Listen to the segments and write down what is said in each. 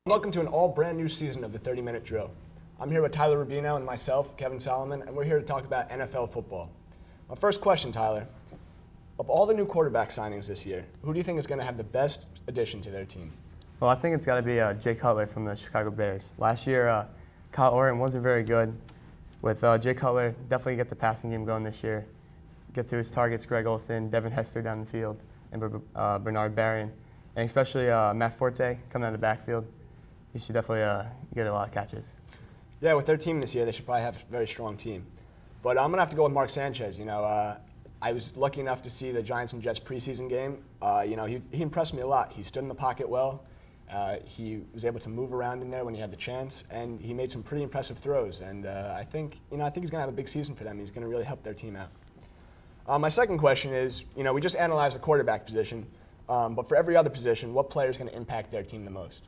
Welcome to an all brand new season of the 30-Minute Drill. I'm here with Tyler Rubino and myself, Kevin Solomon, and we're here to talk about NFL football. My first question, Tyler, of all the new quarterback signings this year, who do you think is going to have the best addition to their team? Well, I think it's got to be Jay Cutler from the Chicago Bears. Last year, Kyle Orton wasn't very good. With Jay Cutler, definitely get the passing game going this year. Get to his targets, Greg Olsen, Devin Hester down the field, and Bernard Berrian. And especially Matt Forte coming out of the backfield. You should definitely get a lot of catches. Yeah, with their team this year, they should probably have a very strong team. But I'm going to have to go with Mark Sanchez. I was lucky enough to see the Giants and Jets preseason game. He impressed me a lot. He stood in the pocket well. He was able to move around in there when he had the chance, and he made some pretty impressive throws. And I think he's going to have a big season for them. He's going to really help their team out. My second question is, we just analyzed the quarterback position, but for every other position, what player is going to impact their team the most?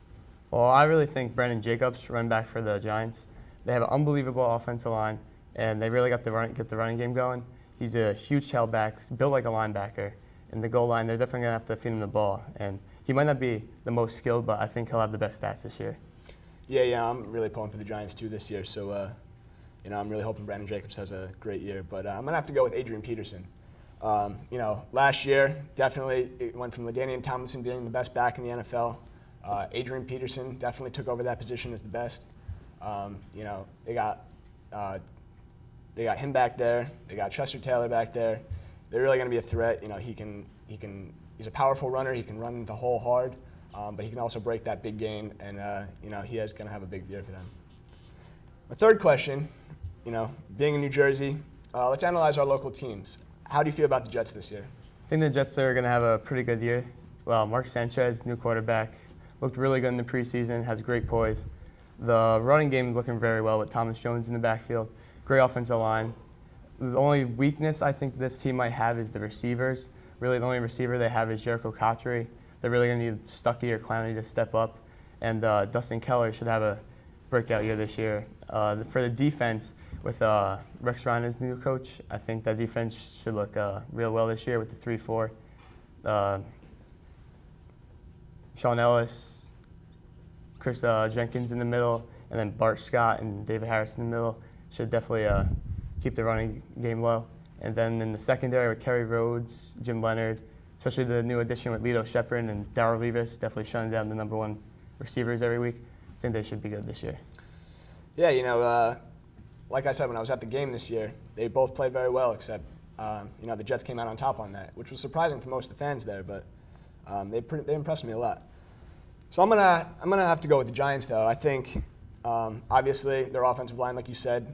Well, I really think Brandon Jacobs, running back for the Giants. They have an unbelievable offensive line, and they really get the running game going. He's a huge tailback, built like a linebacker. In the goal line, they're definitely going to have to feed him the ball. And he might not be the most skilled, but I think he'll have the best stats this year. Yeah, I'm really pulling for the Giants too this year. So, I'm really hoping Brandon Jacobs has a great year. But I'm going to have to go with Adrian Peterson. Last year, definitely it went from LaDainian Tomlinson being the best back in the NFL. Adrian Peterson definitely took over that position as the best. They got him back there. They got Chester Taylor back there. They're really going to be a threat. He's a powerful runner. He can run the hole hard, but he can also break that big game. And he is going to have a big year for them. My third question, being in New Jersey, let's analyze our local teams. How do you feel about the Jets this year? I think the Jets are going to have a pretty good year. Well, Mark Sanchez, new quarterback, looked really good in the preseason, has great poise. The running game is looking very well with Thomas Jones in the backfield. Great offensive line. The only weakness I think this team might have is the receivers. Really, the only receiver they have is Jericho Cotchery. They're really going to need Stuckey or Clowney to step up. And Dustin Keller should have a breakout year this year. For the defense, with Rex Ryan as the new coach, I think that defense should look real well this year with the 3-4. Sean Ellis, Chris Jenkins in the middle, and then Bart Scott and David Harris in the middle should definitely keep the running game low. And then in the secondary with Kerry Rhodes, Jim Leonard, especially the new addition with Lito Shepard and Darrell Revis, definitely shutting down the number one receivers every week. I think they should be good this year. Yeah, like I said, when I was at the game this year, they both played very well, except the Jets came out on top on that, which was surprising for most of the fans there, but they impressed me a lot. So I'm gonna have to go with the Giants, though. I think obviously their offensive line, like you said,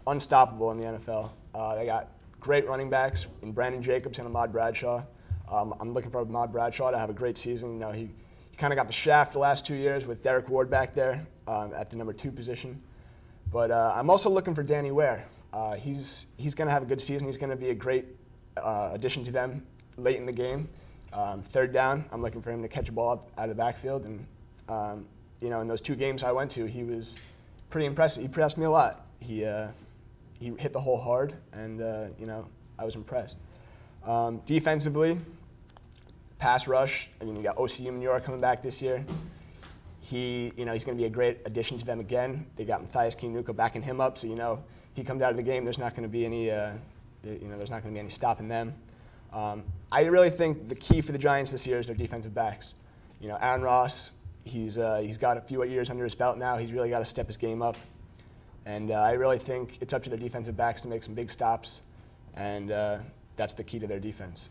unstoppable in the NFL. They got great running backs in Brandon Jacobs and Ahmad Bradshaw. I'm looking for Ahmad Bradshaw to have a great season. He kind of got the shaft the last 2 years with Derek Ward back there at the number 2 position. But I'm also looking for Danny Ware. He's going to have a good season. He's going to be a great addition to them late in the game. Third down, I'm looking for him to catch a ball out of the backfield. And, in those 2 games I went to, he was pretty impressive. He impressed me a lot. He hit the hole hard, and, I was impressed. Defensively, pass rush, you got OCU New York coming back this year. He's going to be a great addition to them again. They got Matthias Kinuka backing him up, so if he comes out of the game, there's not going to be any stopping them. I really think the key for the Giants this year is their defensive backs. Aaron Ross, he's got a few years under his belt now. He's really got to step his game up, and I really think it's up to their defensive backs to make some big stops, and that's the key to their defense.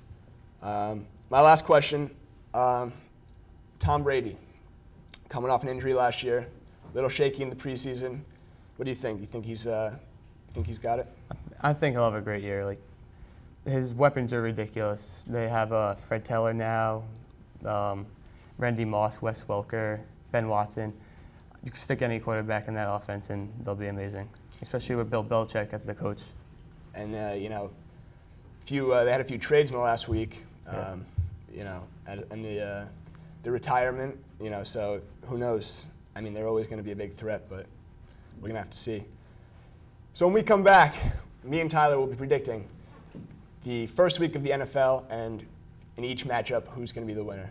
My last question, Tom Brady. Coming off an injury last year, a little shaky in the preseason. What do you think? You think he's got it? I think he'll have a great year. His weapons are ridiculous. They have Fred Taylor now, Randy Moss, Wes Welker, Ben Watson. You can stick any quarterback in that offense, and they'll be amazing, especially with Bill Belichick as the coach. And they had a few trades in the last week. And the retirement. So who knows? They're always going to be a big threat, but we're going to have to see. So when we come back, me and Tyler will be predicting the first week of the NFL, and in each matchup, who's going to be the winner.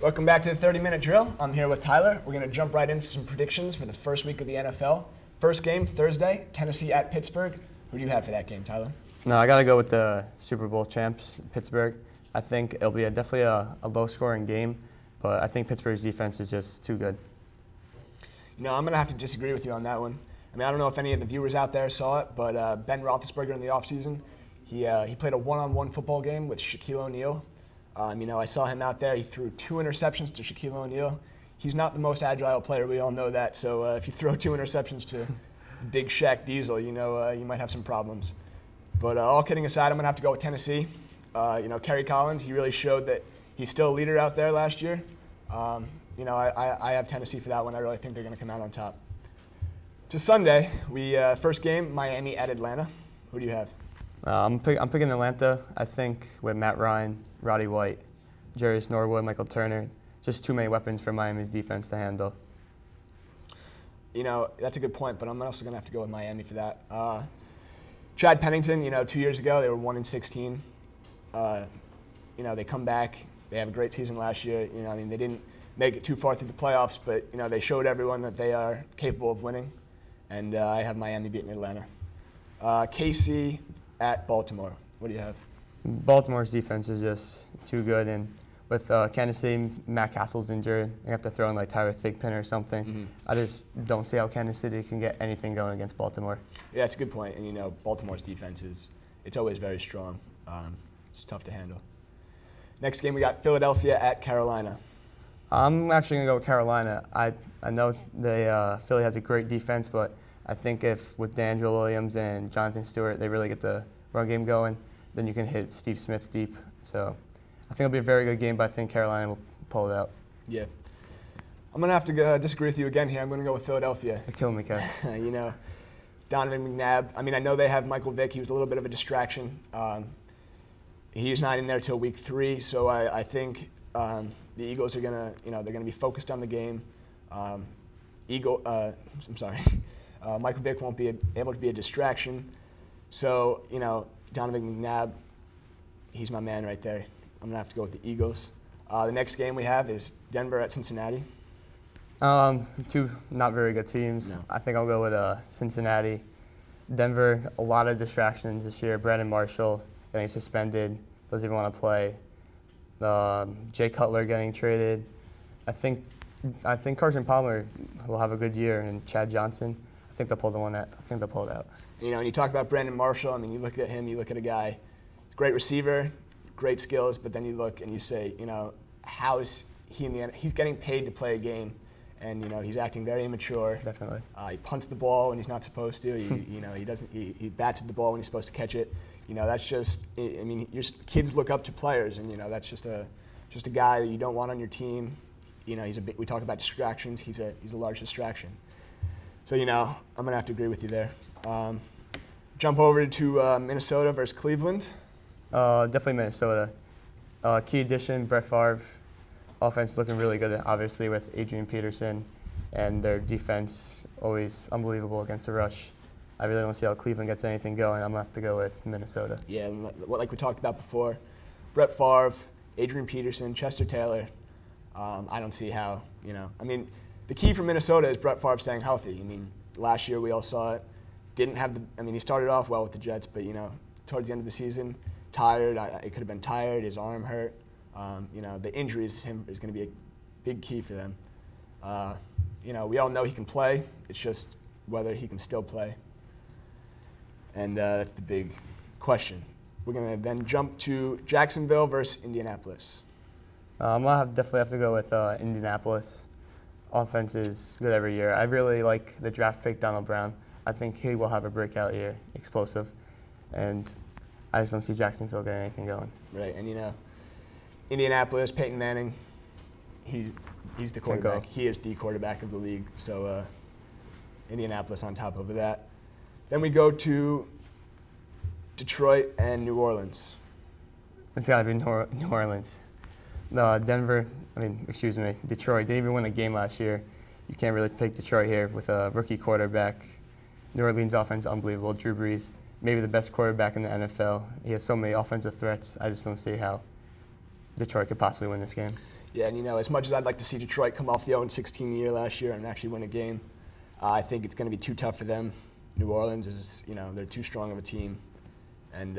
Welcome back to the 30-minute drill. I'm here with Tyler. We're going to jump right into some predictions for the first week of the NFL. First game, Thursday, Tennessee at Pittsburgh. Who do you have for that game, Tyler? No, I got to go with the Super Bowl champs, Pittsburgh. I think it'll be definitely a low-scoring game, but I think Pittsburgh's defense is just too good. You know, I'm going to have to disagree with you on that one. I mean, I don't know if any of the viewers out there saw it, but Ben Roethlisberger in the offseason, he played a one-on-one football game with Shaquille O'Neal. You know, I saw him out there. He threw 2 interceptions to Shaquille O'Neal. He's not the most agile player. We all know that. So if you throw 2 interceptions to Big Shaq Diesel, you know, you might have some problems. But all kidding aside, I'm going to have to go with Tennessee. You know, Kerry Collins, he really showed that he's still a leader out there last year. You know, I have Tennessee for that one. I really think they're going to come out on top. To Sunday, first game, Miami at Atlanta. Who do you have? I'm picking Atlanta. I think with Matt Ryan, Roddy White, Jarius Norwood, Michael Turner, just too many weapons for Miami's defense to handle. You know, that's a good point, but I'm also going to have to go with Miami for that. Chad Pennington, you know, 2 years ago, they were 1-16. You know, they come back. They have a great season last year. You know, I mean, they didn't make it too far through the playoffs, but, you know, they showed everyone that they are capable of winning. And I have Miami beating Atlanta. KC at Baltimore. What do you have? Baltimore's defense is just too good, and with Kansas City, Matt Castle's injured. They have to throw in like Tyler Thigpen or something. Mm-hmm. I just don't see how Kansas City can get anything going against Baltimore. Yeah, it's a good point. And, you know, Baltimore's defense it's always very strong. It's tough to handle. Next game, we got Philadelphia at Carolina. I'm actually going to go with Carolina. I know Philly has a great defense, but I think if with D'Angelo Williams and Jonathan Stewart, they really get the run game going, then you can hit Steve Smith deep. So I think it'll be a very good game, but I think Carolina will pull it out. Yeah. I'm going to have to disagree with you again here. I'm going to go with Philadelphia. You're killing me, Kev. You know, Donovan McNabb. I mean, I know they have Michael Vick. He was a little bit of a distraction. He's not in there till week 3, so I think the Eagles are going to, you know, they're going to be focused on the game. Michael Vick won't be able to be a distraction. So, you know, Donovan McNabb, he's my man right there. I'm going to have to go with the Eagles. The next game we have is Denver at Cincinnati. 2 not very good teams. No. I think I'll go with Cincinnati. Denver, a lot of distractions this year. Brandon Marshall getting suspended, doesn't even want to play. Jay Cutler getting traded. I think Carson Palmer will have a good year, and Chad Johnson. I think they'll pull it out. You know, when you talk about Brandon Marshall, I mean, you look at him, you look at a guy, great receiver, great skills, but then you look and you say, you know, how is he in the end? He's getting paid to play a game, and, you know, he's acting very immature. Definitely. He punts the ball when he's not supposed to. You know, he bats at the ball when he's supposed to catch it. You know, that's just, I mean, kids look up to players, and, you know, that's just a guy that you don't want on your team. You know, we talk about distractions. He's a large distraction. So, you know, I'm going to have to agree with you there. Jump over to Minnesota versus Cleveland. Definitely Minnesota. Key addition, Brett Favre. Offense looking really good, obviously, with Adrian Peterson. And their defense always unbelievable against the rush. I really don't see how Cleveland gets anything going. I'm going to have to go with Minnesota. Yeah, like we talked about before, Brett Favre, Adrian Peterson, Chester Taylor. I don't see how, you know. I mean, the key for Minnesota is Brett Favre staying healthy. I mean, last year we all saw it. He started off well with the Jets, but, you know, towards the end of the season, tired. It could have been tired. His arm hurt. You know, the injuries is going to be a big key for them. You know, we all know he can play. It's just whether he can still play. And that's the big question. We're going to then jump to Jacksonville versus Indianapolis. I'm going to definitely have to go with Indianapolis. Offense is good every year. I really like the draft pick, Donald Brown. I think he will have a breakout year, explosive. And I just don't see Jacksonville getting anything going. Right, and, you know, Indianapolis, Peyton Manning, he's the quarterback. He is the quarterback of the league. So Indianapolis on top of that. Then we go to Detroit and New Orleans. It's got to be New Orleans. Detroit didn't even win a game last year. You can't really pick Detroit here with a rookie quarterback. New Orleans offense, unbelievable. Drew Brees, maybe the best quarterback in the NFL. He has so many offensive threats. I just don't see how Detroit could possibly win this game. Yeah, and as much as I'd like to see Detroit come off the 0-16 year last year and actually win a game, I think it's going to be too tough for them. New Orleans is, they're too strong of a team. And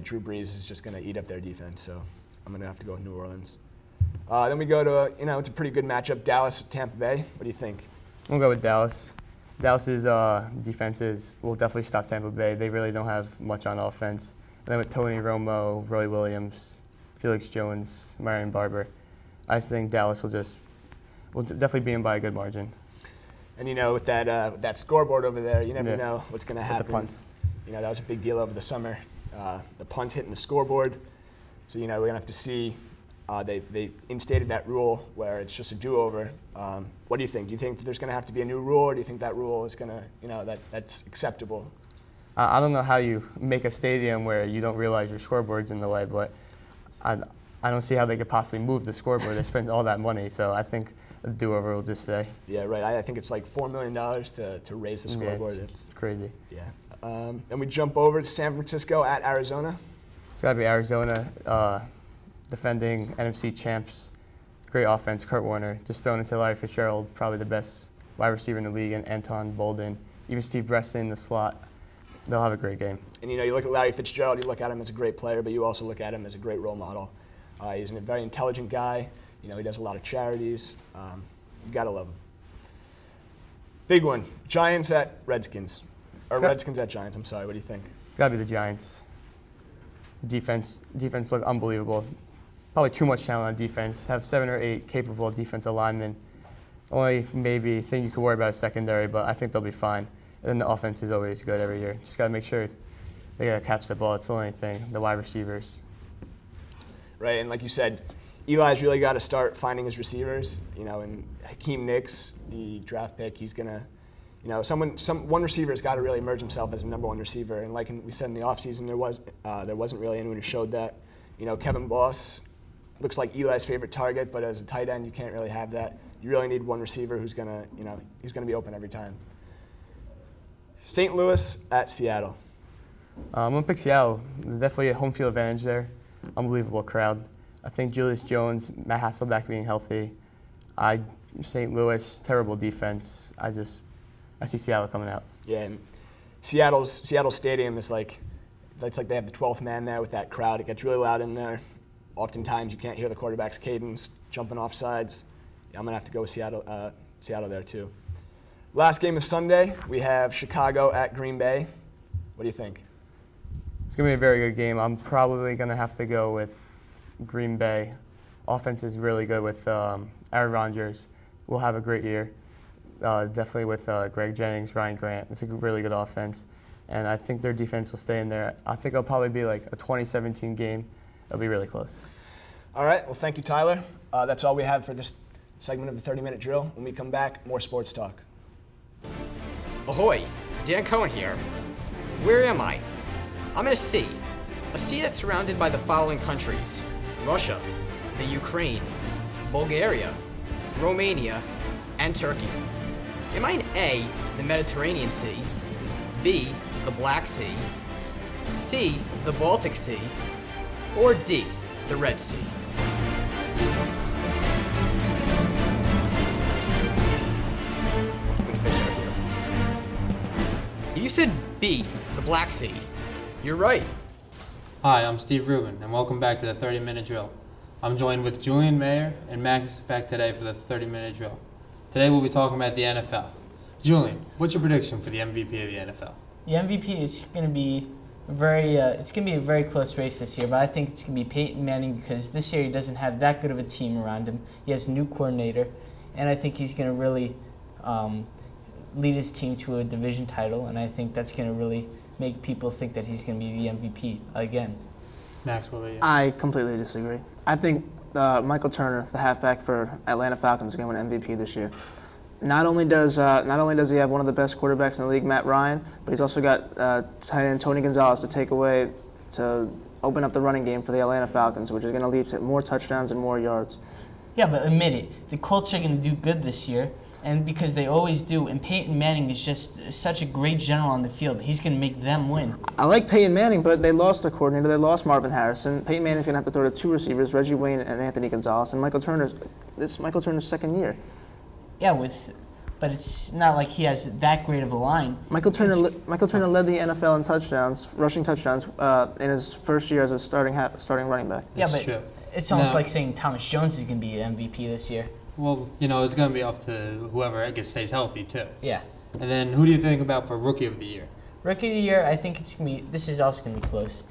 Drew Brees is just going to eat up their defense, so I'm going to have to go with New Orleans. Then we go to, it's a pretty good matchup, Dallas-Tampa Bay. What do you think? We'll go with Dallas. Dallas's defenses will definitely stop Tampa Bay. They really don't have much on offense. And then with Tony Romo, Roy Williams, Felix Jones, Marion Barber, I just think Dallas will definitely be in by a good margin. And with that scoreboard over there, you never know what's going to happen. With the punts. That was a big deal over the summer. The punts hitting the scoreboard. So we're going to have to see. They instated that rule where it's just a do-over. What do you think? Do you think that there's going to have to be a new rule, or do you think that rule is going to, that's acceptable? I don't know how you make a stadium where you don't realize your scoreboard's in the way, but I don't see how they could possibly move the scoreboard. They spent all that money, so I think a do-over will just stay. Yeah, right. I think it's like $4 million to raise the scoreboard. Yeah, it's crazy. Yeah. Then we jump over to San Francisco at Arizona. It's got to be Arizona, defending NFC champs. Great offense, Kurt Warner. Just thrown into Larry Fitzgerald, probably the best wide receiver in the league, and Anton Bolden. Even Steve Breston in the slot. They'll have a great game. And you look at Larry Fitzgerald, you look at him as a great player, but you also look at him as a great role model. He's a very intelligent guy. He does a lot of charities. You gotta love him. Big one, Giants at Redskins. Or Redskins at Giants, I'm sorry, what do you think? It's gotta be the Giants. Defense look unbelievable. Probably too much talent on defense. Have 7 or 8 capable defensive linemen. Only maybe thing you could worry about is secondary, but I think they'll be fine. And then the offense is always good every year. Just got to make sure they got to catch the ball. It's the only thing, the wide receivers. Right, and like you said, Eli's really got to start finding his receivers. And Hakeem Nicks, the draft pick, he's going to, one receiver has got to really emerge himself as a number 1 receiver. And like we said in the offseason, there wasn't really anyone who showed that. Kevin Boss looks like Eli's favorite target, but as a tight end, you can't really have that. You really need one receiver who's going to be open every time. St. Louis at Seattle. I'm going to pick Seattle. Definitely a home field advantage there. Unbelievable crowd. I think Julius Jones, Matt Hasselbeck being healthy. St. Louis, terrible defense. I see Seattle coming out. Yeah, and Seattle Stadium is it's like they have the 12th man there with that crowd. It gets really loud in there. Oftentimes you can't hear the quarterback's cadence, jumping off sides. Yeah, I'm going to have to go with Seattle there too. Last game of Sunday, we have Chicago at Green Bay. What do you think? It's going to be a very good game. I'm probably going to have to go with Green Bay. Offense is really good with Aaron Rodgers. We'll have a great year. Definitely with Greg Jennings, Ryan Grant. It's a really good offense. And I think their defense will stay in there. I think it'll probably be like a 2017 game. It'll be really close. All right. Well, thank you, Tyler. That's all we have for this segment of the 30-minute drill. When we come back, more sports talk. Ahoy, Dan Cohen here. Where am I? I'm in a sea that's surrounded by the following countries: Russia, the Ukraine, Bulgaria, Romania, and Turkey. Am I in A, the Mediterranean Sea, B, the Black Sea, C, the Baltic Sea, or D, the Red Sea? You said B, the Black Sea. You're right. Hi, I'm Steve Rubin, and welcome back to the 30-minute drill. I'm joined with Julian Mayer and Max Beck today for the 30-minute drill. Today we'll be talking about the NFL. Julian, what's your prediction for the MVP of the NFL? The MVP is going to be a very close race this year, but I think it's going to be Peyton Manning because this year he doesn't have that good of a team around him. He has a new coordinator, and I think he's going to really lead his team to a division title, and I think that's going to really make people think that he's going to be the MVP again. Max, what about you? I completely disagree. I think Michael Turner, the halfback for Atlanta Falcons, is going to win MVP this year. Not only does he have one of the best quarterbacks in the league, Matt Ryan, but he's also got tight end Tony Gonzalez to open up the running game for the Atlanta Falcons, which is going to lead to more touchdowns and more yards. Yeah, but admit it, the Colts are going to do good this year. And because they always do, and Peyton Manning is just such a great general on the field. He's going to make them win. I like Peyton Manning, but they lost their coordinator. They lost Marvin Harrison. Peyton Manning's going to have to throw to 2 receivers, Reggie Wayne and Anthony Gonzalez, and this is Michael Turner's second year. Yeah, but it's not like he has that great of a line. Michael Turner led the NFL in touchdowns, rushing touchdowns, in his first year as a starting running back. Yeah, That's but true. it's almost Now- like saying Thomas Jones is going to be an MVP this year. Well, it's going to be up to whoever stays healthy, too. Yeah. And then who do you think about for Rookie of the Year? Rookie of the year, I think it's going to be, this is also going to be close.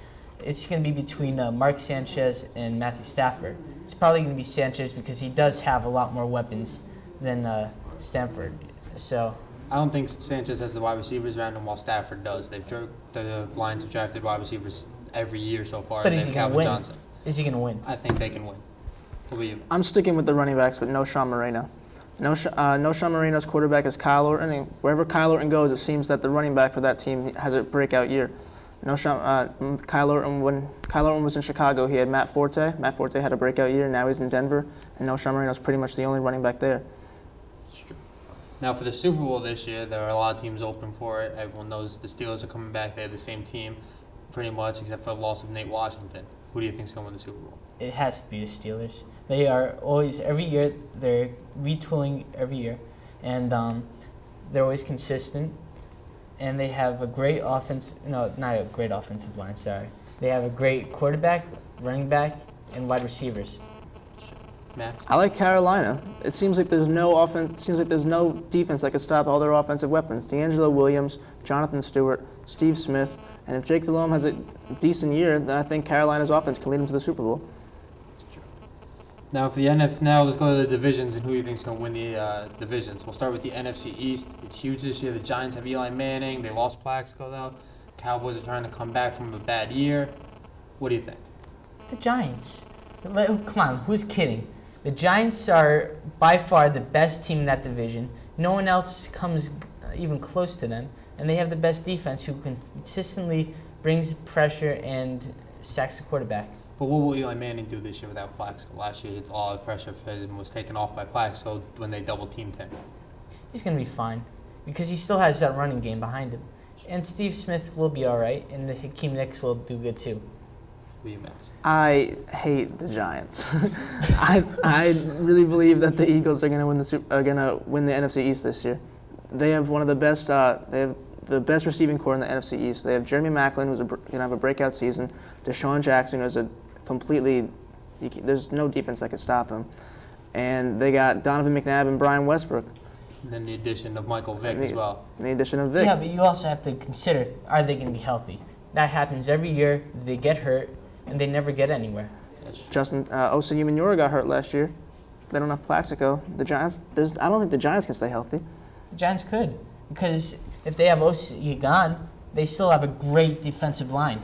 It's going to be between Mark Sanchez and Matthew Stafford. It's probably going to be Sanchez because he does have a lot more weapons than Stanford. So I don't think Sanchez has the wide receivers around him while Stafford does. The Lions have drafted wide receivers every year so far. But and is they he have going to Calvin win? Johnson. Is he going to win? I think they can win. What about you? I'm sticking with the running backs with no Sean Moreno. No Sean Moreno's quarterback is Kyle Orton, and wherever Kyle Orton goes, it seems that the running back for that team has a breakout year. Kyle Orton, when Kyle Orton was in Chicago, he had Matt Forte. Matt Forte had a breakout year. Now he's in Denver, and no Sean Moreno's pretty much the only running back there. It's true. Now, for the Super Bowl this year, there are a lot of teams open for it. Everyone knows the Steelers are coming back. They have the same team pretty much, except for the loss of Nate Washington. Who do you think is going to win the Super Bowl? It has to be the Steelers. They are always, every year, they're retooling every year. And they're always consistent. And they have a great offense, no, not a great offensive line, sorry. They have a great quarterback, running back, and wide receivers. Matt? I like Carolina. It seems like there's no offense. Seems like there's no defense that could stop all their offensive weapons. D'Angelo Williams, Jonathan Stewart, Steve Smith, and if Jake Delhomme has a decent year, then I think Carolina's offense can lead them to the Super Bowl. Now, for the now let's go to the divisions and who you think is going to win the divisions. We'll start with the NFC East. It's huge this year. The Giants have Eli Manning. They lost Plaxico, though. Cowboys are trying to come back from a bad year. What do you think? The Giants. Come on, who's kidding? The Giants are by far the best team in that division. No one else comes even close to them. And they have the best defense who consistently brings pressure and sacks the quarterback. But what will Eli Manning do this year without Plaxico? Last year, all the pressure for him was taken off by Plaxico when they double-teamed him. He's going to be fine because he still has that running game behind him. And Steve Smith will be all right, and the Hakeem Nicks will do good too. Who do you Max? I hate the Giants. I really believe that the Eagles are going to win the NFC East this year. They have one of the best. They have the best receiving core in the NFC East. They have Jeremy Maclin, who's going to have a breakout season. Deshaun Jackson, who's there's no defense that can stop him. And they got Donovan McNabb and Brian Westbrook. And then the addition of Michael Vick as well. And the addition of Vick. Yeah, but you also have to consider, are they going to be healthy? That happens every year. They get hurt, and they never get anywhere. Osa Umenyiora got hurt last year. They don't have Plaxico. The Giants. I don't think the Giants can stay healthy. The Giants could, because if they have Osa gone, they still have a great defensive line.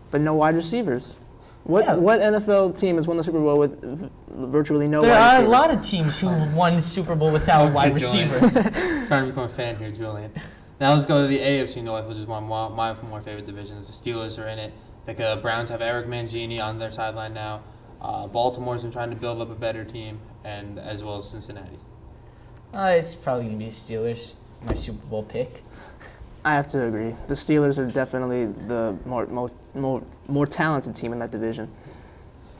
But no wide receivers. What NFL team has won the Super Bowl with virtually no there wide are receivers? a lot of teams who won the Super Bowl without a wide receiver. Starting to become a fan here, Julian. Now let's go to the AFC North, which is one of my more favorite divisions. The Steelers are in it. The Browns have Eric Mangini on their sideline now. Baltimore's been trying to build up a better team, and as well as Cincinnati. It's probably going to be the Steelers, my Super Bowl pick. I have to agree. The Steelers are definitely the more talented team in that division.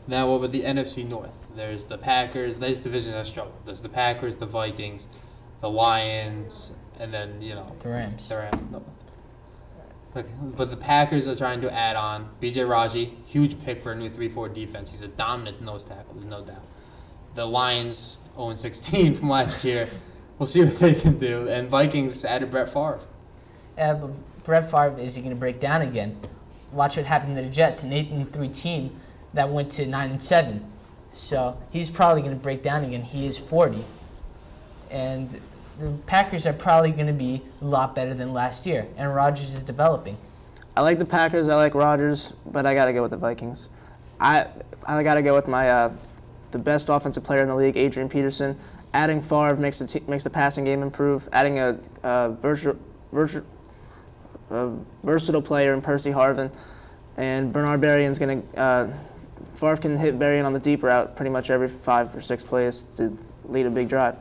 Now over the NFC North, there's the Packers. This division has struggled. There's the Packers, the Vikings, the Lions, and then The Rams. The Rams. No. Okay. But the Packers are trying to add on B.J. Raji, huge pick for a new 3-4 defense. He's a dominant nose tackle. There's no doubt. The Lions 0-16 from last year. We'll see what they can do. And Vikings added Brett Favre. But Brett Favre, is he going to break down again? Watch what happened to the Jets, an 8-3 team that went to 9-7. So he's probably going to break down again. He is 40. And the Packers are probably going to be a lot better than last year. And Rodgers is developing. I like the Packers. I like Rodgers, but I got to go with the Vikings. I got to go with my the best offensive player in the league, Adrian Peterson. Adding Favre makes the passing game improve. Adding a versatile player in Percy Harvin, and Bernard Berrien's going to Favre can hit Berrien on the deep route pretty much every 5 or 6 plays to lead a big drive.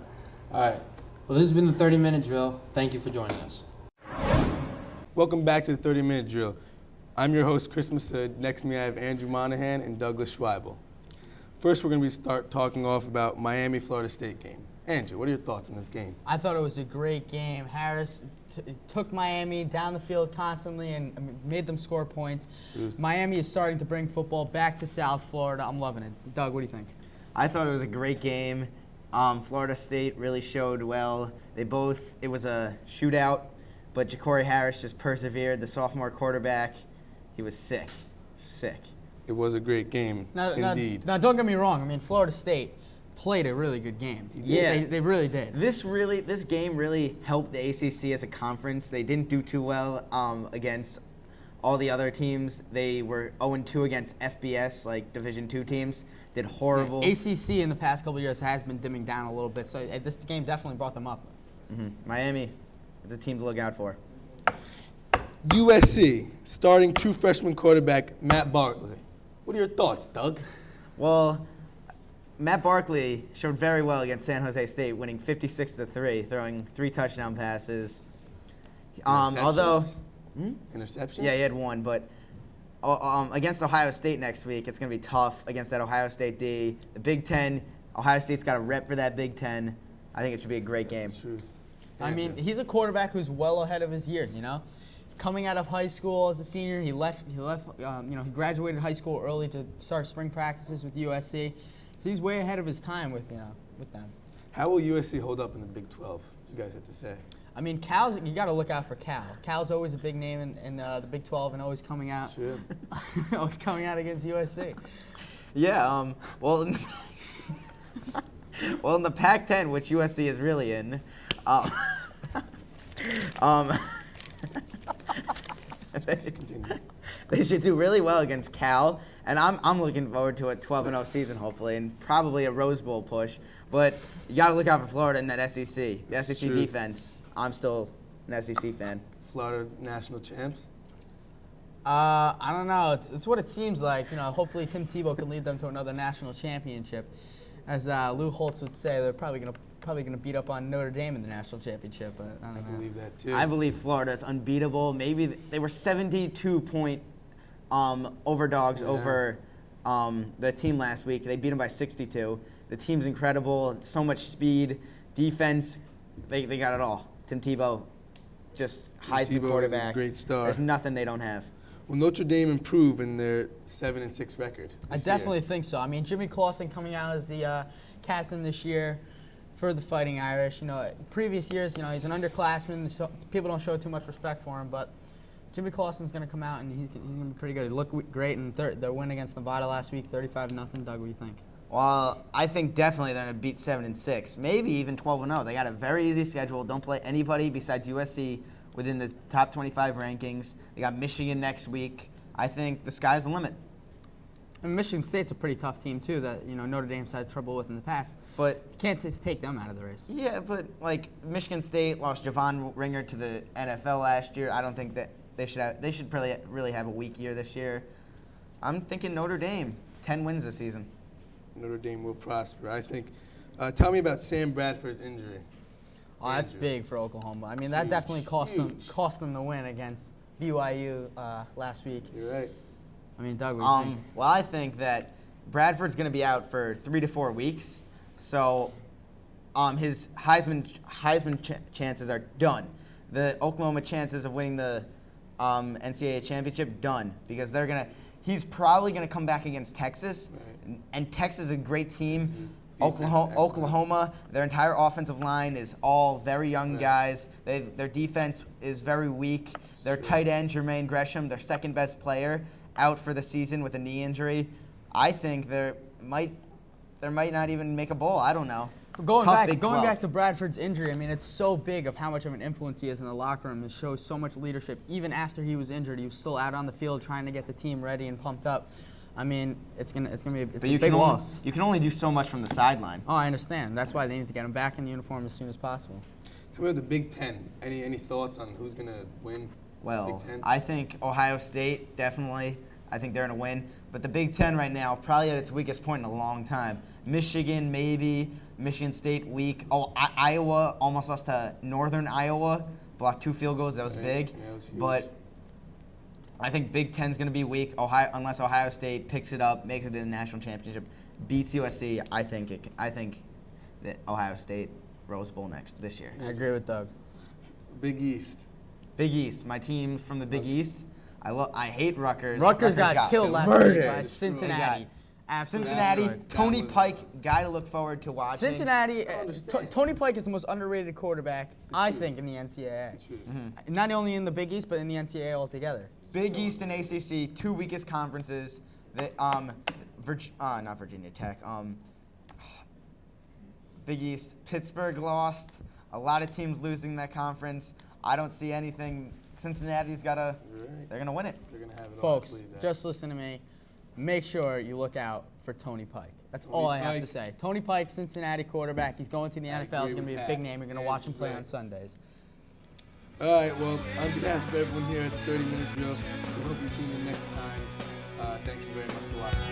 All right. Well, this has been the 30-minute drill. Thank you for joining us. Welcome back to the 30-minute drill. I'm your host, Chris Massood. Next to me, I have Andrew Monaghan and Douglas Schweibel. First, we're going to start talking off about Miami-Florida State game. Andrew, what are your thoughts on this game? I thought it was a great game. Harris took Miami down the field constantly and made them score points. Truth. Miami is starting to bring football back to South Florida. I'm loving it. Doug, what do you think? I thought it was a great game. Florida State really showed well. It was a shootout, but Ja'Cory Harris just persevered. The sophomore quarterback, he was sick. It was a great game, indeed. Now, don't get me wrong. I mean, Florida State played a really good game. Yeah. They really did. This game really helped the ACC as a conference. They didn't do too well against all the other teams. They were 0-2 against FBS, like Division II teams. Did horrible. ACC in the past couple of years has been dimming down a little bit, so this game definitely brought them up. Mm-hmm. Miami is a team to look out for. USC, starting true freshman quarterback Matt Barkley. What are your thoughts, Doug? Well, Matt Barkley showed very well against San Jose State, winning 56-3, throwing 3 touchdown passes. Interceptions? Yeah, he had 1, but against Ohio State next week, it's going to be tough against that Ohio State D. The Big Ten, Ohio State's got a rep for that Big Ten. I think it should be a great game. Truth. I mean, he's a quarterback who's well ahead of his years, you know? Coming out of high school as a senior, he graduated high school early to start spring practices with USC. So he's way ahead of his time with them. How will USC hold up in the Big 12? You guys have to say. I mean, you got to look out for Cal. Cal's always a big name in the Big 12 and always coming out. Sure. Always coming out against USC. Yeah. Well, in the Pac-10, which USC is really in, they should do really well against Cal, and I'm looking forward to a 12-0 season hopefully, and probably a Rose Bowl push. But you got to look out for Florida in that SEC. The SEC true. defense. I'm still an SEC fan. Florida national champs? I don't know. It's what it seems like. You know, hopefully Tim Tebow can lead them to another national championship. As Lou Holtz would say, they're probably gonna beat up on Notre Dame in the national championship. But I don't know. I believe that too. I believe Florida is unbeatable. Maybe they were 72-point overdogs over the team last week. They beat them by 62. The team's incredible. So much speed, defense. They got it all. Tim Tebow, just Heisman quarterback. Is a great star. There's nothing they don't have. Will Notre Dame improve in their 7-6 record? I definitely think so. I mean, Jimmy Clausen coming out as the captain this year for the Fighting Irish. You know, previous years, you know, he's an underclassman, so people don't show too much respect for him. But Jimmy Clausen's going to come out and he's going to be pretty good. He looked great in their win against Nevada last week, 35-0. Doug, what do you think? Well, I think definitely they're going to beat 7-6, maybe even 12-0. They got a very easy schedule. Don't play anybody besides USC within the top 25 rankings. They got Michigan next week. I think the sky's the limit. And Michigan State's a pretty tough team too. That Notre Dame's had trouble with in the past. But you can't take them out of the race. Yeah, but like Michigan State lost Javon Ringer to the NFL last year. I don't think that they should really have a weak year this year. I'm thinking Notre Dame, 10 wins this season. Notre Dame will prosper, I think. Tell me about Sam Bradford's injury. Oh, that's big for Oklahoma. I mean, that definitely cost them the win against BYU last week. You're right. I mean, Doug, what do you think? Well, I think that Bradford's going to be out for 3 to 4 weeks, so his Heisman chances are done. The Oklahoma chances of winning the NCAA championship done because he's probably going to come back against Texas, right. And Texas is a great team. Oklahoma, their entire offensive line is all very young guys. Their defense is very weak. Their tight end, Jermaine Gresham, their second best player, out for the season with a knee injury. I think they might not even make a bowl. I don't know. Going back to Bradford's injury, I mean, it's so big of how much of an influence he is in the locker room. It shows so much leadership. Even after he was injured, he was still out on the field trying to get the team ready and pumped up. I mean, it's gonna be a big loss. You can only do so much from the sideline. Oh, I understand. That's why they need to get him back in uniform as soon as possible. Tell me about the Big Ten. Any thoughts on who's gonna win? Well, Big Ten? I think Ohio State definitely. I think they're gonna win. But the Big Ten right now, probably at its weakest point in a long time. Michigan maybe. Michigan State weak. Oh, Iowa almost lost to Northern Iowa. Blocked 2 field goals. That was big. Yeah, it was huge. But I think Big Ten's going to be weak. Unless Ohio State picks it up, makes it to the national championship, beats USC. I think that Ohio State Rose Bowl this year. I agree with Doug. Big East. Big East. My team from the Big East. I hate Rutgers. Rutgers got killed last week by Cincinnati. Absolutely Cincinnati, destroyed. Tony Pike, guy to look forward to watching. Cincinnati, Tony Pike is the most underrated quarterback, I think, in the NCAA. Not only in the Big East, but in the NCAA altogether. Big East and ACC, 2 weakest conferences. Not Virginia Tech. Big East, Pittsburgh lost. A lot of teams losing that conference. I don't see anything. Cincinnati's they're going to win it. They're gonna have it all, I Folks, believe that. just listen to me. Make sure you look out for Tony Pike. That's all I have to say. Tony Pike, Cincinnati quarterback. He's going to the NFL. He's going to be a big name. You're going to watch him play on Sundays. All right, well, on behalf of everyone here at the 30-minute drill, we hope you tune in next time. Thank you very much for watching.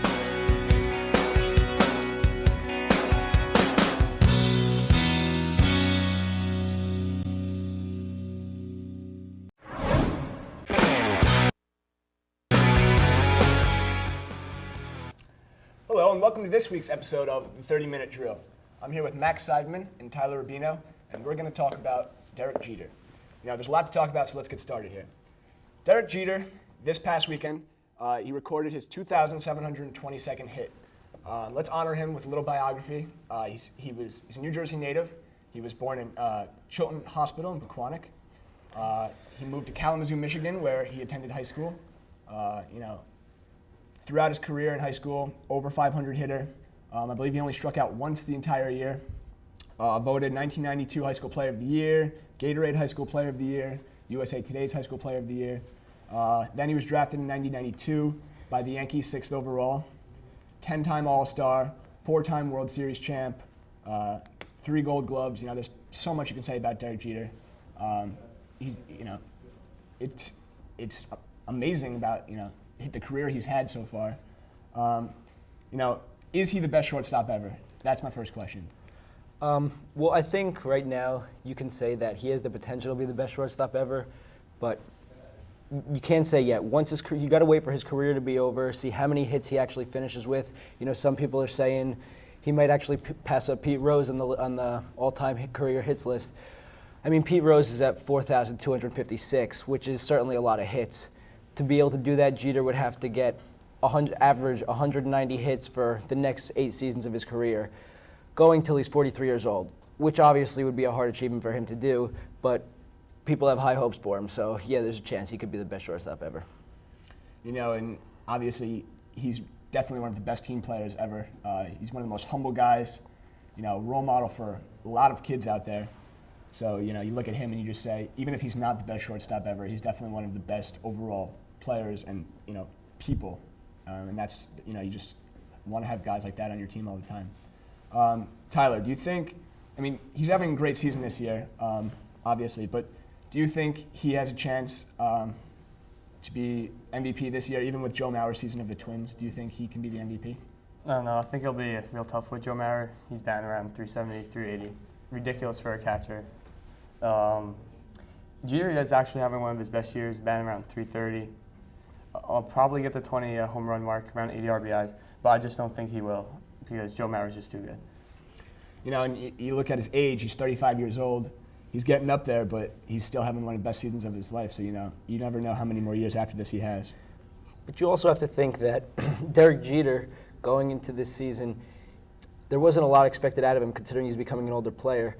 Hello, and welcome to this week's episode of the 30-Minute Drill. I'm here with Max Seidman and Tyler Rubino, and we're going to talk about Derek Jeter. There's a lot to talk about, so let's get started here. Derek Jeter, this past weekend, he recorded his 2,722nd hit. Let's honor him with a little biography. He's a New Jersey native. He was born in Chilton Hospital in Pequannock. He moved to Kalamazoo, Michigan, where he attended high school. Throughout his career in high school, over 500 hitter. I believe he only struck out once the entire year. Voted 1992 High School Player of the Year, Gatorade High School Player of the Year, USA Today's High School Player of the Year. Then he was drafted in 1992 by the Yankees, 6th overall. 10-time All-Star, 4-time World Series champ, 3 Gold Gloves. There's so much you can say about Derek Jeter. It's amazing about the career he's had so far. Is he the best shortstop ever? That's my first question. Well, I think right now you can say that he has the potential to be the best shortstop ever, but you can't say yet. You got to wait for his career to be over, see how many hits he actually finishes with. Some people are saying he might actually pass up Pete Rose on the all-time career hits list. I mean, Pete Rose is at 4,256, which is certainly a lot of hits. To be able to do that, Jeter would have to get average 190 hits for the next 8 seasons of his career, going till he's 43 years old, which obviously would be a hard achievement for him to do, but people have high hopes for him, so yeah, there's a chance he could be the best shortstop ever. And obviously he's definitely one of the best team players ever. He's one of the most humble guys, role model for a lot of kids out there. So, you look at him and you just say, even if he's not the best shortstop ever, he's definitely one of the best overall players and, people. And that's, you just want to have guys like that on your team all the time. Tyler, do you think, he's having a great season this year, obviously, but do you think he has a chance to be MVP this year, even with Joe Mauer's season of the Twins? Do you think he can be the MVP? I don't know. I think it'll be real tough with Joe Mauer. He's batting around 370, 380. Ridiculous for a catcher. Jeter is actually having one of his best years, batting around 330. I'll probably get the 20 home run mark, around 80 RBIs, but I just don't think he will because Joe Mauer is just too good. And you look at his age, he's 35 years old. He's getting up there, but he's still having one of the best seasons of his life. So, you never know how many more years after this he has. But you also have to think that Derek Jeter, going into this season, there wasn't a lot expected out of him considering he's becoming an older player.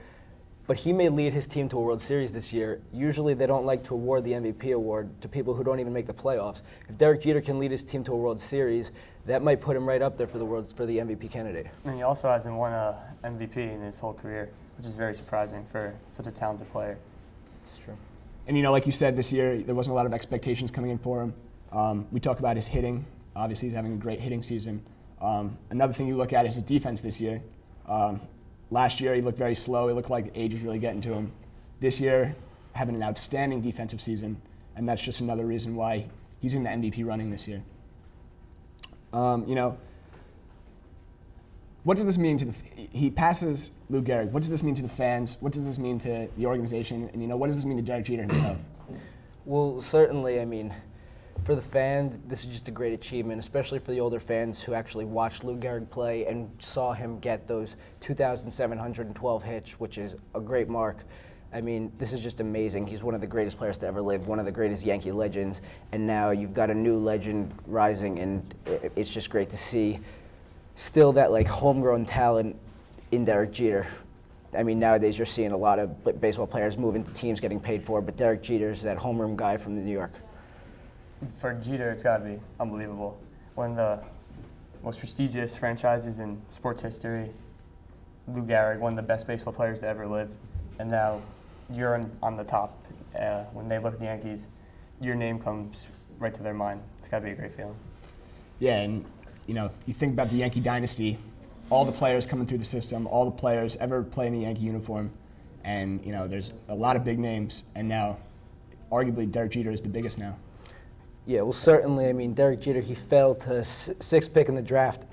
But he may lead his team to a World Series this year. Usually they don't like to award the MVP award to people who don't even make the playoffs. If Derek Jeter can lead his team to a World Series, that might put him right up there for the MVP candidate. And he also hasn't won a MVP in his whole career, which is very surprising for such a talented player. It's true. And like you said, this year there wasn't a lot of expectations coming in for him. We talk about his hitting. Obviously he's having a great hitting season. Another thing you look at is his defense this year. Last year, he looked very slow. He looked like age was really getting to him. This year, having an outstanding defensive season, and that's just another reason why he's in the MVP running this year. what does this mean to he passes Lou Gehrig. What does this mean to the fans? What does this mean to the organization? And, what does this mean to Derek Jeter himself? Well, certainly, I mean, for the fans, this is just a great achievement, especially for the older fans who actually watched Lou Gehrig play and saw him get those 2,712 hits, which is a great mark. I mean, this is just amazing. He's one of the greatest players to ever live, one of the greatest Yankee legends, and now you've got a new legend rising, and it's just great to see still that homegrown talent in Derek Jeter. I mean, nowadays you're seeing a lot of baseball players moving teams getting paid for, but Derek Jeter's that homeroom guy from New York. For Jeter, it's got to be unbelievable. One of the most prestigious franchises in sports history, Lou Gehrig, one of the best baseball players to ever live, and now you're on the top. When they look at the Yankees, your name comes right to their mind. It's got to be a great feeling. Yeah, and you think about the Yankee dynasty, all the players coming through the system, all the players ever play in a Yankee uniform, and there's a lot of big names, and now arguably Derek Jeter is the biggest now. Yeah, well, certainly. I mean, Derek Jeter, he fell to sixth pick in the draft.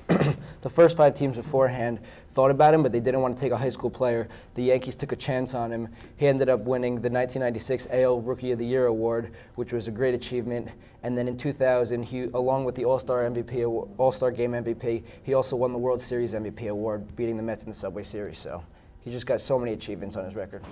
The first 5 teams beforehand thought about him, but they didn't want to take a high school player. The Yankees took a chance on him. He ended up winning the 1996 AL Rookie of the Year award, which was a great achievement. And then in 2000, he, along with the All-Star MVP, All-Star Game MVP, he also won the World Series MVP award, beating the Mets in the Subway Series. So he just got so many achievements on his record.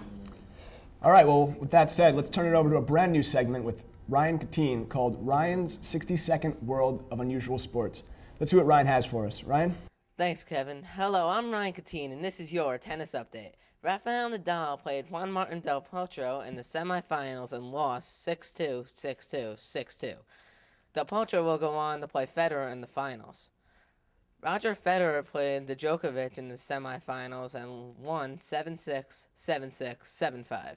All right, well, with that said, let's turn it over to a brand new segment with Ryan Katine called Ryan's 60-Second World of Unusual Sports. Let's see what Ryan has for us. Ryan? Thanks, Kevin. Hello, I'm Ryan Katine, and this is your tennis update. Rafael Nadal played Juan Martín del Potro in the semifinals and lost 6-2, 6-2, 6-2. Del Potro will go on to play Federer in the finals. Roger Federer played Djokovic in the semifinals and won 7-6, 7-6, 7-5.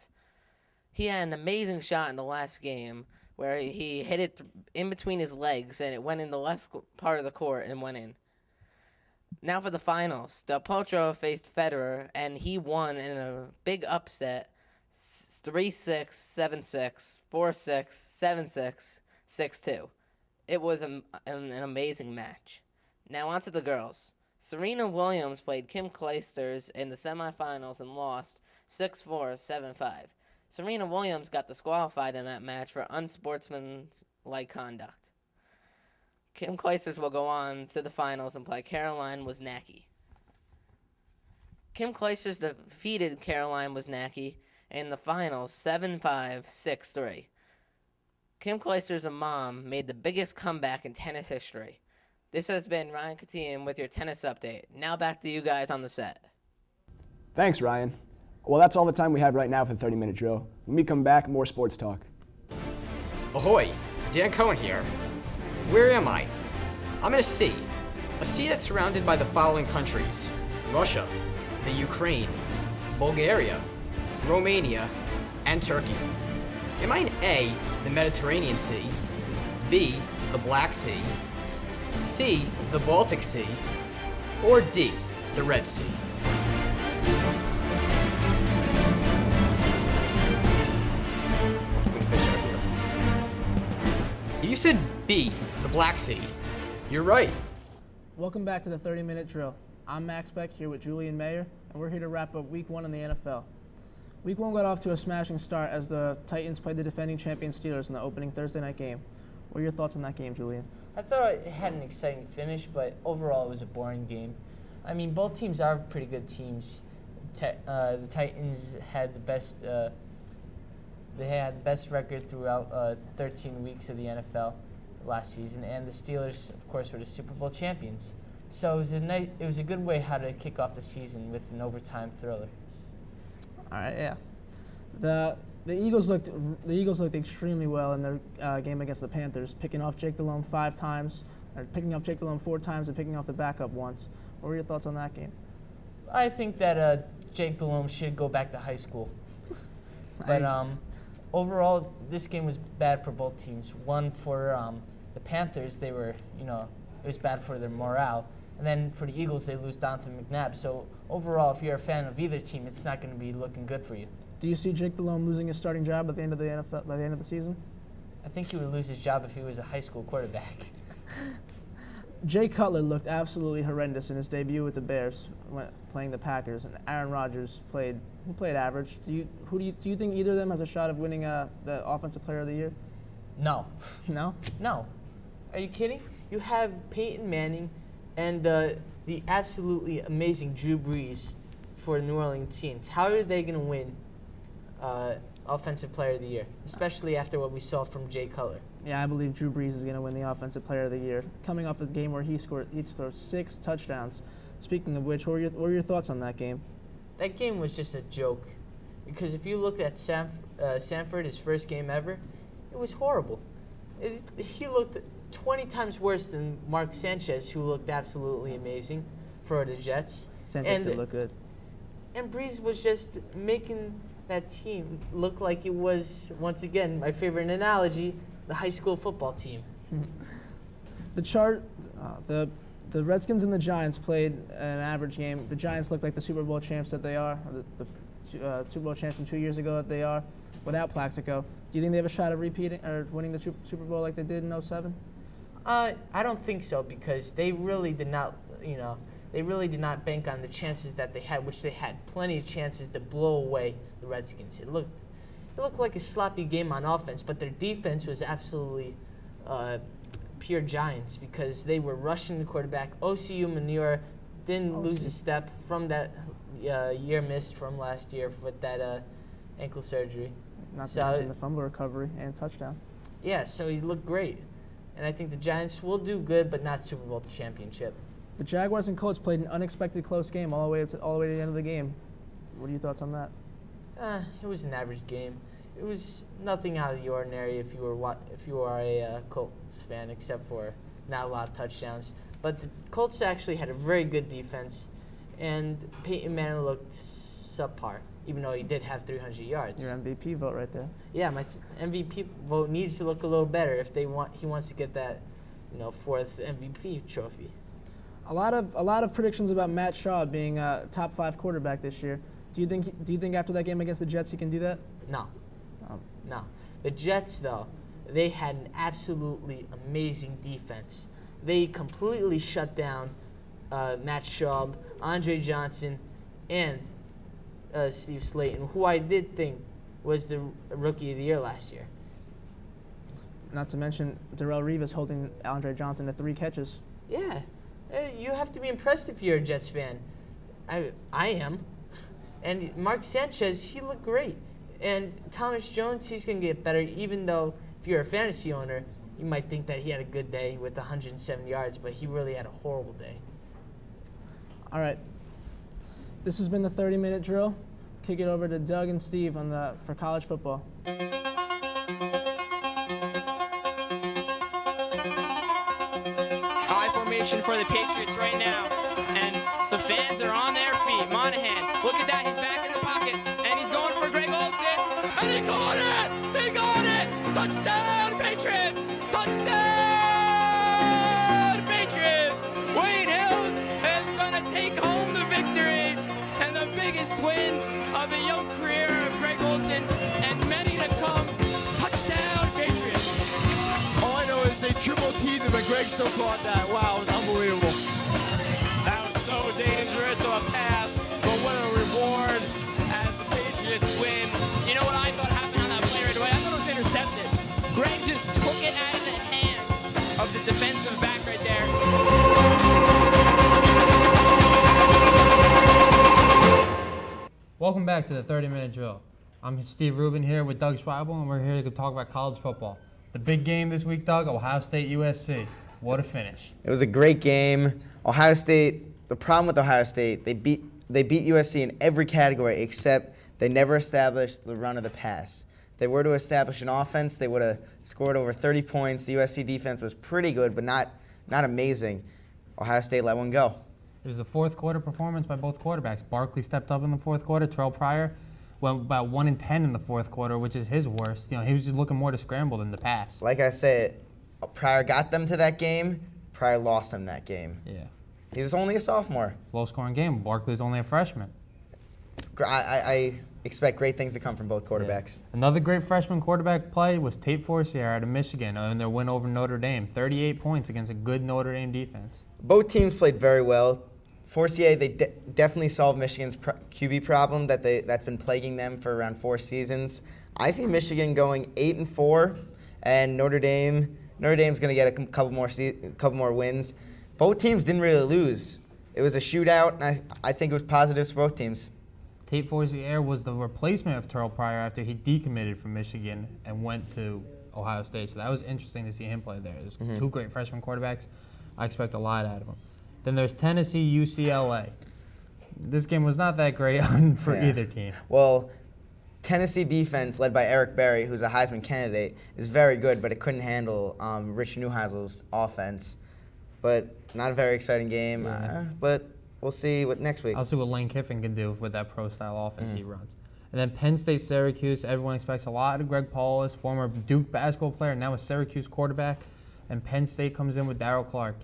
He had an amazing shot in the last game where he hit it in between his legs and it went in the left part of the court and went in. Now for the finals. Del Potro faced Federer and he won in a big upset 3-6, 7-6, 4-6, 7-6, 6-2. It was an amazing match. Now on to the girls. Serena Williams played Kim Clijsters in the semifinals and lost 6-4, 7-5. Serena Williams got disqualified in that match for unsportsmanlike conduct. Kim Clijsters will go on to the finals and play Caroline Wozniacki. Kim Clijsters defeated Caroline Wozniacki in the finals 7-5, 6-3. Kim Clijsters' mom made the biggest comeback in tennis history. This has been Ryan Katine with your tennis update. Now back to you guys on the set. Thanks, Ryan. Well, that's all the time we have right now for the 30-minute drill. When we come back, more sports talk. Ahoy, Dan Cohen here. Where am I? I'm in a sea that's surrounded by the following countries: Russia, the Ukraine, Bulgaria, Romania, and Turkey. Am I in A, the Mediterranean Sea, B, the Black Sea, C, the Baltic Sea, or D, the Red Sea? You said B, the Black Sea. You're right. Welcome back to the 30-minute drill. I'm Max Beck here with Julian Mayer, and we're here to wrap up Week 1 in the NFL. Week 1 got off to a smashing start as the Titans played the defending champion Steelers in the opening Thursday night game. What are your thoughts on that game, Julian? I thought it had an exciting finish, but overall it was a boring game. I mean, both teams are pretty good teams. The Titans had the best. They had the best record throughout 13 weeks of the NFL last season, and the Steelers, of course, were the Super Bowl champions. So it was a good way how to kick off the season with an overtime thriller. All right, yeah. The Eagles looked extremely well in their game against the Panthers, picking off Jake Delhomme 4 times, and picking off the backup once. What were your thoughts on that game? I think that Jake Delhomme should go back to high school. But overall, this game was bad for both teams. One for the Panthers, it was bad for their morale. And then for the Eagles, they lose Donovan McNabb. So overall, if you're a fan of either team, it's not going to be looking good for you. Do you see Jake Delhomme losing his starting job at the end of the NFL by the end of the season? I think he would lose his job if he was a high school quarterback. Jay Cutler looked absolutely horrendous in his debut with the Bears, playing the Packers, and Aaron Rodgers played average. Do you think either of them has a shot of winning the Offensive Player of the Year? No. No. No. Are you kidding? You have Peyton Manning and the absolutely amazing Drew Brees for the New Orleans Saints. How are they going to win Offensive Player of the Year, especially after what we saw from Jay Cutler? Yeah, I believe Drew Brees is going to win the Offensive Player of the Year, coming off a game where he scored 6 touchdowns. Speaking of which, what were your thoughts on that game? That game was just a joke, because if you look at Sanford, his first game ever, it was horrible. He looked 20 times worse than Mark Sanchez, who looked absolutely amazing for the Jets. Sanchez did look good. And Brees was just making that team look like it was, once again, my favorite analogy, the high school football team. The Redskins and the Giants played an average game. The Giants looked like the Super Bowl champs that they are, or the Super Bowl champs from 2 years ago that they are, without Plaxico. Do you think they have a shot of repeating or winning the Super Bowl like they did in 2007? I don't think so, because they really did not, bank on the chances that they had, which they had plenty of chances to blow away the Redskins. It looked like a sloppy game on offense, but their defense was absolutely pure giants, because they were rushing the quarterback. OCU Manure didn't lose a step from that year missed from last year with that ankle surgery. Not to mention the fumble recovery and touchdown. Yeah, so he looked great. And I think the Giants will do good, but not Super Bowl championship. The Jaguars and Colts played an unexpected close game all the way to the end of the game. What are your thoughts on that? It was an average game. It was nothing out of the ordinary if you were a Colts fan, except for not a lot of touchdowns. But the Colts actually had a very good defense, and Peyton Manning looked subpar, even though he did have 300 yards. Your MVP vote right there. Yeah, my MVP vote needs to look a little better if he wants to get that, fourth MVP trophy. A lot of predictions about Matt Shaw being a top 5 quarterback this year. Do you think after that game against the Jets he can do that? No. No. The Jets, though, they had an absolutely amazing defense. They completely shut down Matt Schaub, Andre Johnson, and Steve Slayton, who I did think was the Rookie of the Year last year. Not to mention Darrelle Revis holding Andre Johnson to 3 catches. Yeah. You have to be impressed if you're a Jets fan. I am. And Mark Sanchez, he looked great. And Thomas Jones, he's going to get better, even though if you're a fantasy owner, you might think that he had a good day with 107 yards, but he really had a horrible day. All right. This has been the 30-minute drill. Kick it over to Doug and Steve for college football. High formation for the Patriots right now, and the fans are on their feet. Monaghan, look at that, he's back in the pocket, and he's going for Greg Olsen, and he caught it! He got it! Touchdown, Patriots! Touchdown, Patriots! Wade Hills is going to take home the victory, and the biggest win of the young career of Greg Olsen, and many to come. Touchdown, Patriots! All I know is they triple teamed him, and Greg still caught that. Wow, it was unbelievable. That was so dangerous of a pass, but what a reward as the Patriots win. You know what I thought happened on that play right away? I thought it was intercepted. Greg just took it out of the hands of the defensive back right there. Welcome back to the 30-minute drill. I'm Steve Rubin here with Doug Schweibel, and we're here to talk about college football. The big game this week, Doug, Ohio State USC. What a finish. It was a great game. Ohio State, the problem with Ohio State, they beat USC in every category except they never established the run of the pass. If they were to establish an offense, they would have scored over 30 points. The USC defense was pretty good, but not amazing. Ohio State let one go. It was the fourth quarter performance by both quarterbacks. Barkley stepped up in the fourth quarter. Terrell Pryor went about 1 in 10 in the fourth quarter, which is his worst. He was just looking more to scramble than the pass. Like I said, Pryor got them to that game. Pryor lost them that game. Yeah. He's only a sophomore. Low-scoring game. Barkley's only a freshman. I expect great things to come from both quarterbacks. Another great freshman quarterback play was Tate Forcier out of Michigan in their win over Notre Dame. 38 points against a good Notre Dame defense. Both teams played very well. Forcier, they definitely solved Michigan's QB problem that's been plaguing them for around 4 seasons. I see Michigan going 8-4, and Notre Dame's going to get a couple more wins. Both teams didn't really lose. It was a shootout, and I think it was positives for both teams. Tate Forcier was the replacement of Terrell Pryor after he decommitted from Michigan and went to Ohio State. So that was interesting to see him play there. There's 2 great freshman quarterbacks. I expect a lot out of them. Then there's Tennessee, UCLA. This game was not that great for either team. Well, Tennessee defense, led by Eric Berry, who's a Heisman candidate, is very good, but it couldn't handle Rich Neuheisel's offense. But not a very exciting game. But we'll see what next week. I'll see what Lane Kiffin can do with that pro-style offense he runs. And then Penn State, Syracuse. Everyone expects a lot of Greg Paulus, former Duke basketball player, now a Syracuse quarterback. And Penn State comes in with Darryl Clark,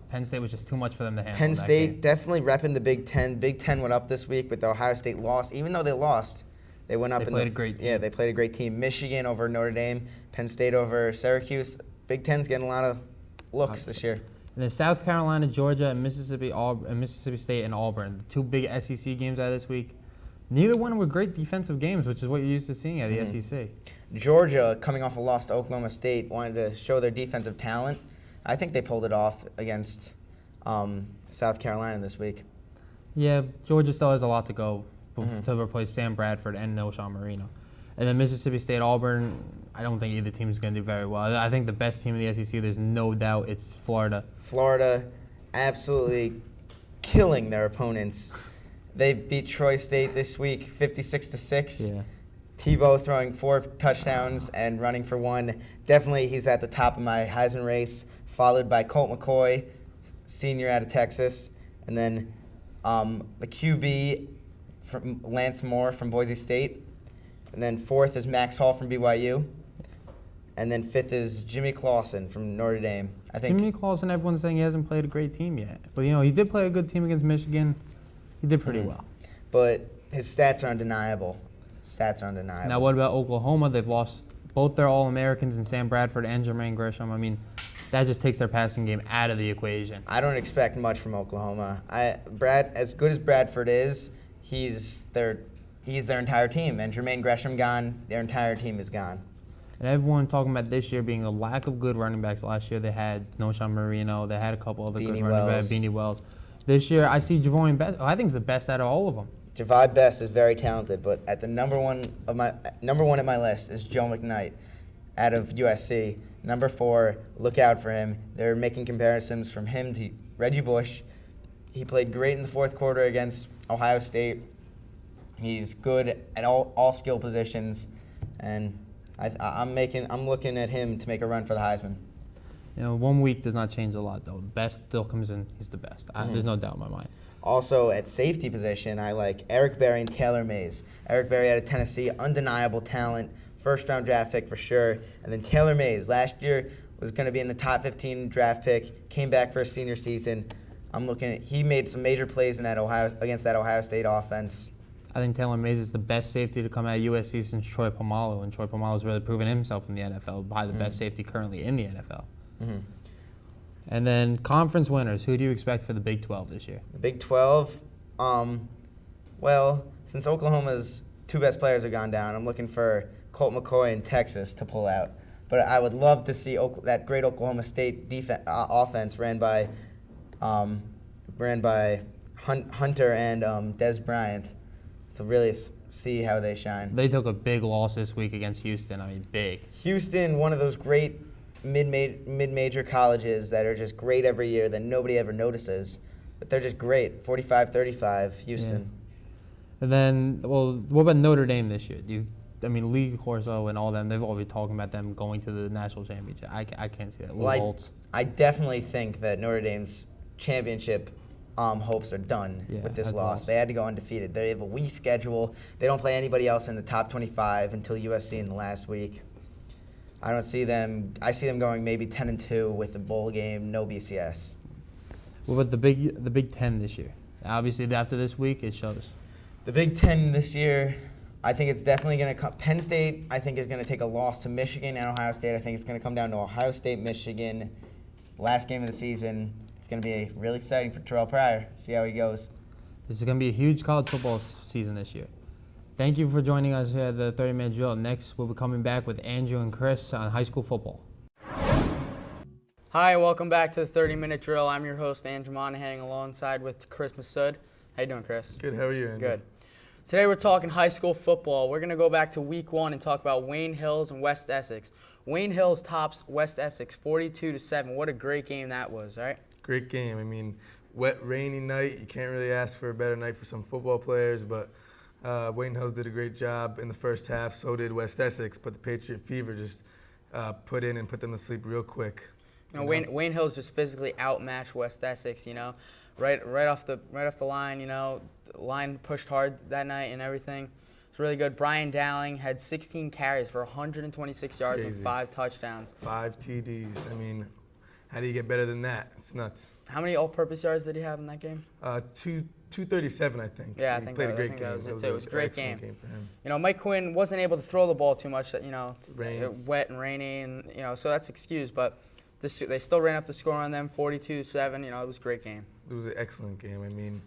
Penn State was just too much for them to handle. Penn State definitely repping the Big Ten. Big Ten went up this week, but the Ohio State lost. Even though they lost, they went up. They played a great team. Yeah, they played a great team. Michigan over Notre Dame. Penn State over Syracuse. Big Ten's getting a lot of looks this year. And then South Carolina, Georgia, and Mississippi State and Auburn, the 2 big SEC games out of this week. Neither one were great defensive games, which is what you're used to seeing at the SEC. Georgia, coming off a loss to Oklahoma State, wanted to show their defensive talent. I think they pulled it off against South Carolina this week. Yeah, Georgia still has a lot to go to replace Sam Bradford and Knowshon Marino. And then Mississippi State, Auburn, I don't think either team is going to do very well. I think the best team in the SEC, there's no doubt, it's Florida. Florida absolutely killing their opponents. They beat Troy State this week 56-6. Yeah. Tebow throwing 4 touchdowns and running for 1. Definitely he's at the top of my Heisman race, followed by Colt McCoy, senior out of Texas. And then the QB, from Lance Moore from Boise State. And then 4th is Max Hall from BYU. And then 5th is Jimmy Clausen from Notre Dame. I think Jimmy Clausen, everyone's saying he hasn't played a great team yet. But, he did play a good team against Michigan. He did pretty well. But his stats are undeniable. Now, what about Oklahoma? They've lost both their All-Americans in Sam Bradford and Jermaine Gresham. I mean, that just takes their passing game out of the equation. I don't expect much from Oklahoma. As good as Bradford is, he's their entire team. And Jermaine Gresham gone, their entire team is gone. And everyone talking about this year being a lack of good running backs. Last year they had Knowshon Marino. They had a couple other good running backs, Beanie Wells. This year I see Javon Best. I think he's the best out of all of them. Javon Best is very talented, but at the number one at my list is Joe McKnight out of USC. Number 4, look out for him. They're making comparisons from him to Reggie Bush. He played great in the 4th quarter against Ohio State. He's good at all skill positions, and I'm looking at him to make a run for the Heisman. 1 week does not change a lot, though. The best still comes in. He's the best. There's no doubt in my mind. Also, at safety position, I like Eric Berry and Taylor Mays. Eric Berry out of Tennessee, undeniable talent, 1st-round draft pick for sure. And then Taylor Mays, last year was going to be in the top 15 draft pick, came back for his senior season. He made some major plays in against that Ohio State offense. I think Taylor Mays is the best safety to come out of USC since Troy Polamalu, and Troy Polamalu's really proven himself in the NFL by the best safety currently in the NFL. And then conference winners, who do you expect for the Big 12 this year? The Big 12, well, since Oklahoma's 2 best players have gone down, I'm looking for Colt McCoy in Texas to pull out. But I would love to see that great Oklahoma State offense ran by Hunter and Des Bryant to really see how they shine. They took a big loss this week against Houston. I mean, big. Houston, one of those great mid-major colleges that are just great every year that nobody ever notices. But they're just great. 45-35, Houston. Yeah. And then, what about Notre Dame this year? Lee Corso and all them, they've all been talking about them going to the national championship. I can't see that. I definitely think that Notre Dame's championship hopes are done with this loss. They had to go undefeated. They have a weak schedule. They don't play anybody else in the top 25 until USC in the last week. I see them going maybe 10-2 with a bowl game, no BCS. What about the Big Ten this year? Obviously, after this week, it shows. The Big Ten this year, I think it's definitely going to come. Penn State, I think, is going to take a loss to Michigan and Ohio State. I think it's going to come down to Ohio State, Michigan, last game of the season. It's going to be really exciting for Terrell Pryor. See how he goes. This is going to be a huge college football season this year. Thank you for joining us here at the 30-minute drill. Next, we'll be coming back with Andrew and Chris on high school football. Hi, welcome back to the 30-minute drill. I'm your host, Andrew Monaghan, alongside with Chris Massood. How you doing, Chris? Good. How are you, Andrew? Good. Today we're talking high school football. We're going to go back to week 1 and talk about Wayne Hills and West Essex. Wayne Hills tops West Essex 42-7. What a great game that was, right? Great game. I mean, wet, rainy night. You can't really ask for a better night for some football players, but Wayne Hills did a great job in the first half. So did West Essex, but the Patriot Fever just put them to sleep real quick. Wayne Hills just physically outmatched West Essex. Right off the line. The line pushed hard that night and everything. It's really good. Brian Dowling had 16 carries for 126 yards and 5 touchdowns. 5 TDs. I mean, how do you get better than that? It's nuts. How many all-purpose yards did he have in that game? 237, I think. Yeah, he played a great game. It was a great game for him. Mike Quinn wasn't able to throw the ball too much. Rain. Wet and rainy, and so that's excused. But they still ran up the score on them, 42-7. It was a great game. It was an excellent game. I mean,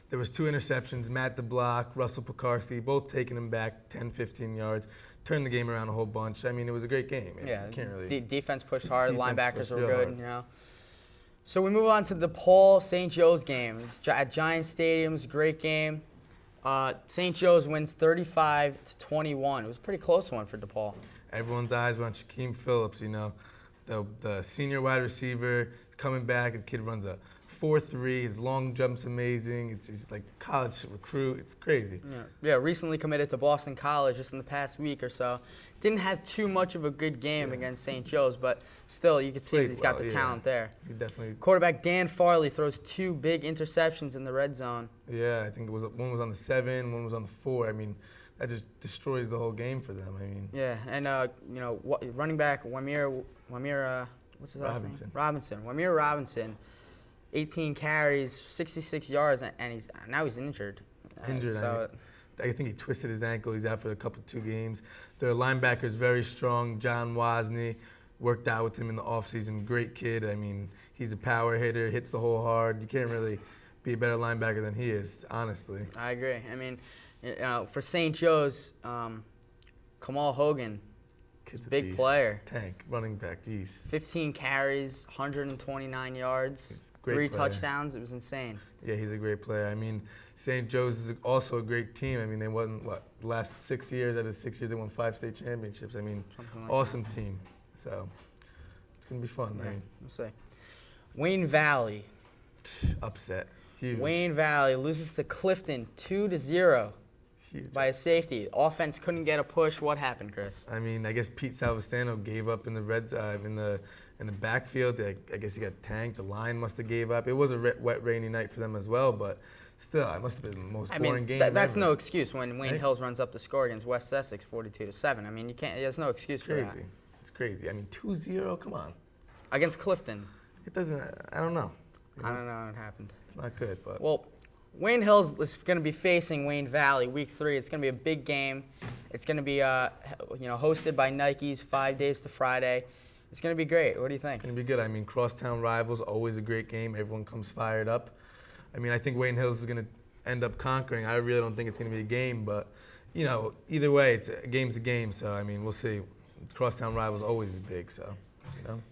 there was 2 interceptions. Matt DeBlock, Russell Pekarsky, both taking him back 10, 15 yards. Turned the game around a whole bunch. I mean, it was a great game. Yeah, you can't really. Defense pushed hard. Linebackers were good. Hard. So we move on to the DePaul St. Joe's game at Giant Stadium. It was a great game. St. Joe's wins 35-21. It was a pretty close one for DePaul. Everyone's eyes were on Shaquem Phillips. The senior wide receiver coming back. The kid runs a 4.3. His long jump's amazing. He's like college recruit. It's crazy. Yeah. Recently committed to Boston College just in the past week or so. Didn't have too much of a good game against St. Joe's, but still, you could see that he's got the talent there. He definitely. Quarterback Dan Farley throws 2 big interceptions in the red zone. Yeah, I think one was on the 7, one was on the 4. I mean, that just destroys the whole game for them. I mean. Yeah, and running back Wamir, what's his last name? Robinson. Wamir Robinson, 18 carries, 66 yards, and now he's injured. I think he twisted his ankle. He's out for 2 games. Their linebacker is very strong. John Wozni worked out with him in the offseason. Great kid. I mean, he's a power hitter, hits the hole hard. You can't really be a better linebacker than he is, honestly. I agree. I mean, for St. Joe's, Kamal Hogan, Kid's big beast. player. Tank, running back, jeez. 15 carries, 129 yards, 3 touchdowns. It was insane. Yeah, he's a great player. I mean, St. Joe's is also a great team. I mean, they won, the last 6 years, out of 6 years, they won 5 state championships. I mean, awesome team. So, it's going to be fun. Yeah, we'll see. Wayne Valley. Upset. Huge. Wayne Valley loses to Clifton 2-0 by a safety. Offense couldn't get a push. What happened, Chris? I mean, I guess Pete Salvestano gave up in the in the backfield. I guess he got tanked. The line must have gave up. It was a wet, rainy night for them as well, but still, it must have been the most boring game that's ever. no excuse when Wayne Hills runs up the score against West Essex 42-7. I mean, you can't. There's no excuse for that. It's crazy. I mean, 2-0. Come on. Against Clifton. It doesn't. I don't know. I don't know what happened. It's not good, but. Well, Wayne Hills is going to be facing Wayne Valley week 3. It's going to be a big game. It's going to be hosted by Nikes 5 days to Friday. It's going to be great. What do you think? It's going to be good. I mean, crosstown rivals, always a great game. Everyone comes fired up. I mean, I think Wayne Hills is going to end up conquering. I really don't think it's going to be a game, but, either way, a game's a game. So, I mean, we'll see. Crosstown rivals always is big, so,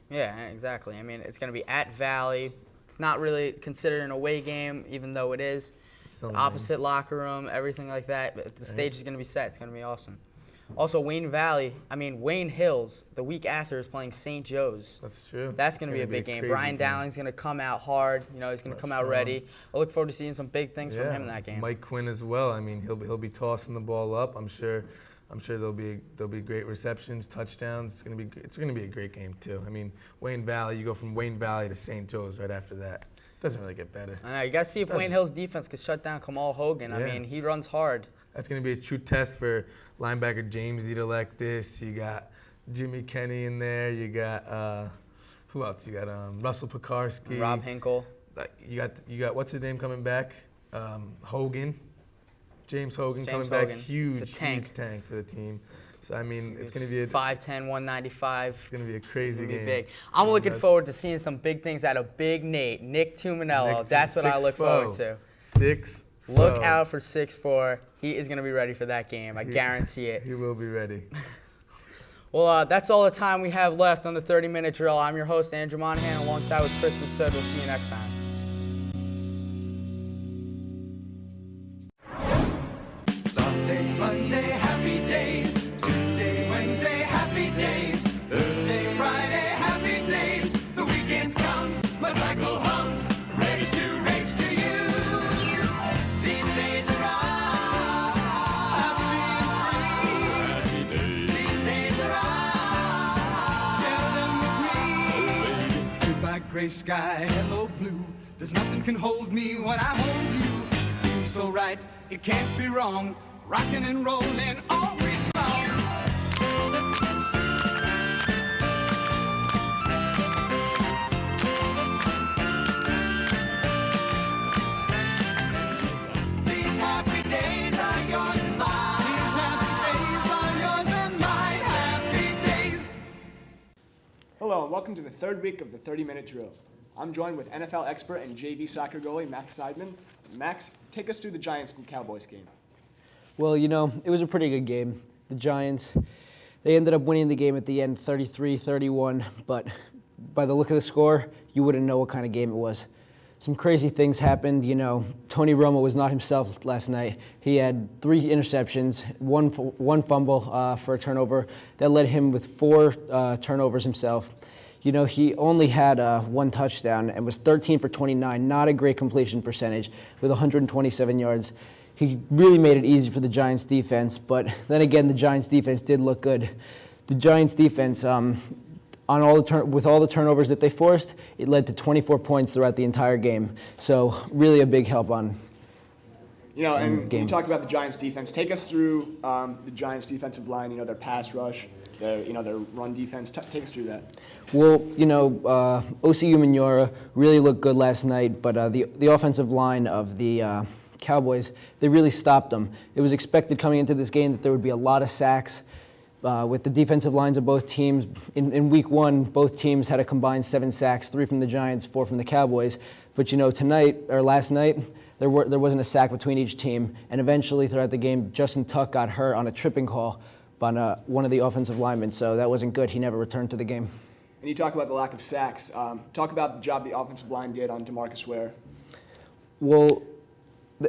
Yeah, exactly. I mean, it's going to be at Valley. It's not really considered an away game, even though it is. It's opposite locker room, everything like that. But the stage is going to be set. It's going to be awesome. Also, Wayne Hills, the week after, is playing St. Joe's. That's true. That's going to be a big game. Brian Dowling's going to come out hard. He's going to come out ready. I look forward to seeing some big things from him in that game. Mike Quinn as well. I mean, he'll be tossing the ball up. I'm sure there'll be great receptions, touchdowns. It's gonna be a great game too. I mean, Wayne Valley. You go from Wayne Valley to St. Joe's right after that. Doesn't really get better. I know. You got to see if Wayne Hill's defense could shut down Kamal Hogan. I mean, he runs hard. That's going to be a true test for linebacker James Edelectis. You got Jimmy Kenny in there. You got who else? You got Russell Pekarsky. Rob Hinkle. You got what's his name coming back? Hogan. James Hogan James coming Hogan. back, huge, It's a tank. huge tank for the team. So I mean, it's going to be 5'10", 195. It's going to be a crazy It's gonna game. be big. I'm looking forward to seeing some big things out of Big Nick Tuminello. That's what I look forward to. 6'4". Look out for 6'4". He is going to be ready for that game. I guarantee it. He will be ready. Well, that's all the time we have left on the 30-minute drill. I'm your host, Andrew Monaghan, alongside with Chris Massood. We'll see you next time. Sunday, Monday, happy days. Tuesday, Wednesday, happy days. Thursday, Friday, happy days. The weekend comes, my cycle hums, ready to race to you. These days are all happy days. These days are all share them with me. Goodbye, gray sky, hello blue. There's nothing can hold me when I hold you. It feels so right, it can't be wrong. Rocking and rolling all week long. These happy days are yours and mine. These happy days are yours and mine. Happy days. Hello and welcome to the third week of the 30-minute drill. I'm joined with NFL expert and JV soccer goalie Max Seidman. Max, take us through the Giants and Cowboys game. Well, you know, it was a pretty good game. The Giants, they ended up winning the game at the end 33-31, but by the look of the score, you wouldn't know what kind of game it was. Some crazy things happened. You know, Tony Romo was not himself last night. He had 3 interceptions, one fumble for a turnover that led him with 4 turnovers himself. You know, he only had 1 touchdown and was 13 for 29, not a great completion percentage with 127 yards. He really made it easy for the Giants defense, but then again, the Giants defense did look good. The Giants defense, with all the turnovers that they forced, it led to 24 points throughout the entire game. So really a big help on. You know, and game. you talk about the Giants defense. Take us through the Giants defensive line. You know, their pass rush, their run defense. Take us through that. Well, you know, O.C. Umenyiora really looked good last night, but the offensive line of the Cowboys, they really stopped them. It was expected coming into this game that there would be a lot of sacks with the defensive lines of both teams. In week 1, both teams had a combined 7 sacks, 3 from the Giants, 4 from the Cowboys. But you know, last night, there wasn't a sack between each team. And eventually, throughout the game, Justin Tuck got hurt on a tripping call by one of the offensive linemen. So that wasn't good. He never returned to the game. And you talk about the lack of sacks. Talk about the job the offensive line did on DeMarcus Ware. Well,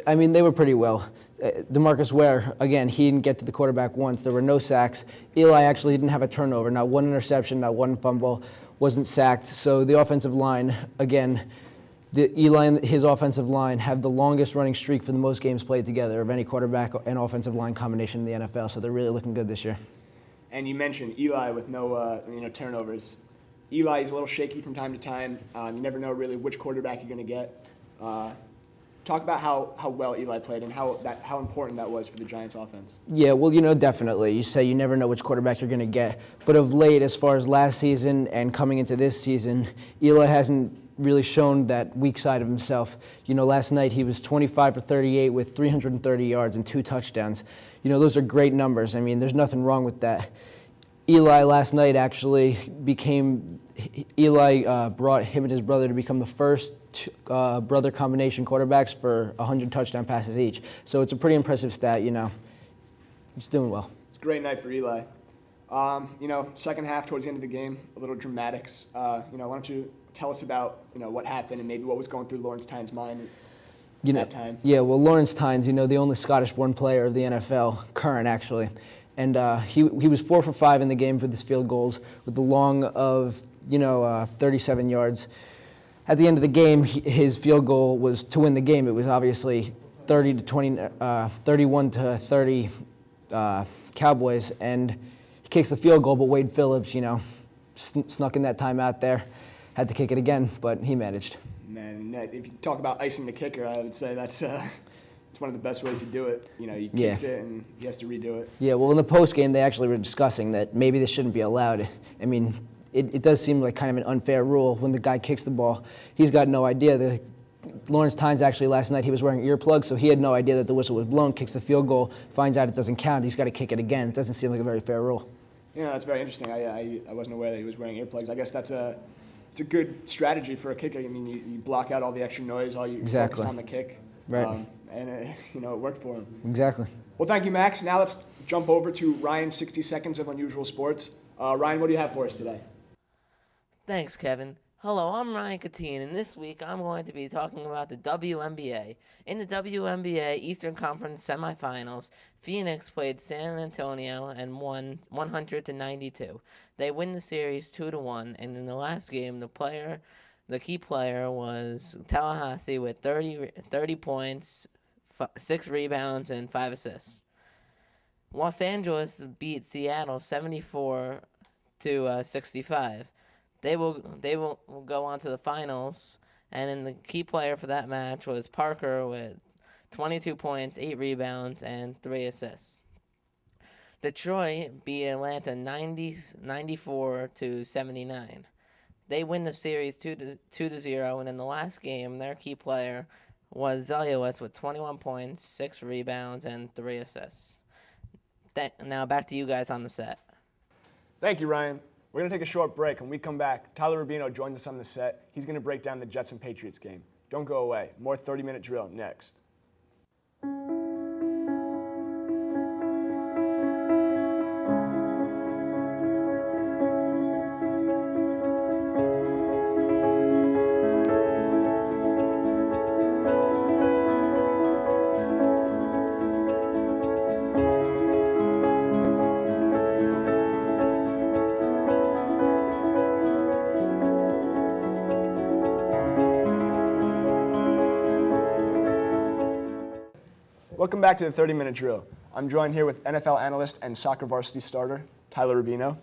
I mean, they were pretty well. DeMarcus Ware, again, he didn't get to the quarterback once. There were no sacks. Eli actually didn't have a turnover, not 1 interception, not 1 fumble, wasn't sacked. So the offensive line, again, Eli and his offensive line have the longest running streak for the most games played together of any quarterback and offensive line combination in the NFL. So they're really looking good this year. And you mentioned Eli with no turnovers. Eli is a little shaky from time to time. You never know really which quarterback you're going to get. Talk about how well Eli played and how important that was for the Giants offense. Yeah, well, you know, definitely. You say you never know which quarterback you're going to get. But of late, as far as last season and coming into this season, Eli hasn't really shown that weak side of himself. You know, last night he was 25 for 38 with 330 yards and 2 touchdowns. You know, those are great numbers. I mean, there's nothing wrong with that. Eli last night actually brought him and his brother to become the first brother combination quarterbacks for 100 touchdown passes each. So it's a pretty impressive stat, you know. He's doing well. It's a great night for Eli. You know, second half towards the end of the game, a little dramatics. You know, why don't you tell us about, you know, what happened and maybe what was going through Lawrence Tynes' mind at that time? Yeah, well, Lawrence Tynes, you know, the only Scottish-born player of the NFL, current actually. And he was 4 for 5 in the game for his field goals with the long of, 37 yards. At the end of the game, his field goal was to win the game. It was obviously 31 to 30 Cowboys, and he kicks the field goal, but Wade Phillips, snuck in that timeout there, had to kick it again, but he managed. Man, if you talk about icing the kicker, I would say that's it's one of the best ways to do it. He kicks it and he has to redo it. Yeah, well, in the post game, they actually were discussing that maybe this shouldn't be allowed. I mean, it does seem like kind of an unfair rule when the guy kicks the ball. He's got no idea. Lawrence Tynes actually last night, he was wearing earplugs, so he had no idea that the whistle was blown, kicks the field goal, finds out it doesn't count, he's got to kick it again. It doesn't seem like a very fair rule. Yeah, that's very interesting. I wasn't aware that he was wearing earplugs. I guess it's a good strategy for a kicker. I mean, you block out all the extra noise, all you Exactly. focus on the kick. Right. And it worked for him. Exactly. Well, thank you, Max. Now let's jump over to Ryan's 60 seconds of unusual sports. Ryan, what do you have for us today? Thanks, Kevin. Hello, I'm Ryan Katine, and this week I'm going to be talking about the WNBA. In the WNBA Eastern Conference semifinals, Phoenix played San Antonio and won 100-92. They win the series 2-1, and in the last game, the key player was Tallahassee with 30 points, 6 rebounds, and 5 assists. Los Angeles beat Seattle 74-65. They will go on to the finals, and then the key player for that match was Parker with 22 points, 8 rebounds, and 3 assists. Detroit beat Atlanta 94-79. They win the series 2-0, and in the last game, their key player was Zelius with 21 points, 6 rebounds, and 3 assists. Now back to you guys on the set. Thank you, Ryan. We're going to take a short break. When we come back, Tyler Rubino joins us on the set. He's going to break down the Jets and Patriots game. Don't go away. More 30-minute drill next. Welcome back to the 30-minute drill. I'm joined here with NFL analyst and soccer varsity starter, Tyler Rubino.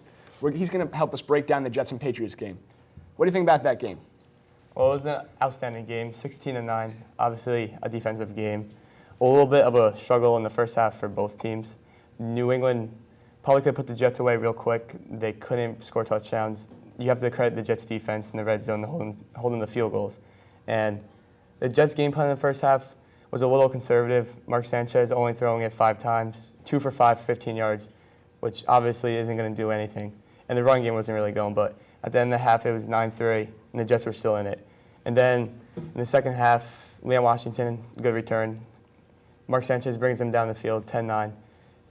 He's going to help us break down the Jets and Patriots game. What do you think about that game? Well, it was an outstanding game, 16-9. Obviously, a defensive game. A little bit of a struggle in the first half for both teams. New England probably could put the Jets away real quick. They couldn't score touchdowns. You have to credit the Jets defense in the red zone holding the field goals. And the Jets game plan in the first half was a little conservative. Mark Sanchez only throwing it 5 times, 2 for 5 for 15 yards, which obviously isn't going to do anything. And the run game wasn't really going, but at the end of the half, it was 9-3, and the Jets were still in it. And then in the second half, Liam Washington, good return. Mark Sanchez brings them down the field, 10-9.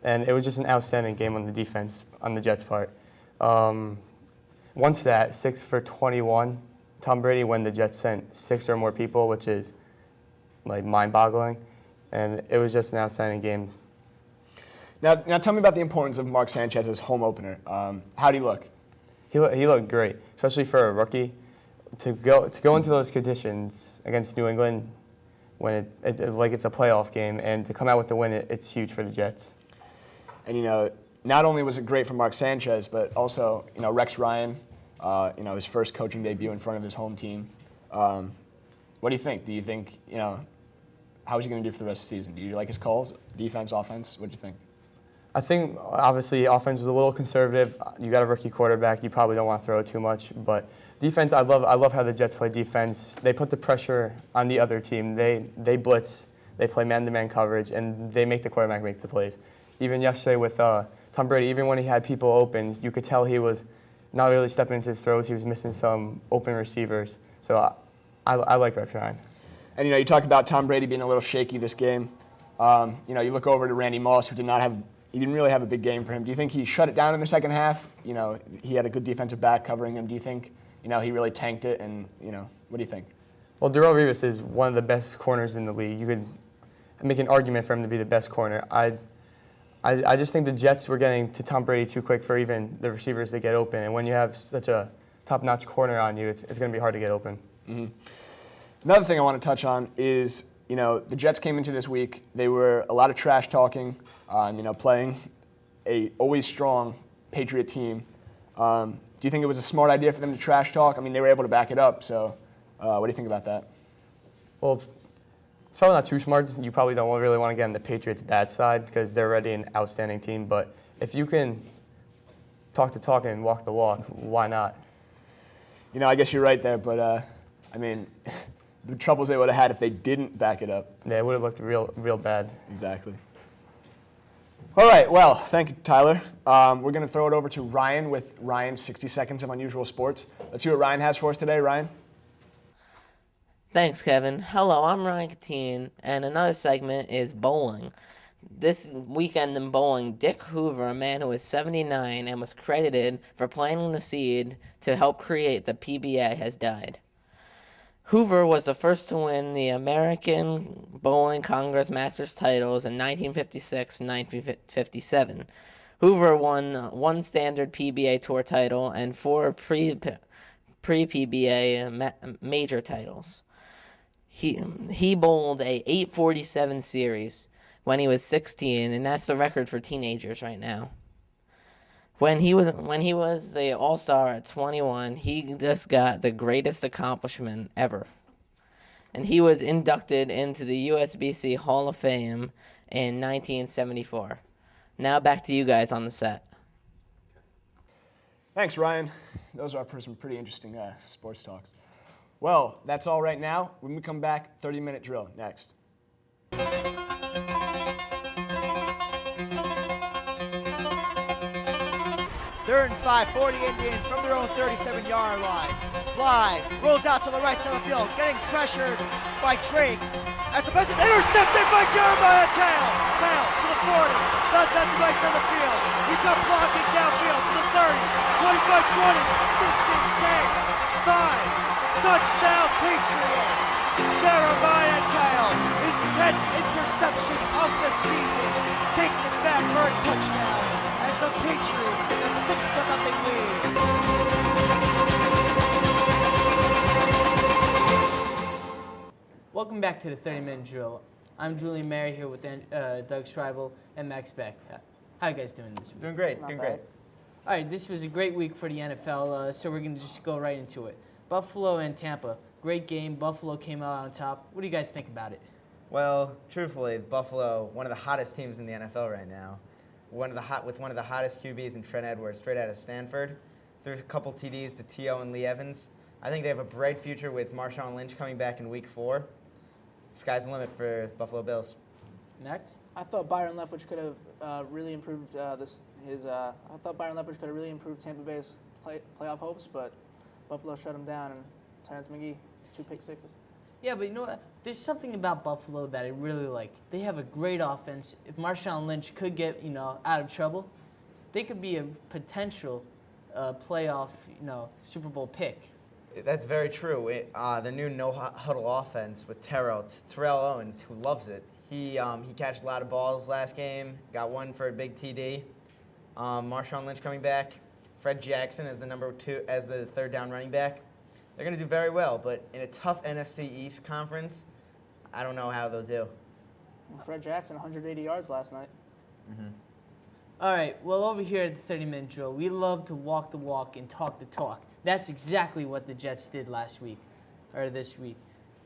And it was just an outstanding game on the defense on the Jets' part. One stat, 6 for 21. Tom Brady, when the Jets sent 6 or more people, which is like mind-boggling, and it was just an outstanding game. Now tell me about the importance of Mark Sanchez's home opener. How do you look? He looked great, especially for a rookie. To go into those conditions against New England when it's a playoff game, and to come out with the win, it's huge for the Jets. And not only was it great for Mark Sanchez, but also Rex Ryan, his first coaching debut in front of his home team. What do you think? Do you think how is he going to do for the rest of the season? Do you like his calls? Defense, offense? What do you think? I think, obviously, offense was a little conservative. You got a rookie quarterback. You probably don't want to throw it too much. But defense, I love how the Jets play defense. They put the pressure on the other team. They blitz. They play man-to-man coverage, and they make the quarterback make the plays. Even yesterday with Tom Brady, even when he had people open, you could tell he was not really stepping into his throws. He was missing some open receivers. So I like Rex Ryan. And you talk about Tom Brady being a little shaky this game. You look over to Randy Moss, who didn't really have a big game for him. Do you think he shut it down in the second half? He had a good defensive back covering him. Do you think he really tanked it? And what do you think? Well, Darrelle Revis is one of the best corners in the league. You could make an argument for him to be the best corner. I just think the Jets were getting to Tom Brady too quick for even the receivers to get open. And when you have such a top-notch corner on you, it's going to be hard to get open. Mm-hmm. Another thing I want to touch on is, the Jets came into this week. They were a lot of trash talking, playing a always strong Patriot team. Do you think it was a smart idea for them to trash talk? I mean, they were able to back it up. So, what do you think about that? Well, it's probably not too smart. You probably don't really want to get on the Patriots' bad side because they're already an outstanding team. But if you can talk the talk and walk the walk, why not? I guess you're right there. But, the troubles they would have had if they didn't back it up. Yeah, it would have looked real bad. Exactly. All right, well, thank you, Tyler. We're going to throw it over to Ryan with Ryan's 60 Seconds of Unusual Sports. Let's see what Ryan has for us today. Ryan? Thanks, Kevin. Hello, I'm Ryan Katine, and another segment is bowling. This weekend in bowling, Dick Hoover, a man who is 79 and was credited for planting the seed to help create the PBA, has died. Hoover was the first to win the American Bowling Congress Masters titles in 1956 and 1957. Hoover won one standard PBA Tour title and 4 pre-PBA major titles. He bowled a 847 series when he was 16, and that's the record for teenagers right now. When he was the All-Star at 21, he just got the greatest accomplishment ever. And he was inducted into the USBC Hall of Fame in 1974. Now back to you guys on the set. Thanks, Ryan. Those are some pretty interesting sports talks. Well, that's all right now. When we come back, 30-minute drill next. Third and 5 for the Indians from their own 37-yard line. Bly rolls out to the right side of the field, getting pressured by Drake. As the pass is intercepted by Jeremiah Kale. Kale to the 40, does that to the right side of the field. He's got blocking downfield to the 30, 25, 20, 15, 10, 5. Touchdown Patriots! Jeremiah Kale, his 10th interception of the season, takes it back for a touchdown as the Patriots take a 6-0 lead. Welcome back to the 30-minute drill. I'm Julian Mary here with Doug Schweibel and Max Beck. How you guys doing this week? Doing great, doing great. All right, this was a great week for the NFL, so we're going to just go right into it. Buffalo and Tampa, great game. Buffalo came out on top. What do you guys think about it? Well, truthfully, Buffalo, one of the hottest teams in the NFL right now. With one of the hottest QBs in Trent Edwards, straight out of Stanford. Threw a couple TDs to T.O. and Lee Evans. I think they have a bright future with Marshawn Lynch coming back in Week 4. Sky's the limit for Buffalo Bills. Next, I thought Byron Leftwich could have really improved I thought Byron Leftwich could have really improved Tampa Bay's playoff hopes, but Buffalo shut him down, and Terrence McGee, 2 pick sixes. Yeah, but you know what? There's something about Buffalo that I really like. They have a great offense. If Marshawn Lynch could get, out of trouble, they could be a potential playoff, Super Bowl pick. That's very true. The new no-huddle offense with Terrell Owens, who loves it. He catched a lot of balls last game, got one for a big TD. Marshawn Lynch coming back. Fred Jackson as the third down running back. They're going to do very well, but in a tough NFC East conference, I don't know how they'll do. And Fred Jackson, 180 yards last night. Mm-hmm. All right, well, over here at the 30-minute drill, we love to walk the walk and talk the talk. That's exactly what the Jets did this week.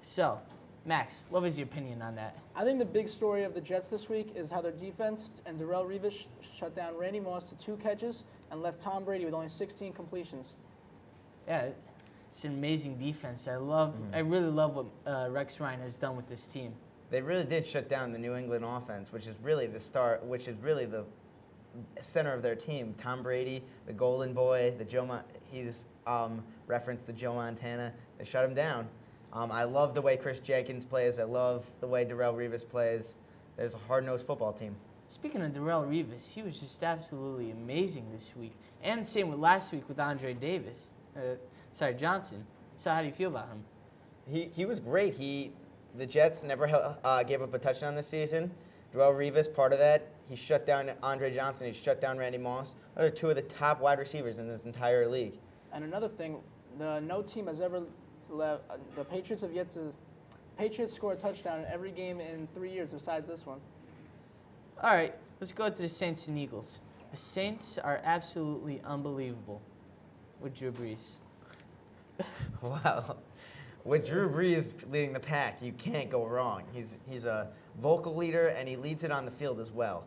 So, Max, what was your opinion on that? I think the big story of the Jets this week is how their defense and Darrelle Revis shut down Randy Moss to 2 catches and left Tom Brady with only 16 completions. Yeah, it's an amazing defense. I really love what Rex Ryan has done with this team. They really did shut down the New England offense, which is really the center of their team. Tom Brady, the Golden Boy, he's referenced to Joe Montana. They shut him down. I love the way Chris Jenkins plays. I love the way Darrelle Revis plays. There's a hard-nosed football team. Speaking of Darrelle Revis, he was just absolutely amazing this week. And same with last week with Andre Johnson. So how do you feel about him? He was great. The Jets never gave up a touchdown this season. Darrelle Revis, part of that. He shut down Andre Johnson. He shut down Randy Moss. Those are 2 of the top wide receivers in this entire league. And another thing, no team has ever the Patriots have yet to. Patriots score a touchdown in every game in 3 years besides this one. All right, let's go to the Saints and Eagles. The Saints are absolutely unbelievable with Drew Brees. Wow. With Drew Brees leading the pack, you can't go wrong. He's a vocal leader, and he leads it on the field as well.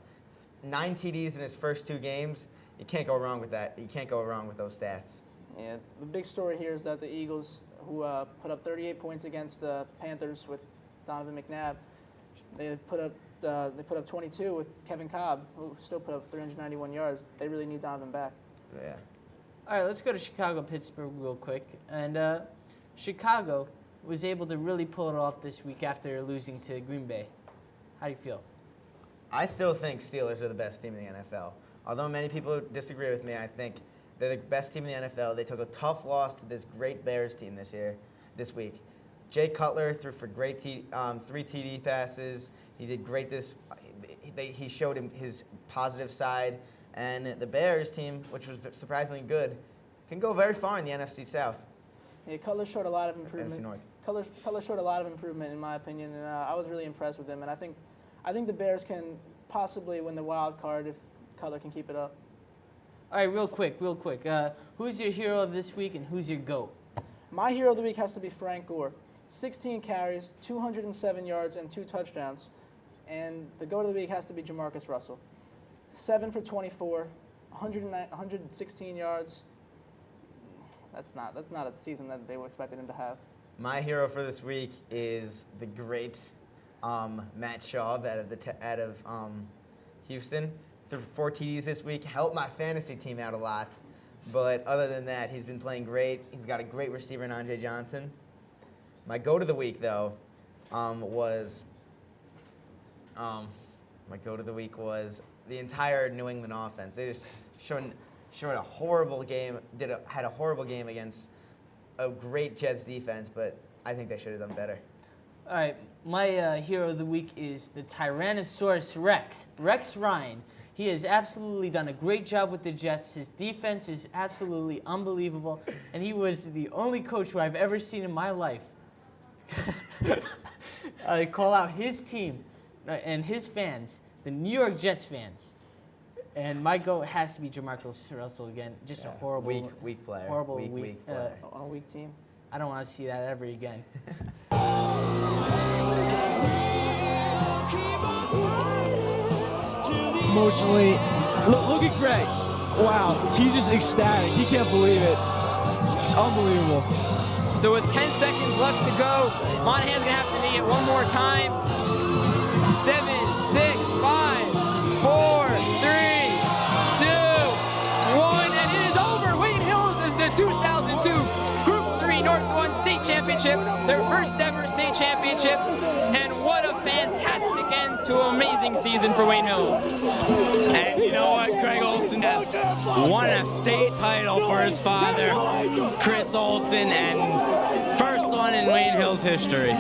9 TDs in his first 2 games. You can't go wrong with that. You can't go wrong with those stats. Yeah, the big story here is that the Eagles, who put up 38 points against the Panthers with Donovan McNabb. They put up 22 with Kevin Cobb, who still put up 391 yards. They really need Donovan back. Yeah. All right, let's go to Chicago-Pittsburgh real quick. And Chicago was able to really pull it off this week after losing to Green Bay. How do you feel? I still think Steelers are the best team in the NFL. Although many people disagree with me, I think they're the best team in the NFL. They took a tough loss to this great Bears team this week. Jay Cutler threw for great 3 TD passes. He did great he showed him his positive side. And the Bears team, which was surprisingly good, can go very far in the NFC South. Yeah, Cutler showed a lot of improvement. NFC North. Cutler showed a lot of improvement, in my opinion, and I was really impressed with him. And I think the Bears can possibly win the wild card if Cutler can keep it up. All right, real quick. Who's your hero of this week and who's your GOAT? My hero of the week has to be Frank Gore. 16 carries, 207 yards, and 2 touchdowns. And the GOAT of the week has to be Jamarcus Russell. 7 for 24, 116 yards. That's not a season that they were expecting him to have. My hero for this week is the great Matt Schaub out of Houston. Threw 4 TDs this week. Helped my fantasy team out a lot. But other than that, he's been playing great. He's got a great receiver in Andre Johnson. My GOAT of the week, though, was the entire New England offense. They just showed a horrible game. Had a horrible game against a great Jets defense, but I think they should have done better. All right, my hero of the week is the Tyrannosaurus Rex, Rex Ryan. He has absolutely done a great job with the Jets. His defense is absolutely unbelievable, and he was the only coach who I've ever seen in my life call out his team and his fans, the New York Jets fans. And my GOAT has to be Jamarcus Russell again. Just a horrible, weak player. Horrible, weak player. On a weak team. I don't want to see that ever again. Emotionally, look at Greg. Wow, he's just ecstatic. He can't believe it. It's unbelievable. So with 10 seconds left to go, Monaghan's gonna have to knee it one more time. 7, 6, 5, 4, 3, 2, 1, and it is over. Wayne Hills is the 2002 Group 3 North 1 State Championship, their first ever state championship, and what a fantastic end to an amazing season for Wayne Hills. And you know what? Greg Olson has won a state title for his father, Chris Olson, and first one in Wayne Hills history.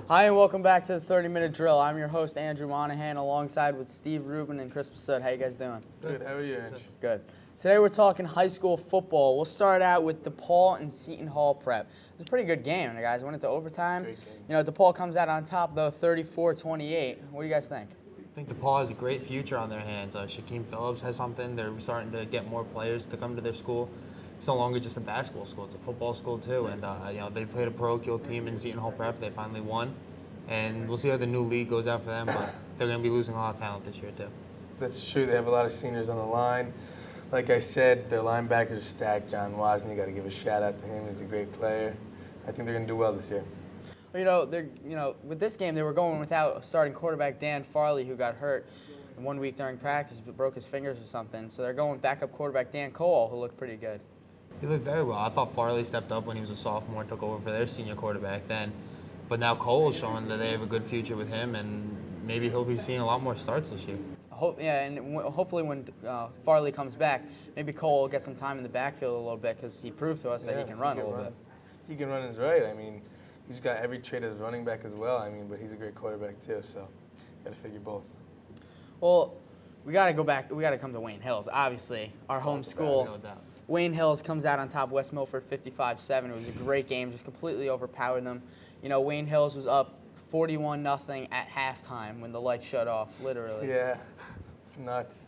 Hi, and welcome back to the 30-Minute Drill. I'm your host, Andrew Monaghan, alongside with Steve Rubin and Chris Massood. How you guys doing? Good. How are you, Andrew? Good. Today we're talking high school football. We'll start out with DePaul and Seton Hall Prep. It was a pretty good game, guys. Went into overtime. Great game. You know, DePaul comes out on top, though, 34-28. What do you guys think? I think DePaul has a great future on their hands. Shaquem Phillips has something. They're starting to get more players to come to their school. It's no longer just a basketball school; it's a football school too. And you know, they played a parochial team in Seton Hall Prep. They finally won, and we'll see how the new league goes out for them. But they're going to be losing a lot of talent this year too. That's true. They have a lot of seniors on the line. Like I said, their linebackers are stacked. John Wozni, you got to give a shout out to him. He's a great player. I think they're going to do well this year. Well, with this game, they were going without starting quarterback Dan Farley, who got hurt in 1 week during practice, but broke his fingers or something. So they're going backup quarterback Dan Cole, who looked pretty good. He looked very well. I thought Farley stepped up when he was a sophomore, took over for their senior quarterback then. But now Cole's showing that they have a good future with him, and maybe he'll be seeing a lot more starts this year. Hopefully when Farley comes back, maybe Cole will get some time in the backfield a little bit because he proved to us that he can run a little bit. He can run his right. I mean, he's got every trait as running back as well. I mean, but he's a great quarterback too, so got to figure both. Well, we got to go back. We got to come to Wayne Hills, obviously, our home school. No doubt. Wayne Hills comes out on top. West Milford 55-7. It was a great game, just completely overpowered them. You know, Wayne Hills was up 41-0 at halftime when the lights shut off, literally. Yeah, it's nuts.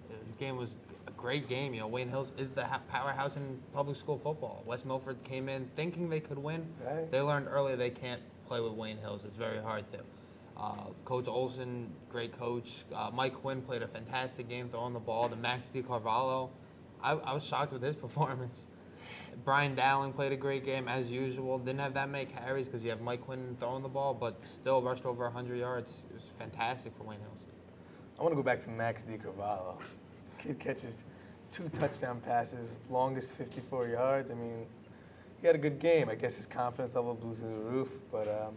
The game was a great game. You know, Wayne Hills is the powerhouse in public school football. West Milford came in thinking they could win. Right. They learned early they can't play with Wayne Hills. It's very hard to. Coach Olsen, great coach. Mike Quinn played a fantastic game throwing the ball. The Max DiCarvalho, I was shocked with his performance. Brian Dowling played a great game as usual. Didn't have that many carries because you have Mike Quinn throwing the ball, but still rushed over 100 yards. It was fantastic for Wayne Hills. I want to go back to Max DiCarvalho. Kid catches 2 touchdown passes, longest 54 yards. I mean, he had a good game. I guess his confidence level blew through the roof, but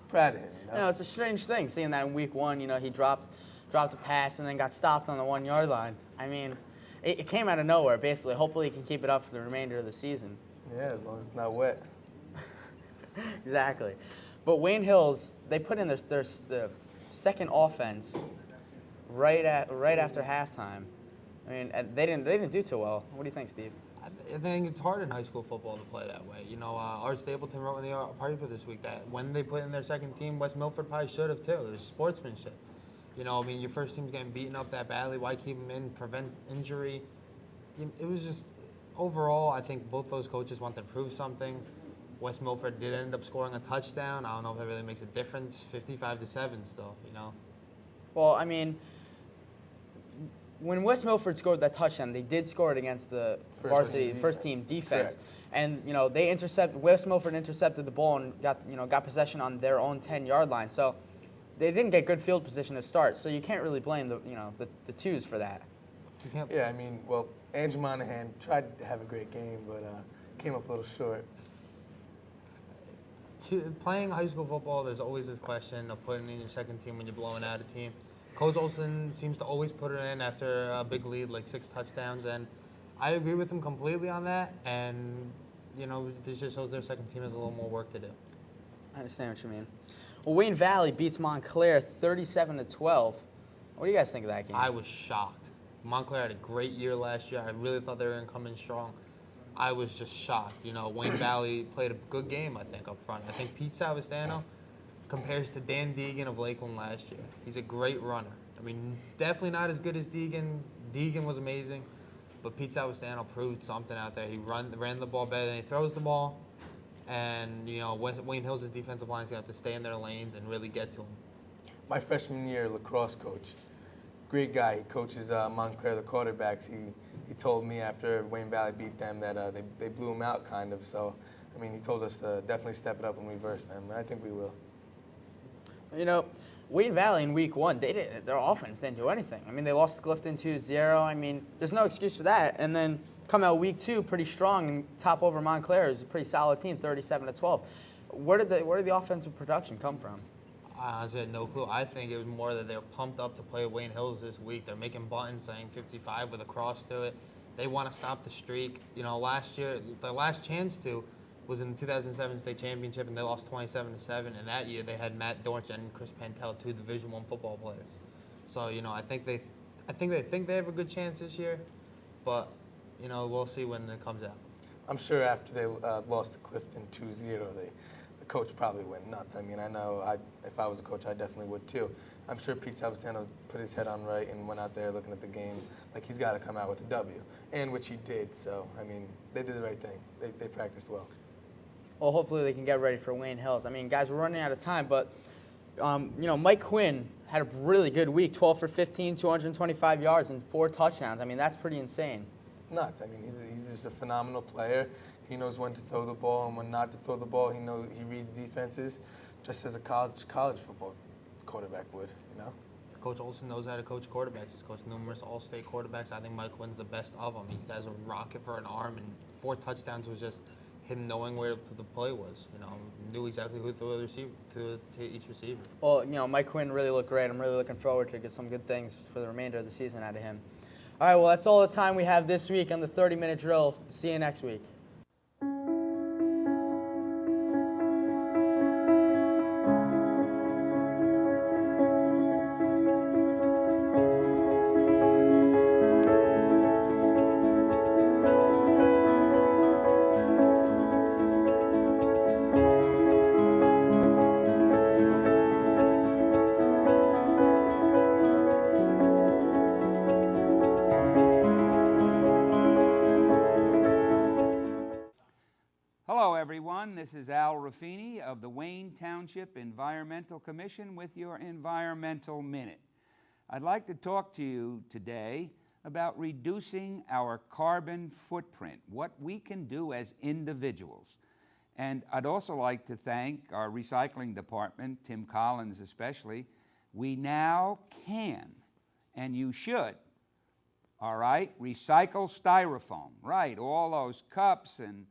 proud of him. You know? It's a strange thing seeing that in week 1. He dropped a pass and then got stopped on the 1-yard line. I mean, it came out of nowhere, basically. Hopefully he can keep it up for the remainder of the season. Yeah, as long as it's not wet. Exactly. But Wayne Hills, they put in the second offense right after halftime. I mean, they didn't do too well. What do you think, Steve? I think it's hard in high school football to play that way. Art Stapleton wrote in the paper this week that when they put in their second team, West Milford probably should have too. It was sportsmanship. Your first team's getting beaten up that badly. Why keep them in, prevent injury? It was just, overall, I think both those coaches want to prove something. West Milford did end up scoring a touchdown. I don't know if that really makes a difference. 55-7 still, Well, I mean, when West Milford scored that touchdown, they did score it against the first team defense. And West Milford intercepted the ball and got possession on their own 10-yard line. So they didn't get good field position to start. So you can't really blame the twos for that. Yeah, I mean, well, Andrew Monaghan tried to have a great game, but came up a little short. Playing high school football, there's always this question of putting in your second team when you're blowing out a team. Coach Olsen seems to always put it in after a big lead, like 6 touchdowns, and I agree with him completely on that. And this just shows their second team has a little more work to do. I understand what you mean. Well, Wayne Valley beats Montclair 37-12. What do you guys think of that game? I was shocked. Montclair had a great year last year. I really thought they were going to come in strong. I was just shocked. Wayne Valley played a good game, I think, up front. I think Pete Savastano compares to Dan Deegan of Lakeland last year. He's a great runner. I mean, definitely not as good as Deegan. Deegan was amazing, but Pete Savastano proved something out there. He ran the ball better than he throws the ball, and Wayne Hills' defensive line is going to have to stay in their lanes and really get to him. My freshman year lacrosse coach, great guy. He coaches Montclair, the quarterbacks. He told me after Wayne Valley beat them that they blew him out, kind of. So, I mean, he told us to definitely step it up when we verse them, and I think we will. Wayne Valley in week 1, their offense didn't do anything. I mean, they lost to Clifton 2-0. I mean, there's no excuse for that. And then come out week 2 pretty strong and top over Montclair. It's a pretty solid team, 37-12. Where did the offensive production come from? I honestly had no clue. I think it was more that they were pumped up to play Wayne Hills this week. They're making buttons saying 55 with a cross to it. They want to stop the streak. Last year, the last chance to was in the 2007 state championship, and they lost 27-7. And that year, they had Matt Dorch and Chris Pantel, 2 Division I football players. So I think they think they have a good chance this year, but we'll see when it comes out. I'm sure after they lost to Clifton 2-0, the coach probably went nuts. I mean, I know if I was a coach, I definitely would too. I'm sure Pete Savastano put his head on right and went out there looking at the game like he's got to come out with a W, and which he did. So, I mean, they did the right thing. They practiced well. Well, hopefully they can get ready for Wayne Hills. I mean, guys, we're running out of time, but, Mike Quinn had a really good week, 12 for 15, 225 yards, and 4 touchdowns. I mean, that's pretty insane. Nuts. I mean, he's just a phenomenal player. He knows when to throw the ball and when not to throw the ball. He reads defenses just as a college football quarterback would, Coach Olsen knows how to coach quarterbacks. He's coached numerous all-state quarterbacks. I think Mike Quinn's the best of them. He has a rocket for an arm, and 4 touchdowns was just him knowing where the play was. Knew exactly who to throw the receiver to each receiver. Well, Mike Quinn really looked great. I'm really looking forward to get some good things for the remainder of the season out of him. All right, well, that's all the time we have this week on the 30-minute drill. See you next week. Hello, everyone. This is Al Raffini of the Wayne Township Environmental Commission with your Environmental Minute. I'd like to talk to you today about reducing our carbon footprint, what we can do as individuals. And I'd also like to thank our recycling department, Tim Collins especially. We now can, and you should, all right, recycle styrofoam, right, all those cups and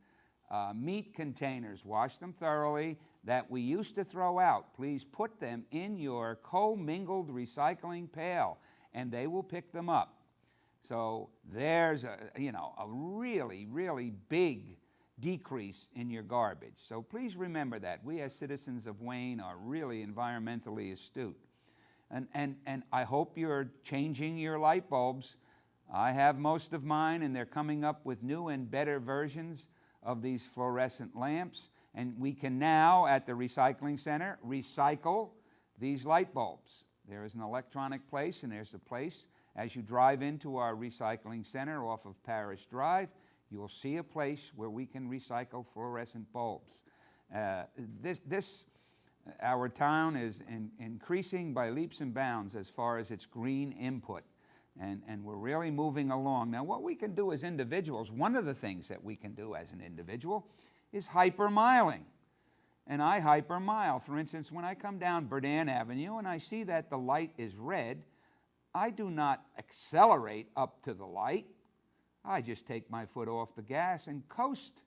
meat containers, wash them thoroughly, that we used to throw out. Please put them in your co-mingled recycling pail, and they will pick them up. So there's a really, really big decrease in your garbage. So please remember that. We as citizens of Wayne are really environmentally astute. And I hope you're changing your light bulbs. I have most of mine, and they're coming up with new and better versions of these fluorescent lamps, and we can now at the recycling center recycle these light bulbs. There is an electronic place, and there's a place as you drive into our recycling center off of Parish Drive. You'll see a place where we can recycle fluorescent bulbs. Our town is increasing by leaps and bounds as far as its green input. And we're really moving along. Now, what we can do as individuals, one of the things that we can do as an individual is hypermiling. And I hypermile. For instance, when I come down Burdan Avenue and I see that the light is red, I do not accelerate up to the light. I just take my foot off the gas and coast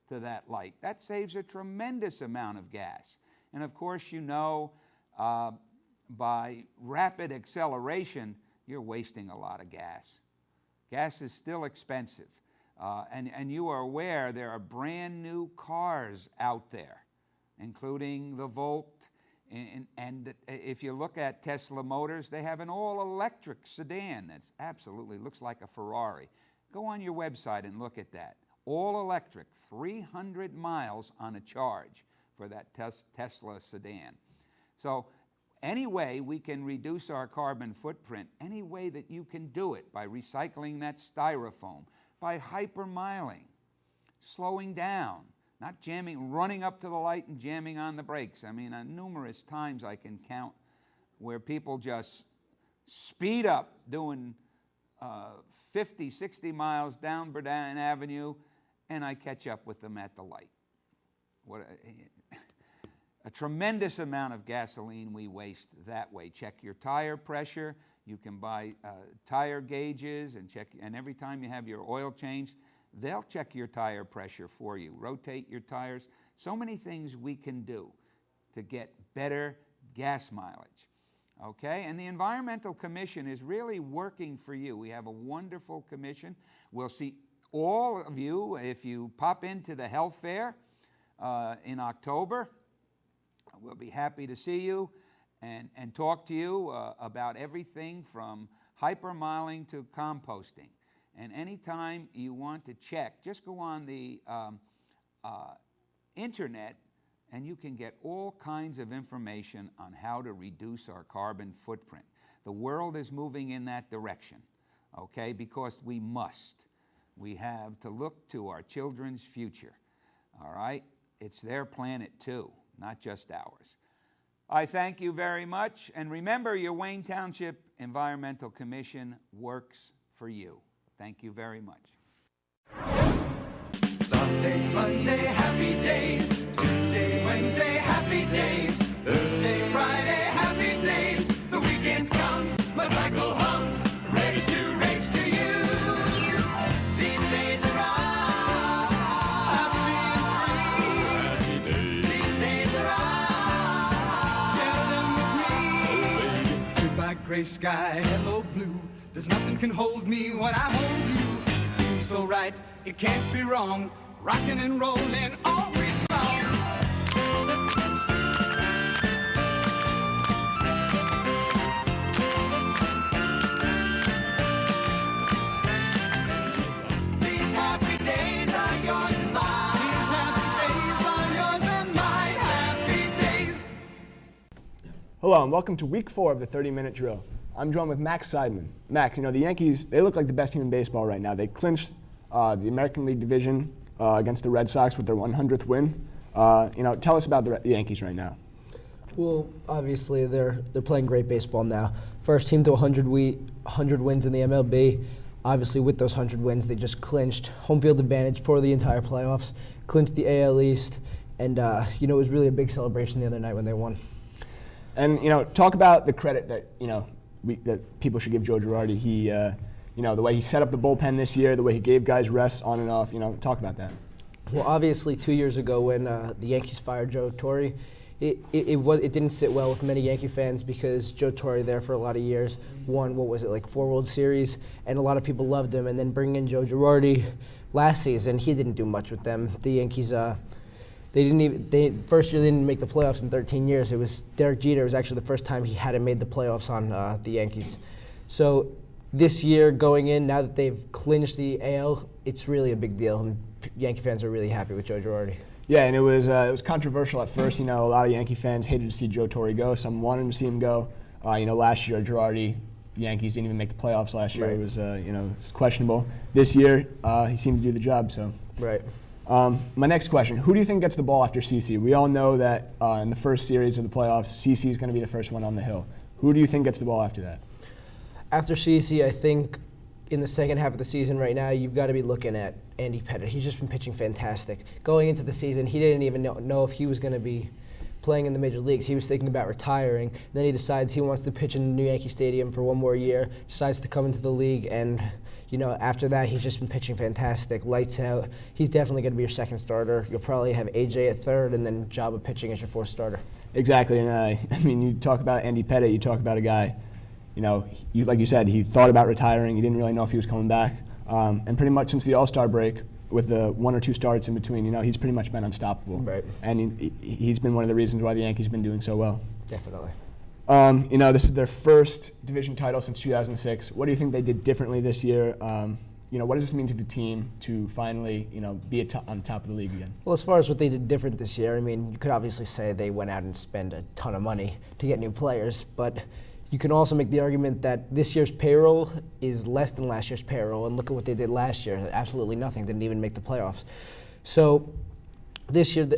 to that light. That saves a tremendous amount of gas. And of course, you know, by rapid acceleration, you're wasting a lot of gas. Gas is still expensive. And you are aware there are brand new cars out there, including the Volt. And if you look at Tesla Motors, they have an all-electric sedan that's absolutely looks like a Ferrari. Go on your website and look at that. All-electric, 300 miles on a charge for that Tesla sedan. So any way we can reduce our carbon footprint, any way that you can do it, by recycling that styrofoam, by hypermiling, slowing down, not jamming, running up to the light and jamming on the brakes. I mean, numerous times I can count where people just speed up doing 50, 60 miles down Burdan Avenue, and I catch up with them at the light. A tremendous amount of gasoline we waste that way. Check your tire pressure. You can buy tire gauges and check. And every time you have your oil changed, they'll check your tire pressure for you. Rotate your tires. So many things we can do to get better gas mileage. Okay, and the Environmental Commission is really working for you. We have a wonderful commission. We'll see all of you if you pop into the health fair in October. We'll be happy to see you and talk to you about everything from hypermiling to composting. And anytime you want to check, just go on the internet and you can get all kinds of information on how to reduce our carbon footprint. The world is moving in that direction, okay, because we must. We have to look to our children's future, all right? It's their planet too, not just ours. I thank you very much, and remember, your Wayne Township Environmental Commission works for you. Thank you very much. Sunday, Monday, happy days. Tuesday, Wednesday, happy days. Thursday, Friday, happy days. The weekend comes, my cycle hums, ready to race to you. These days are all happy and free. These days are all share them with me. Goodbye, gray sky, hello, blue. There's nothing can hold me when I hold you. It feels so right, it can't be wrong. Rocking and rolling all week long. These happy days are yours and mine. These happy days are yours and mine. Happy days. Hello and welcome to week 4 of the 30-minute drill. I'm joined with Max Seidman. Max, you know, the Yankees, they look like the best team in baseball right now. They clinched the American League division against the Red Sox with their 100th win. Tell us about the Yankees right now. Well, obviously they're playing great baseball now. First team to 100 wins in the MLB. Obviously, with those 100 wins, they just clinched home field advantage for the entire playoffs, clinched the AL East, and it was really a big celebration the other night when they won. And talk about the credit that that people should give Joe Girardi. He, the way he set up the bullpen this year, the way he gave guys rests on and off. Talk about that. Well, obviously, 2 years ago when the Yankees fired Joe Torre, it didn't sit well with many Yankee fans because Joe Torre there for a lot of years won, 4 World Series, and a lot of people loved him. And then bringing in Joe Girardi last season, he didn't do much with them. The Yankees, first year they didn't make the playoffs in 13 years. It was Derek Jeter. It was actually the first time he hadn't made the playoffs on the Yankees. So this year going in, now that they've clinched the AL, it's really a big deal. And Yankee fans are really happy with Joe Girardi. Yeah, and it was controversial at first. A lot of Yankee fans hated to see Joe Torre go. Some wanted to see him go. Last year, Girardi, the Yankees didn't even make the playoffs last year. Right. It was, it's questionable. This year, he seemed to do the job. So. Right. My next question: who do you think gets the ball after CC? We all know that in the first series of the playoffs, CC is going to be the first one on the hill. Who do you think gets the ball after that? After CC, I think in the second half of the season right now, you've got to be looking at Andy Pettitte. He's just been pitching fantastic. Going into the season, he didn't even know if he was going to be playing in the major leagues. He was thinking about retiring. Then he decides he wants to pitch in New Yankee Stadium for one more year, decides to come into the league, and after that, he's just been pitching fantastic, lights out. He's definitely going to be your second starter. You'll probably have AJ at third, and then Jabba pitching as your fourth starter. Exactly, and you talk about Andy Pettitte, you talk about a guy, like you said, he thought about retiring. He didn't really know if he was coming back, and pretty much since the All-Star break, with the 1 or 2 starts in between, he's pretty much been unstoppable. Right. And he's been one of the reasons why the Yankees have been doing so well. Definitely. This is their first division title since 2006. What do you think they did differently this year? What does this mean to the team to finally, be on top of the league again? Well, as far as what they did different this year, you could obviously say they went out and spent a ton of money to get new players, but you can also make the argument that this year's payroll is less than last year's payroll, and look at what they did last year. Absolutely nothing. Didn't even make the playoffs. So this year,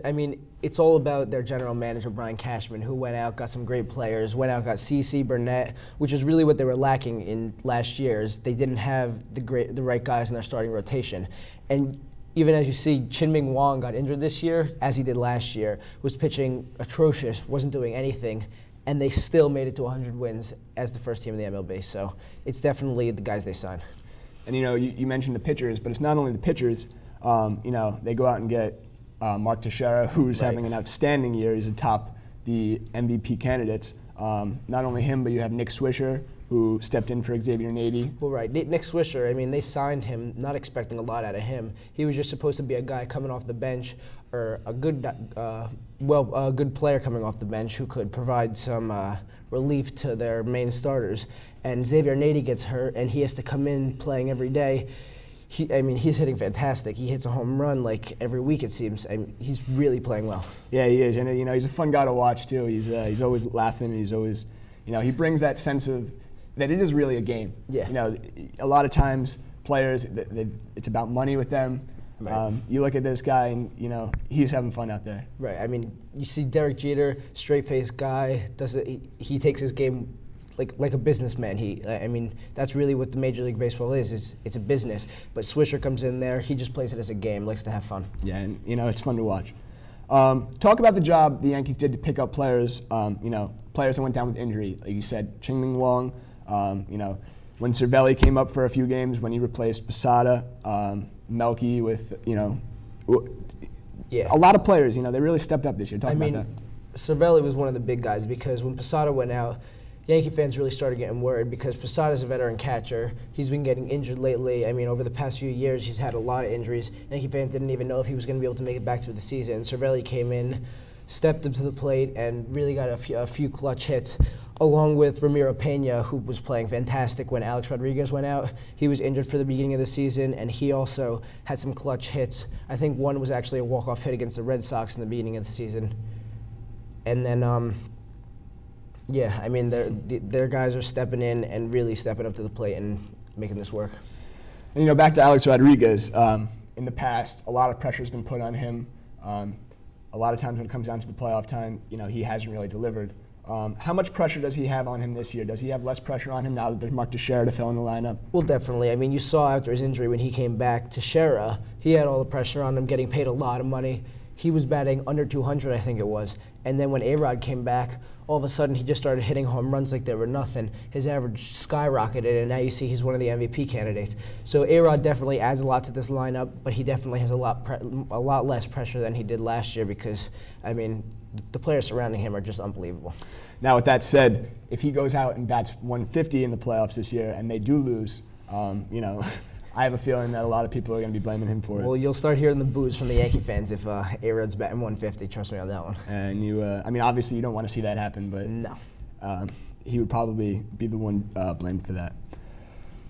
it's all about their general manager, Brian Cashman, who went out, got some great players, got CC, Burnett, which is really what they were lacking in last year's. They didn't have the right guys in their starting rotation. And even as you see, Chien-Ming Wang got injured this year, as he did last year, was pitching atrocious, wasn't doing anything, and they still made it to 100 wins as the first team in the MLB. So it's definitely the guys they signed. And you mentioned the pitchers, but it's not only the pitchers. They go out and get Mark Teixeira, who's having an outstanding year. He's atop the MVP candidates. Not only him, but you have Nick Swisher, who stepped in for Xavier Nady. Well, right. Nick Swisher, they signed him not expecting a lot out of him. He was just supposed to be a guy coming off the bench, or a good player coming off the bench who could provide some relief to their main starters. And Xavier Nady gets hurt, and he has to come in playing every day. He's hitting fantastic. He hits a home run every week, it seems. He's really playing well. Yeah, he is, and he's a fun guy to watch too. He's always laughing. He's always, he brings that sense of that it is really a game. Yeah. A lot of times players, it's about money with them. Right. You look at this guy, and he's having fun out there. Right. You see Derek Jeter, straight-faced guy. He takes his game like a businessman. That's really what the Major League Baseball is it's a business. But Swisher comes in there, he just plays it as a game, likes to have fun. Yeah, and it's fun to watch. Talk about the job the Yankees did to pick up players, players that went down with injury. Like you said, Chien-Ming Wang, when Cervelli came up for a few games, when he replaced Posada, Melky with, yeah. A lot of players, they really stepped up this year. Talk about that. Cervelli was one of the big guys because when Posada went out, Yankee fans really started getting worried because Posada's a veteran catcher. He's been getting injured lately. Over the past few years, he's had a lot of injuries. Yankee fans didn't even know if he was going to be able to make it back through the season. Cervelli came in, stepped up to the plate, and really got a few clutch hits, along with Ramiro Pena, who was playing fantastic when Alex Rodriguez went out. He was injured for the beginning of the season, and he also had some clutch hits. I think one was actually a walk-off hit against the Red Sox in the beginning of the season. And then, their guys are stepping in and really stepping up to the plate and making this work. And back to Alex Rodriguez. in the past, a lot of pressure has been put on him. A lot of times when it comes down to the playoff time, he hasn't really delivered. How much pressure does he have on him this year? Does he have less pressure on him now that there's Mark Teixeira to fill in the lineup? Well, definitely. I mean, you saw after his injury when he came back, Teixeira, he had all the pressure on him, getting paid a lot of money. He was batting under 200, I think it was. And then when A-Rod came back, all of a sudden he just started hitting home runs like they were nothing. His average skyrocketed, and now you see he's one of the MVP candidates. So A-Rod definitely adds a lot to this lineup, but he definitely has a lot less pressure than he did last year because, I mean, the players surrounding him are just unbelievable. Now, with that said, if he goes out and bats 150 in the playoffs this year and they do lose, I have a feeling that a lot of people are going to be blaming him for it. Well, you'll start hearing the boos from the Yankee fans if A-Rod's batting 150. Trust me on that one. And obviously you don't want to see that happen, but no, he would probably be the one blamed for that.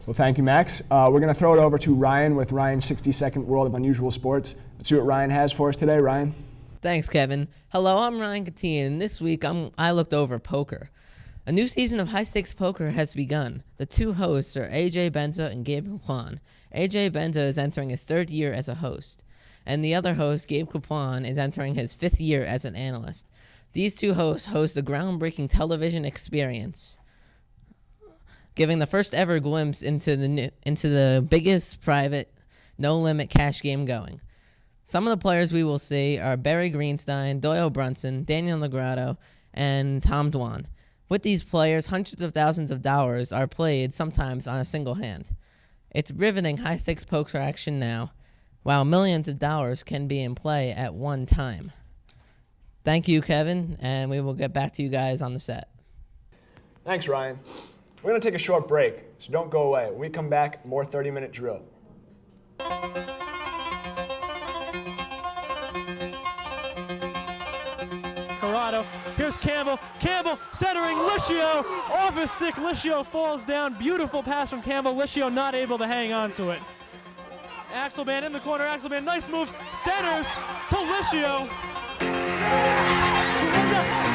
Well, thank you, Max. We're going to throw it over to Ryan with Ryan's 60-second World of Unusual Sports. Let's see what Ryan has for us today. Ryan? Thanks, Kevin. Hello, I'm Ryan Katine, and this week I looked over poker. A new season of high-stakes poker has begun. The two hosts are AJ Benza and Gabe Kaplan. AJ Benza is entering his third year as a host, and the other host, Gabe Kaplan, is entering his fifth year as an analyst. These two hosts host a groundbreaking television experience, giving the first ever glimpse into the biggest private, no-limit cash game going. Some of the players we will see are Barry Greenstein, Doyle Brunson, Daniel Negredo, and Tom Dwan. With these players, hundreds of thousands of dollars are played, sometimes on a single hand. It's riveting high-stakes poker action now, while millions of dollars can be in play at one time. Thank you, Kevin, and we will get back to you guys on the set. Thanks, Ryan. We're going to take a short break, so don't go away. When we come back, more 30-minute drill. Here's Campbell. Campbell centering Licio. Off his stick, Licio falls down. Beautiful pass from Campbell. Licio not able to hang on to it. Axelman in the corner. Axelman, nice moves. Centers to Licio.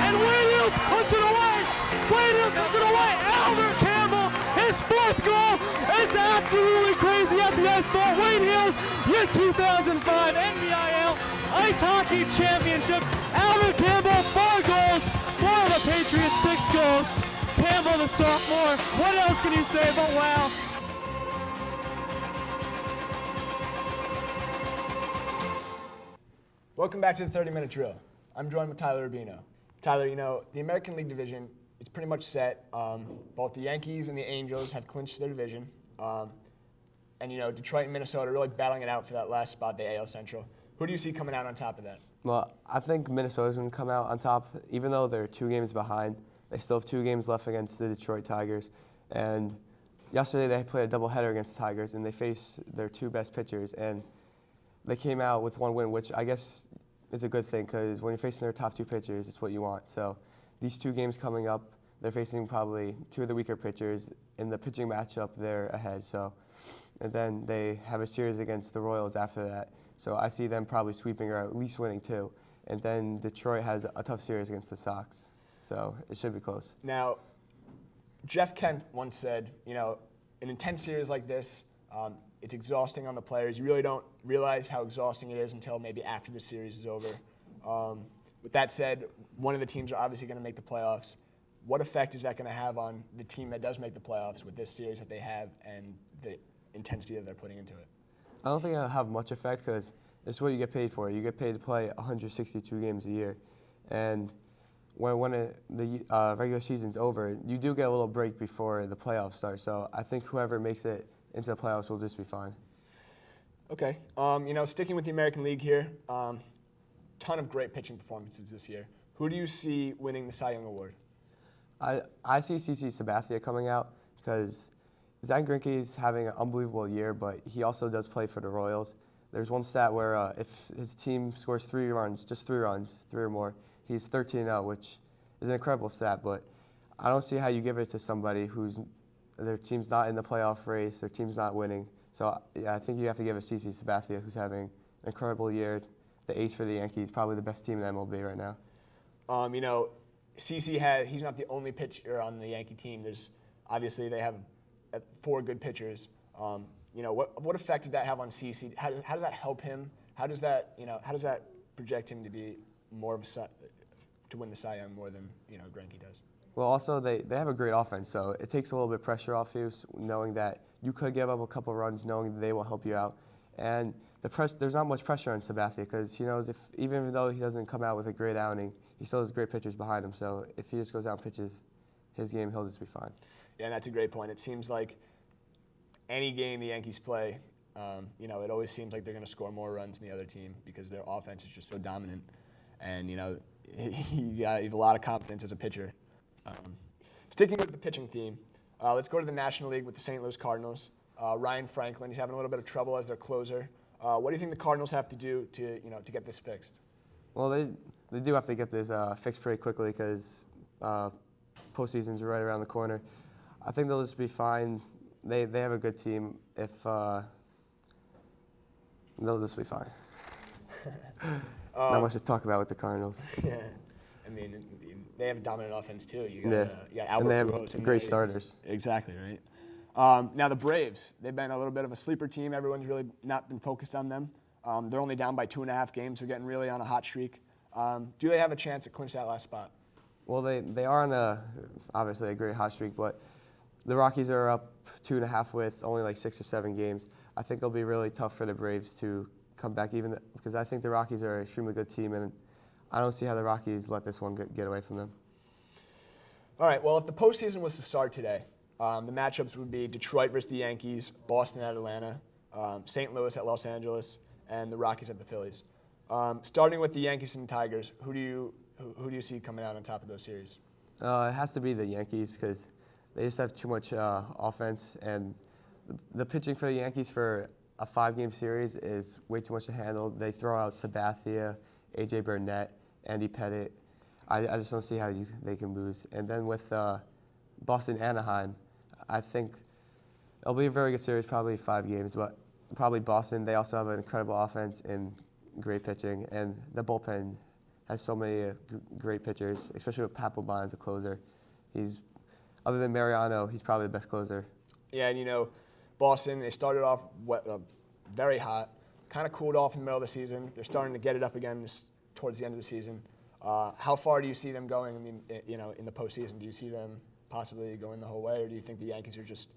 And Wade Hills puts it away. Wade Hills puts it away. Albert Campbell, his fourth goal. It's absolutely crazy at the ice ball. Wade Hills, your 2005 NBIL Ice Hockey Championship. Albert Campbell, 4 goals. For the Patriots, 6 goals. Campbell, the sophomore. What else can you say but wow? Welcome back to the 30-minute drill. I'm joined with Tyler Rubino. Tyler, the American League division is pretty much set. Both the Yankees and the Angels have clinched their division. And Detroit and Minnesota are really battling it out for that last spot, the AL Central. Who do you see coming out on top of that? Well, I think Minnesota's going to come out on top. Even though they're 2 games behind, they still have 2 games left against the Detroit Tigers. And yesterday they played a doubleheader against the Tigers, and they faced their 2 best pitchers. And they came out with 1 win, which I guess is a good thing because when you're facing their top 2 pitchers, it's what you want. So these 2 games coming up, they're facing probably 2 of the weaker pitchers. In the pitching matchup, they're ahead. And then they have a series against the Royals after that. So I see them probably sweeping or at least winning 2. And then Detroit has a tough series against the Sox. So it should be close. Now, Jeff Kent once said, an intense series like this, it's exhausting on the players. You really don't realize how exhausting it is until maybe after the series is over. With that said, one of the teams are obviously going to make the playoffs. What effect is that going to have on the team that does make the playoffs with this series that they have and the intensity that they're putting into it? I don't think it'll have much effect because it's what you get paid for. You get paid to play 162 games a year. And when the regular season's over, you do get a little break before the playoffs start. So I think whoever makes it into the playoffs will just be fine. Okay. Sticking with the American League here, ton of great pitching performances this year. Who do you see winning the Cy Young Award? I see CC Sabathia coming out because Zach Greinke's having an unbelievable year, but he also does play for the Royals. There's one stat where if his team scores 3 runs, just 3 runs, 3 or more, he's 13-0, which is an incredible stat, but I don't see how you give it to somebody their team's not in the playoff race, their team's not winning. So yeah, I think you have to give it to CC Sabathia, who's having an incredible year, the ace for the Yankees, probably the best team in MLB right now. CC he's not the only pitcher on the Yankee team. Obviously they have 4 good pitchers. what effect did that have on CeCe? How does that help him? How does that project him to be more of to win the Cy Young more than Greinke does? Well, also they have a great offense, so it takes a little bit of pressure off you, knowing that you could give up a couple runs, knowing that they will help you out. And there's not much pressure on Sabathia because he knows even though he doesn't come out with a great outing, he still has great pitchers behind him. So if he just goes out and pitches his game, he'll just be fine. Yeah, and that's a great point. It seems like any game the Yankees play, it always seems like they're going to score more runs than the other team because their offense is just so dominant. And, you have a lot of confidence as a pitcher. Sticking with the pitching theme, let's go to the National League with the St. Louis Cardinals. Ryan Franklin, he's having a little bit of trouble as their closer. What do you think the Cardinals have to do to get this fixed? Well, they do have to get this fixed pretty quickly because postseason's right around the corner. I think they'll just be fine. They have a good team. They'll just be fine. Not much to talk about with the Cardinals. Yeah, I mean, they have a dominant offense too. You got Albert and they have Pujols great starters. Exactly right. Now the Braves, they've been a little bit of a sleeper team. Everyone's really not been focused on them. They're only down by 2.5 games. They're getting really on a hot streak. Do they have a chance to clinch that last spot? Well, they are on obviously a great hot streak, but the Rockies are up 2.5 with only like 6 or 7 games. I think it'll be really tough for the Braves to come back because I think the Rockies are an extremely good team, and I don't see how the Rockies let this one get away from them. All right, well, if the postseason was to start today, the matchups would be Detroit versus the Yankees, Boston at Atlanta, St. Louis at Los Angeles, and the Rockies at the Phillies. Starting with the Yankees and Tigers, who do you see coming out on top of those series? It has to be the Yankees because they just have too much offense, and the pitching for the Yankees for a 5-game series is way too much to handle. They throw out Sabathia, A.J. Burnett, Andy Pettitte. I just don't see how they can lose. And then with Boston-Anaheim, I think it'll be a very good series, probably 5 games, but probably Boston. They also have an incredible offense and great pitching, and the bullpen has so many great pitchers, especially with Papelbon as a closer. Other than Mariano, he's probably the best closer. Yeah, and Boston, they started off very hot, kind of cooled off in the middle of the season. They're starting to get it up again towards the end of the season. How far do you see them going in the postseason? Do you see them possibly going the whole way, or do you think the Yankees are just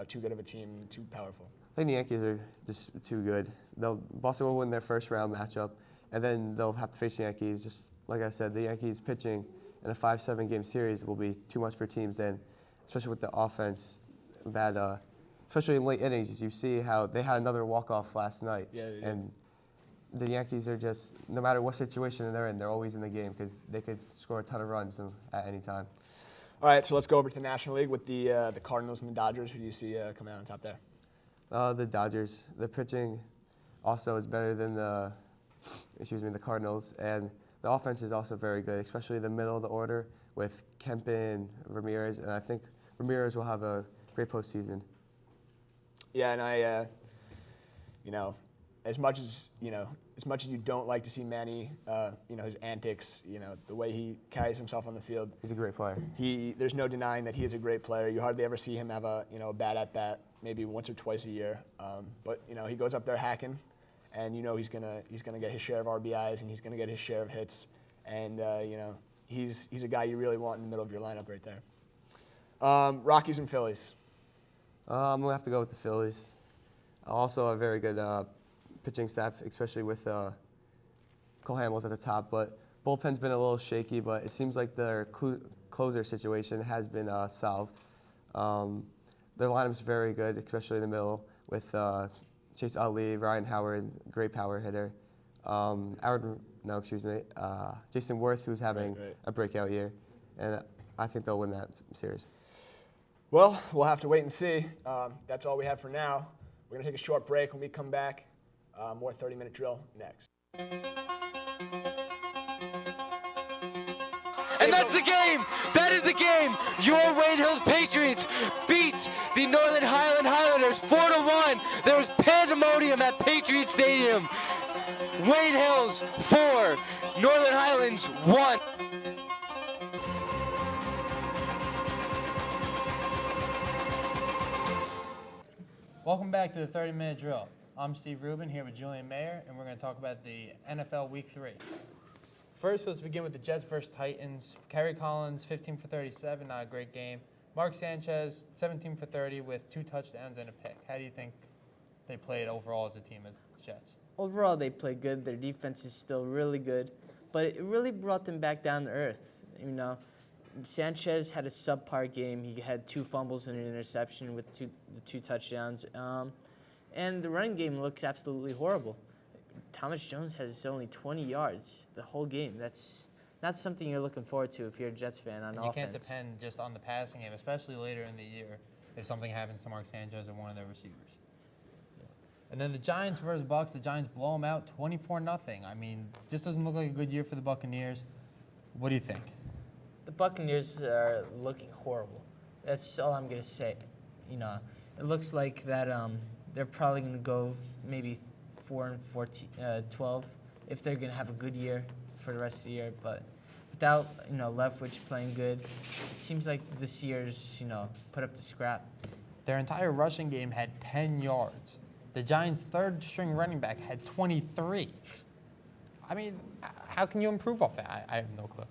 too good of a team, too powerful? I think the Yankees are just too good. Boston will win their first round matchup, and then they'll have to face the Yankees. Just like I said, the Yankees pitching in a 5-7 game series will be too much for teams, and especially with the offense, especially in late innings, you see how they had another walk-off last night. Yeah, they did. And the Yankees are just, no matter what situation they're in, they're always in the game because they could score a ton of runs at any time. All right, so let's go over to the National League with the Cardinals and the Dodgers. Who do you see coming out on top there? The Dodgers. The pitching also is better than the Cardinals, and the offense is also very good, especially the middle of the order with Kempin, Ramirez, and I think Ramirez will have a great postseason. Yeah, and I, as much as you don't like to see Manny, his antics, the way he carries himself on the field. He's a great player. There's no denying that he is a great player. You hardly ever see him have a bad at bat, maybe once or twice a year. But he goes up there hacking, and he's gonna get his share of RBIs and he's gonna get his share of hits, and he's a guy you really want in the middle of your lineup right there. Rockies and Phillies. I'm going to have to go with the Phillies. Also a very good pitching staff, especially with Cole Hamels at the top. But bullpen's been a little shaky, but it seems like their closer situation has been solved. Their lineup's very good, especially in the middle, with Chase Utley, Ryan Howard, great power hitter. Jason Worth, who's having a breakout year. And I think they'll win that series. Well, we'll have to wait and see. That's all we have for now. We're going to take a short break. When we come back, more 30-minute drill next. And that's the game. That is the game. Your Wayne Hills Patriots beat the Northern Highlanders 4-1. There was pandemonium at Patriot Stadium. Wayne Hills 4, Northern Highlands 1. Welcome back to the 30-minute drill. I'm Steve Rubin here with Julian Mayer, and we're going to talk about the NFL Week 3. First, let's begin with the Jets versus Titans. Kerry Collins, 15 for 37, not a great game. Mark Sanchez, 17 for 30 with 2 touchdowns and a pick. How do you think they played overall as a team as the Jets? Overall, they played good. Their defense is still really good, but it really brought them back down to earth. Sanchez had a subpar game. He had 2 fumbles and an interception with the 2 touchdowns. And the running game looks absolutely horrible. Thomas Jones has only 20 yards the whole game. That's not something you're looking forward to if you're a Jets fan on offense. You can't depend just on the passing game, especially later in the year if something happens to Mark Sanchez or one of their receivers. And then the Giants versus Bucks. The Giants blow them out 24-0. I mean, just doesn't look like a good year for the Buccaneers. What do you think? The Buccaneers are looking horrible. That's all I'm going to say. It looks like that they're probably going to go maybe 4-12 if they're going to have a good year for the rest of the year. But without Leftwich playing good, it seems like this year's put up to scrap. Their entire rushing game had 10 yards. The Giants' third-string running back had 23. I mean, how can you improve off that? I have no clue.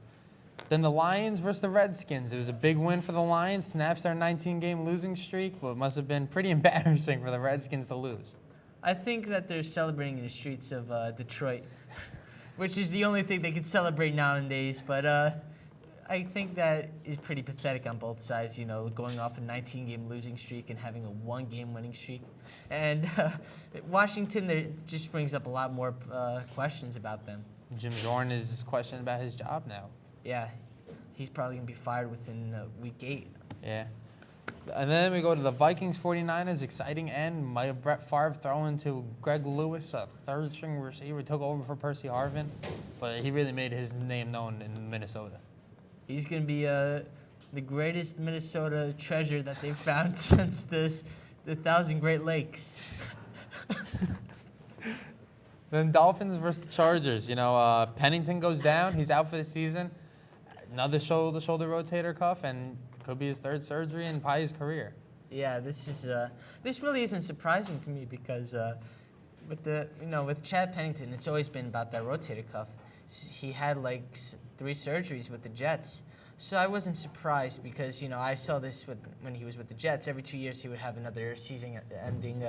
Then the Lions versus the Redskins. It was a big win for the Lions. Snaps their 19-game losing streak, but it must have been pretty embarrassing for the Redskins to lose. I think that they're celebrating in the streets of Detroit, which is the only thing they can celebrate nowadays. But I think that is pretty pathetic on both sides, going off a 19-game losing streak and having a 1-game winning streak. And Washington, there just brings up a lot more questions about them. Jim Zorn is questioned about his job now. Yeah, he's probably going to be fired within week 8. Yeah. And then we go to the Vikings 49ers, exciting end. Brett Favre throwing to Greg Lewis, a third-string receiver, took over for Percy Harvin, but he really made his name known in Minnesota. He's going to be the greatest Minnesota treasure that they've found since the 1,000 Great Lakes. Then Dolphins versus the Chargers. Pennington goes down. He's out for the season. Another shoulder rotator cuff, and could be his 3rd surgery in Pai's career. Yeah, this really isn't surprising to me because with Chad Pennington, it's always been about that rotator cuff. He had 3 surgeries with the Jets, so I wasn't surprised because I saw this when he was with the Jets. Every 2 years he would have another season-ending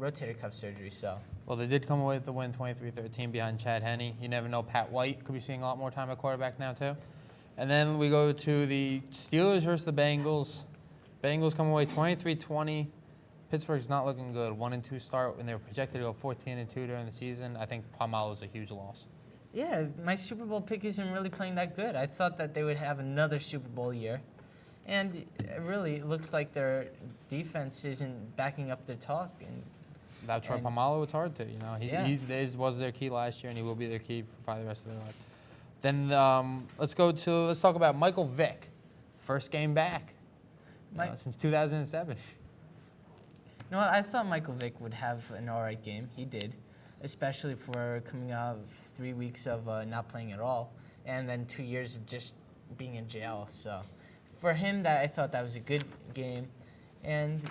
rotator cuff surgery. So. Well, they did come away with the win 23-13 behind Chad Henne. You never know, Pat White could be seeing a lot more time at quarterback now too. And then we go to the Steelers versus the Bengals. Bengals come away 23-20. Pittsburgh's not looking good. 1-2 start when they were projected to go 14-2 during the season. I think Palmalo's a huge loss. Yeah, my Super Bowl pick isn't really playing that good. I thought that they would have another Super Bowl year. And it really looks like their defense isn't backing up their talk. Without Troy Palmalo, it's hard to. He was their key last year, and he will be their key for probably the rest of their life. Then let's talk about Michael Vick, first game back since 2007. I thought Michael Vick would have an all right game. He did, especially for coming out of 3 weeks of not playing at all, and then 2 years of just being in jail. So, for him, I thought that was a good game, and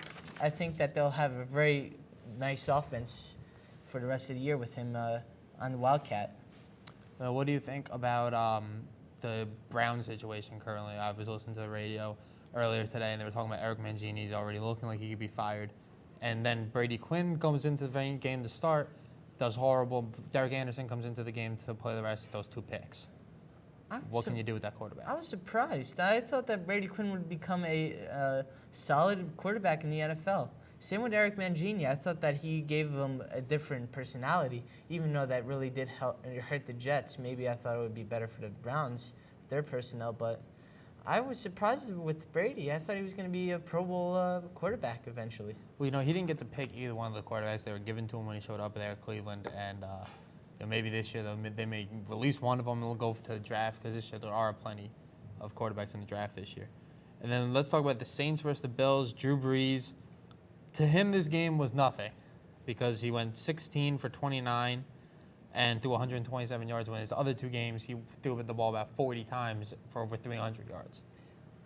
I think that they'll have a very nice offense for the rest of the year with him on the Wildcat. What do you think about the Brown situation currently? I was listening to the radio earlier today, and they were talking about Eric Mangini's already looking like he could be fired. And then Brady Quinn comes into the game to start, does horrible. Derek Anderson comes into the game to play the rest of those 2 picks. What can you do with that quarterback? I was surprised. I thought that Brady Quinn would become a solid quarterback in the NFL. Same with Eric Mangini. I thought that he gave him a different personality, even though that really did hurt the Jets. Maybe I thought it would be better for the Browns, their personnel, but I was surprised with Brady. I thought he was going to be a Pro Bowl quarterback eventually. Well, he didn't get to pick either one of the quarterbacks. They were given to him when he showed up there at Cleveland, and maybe this year they may release one of them and go to the draft because this year there are plenty of quarterbacks in the draft this year. And then let's talk about the Saints versus the Bills. Drew Brees. To him, this game was nothing because he went 16 for 29 and threw 127 yards. When his other 2 games, he threw the ball about 40 times for over 300 yards.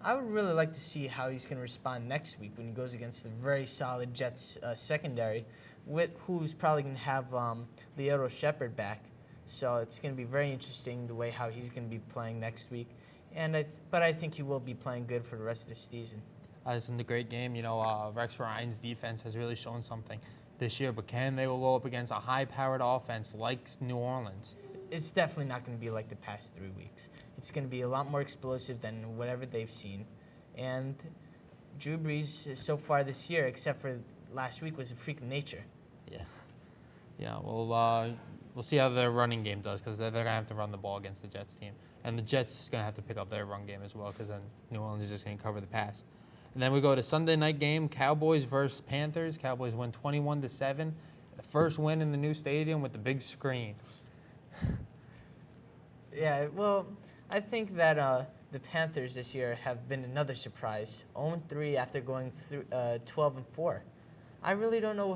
I would really like to see how he's going to respond next week when he goes against the very solid Jets secondary, who's probably going to have Leoto Shepard back. So it's going to be very interesting the way how he's going to be playing next week. But I think he will be playing good for the rest of the season. It's been a great game. Rex Ryan's defense has really shown something this year, but they will go up against a high-powered offense like New Orleans. It's definitely not going to be like the past 3 weeks. It's going to be a lot more explosive than whatever they've seen. And Drew Brees, so far this year, except for last week, was a freak of nature. Yeah, we'll see how their running game does, because they're going to have to run the ball against the Jets team. And the Jets is going to have to pick up their run game as well, because then New Orleans is just going to cover the pass. And then we go to Sunday night game, Cowboys versus Panthers. Cowboys win 21-7. The first win in the new stadium with the big screen. Yeah, well, I think that the Panthers this year have been another surprise. 0-3 after going through 12-4. I really don't know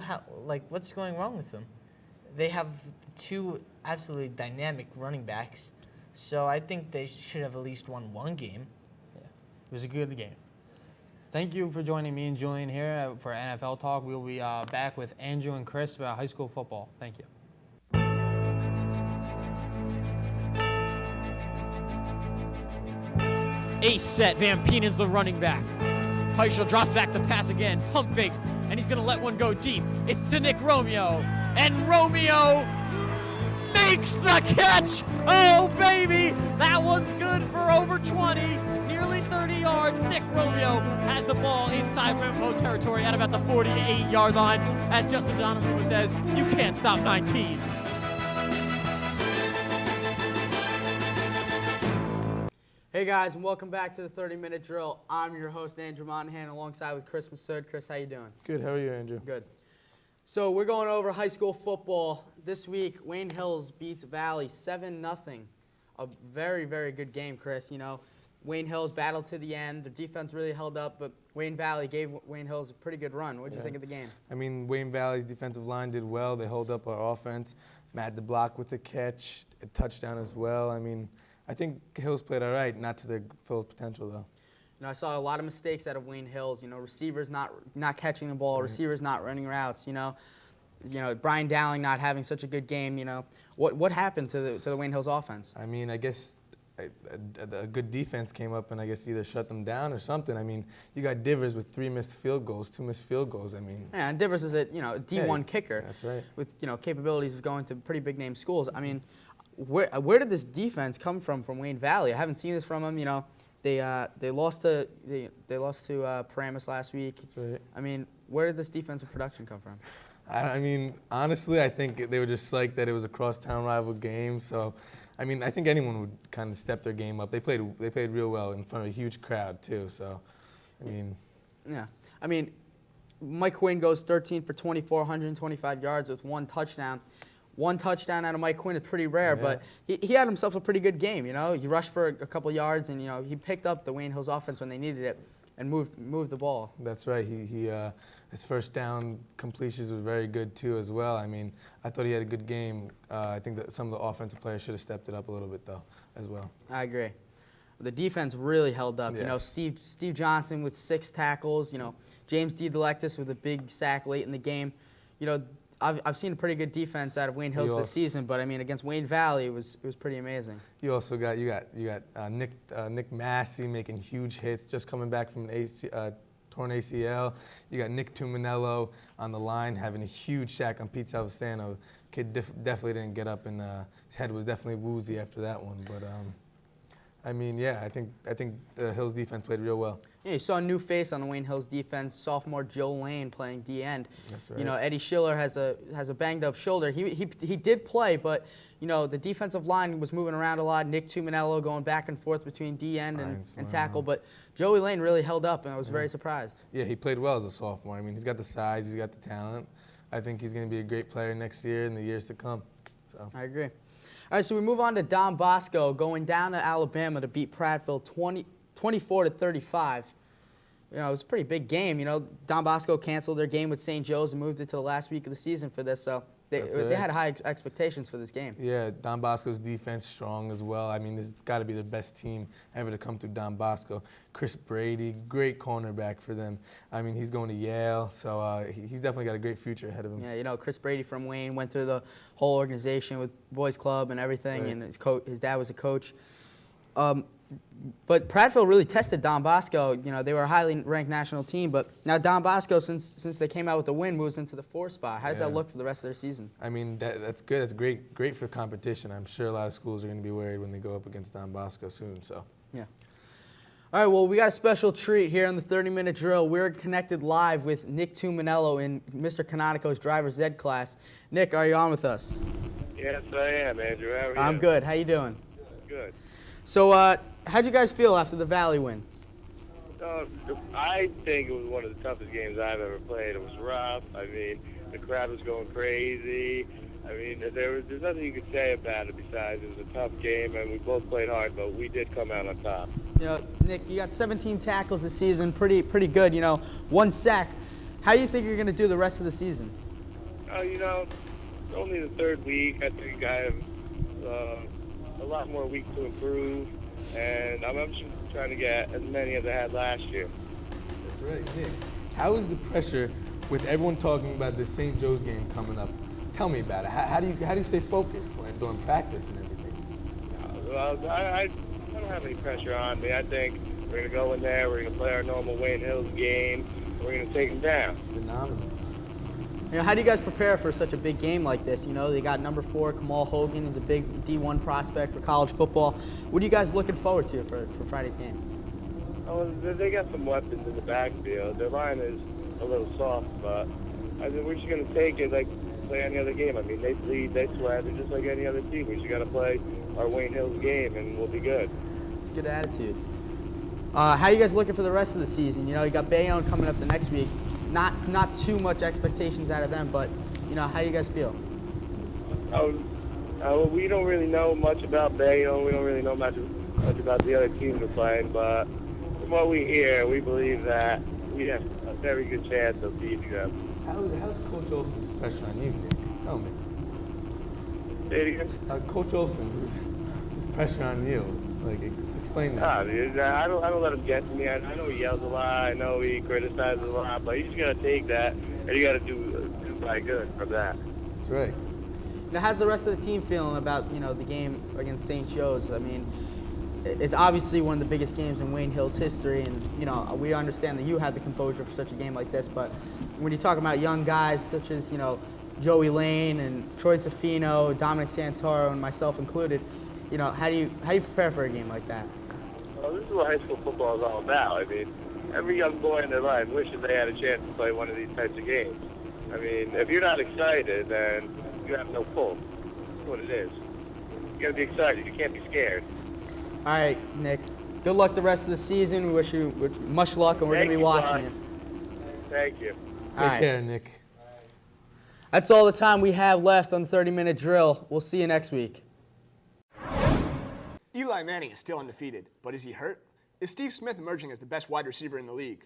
what's going wrong with them. They have two absolutely dynamic running backs, so I think they should have at least won one game. Yeah, it was a good game. Thank you for joining me and Julian here for NFL Talk. We'll be back with Andrew and Chris about high school football. Thank you. Ace set, Van Peenen's the running back. Heischel drops back to pass again, pump fakes, and he's gonna let one go deep. It's to Nick Romeo, and Romeo makes the catch! Oh baby, that one's good for over 20, nearly 30 yards. Nick Romeo has the ball inside Rambo territory at about the 48-yard line. As Justin Donovan says, you can't stop 19. Hey guys, and welcome back to the 30-minute drill. I'm your host, Andrew Monaghan, alongside with Chris Massood. Chris, how you doing? Good. How are you, Andrew? Good. So we're going over high school football. This week, Wayne Hills beats Valley 7-0. A very, very good game, Chris. Wayne Hills battled to the end. Their defense really held up, but Wayne Valley gave Wayne Hills a pretty good run. What did you think of the game? I mean, Wayne Valley's defensive line did well. They held up our offense. Matt DeBlock with a catch, a touchdown as well. I mean, I think Hills played all right, not to their full potential, though. I saw a lot of mistakes out of Wayne Hills. Receivers not catching the ball, receivers not running routes. Brian Dowling not having such a good game. What happened to the Wayne Hills offense? I mean, I guess a good defense came up and I guess either shut them down or something. I mean, you got Divers with 2 missed field goals. I mean, yeah, and Divers is a D1 kicker. That's right. With capabilities of going to pretty big name schools. I mean, where did this defense come from Wayne Valley? I haven't seen this from them. They lost to Paramus last week. That's right. I mean, where did this defensive production come from? I mean, honestly, I think they were just psyched that it was a crosstown rival game. So, I mean, I think anyone would kind of step their game up. They played real well in front of a huge crowd too. So, I mean. Yeah. I mean, Mike Quinn goes 13 for 24, 125 yards with 1 touchdown. 1 touchdown out of Mike Quinn is pretty rare, but he had himself a pretty good game. He rushed for a couple yards, and he picked up the Wayne Hills offense when they needed it, and moved the ball. That's right. His first down completions was very good too as well. I mean, I thought he had a good game. I think that some of the offensive players should have stepped it up a little bit though, as well. I agree. The defense really held up. Yes. Steve Johnson with 6 tackles. James D. Delectus with a big sack late in the game. I've seen a pretty good defense out of Wayne Hills this season, but I mean against Wayne Valley, it was pretty amazing. You also got Nick Massey making huge hits, just coming back from an torn ACL. You got Nick Tuminello on the line having a huge sack on Pete Salvestano. Kid definitely didn't get up, and his head was definitely woozy after that one. But I mean, yeah, I think the Hills defense played real well. Yeah, you saw a new face on the Wayne Hills defense. Sophomore Joe Lane playing D-end. That's right. Eddie Schiller has a banged up shoulder. He did play, but the defensive line was moving around a lot. Nick Tuminello going back and forth between D-end and tackle. But Joey Lane really held up, and I was very surprised. Yeah, he played well as a sophomore. I mean, he's got the size, he's got the talent. I think he's going to be a great player next year and the years to come. So I agree. All right, so we move on to Don Bosco going down to Alabama to beat Prattville 24-35. It was a pretty big game. Don Bosco canceled their game with St. Joe's and moved it to the last week of the season for this. So they had high expectations for this game. Yeah, Don Bosco's defense strong as well. I mean, this has got to be the best team ever to come through Don Bosco. Chris Brady, great cornerback for them. I mean, he's going to Yale, so he's definitely got a great future ahead of him. Yeah, you know, Chris Brady from Wayne went through the whole organization with Boys Club and everything, Right. and his dad was a coach. But Prattville really tested Don Bosco. You know, they were a highly ranked national team, but now Don Bosco, since they came out with the win, moves into the 4th spot. How does that look for the rest of their season? I mean, that's good. That's great for competition. I'm sure a lot of schools are going to be worried when they go up against Don Bosco soon. So. Yeah. All right, well, we got a special treat here on the 30-minute drill. We're connected live with Nick Tuminello in Mr. Canonico's Driver's Ed class. Nick, are you on with us? Yes, I am, Andrew. How are you? I'm good. How you doing? Good. So, how'd you guys feel after the Valley win? I think it was one of the toughest games I've ever played. It was rough. I mean, the crowd was going crazy. I mean, there's nothing you could say about it besides it was a tough game, and we both played hard, but we did come out on top. You know, Nick, you got 17 tackles this season, pretty good. You know, 1 sack. How do you think you're going to do the rest of the season? You know, it's only the 3rd week. I think I have a lot more weeks to improve, and I'm just trying to get as many as I had last year. That's right, Nick. How is the pressure with everyone talking about the St. Joe's game coming up? Tell me about it. How do you stay focused when doing practice and everything? Well, I don't have any pressure on me. I think we're going to go in there, we're going to play our normal Wayne Hills game, and we're going to take them down. Phenomenal. You know, how do you guys prepare for such a big game like this? You know, they got number 4, Kamal Hogan. He's a big D1 prospect for college football. What are you guys looking forward to for Friday's game? Oh, they got some weapons in the backfield. Their line is a little soft, but I think we're just going to take it like play any other game. I mean, they bleed, they sweat. They're just like any other team. We just got to play our Wayne Hills game, and we'll be good. It's a good attitude. How are you guys looking for the rest of the season? You know, you got Bayonne coming up the next week. Not too much expectations out of them, but, you know, how do you guys feel? We don't really know much about Bayonne. We don't really know much about the other teams we're playing, but from what we hear, we believe that we have a very good chance of beating them. How's Coach Olson's pressure on you, Nick? Tell me. Say it again? Coach Olson, his pressure on you. Like, explain that. Dude, I don't let him get to me. I know he yells a lot. I know he criticizes a lot, but you just gotta take that, and you gotta do by good from that. That's right. Now, how's the rest of the team feeling about, you know, the game against St. Joe's? I mean, it's obviously one of the biggest games in Wayne Hills history, and, you know, we understand that you had the composure for such a game like this, but when you talk about young guys such as, you know, Joey Lane and Troy Zafino, Dominic Santoro, and myself included, you know, how do you prepare for a game like that? Well, this is what high school football is all about. I mean, every young boy in their life wishes they had a chance to play one of these types of games. I mean, if you're not excited, then you have no pull. That's what it is. You gotta be excited. You can't be scared. All right, Nick. Good luck the rest of the season. We wish you much luck, and we're going to be watching you. Thank you. Take care, Nick. That's all the time we have left on the 30-minute drill. We'll see you next week. Eli Manning is still undefeated, but is he hurt? Is Steve Smith emerging as the best wide receiver in the league?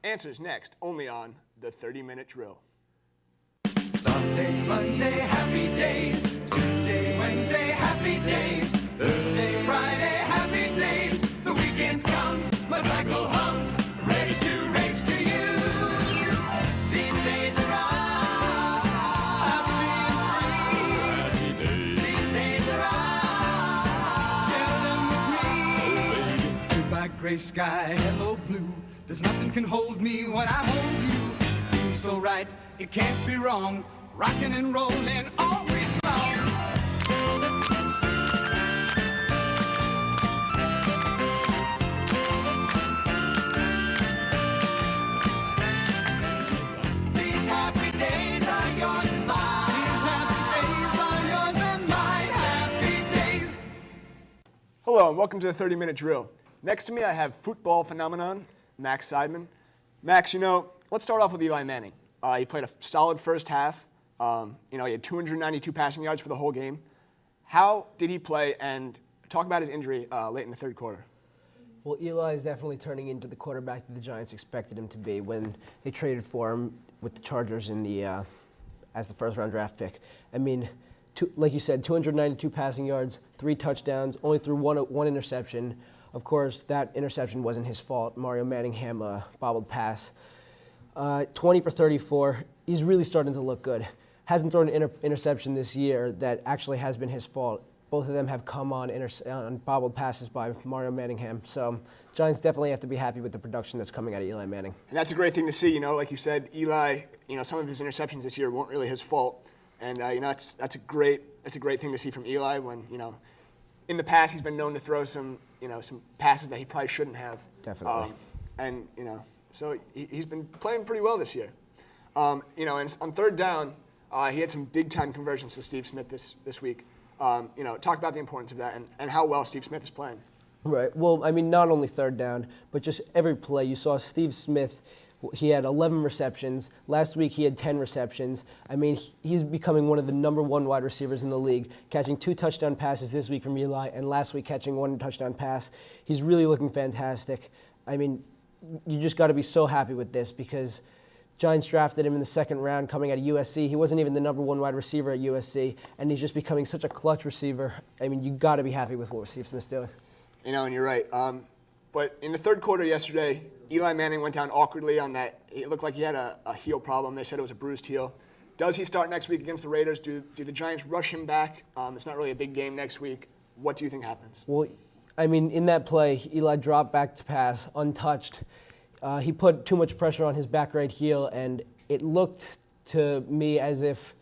Answers next, only on the 30-minute drill. Sunday, Monday, happy days. Tuesday, Wednesday, happy days. Thursday, Friday, happy days. The weekend comes, my cycle hums, ready to race to you. These days are all happy and free. These days are all share them with me. Goodbye, gray sky, hello blue. There's nothing can hold me when I hold you. Feels so right, it can't be wrong. Rocking and rolling all week long. These happy days are yours and mine. These happy days are yours and mine. Happy days. Hello, and welcome to the 30-minute drill. Next to me, I have football phenomenon, Max Seidman. Max, you know, let's start off with Eli Manning. He played a solid first half. He had 292 passing yards for the whole game. How did he play? And talk about his injury late in the third quarter. Well, Eli is definitely turning into the quarterback that the Giants expected him to be when they traded for him with the Chargers in the as the first-round draft pick. I mean, like you said, 292 passing yards, 3 touchdowns, only threw one interception. Of course, that interception wasn't his fault. Mario Manningham bobbled pass. 20 for 34. He's really starting to look good. Hasn't thrown an interception this year that actually has been his fault. Both of them have come on bobbled passes by Mario Manningham. So Giants definitely have to be happy with the production that's coming out of Eli Manning. And that's a great thing to see. Like you said, Eli, some of his interceptions this year weren't really his fault. And, that's a great thing to see from Eli when, in the past he's been known to throw some passes that he probably shouldn't have. Definitely. So he's been playing pretty well this year. And on third down, he had some big-time conversions to Steve Smith this week. Talk about the importance of that and how well Steve Smith is playing. Right. Well, I mean, not only third down, but just every play. You saw Steve Smith, he had 11 receptions. Last week he had 10 receptions. I mean, he's becoming one of the number 1 wide receivers in the league, catching 2 touchdown passes this week from Eli, and last week catching 1 touchdown pass. He's really looking fantastic. I mean, you just got to be so happy with this because Giants drafted him in the 2nd round coming out of USC. He wasn't even the number 1 wide receiver at USC, and he's just becoming such a clutch receiver. I mean, you got to be happy with what Steve Smith's doing. And you're right. But in the third quarter yesterday, Eli Manning went down awkwardly on that. It looked like he had a heel problem. They said it was a bruised heel. Does he start next week against the Raiders? Do the Giants rush him back? It's not really a big game next week. What do you think happens? Well, I mean, in that play, Eli dropped back to pass, untouched. He put too much pressure on his back right heel, and it looked to me as if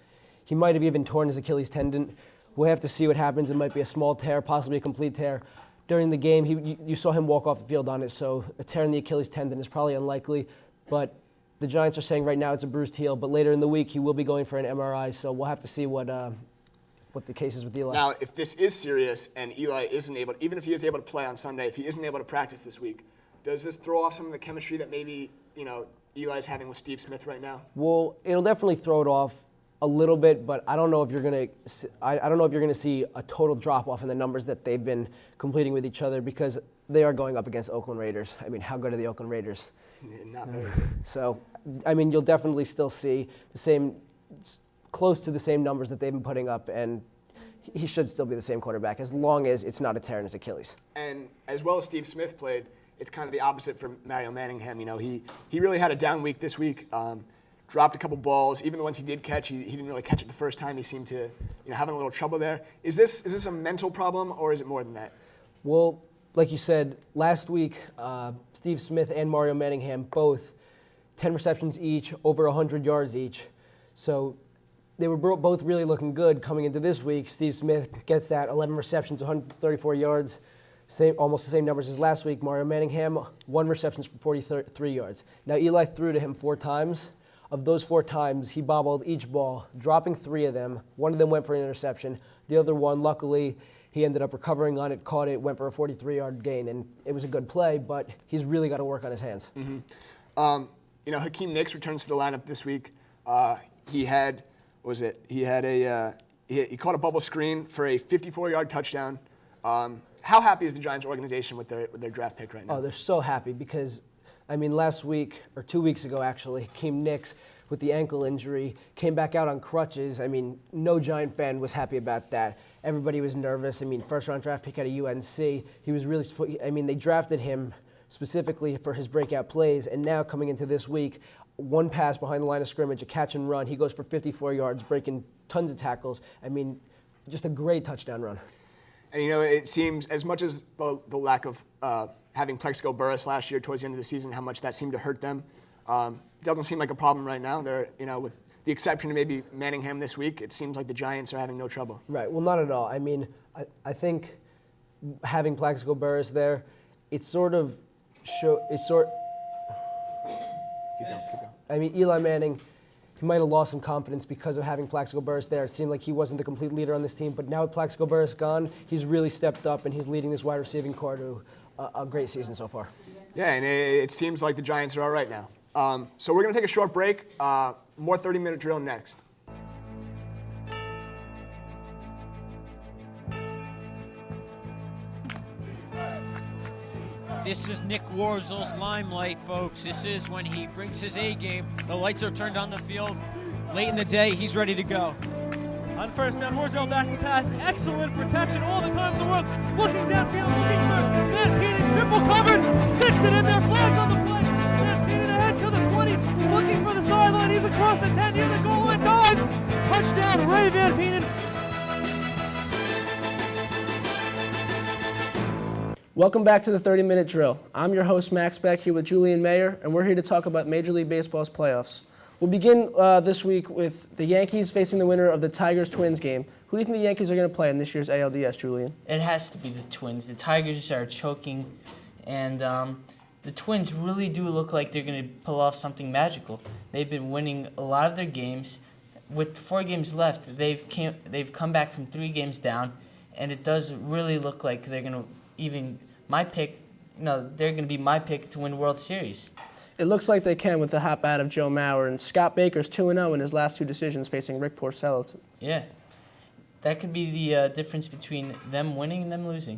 he might have even torn his Achilles tendon. We'll have to see what happens. It might be a small tear, possibly a complete tear. During the game, you saw him walk off the field on it, so a tear in the Achilles tendon is probably unlikely. But the Giants are saying right now it's a bruised heel, but later in the week he will be going for an MRI, so we'll have to see what the case is with Eli. Now, if this is serious and Eli isn't able, even if he is able to play on Sunday, if he isn't able to practice this week, does this throw off some of the chemistry that maybe Eli's having with Steve Smith right now? Well, it'll definitely throw it off a little bit, but I don't know if you're gonna see a total drop off in the numbers that they've been completing with each other because they are going up against Oakland Raiders. I mean, how good are the Oakland Raiders? Not very good. So, I mean, you'll definitely still see close to the same numbers that they've been putting up, and he should still be the same quarterback as long as it's not a tear in his Achilles. And as well as Steve Smith played, it's kind of the opposite for Mario Manningham. He really had a down week this week. Dropped a couple balls. Even the ones he did catch, he didn't really catch it the first time. He seemed to having a little trouble there. Is this a mental problem or is it more than that? Well, like you said, last week, Steve Smith and Mario Manningham both 10 receptions each, over 100 yards each. So they were both really looking good coming into this week. Steve Smith gets that 11 receptions, 134 yards, almost the same numbers as last week. Mario Manningham, 1 reception for 43 yards. Now Eli threw to him 4 times. Of those 4 times, he bobbled each ball, dropping 3 of them. 1 of them went for an interception. The other one, luckily, he ended up recovering on it, caught it, went for a 43-yard gain, and it was a good play, but he's really got to work on his hands. Mm-hmm. Hakeem Nicks returns to the lineup this week. He caught a bubble screen for a 54-yard touchdown. How happy is the Giants organization with their draft pick right now? Oh, they're so happy because, I mean, last week, or 2 weeks ago actually, Hakeem Nicks with the ankle injury came back out on crutches. I mean, no Giant fan was happy about that. Everybody was nervous. I mean, first-round draft pick out of UNC. He was really, they drafted him specifically for his breakout plays, and now coming into this week, 1 pass behind the line of scrimmage, a catch and run. He goes for 54 yards, breaking tons of tackles. I mean, just a great touchdown run. And, it seems as much as the lack of having Plexico Burress last year towards the end of the season, how much that seemed to hurt them, doesn't seem like a problem right now. They're, with the exception of maybe Manningham this week, it seems like the Giants are having no trouble. Right. Well, not at all. I mean, I think having Plexico Burress there, I mean, Eli Manning, he might have lost some confidence because of having Plexico Burress there. It seemed like he wasn't the complete leader on this team, but now with Plexico Burress gone, he's really stepped up and he's leading this wide receiving corps to a great season so far. Yeah, and it seems like the Giants are all right now. So we're going to take a short break. More 30-minute drill next. This is Nick Warzel's limelight, folks. This is when he brings his A game. The lights are turned on the field. Late in the day, he's ready to go. On first down, Horsell back to pass. Excellent protection all the time in the world. Looking downfield, looking for Van Penen, triple covered. Sticks it in there, flags on the play. Van Penen ahead to the 20, looking for the sideline. He's across the 10, near the goal line, dives. Touchdown, Ray Van Penen. Welcome back to the 30-minute drill. I'm your host, Max Beck, here with Julian Mayer, and we're here to talk about Major League Baseball's playoffs. We'll begin this week with the Yankees facing the winner of the Tigers-Twins game. Who do you think the Yankees are going to play in this year's ALDS, Julian? It has to be the Twins. The Tigers are choking, and the Twins really do look like they're going to pull off something magical. They've been winning a lot of their games. With 4 games left, they've come back from 3 games down, and it does really look like they're going to they're going to be my pick to win World Series. It looks like they can with the hot bat of Joe Mauer, and Scott Baker's 2-0 in his last 2 decisions facing Rick Porcello. Yeah, that could be the difference between them winning and them losing.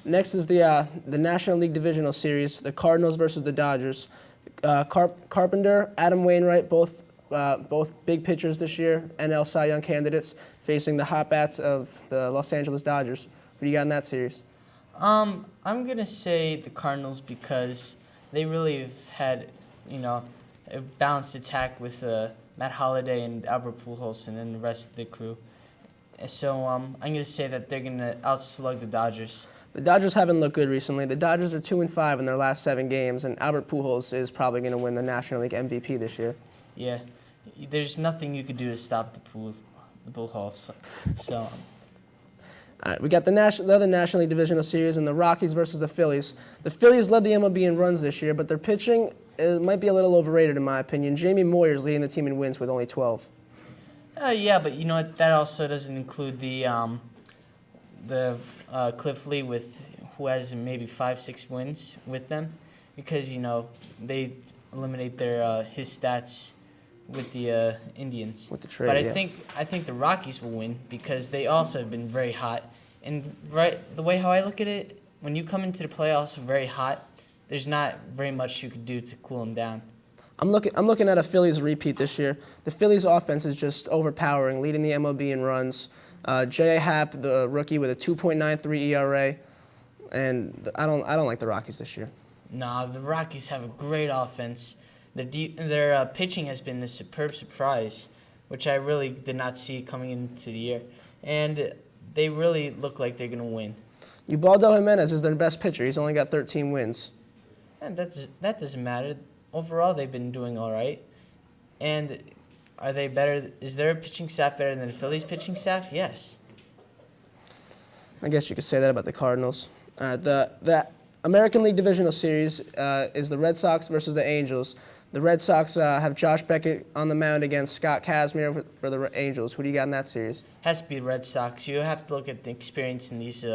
Next is the National League Divisional Series, the Cardinals versus the Dodgers. Carpenter, Adam Wainwright, both big pitchers this year, NL Cy Young candidates, facing the hot bats of the Los Angeles Dodgers. What do you got in that series? I'm going to say the Cardinals because they really have had, a balanced attack with Matt Holliday and Albert Pujols and then the rest of the crew. So I'm going to say that they're going to outslug the Dodgers. The Dodgers haven't looked good recently. The Dodgers are 2-5 in their last 7 games, and Albert Pujols is probably going to win the National League MVP this year. Yeah, there's nothing you could do to stop the Pujols. So. All right, we got the other National League Divisional Series and the Rockies versus the Phillies. The Phillies led the MLB in runs this year, but their pitching might be a little overrated in my opinion. Jamie Moyer's leading the team in wins with only 12. Yeah, but you know what? That also doesn't include the Cliff Lee who has maybe 5-6 wins with them, because they eliminate his stats with the Indians. With the trade, but I think the Rockies will win because they also have been very hot. And the way how I look at it, when you come into the playoffs very hot, there's not very much you could do to cool them down. I'm looking at a Phillies repeat this year. The Phillies offense is just overpowering, leading the MLB in runs. J.A. Happ, the rookie, with a 2.93 ERA, and I don't like the Rockies this year. Nah, the Rockies have a great offense. Their pitching has been a superb surprise, which I really did not see coming into the year. And they really look like they're going to win. Ubaldo Jimenez is their best pitcher. He's only got 13 wins. And that doesn't matter. Overall, they've been doing all right. And are they better? Is their pitching staff better than the Phillies' pitching staff? Yes. I guess you could say that about the Cardinals. The American League Divisional Series is the Red Sox versus the Angels. The Red Sox have Josh Beckett on the mound against Scott Kazmir for the Angels. Who do you got in that series? Has to be the Red Sox. You have to look at the experience in these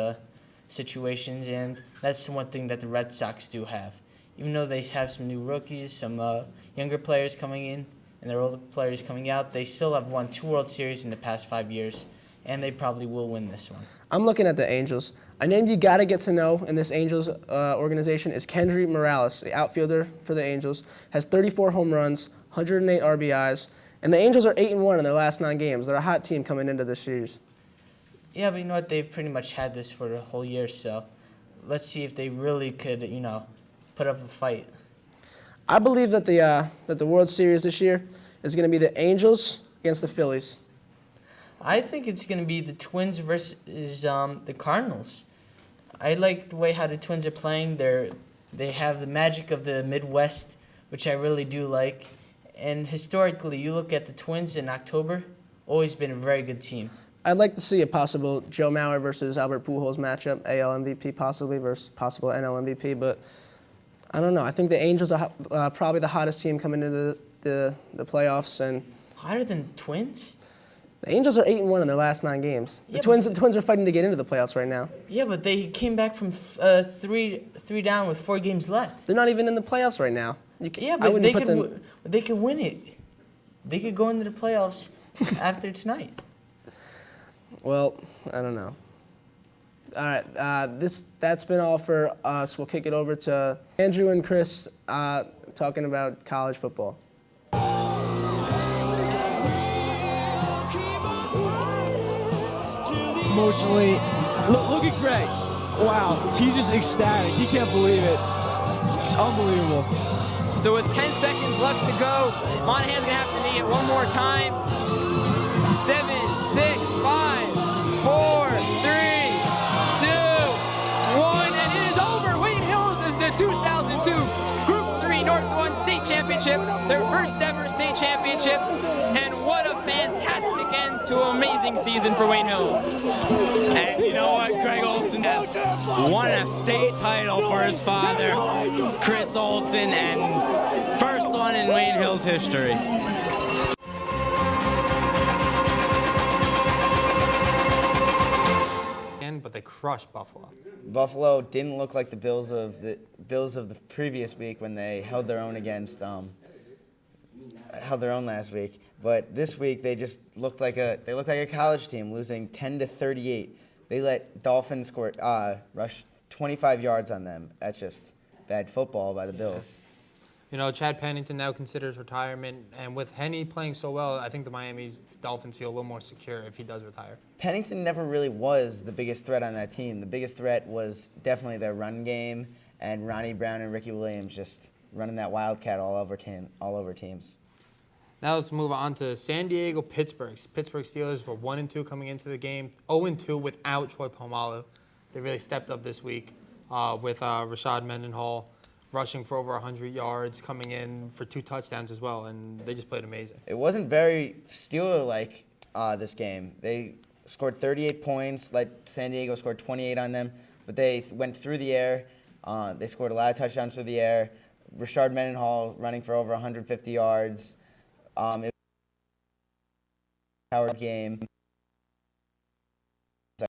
situations, and that's the one thing that the Red Sox do have. Even though they have some new rookies, some younger players coming in, and their older players coming out, they still have won 2 World Series in the past 5 years, and they probably will win this one. I'm looking at the Angels. A name you got to get to know in this Angels organization is Kendry Morales, the outfielder for the Angels. Has 34 home runs, 108 RBIs, and the Angels are 8-1 in their last 9 games. They're a hot team coming into this series. Yeah, but you know what? They've pretty much had this for the whole year, so let's see if they really could, put up a fight. I believe that the World Series this year is going to be the Angels against the Phillies. I think it's going to be the Twins versus the Cardinals. I like the way how the Twins are playing. They have the magic of the Midwest, which I really do like. And historically, you look at the Twins in October, always been a very good team. I'd like to see a possible Joe Mauer versus Albert Pujols matchup, AL MVP possibly versus possible NL MVP, but I don't know. I think the Angels are probably the hottest team coming into the playoffs. And hotter than Twins? The Angels are 8-1 in their last 9 games. The Twins are fighting to get into the playoffs right now. Yeah, but they came back from three down with 4 games left. They're not even in the playoffs right now. Yeah, but they could win it. They could go into the playoffs after tonight. Well, I don't know. All right, that's been all for us. We'll kick it over to Andrew and Chris talking about college football. emotionally. Look at Greg. Wow, he's just ecstatic. He can't believe it. It's unbelievable. So with 10 seconds left to go, Monaghan's gonna have to knee it one more time. 7, 6, 5, 4, 3, 2, 1, and it is over. Wayne Hills is the 2002 Group 3 North 1 State Championship, their first ever state championship, and what a fantastic end to an amazing season for Wayne Hills. And you know what? Greg Olson has won a state title for his father, Chris Olson, and first one in Wayne Hills history. But they crushed Buffalo. Buffalo didn't look like the Bills of the previous week when they held their own against last week. But this week they just looked like a college team, losing 10-38. They let Dolphins rush 25 yards on them. That's just bad football by the Bills. You know, Chad Pennington now considers retirement, and with Henny playing so well, I think the Miami Dolphins feel a little more secure if he does retire. Pennington never really was the biggest threat on that team. The biggest threat was definitely their run game and Ronnie Brown and Ricky Williams just running that wildcat all over teams. Now let's move on to San Diego, Pittsburgh. Pittsburgh Steelers were 1-2 coming into the game, 0-2 without Troy Polamalu. They really stepped up this week with Rashad Mendenhall rushing for over 100 yards, coming in for 2 touchdowns as well, and they just played amazing. It wasn't very Steeler-like this game. They scored 38 points, San Diego scored 28 on them, but they went through the air. They scored a lot of touchdowns through the air. Rashard Mendenhall running for over 150 yards. It was a powered game. I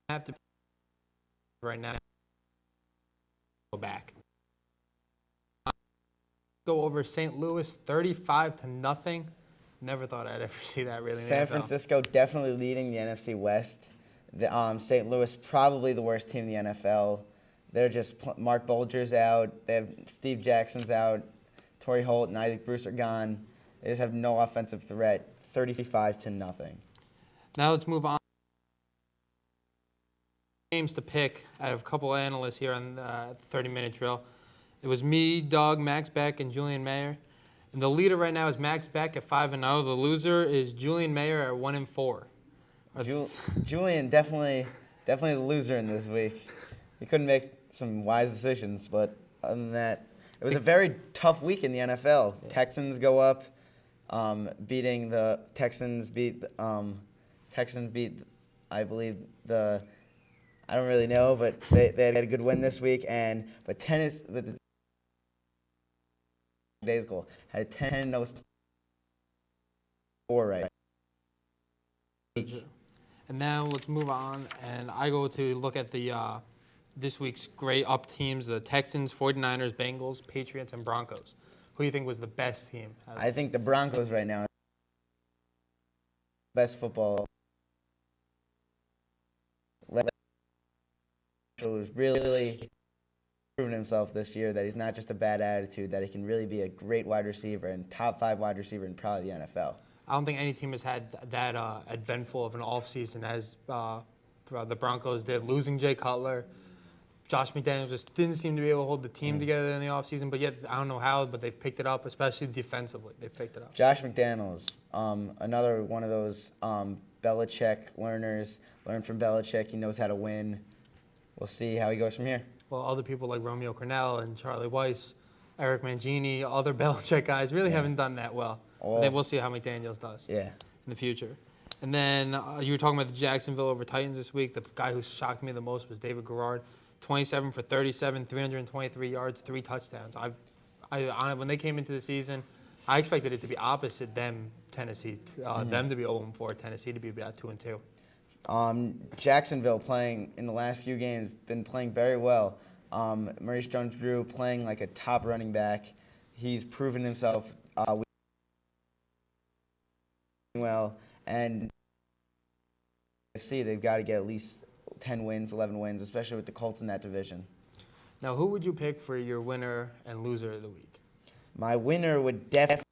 have to right now go back. Go over St. Louis 35-0. Never thought I'd ever see that really. San Francisco definitely leading the NFC West. St. Louis probably the worst team in the NFL. They're just Mark Bulger's out. They have Steve Jackson's out. Torrey Holt and Isaac Bruce are gone. They just have no offensive threat. 35-0. Now let's move on. Games to pick. I have a couple of analysts here on the 30-minute drill. It was me, Doug, Max Beck, and Julian Mayer. And the leader right now is Max Beck at 5-0. The loser is Julian Mayer at 1-4. Julian definitely the loser in this week. He couldn't make some wise decisions, but other than that, it was a very tough week in the NFL. Yeah. Texans go up, beating the Texans beat. Texans beat, I believe I don't really know, but they had a good win this week. But the today's goal had a 10-0 score right. And now let's move on, and I go to look at the this week's great up teams: the Texans, 49ers, Bengals, Patriots, and Broncos. Who do you think was the best team? I think the Broncos right now. Best football. Was really proven himself this year that he's not just a bad attitude, that he can really be a great wide receiver and top 5 wide receiver in probably the NFL. I don't think any team has had that eventful of an offseason as the Broncos did, losing Jay Cutler. Josh McDaniels just didn't seem to be able to hold the team together in the offseason, but yet I don't know how, but they've picked it up, especially defensively. They've picked it up. Josh McDaniels, another one of those Belichick learners, learned from Belichick. He knows how to win. We'll see how he goes from here. Well, other people like Romeo Cornell and Charlie Weiss, Eric Mangini, other Belichick guys really haven't done that well. Then we'll see how McDaniels does in the future. And then you were talking about the Jacksonville over Titans this week. The guy who shocked me the most was David Garrard, 27 for 37, 323 yards, 3 touchdowns. When they came into the season, I expected it to be opposite them, Tennessee, them to be 0-4, Tennessee to be about 2-2. Jacksonville playing in the last few games, been playing very well. Maurice Jones-Drew playing like a top running back. He's proven himself well. And they've got to get at least 10 wins, 11 wins, especially with the Colts in that division. Now, who would you pick for your winner and loser of the week? My winner would definitely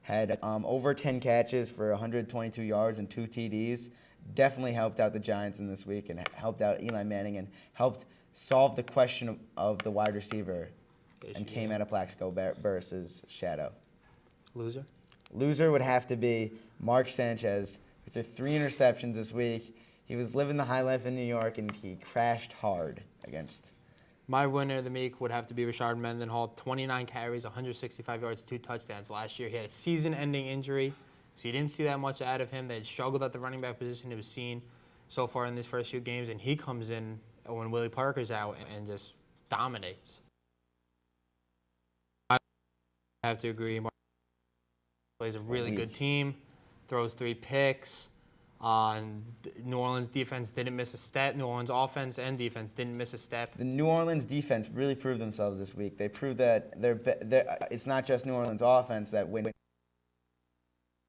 had over 10 catches for 122 yards and 2 TDs. Definitely helped out the Giants in this week and helped out Eli Manning and helped solve the question of the wide receiver and came out of Plaxico versus Shadow. Loser? Loser would have to be Mark Sanchez with the 3 interceptions this week. He was living the high life in New York, and he crashed hard against. My winner of the week would have to be Rashard Mendenhall. 29 carries, 165 yards, 2 touchdowns. Last year, he had a season-ending injury, so you didn't see that much out of him. They had struggled at the running back position. It was seen so far in these first few games, and he comes in when Willie Parker's out and just dominates. I have to agree. Mark plays a really good team, throws 3 picks. New Orleans defense didn't miss a step. New Orleans offense and defense didn't miss a step. The New Orleans defense really proved themselves this week. They proved that it's not just New Orleans offense that wins.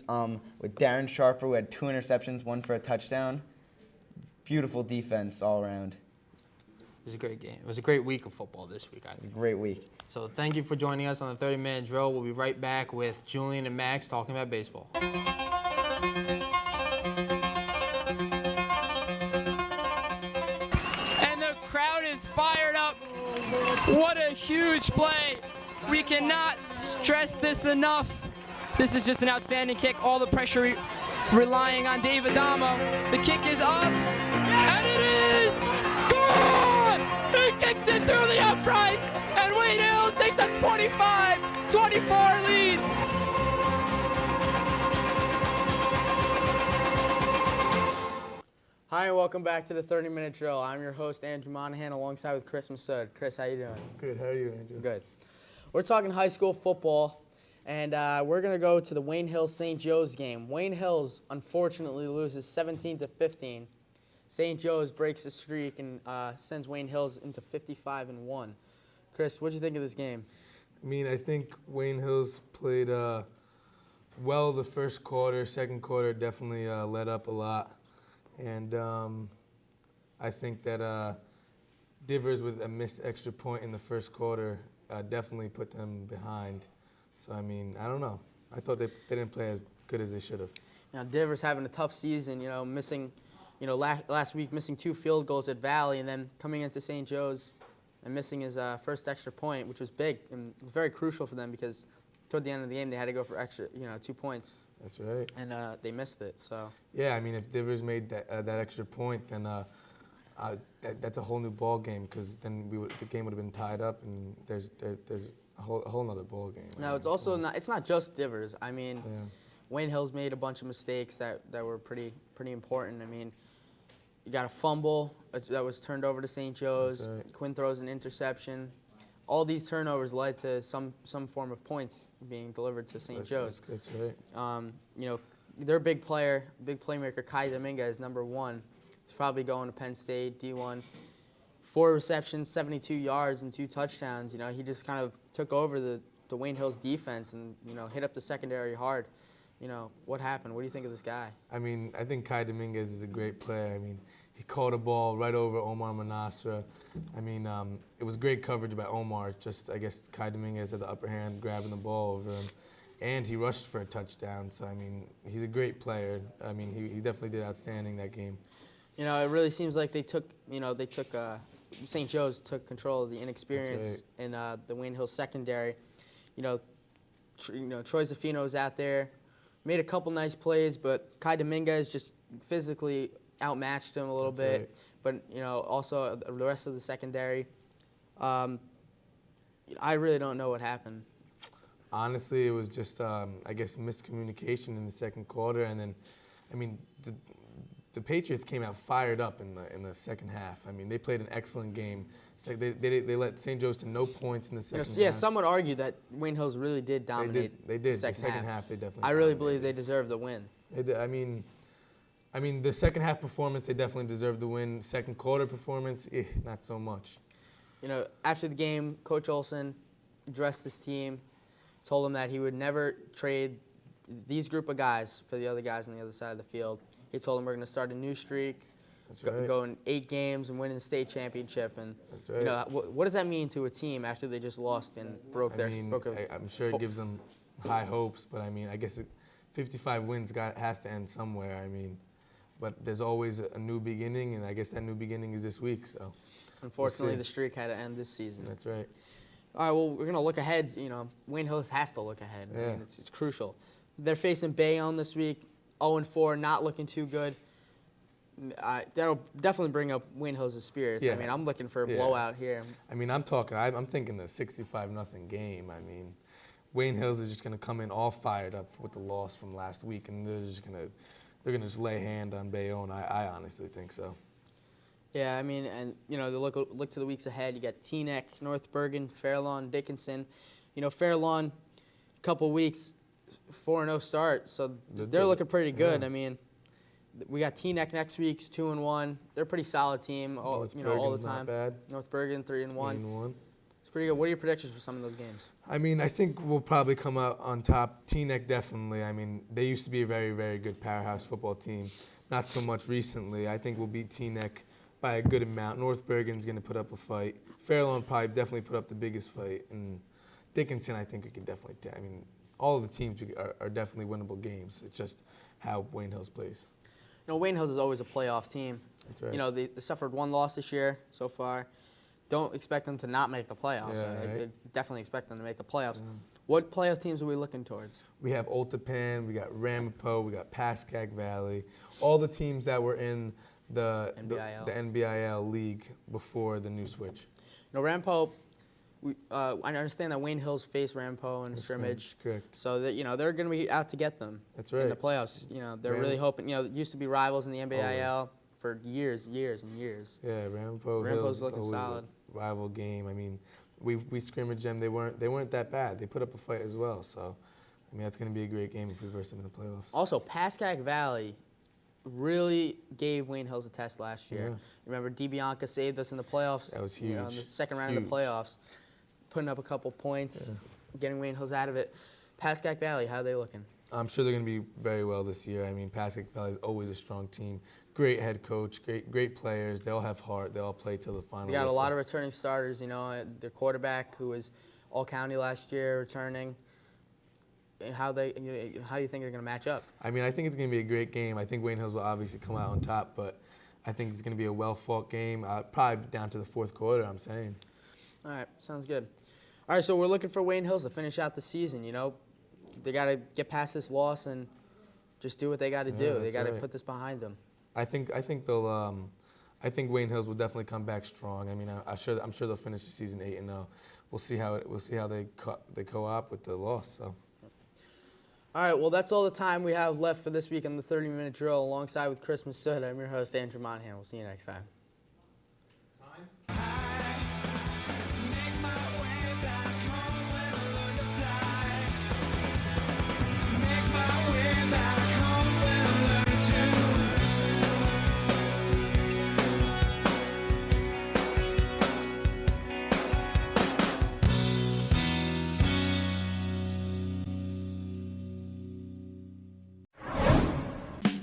With Darren Sharper, who had 2 interceptions, 1 for a touchdown. Beautiful defense all around. It was a great game. It was a great week of football this week, I think. A great week. So thank you for joining us on the 30-minute drill. We'll be right back with Julian and Max talking about baseball. Fired up. What a huge play. We cannot stress this enough. This is just an outstanding kick. All the pressure relying on Dave Adamo. The kick is up, and it is gone! He kicks it through the uprights, and Wayne Hills takes a 25-24 lead. Hi, and welcome back to the 30-minute drill. I'm your host, Andrew Monaghan, alongside with Chris Massood. Chris, how you doing? Good. How are you, Andrew? Good. We're talking high school football, and we're going to go to the Wayne Hills St. Joe's game. Wayne Hills, unfortunately, loses 17-15. St. Joe's breaks the streak and sends Wayne Hills into 55-1. Chris, what did you think of this game? I mean, I think Wayne Hills played well the first quarter. Second quarter definitely let up a lot. And I think that Divers with a missed extra point in the first quarter definitely put them behind. So, I mean, I don't know. I thought they didn't play as good as they should have. Divers having a tough season, missing, last week missing 2 field goals at Valley and then coming into St. Joe's and missing his first extra point, which was big and very crucial for them because toward the end of the game they had to go for extra, 2 points. That's right. And they missed it. So. Yeah, I mean, if Divers made that extra point, then that's a whole new ball game because then the game would have been tied up, and there's a whole nother ball game. No, it's also not just Divers. I mean, Wayne Hills made a bunch of mistakes that were pretty important. I mean, you got a fumble that was turned over to St. Joe's. Right. Quinn throws an interception. All these turnovers led to some form of points being delivered to St. Joe's. That's right. Their big playmaker, Kai Dominguez, number 1, is probably going to Penn State, D1. 4 receptions, 72 yards, and 2 touchdowns. He just kind of took over the Wayne Hills defense and, hit up the secondary hard. What happened? What do you think of this guy? I mean, I think Kai Dominguez is a great player. I mean, he caught a ball right over Omar Manasra. I mean, it was great coverage by Omar. Just, I guess, Kai Dominguez had the upper hand, grabbing the ball over him. And he rushed for a touchdown. So, I mean, he's a great player. I mean, he definitely did outstanding that game. It really seems like St. Joe's took control of the inexperience in the Wayne Hills secondary. Troy Zaffino was out there, made a couple nice plays, but Kai Dominguez just physically outmatched him a little bit. Right. But also the rest of the secondary, I really don't know what happened. Honestly, it was just I guess miscommunication in the second quarter, and then, I mean, the Patriots came out fired up in the second half. I mean, they played an excellent game. It's like they let St. Joe's to no points in the second half. Yeah, some would argue that Wayne Hills really did dominate. They did. The second half. They definitely. I really believe they deserved the win. They did. I mean, the second half performance, they definitely deserved the win. Second quarter performance, not so much. After the game, Coach Olson addressed his team, told them that he would never trade these group of guys for the other guys on the other side of the field. He told them we're going to start a new streak, go in 8 games and win the state championship. And that's right. What does that mean to a team after they just lost and broke their? I'm sure it gives them high hopes, but I mean, I guess 55 wins has to end somewhere. I mean, but there's always a new beginning, and I guess that new beginning is this week. So, Unfortunately, the streak had to end this season. That's right. All right, well, we're going to look ahead. You know, Wayne Hills has to look ahead. Yeah. I mean, it's crucial. They're facing Bayonne this week, 0-4, not looking too good. That'll definitely bring up Wayne Hills' spirits. Yeah. I mean, I'm looking for a Yeah. blowout here. I mean, I'm thinking the 65-0 game. I mean, Wayne Hills is just going to come in all fired up with the loss from last week, and they're gonna just lay hand on Bayonne. I honestly think so. Yeah, I mean, and you know, look to the weeks ahead. You got Teaneck, North Bergen, Fairlawn, Dickinson. You know, Fairlawn, couple weeks, 4-0 start, so they're looking pretty good. Yeah. I mean, we got Teaneck next week, 2-1. They're a pretty solid team, all the Bergen's time. not bad. North Bergen 3-1. 3-1. It's pretty good. What are your predictions for some of those games? I mean, I think we'll probably come out on top. Teaneck definitely. I mean, they used to be a very, very good powerhouse football team. Not so much recently. I think we'll beat Teaneck by a good amount. North Bergen's going to put up a fight. Fairlawn probably definitely put up the biggest fight. And Dickinson, I think we can definitely. I mean, all of the teams are definitely winnable games. It's just how Wayne Hills plays. You know, Wayne Hills is always a playoff team. That's right. You know, they suffered one loss this year so far. Don't expect them to not make the playoffs. Yeah, I right. definitely expect them to make the playoffs. What playoff teams are we looking towards? We have Oltapan, we got Ramapo, we got Pascack Valley, all the teams that were in the NBIL league before the new switch. You know, Ramapo, I understand that Wayne Hills faced Ramapo in a scrimmage. Correct. So that, you know, they're going to be out to get them. That's right. In the playoffs. You know, they're really hoping. You know, it used to be rivals in the NBIL for years and years. Yeah, Ramapo's Hills looking solid. A rival game. I mean, we scrimmaged them. They weren't that bad. They put up a fight as well. So, I mean, that's going to be a great game if we verse them in the playoffs. Also, Pascack Valley really gave Wayne Hills a test last year. Yeah. Remember, DeBianca saved us in the playoffs. That was You know, in the huge. second round of the playoffs, putting up a couple points, getting Wayne Hills out of it. Pascack Valley, how are they looking? I'm sure they're going to be very well this year. I mean, Pascack Valley is always a strong team. Great head coach, great players. They all have heart. They all play till the final. We got a lot of returning starters. You know, their quarterback, who was All-County last year, returning. And how do you think they're going to match up? I mean, I think it's going to be a great game. I think Wayne Hills will obviously come out on top, but I think it's going to be a well-fought game, probably down to the fourth quarter, I'm saying. All right, sounds good. All right, so we're looking for Wayne Hills to finish out the season, you know. They got to get past this loss and just do what they got to do. They got to put this behind them. I think Wayne Hills will definitely come back strong. I mean, I'm sure they'll finish the season 8-0. We'll see how they co-op with the loss. So. All right, well, that's all the time we have left for this week on the 30-minute drill. Alongside with Chris Massood, I'm your host, Andrew Monaghan. We'll see you next time.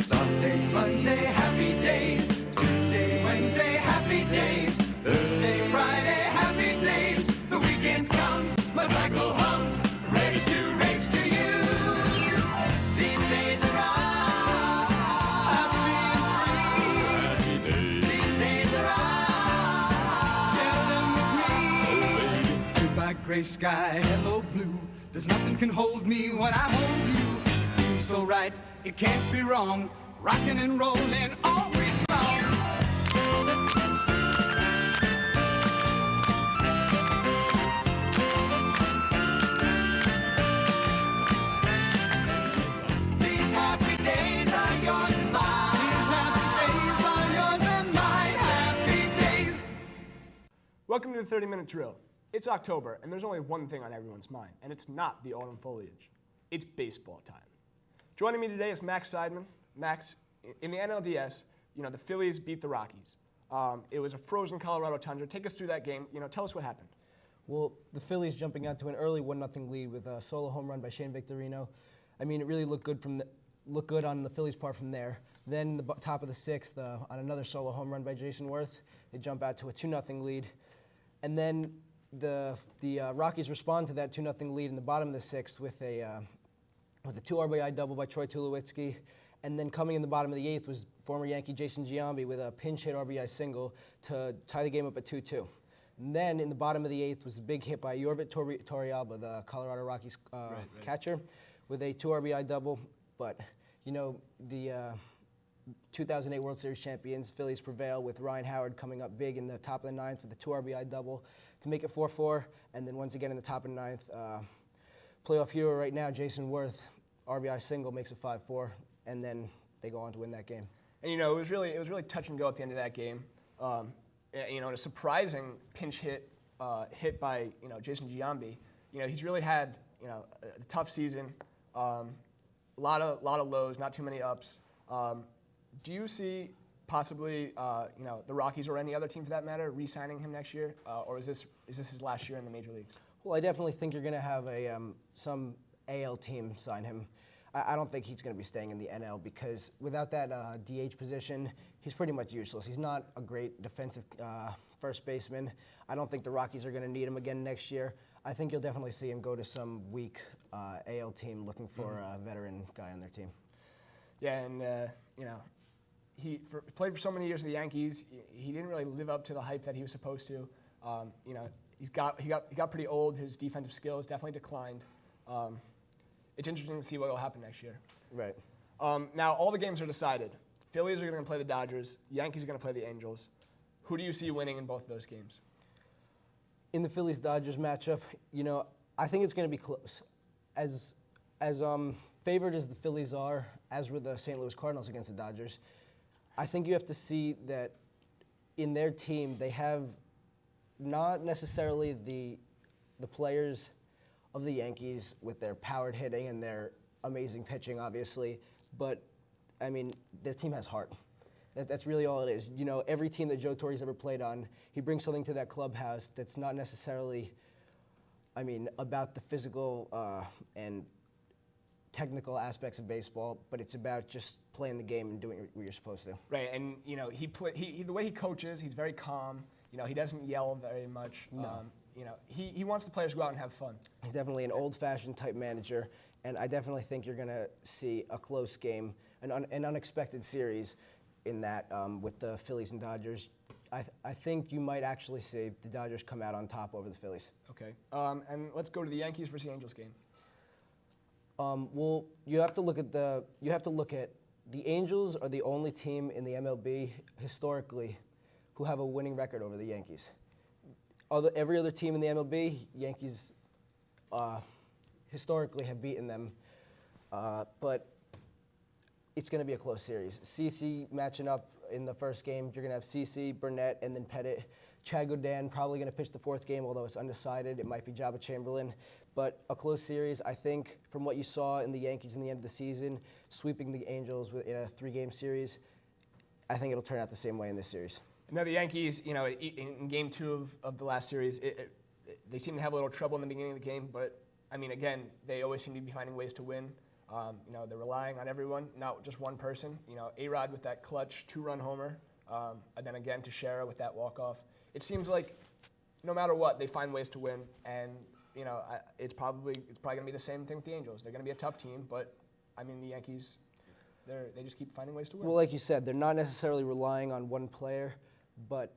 Sunday, Monday, happy days. Tuesday, Wednesday, happy days. Thursday, Friday, happy days. The weekend comes, my cycle hums, ready to race to you. These days are I'm being free. These days are share them with me. Goodbye, gray sky, hello, blue. There's nothing can hold me when I hold you. Feels so right, it can't be wrong. Rocking and rolling all week long. These happy days are yours and mine. These happy days are yours and mine. Happy days. Welcome to the 30-minute drill. It's October, and there's only one thing on everyone's mind, and it's not the autumn foliage. It's baseball time. Joining me today is Max Seidman. Max, in the NLDS, you know, the Phillies beat the Rockies. It was a frozen Colorado tundra. Take us through that game. You know, tell us what happened. Well, the Phillies jumping out to an early 1-0 lead with a solo home run by Shane Victorino. I mean, it really looked good on the Phillies' part from there. Then the top of the sixth, on another solo home run by Jason Worth, they jump out to a 2-0 lead. And then the Rockies respond to that 2-0 lead in the bottom of the sixth with a 2 RBI double by Troy Tulowitzki. And then coming in the bottom of the eighth was former Yankee Jason Giambi with a pinch hit RBI single to tie the game up at 2-2. And then in the bottom of the eighth was a big hit by Yorvit Torrealba, the Colorado Rockies catcher, with a 2 RBI double. But, you know, the 2008 World Series champions, Phillies prevail with Ryan Howard coming up big in the top of the ninth with a 2 RBI double to make it 4-4. And then once again in the top of the ninth, playoff hero right now, Jason Worth, RBI single makes it 5-4. And then they go on to win that game. And you know, it was really touch and go at the end of that game. You know, a surprising pinch hit by Jason Giambi. You know, he's really had a tough season. A lot of lows, not too many ups. Do you see possibly the Rockies or any other team for that matter re-signing him next year, or is this his last year in the major leagues? Well, I definitely think you're going to have some AL team sign him. I don't think he's going to be staying in the NL because without that DH position, he's pretty much useless. He's not a great defensive first baseman. I don't think the Rockies are going to need him again next year. I think you'll definitely see him go to some weak AL team looking for a veteran guy on their team. Yeah, and he played for so many years with the Yankees. He didn't really live up to the hype that he was supposed to. He got pretty old. His defensive skills definitely declined. It's interesting to see what will happen next year. Right. Now, all the games are decided. Phillies are going to play the Dodgers. Yankees are going to play the Angels. Who do you see winning in both of those games? In the Phillies-Dodgers matchup, I think it's going to be close. As favored as the Phillies are, as were the St. Louis Cardinals against the Dodgers, I think you have to see that in their team they have not necessarily the players of the Yankees with their powered hitting and their amazing pitching, obviously. But, I mean, their team has heart. That's really all it is. Every team that Joe Torre's ever played on, he brings something to that clubhouse that's not necessarily, about the physical and technical aspects of baseball, but it's about just playing the game and doing what you're supposed to. Right, and, the way he coaches, he's very calm. He doesn't yell very much. No. He wants the players to go out and have fun. He's definitely an old-fashioned type manager, and I definitely think you're going to see a close game, an unexpected series in that with the Phillies and Dodgers. I think you might actually see the Dodgers come out on top over the Phillies. Okay, and let's go to the Yankees versus the Angels game. Well, you have to look at the Angels are the only team in the MLB historically who have a winning record over the Yankees. Every other team in the MLB, Yankees historically have beaten them, but it's going to be a close series. CeCe matching up in the first game. You're going to have CeCe, Burnett, and then Pettit. Chad Godin probably going to pitch the fourth game, although it's undecided. It might be Jabba Chamberlain. But a close series, I think, from what you saw in the Yankees in the end of the season, sweeping the Angels in a 3-game series, I think it'll turn out the same way in this series. Now, the Yankees, in game 2 of the last series, they seem to have a little trouble in the beginning of the game, but, again, they always seem to be finding ways to win. They're relying on everyone, not just one person. A-Rod with that clutch 2-run homer, and then again Teixeira with that walk-off. It seems like no matter what, they find ways to win, and, it's probably going to be the same thing with the Angels. They're going to be a tough team, but, the Yankees, they just keep finding ways to win. Well, like you said, they're not necessarily relying on one player. But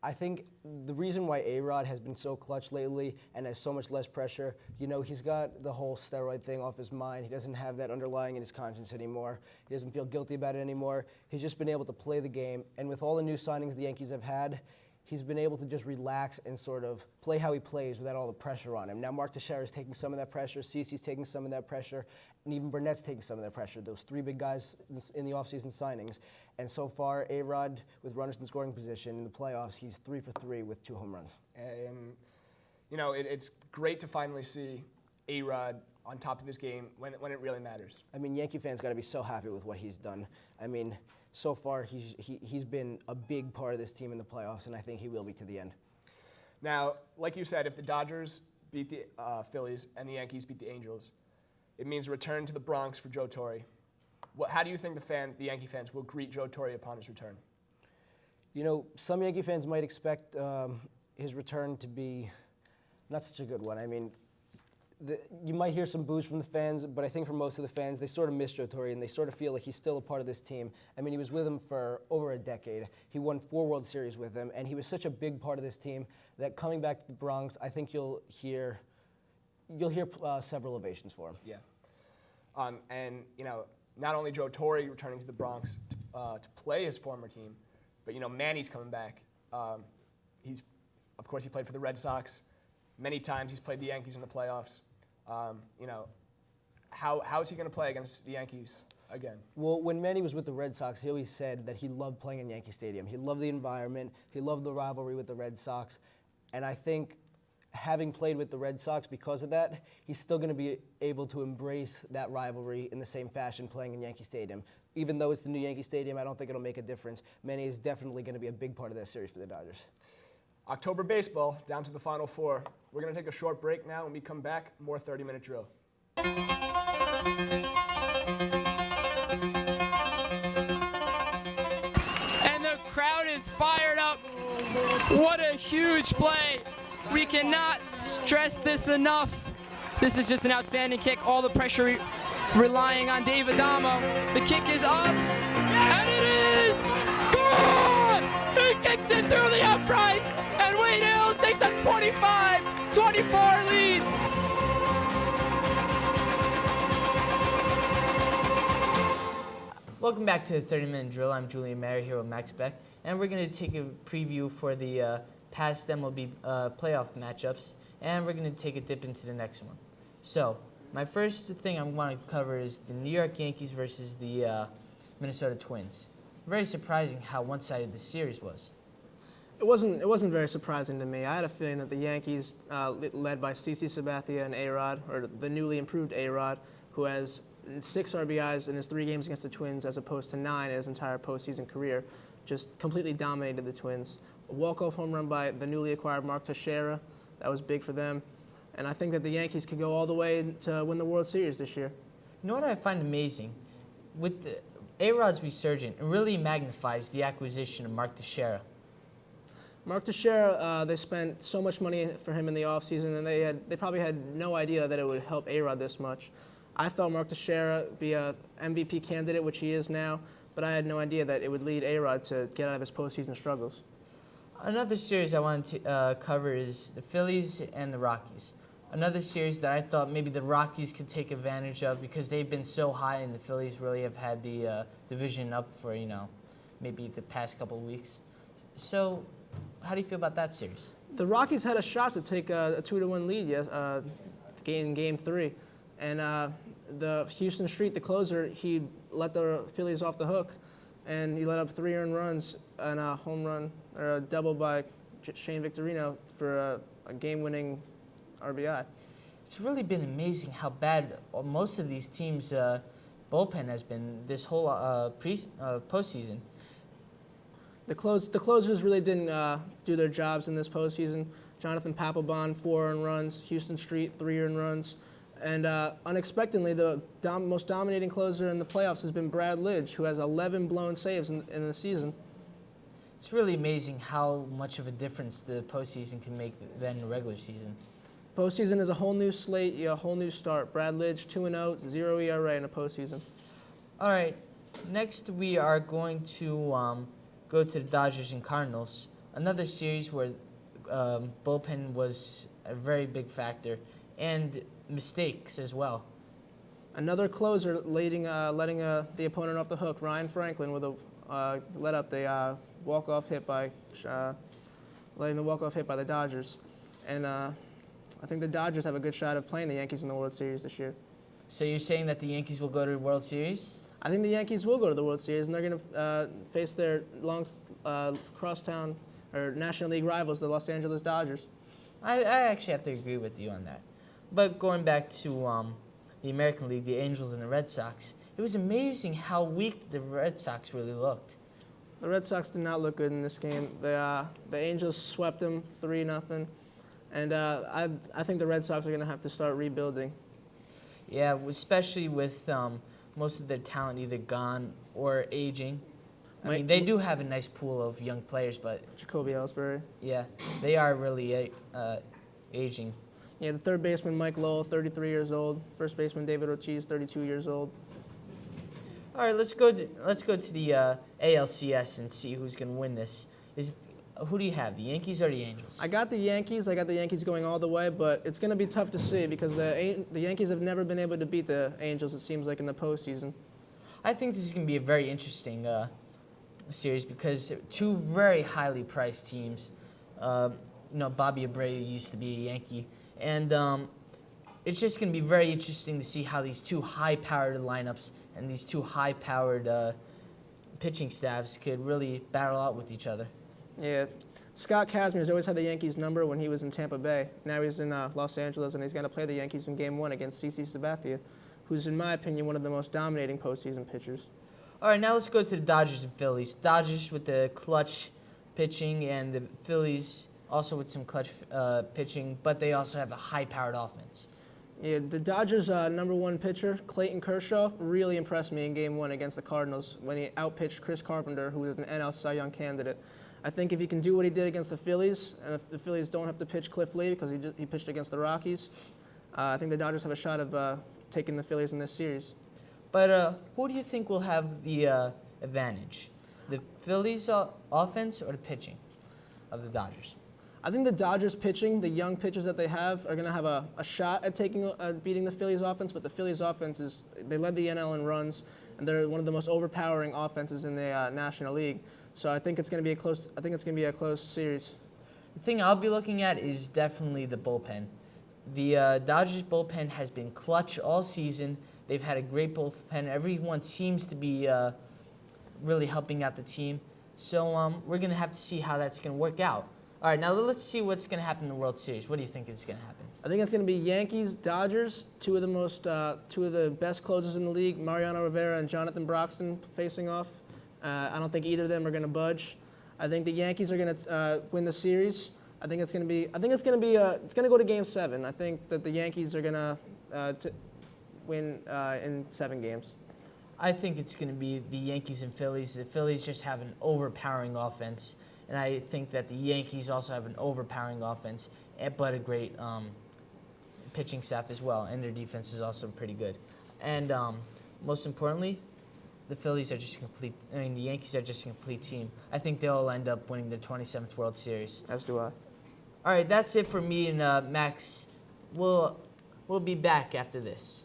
I think the reason why A-Rod has been so clutch lately and has so much less pressure, he's got the whole steroid thing off his mind. He doesn't have that underlying in his conscience anymore. He doesn't feel guilty about it anymore. He's just been able to play the game. And with all the new signings the Yankees have had, he's been able to just relax and sort of play how he plays without all the pressure on him. Now Mark Teixeira is taking some of that pressure, CeCe's taking some of that pressure, and even Burnett's taking some of that pressure, those 3 big guys in the offseason signings. And so far, A-Rod, with runners in scoring position in the playoffs, he's 3 for 3 with 2 home runs. And, it's great to finally see A-Rod on top of his game when it really matters. Yankee fans got to be so happy with what he's done. So far, he's been a big part of this team in the playoffs, and I think he will be to the end. Now, like you said, if the Dodgers beat the Phillies and the Yankees beat the Angels, it means a return to the Bronx for Joe Torre. How do you think the Yankee fans will greet Joe Torre upon his return? Some Yankee fans might expect his return to be not such a good one. I mean, you might hear some boos from the fans, but I think for most of the fans, they sort of miss Joe Torre, and they sort of feel like he's still a part of this team. I mean, he was with him for over a decade. He won 4 World Series with him, and he was such a big part of this team that coming back to the Bronx, I think you'll hear several ovations for him. Yeah. And, you know, not only Joe Torre returning to the Bronx to play his former team, but, you know, Manny's coming back. Of course, he played for the Red Sox. Many times he's played the Yankees in the playoffs. You know, how is he going to play against the Yankees again? Well, when Manny was with the Red Sox, he always said that he loved playing in Yankee Stadium. He loved the environment. He loved the rivalry with the Red Sox. And I think having played with the Red Sox because of that, he's still going to be able to embrace that rivalry in the same fashion playing in Yankee Stadium. Even though it's the new Yankee Stadium, I don't think it'll make a difference. Manny is definitely going to be a big part of that series for the Dodgers. October baseball, down to the Final Four. We're going to take a short break now. When we come back, more 30-minute drill. And the crowd is fired up. What a huge play. We cannot stress this enough. This is just an outstanding kick. All the pressure relying on Dave Adamo. The kick is up, and it is gone! He kicks it through the uprights, and Wade Hills takes a 25-24 lead. Welcome back to the 30-minute drill. I'm Julian Mayer here with Max Beck, and we're going to take a preview for the past MLB playoff matchups, and we're going to take a dip into the next one. So, my first thing I want to cover is the New York Yankees versus the Minnesota Twins. Very surprising how one-sided the series was. It wasn't very surprising to me. I had a feeling that the Yankees, led by CeCe Sabathia and A-Rod, or the newly improved A-Rod, who has 6 RBIs in his 3 games against the Twins as opposed to 9 in his entire postseason career, just completely dominated the Twins. A walk-off home run by the newly acquired Mark Teixeira, that was big for them. And I think that the Yankees could go all the way to win the World Series this year. You know what I find amazing? With the A-Rod's resurgence, it really magnifies the acquisition of Mark Teixeira. Mark Teixeira, they spent so much money for him in the offseason, and they probably had no idea that it would help A-Rod this much. I thought Mark Teixeira be a MVP candidate, which he is now, but I had no idea that it would lead A-Rod to get out of his postseason struggles. Another series I wanted to cover is the Phillies and the Rockies. Another series that I thought maybe the Rockies could take advantage of because they've been so high and the Phillies really have had the division up for, maybe the past couple of weeks. So, how do you feel about that series? The Rockies had a shot to take a 2-1 lead in Game 3. And the Houston Street, the closer, he let the Phillies off the hook, and he let up 3 earned runs and a home run, or a double by Shane Victorino for a game-winning RBI. It's really been amazing how bad most of these teams' bullpen has been this whole postseason. The closers really didn't do their jobs in this postseason. Jonathan Papelbon, 4 earned runs. Houston Street, 3 earned runs. And unexpectedly, the most dominating closer in the playoffs has been Brad Lidge, who has 11 blown saves in the season. It's really amazing how much of a difference the postseason can make than the regular season. Postseason is a whole new slate, a whole new start. Brad Lidge, 2-0, 0 ERA in a postseason. All right, next we are going to go to the Dodgers and Cardinals. Another series where bullpen was a very big factor, and mistakes as well. Another closer letting the opponent off the hook. Ryan Franklin with a let up the walk-off hit by letting the walk-off hit by the Dodgers, and I think the Dodgers have a good shot of playing the Yankees in the World Series this year. So you're saying that the Yankees will go to the World Series? I think the Yankees will go to the World Series, and they're going to face their long crosstown or National League rivals, the Los Angeles Dodgers. I actually have to agree with you on that. But going back to the American League, the Angels and the Red Sox, it was amazing how weak the Red Sox really looked. The Red Sox did not look good in this game. The Angels swept them 3-0, and I think the Red Sox are going to have to start rebuilding. Yeah, especially with most of their talent either gone or aging. I mean, they do have a nice pool of young players, but Jacoby Ellsbury. Yeah, they are really aging. Yeah, the third baseman, Mike Lowell, 33 years old. First baseman, David Ortiz, 32 years old. All right, let's go to the ALCS and see who's going to win this. Who do you have, the Yankees or the Angels? I got the Yankees. I got the Yankees going all the way, but it's going to be tough to see because the Yankees have never been able to beat the Angels, it seems like, in the postseason. I think this is going to be a very interesting series because two very highly priced teams. Bobby Abreu used to be a Yankee, and it's just going to be very interesting to see how these two high-powered lineups and these two high-powered pitching staffs could really battle out with each other. Yeah, Scott Kazmier's always had the Yankees number when he was in Tampa Bay. Now he's in Los Angeles, and he's going to play the Yankees in Game 1 against CC Sabathia, who's, in my opinion, one of the most dominating postseason pitchers. All right, now let's go to the Dodgers and Phillies. Dodgers with the clutch pitching, and the Phillies also with some clutch pitching, but they also have a high-powered offense. Yeah, the Dodgers' number one pitcher, Clayton Kershaw, really impressed me in Game 1 against the Cardinals when he outpitched Chris Carpenter, who was an NL Cy Young candidate. I think if he can do what he did against the Phillies, and if the Phillies don't have to pitch Cliff Lee because he pitched against the Rockies, I think the Dodgers have a shot of taking the Phillies in this series. But who do you think will have the advantage? The Phillies' offense or the pitching of the Dodgers? I think the Dodgers pitching, the young pitchers that they have, are going to have a shot at beating the Phillies' offense, but the Phillies' offense they led the NL in runs, and they're one of the most overpowering offenses in the National League. So I think it's going to be a close series. The thing I'll be looking at is definitely the bullpen. The Dodgers bullpen has been clutch all season. They've had a great bullpen. Everyone seems to be really helping out the team. So we're going to have to see how that's going to work out. All right, now let's see what's going to happen in the World Series. What do you think is going to happen? I think it's going to be Yankees, Dodgers, two of the best closers in the league, Mariano Rivera and Jonathan Broxton facing off. I don't think either of them are going to budge. I think the Yankees are going to win the series. It's going to go to Game 7. I think that the Yankees are going to win in 7 games. I think it's going to be the Yankees and Phillies. The Phillies just have an overpowering offense, and I think that the Yankees also have an overpowering offense, but a great pitching staff as well, and their defense is also pretty good. And most importantly, the Yankees are just a complete team. I think they'll end up winning the 27th World Series. As do I. All right, that's it for me and Max. We'll be back after this.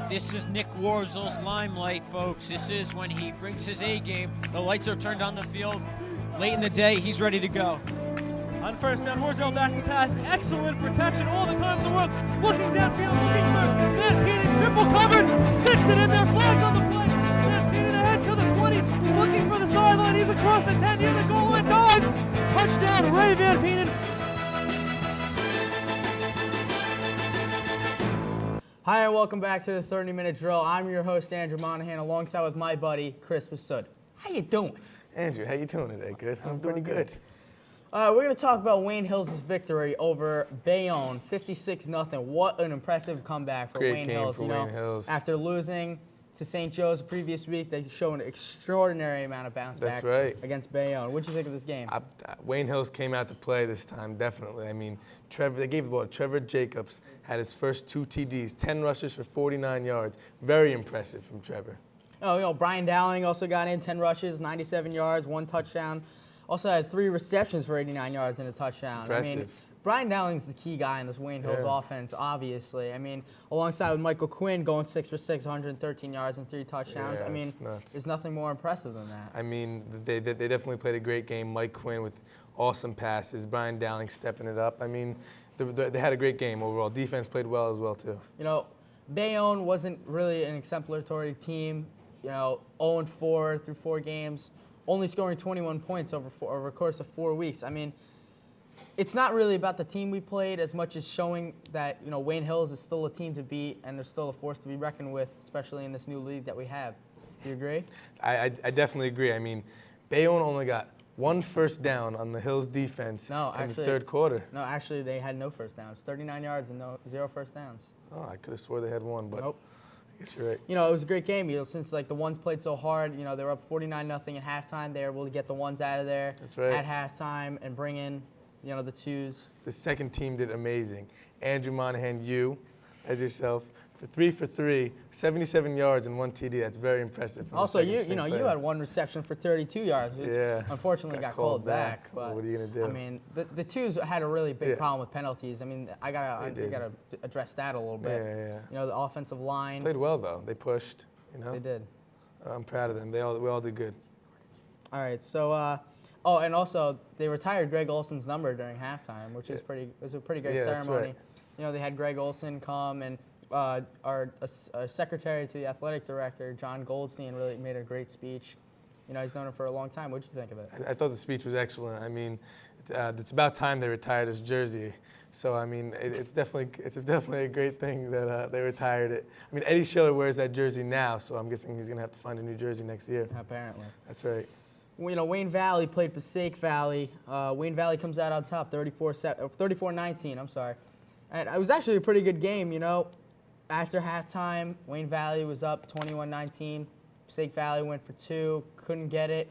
This is Nick Warzel's limelight, folks. This is when he brings his A game. The lights are turned on the field. Late in the day, he's ready to go. On first down, Warzel back to pass. Excellent protection all the time in the world. Looking downfield, looking for Van Penen, triple covered. Sticks it in there, flags on the play. Van Penen ahead to the 20, looking for the sideline. He's across the 10, near the goal line. Dodge! Touchdown, Ray Van Penen. Hi, and welcome back to the 30-minute drill. I'm your host, Andrew Monaghan, alongside with my buddy, Chris Massood. How you doing? Andrew, how you doing today? Good? I'm doing good. We're going to talk about Wayne Hills' victory over Bayonne, 56-0. What an impressive comeback for Wayne Hills. Wayne Hills. After losing to St. Joe's the previous week, they showed an extraordinary amount of bounce back against Bayonne. What did you think of this game? Wayne Hills came out to play this time, definitely. I mean, they gave the ball. Trevor Jacobs had his first 2 TDs, 10 rushes for 49 yards. Very impressive from Trevor. Brian Dowling also got in 10 rushes, 97 yards, 1 touchdown. Also had 3 receptions for 89 yards and a touchdown. It's impressive. I mean, Brian Dowling's the key guy in this Wayne Hills offense, obviously. I mean, alongside with Michael Quinn going 6 for 6, 113 yards and 3 touchdowns. Yeah, I mean, there's nothing more impressive than that. I mean, they definitely played a great game. Mike Quinn with awesome passes. Brian Dowling stepping it up. I mean, they had a great game overall. Defense played well as well, too. Bayonne wasn't really an exemplary team. 0-4 through 4 games, only scoring 21 points over a course of 4 weeks. I mean, it's not really about the team we played as much as showing that, Wayne Hills is still a team to beat and they're still a force to be reckoned with, especially in this new league that we have. Do you agree? I definitely agree. I mean, Bayonne only got 1 first down on the Hills defense in the third quarter. No, actually, they had no first downs. 39 yards and 0 first downs. Oh, I could have swore they had 1, but nope. I guess you're right. You know, it was a great game. You know, since like the ones played so hard, you know, they were up 49-0 at halftime. They were able to get the ones out of there at halftime and bring in, you know, the twos. The second team did amazing. Andrew Monaghan, you, as yourself, for 3 for 3, 77 yards and 1 TD. That's very impressive. Also, you had 1 reception for 32 yards, which unfortunately got called back. But what are you gonna do? I mean, the twos had a really big problem with penalties. I mean, I gotta address that a little bit. Yeah. You know, the offensive line played well though. They pushed. You know. They did. I'm proud of them. We all did good. All right, so. Oh, and also they retired Greg Olson's number during halftime, which is was a pretty great ceremony. That's right. You know, they had Greg Olson come, and our secretary to the athletic director, John Goldstein, really made a great speech. You know, he's known him for a long time. What did you think of it? I thought the speech was excellent. I mean, it's about time they retired his jersey. So I mean, it's definitely a great thing that they retired it. I mean, Eddie Schiller wears that jersey now, so I'm guessing he's gonna have to find a new jersey next year. Apparently. That's right. You know, Wayne Valley played Passaic Valley. Wayne Valley comes out on top, 34-19. I'm sorry. And it was actually a pretty good game. You know, after halftime, Wayne Valley was up 21-19. Passaic Valley went for 2, couldn't get it,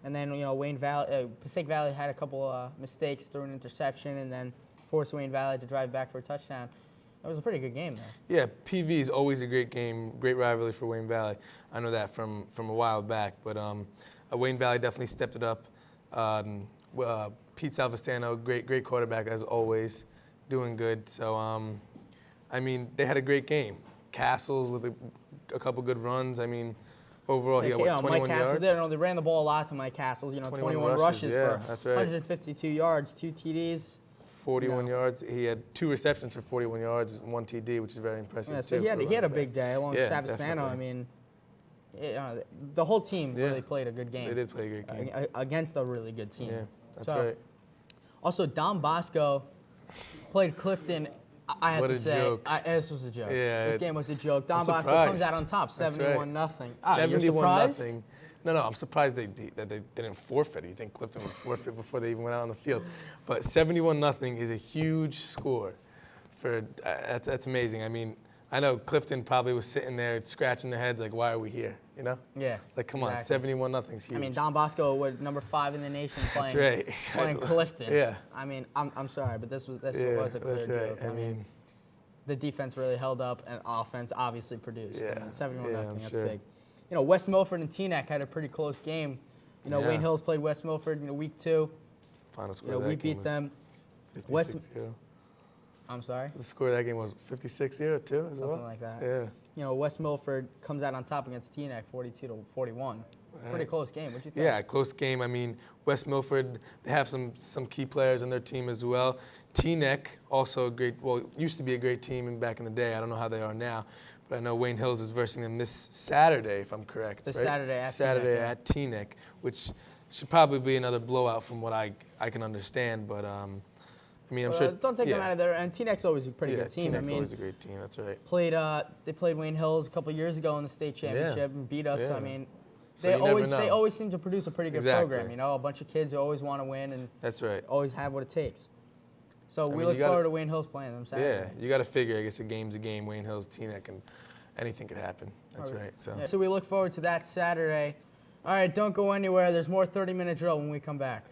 and then Passaic Valley had a couple mistakes, threw an interception, and then forced Wayne Valley to drive back for a touchdown. It was a pretty good game there. Yeah, PV is always a great game, great rivalry for Wayne Valley. I know that from a while back, but Wayne Valley definitely stepped it up. Pete Salvestano, great quarterback as always, doing good. So, I mean, they had a great game. Castles with a couple good runs. I mean, overall, he got 21 Mike Castles yards? They ran the ball a lot to Mike Castles. You know, 21 rushes yeah, for that's right. 152 yards, 2 TDs. 41 yards. He had 2 receptions for 41 yards, 1 TD, which is very impressive. Yeah, so he had a big day along with Savastano. I mean, the whole team really played a good game. They did play a good game against a really good team. Yeah, that's right. Also, Don Bosco played Clifton. I have to say, this was a joke. Yeah, this game was a joke. Don Bosco comes out on top, 71-0. 71-0. No, I'm surprised that they didn't forfeit. You think Clifton would forfeit before they even went out on the field? But 71-0 is a huge score. That's amazing. I mean, I know Clifton probably was sitting there scratching their heads like, why are we here? You know? Yeah. Like, come on, 71-0 is huge. I mean, Don Bosco was number 5 in the nation playing. That's right. Playing Clifton. Yeah. I mean, I'm sorry, but this was a clear joke. Right. I mean, the defense really held up, and offense obviously produced. Yeah. I mean, 71-0. That's sure. big. You know, West Milford and Teaneck had a pretty close game. You know, Wayne Hills played West Milford in week 2. Final score. You know, we beat them. 56-0. I'm sorry? The score of that game was 56-0 too, as well? Something like that. Yeah. You know, West Milford comes out on top against Teaneck, 42-41. Pretty close game. What'd you think? Yeah, close game. I mean, West Milford, they have some key players on their team as well. Teaneck, also used to be a great team back in the day. I don't know how they are now. But I know Wayne Hills is versing them this Saturday, if I'm correct. This right? Saturday at Teaneck, which should probably be another blowout from what I can understand. But I mean, I'm sure. Don't take them out of there. And Teaneck's always a pretty good team. Teaneck's always a great team. That's right. They played Wayne Hills a couple years ago in the state championship and beat us. Yeah. I mean, So they always seem to produce a pretty good program. You know, a bunch of kids who always want to win and that's right. Always have what it takes. So we look forward to Wayne Hills playing them Saturday. Yeah, you got to figure. I guess a game's a game. Wayne Hills, Teaneck, and anything could happen. That's right. So we look forward to that Saturday. All right, don't go anywhere. There's more 30-minute drill when we come back.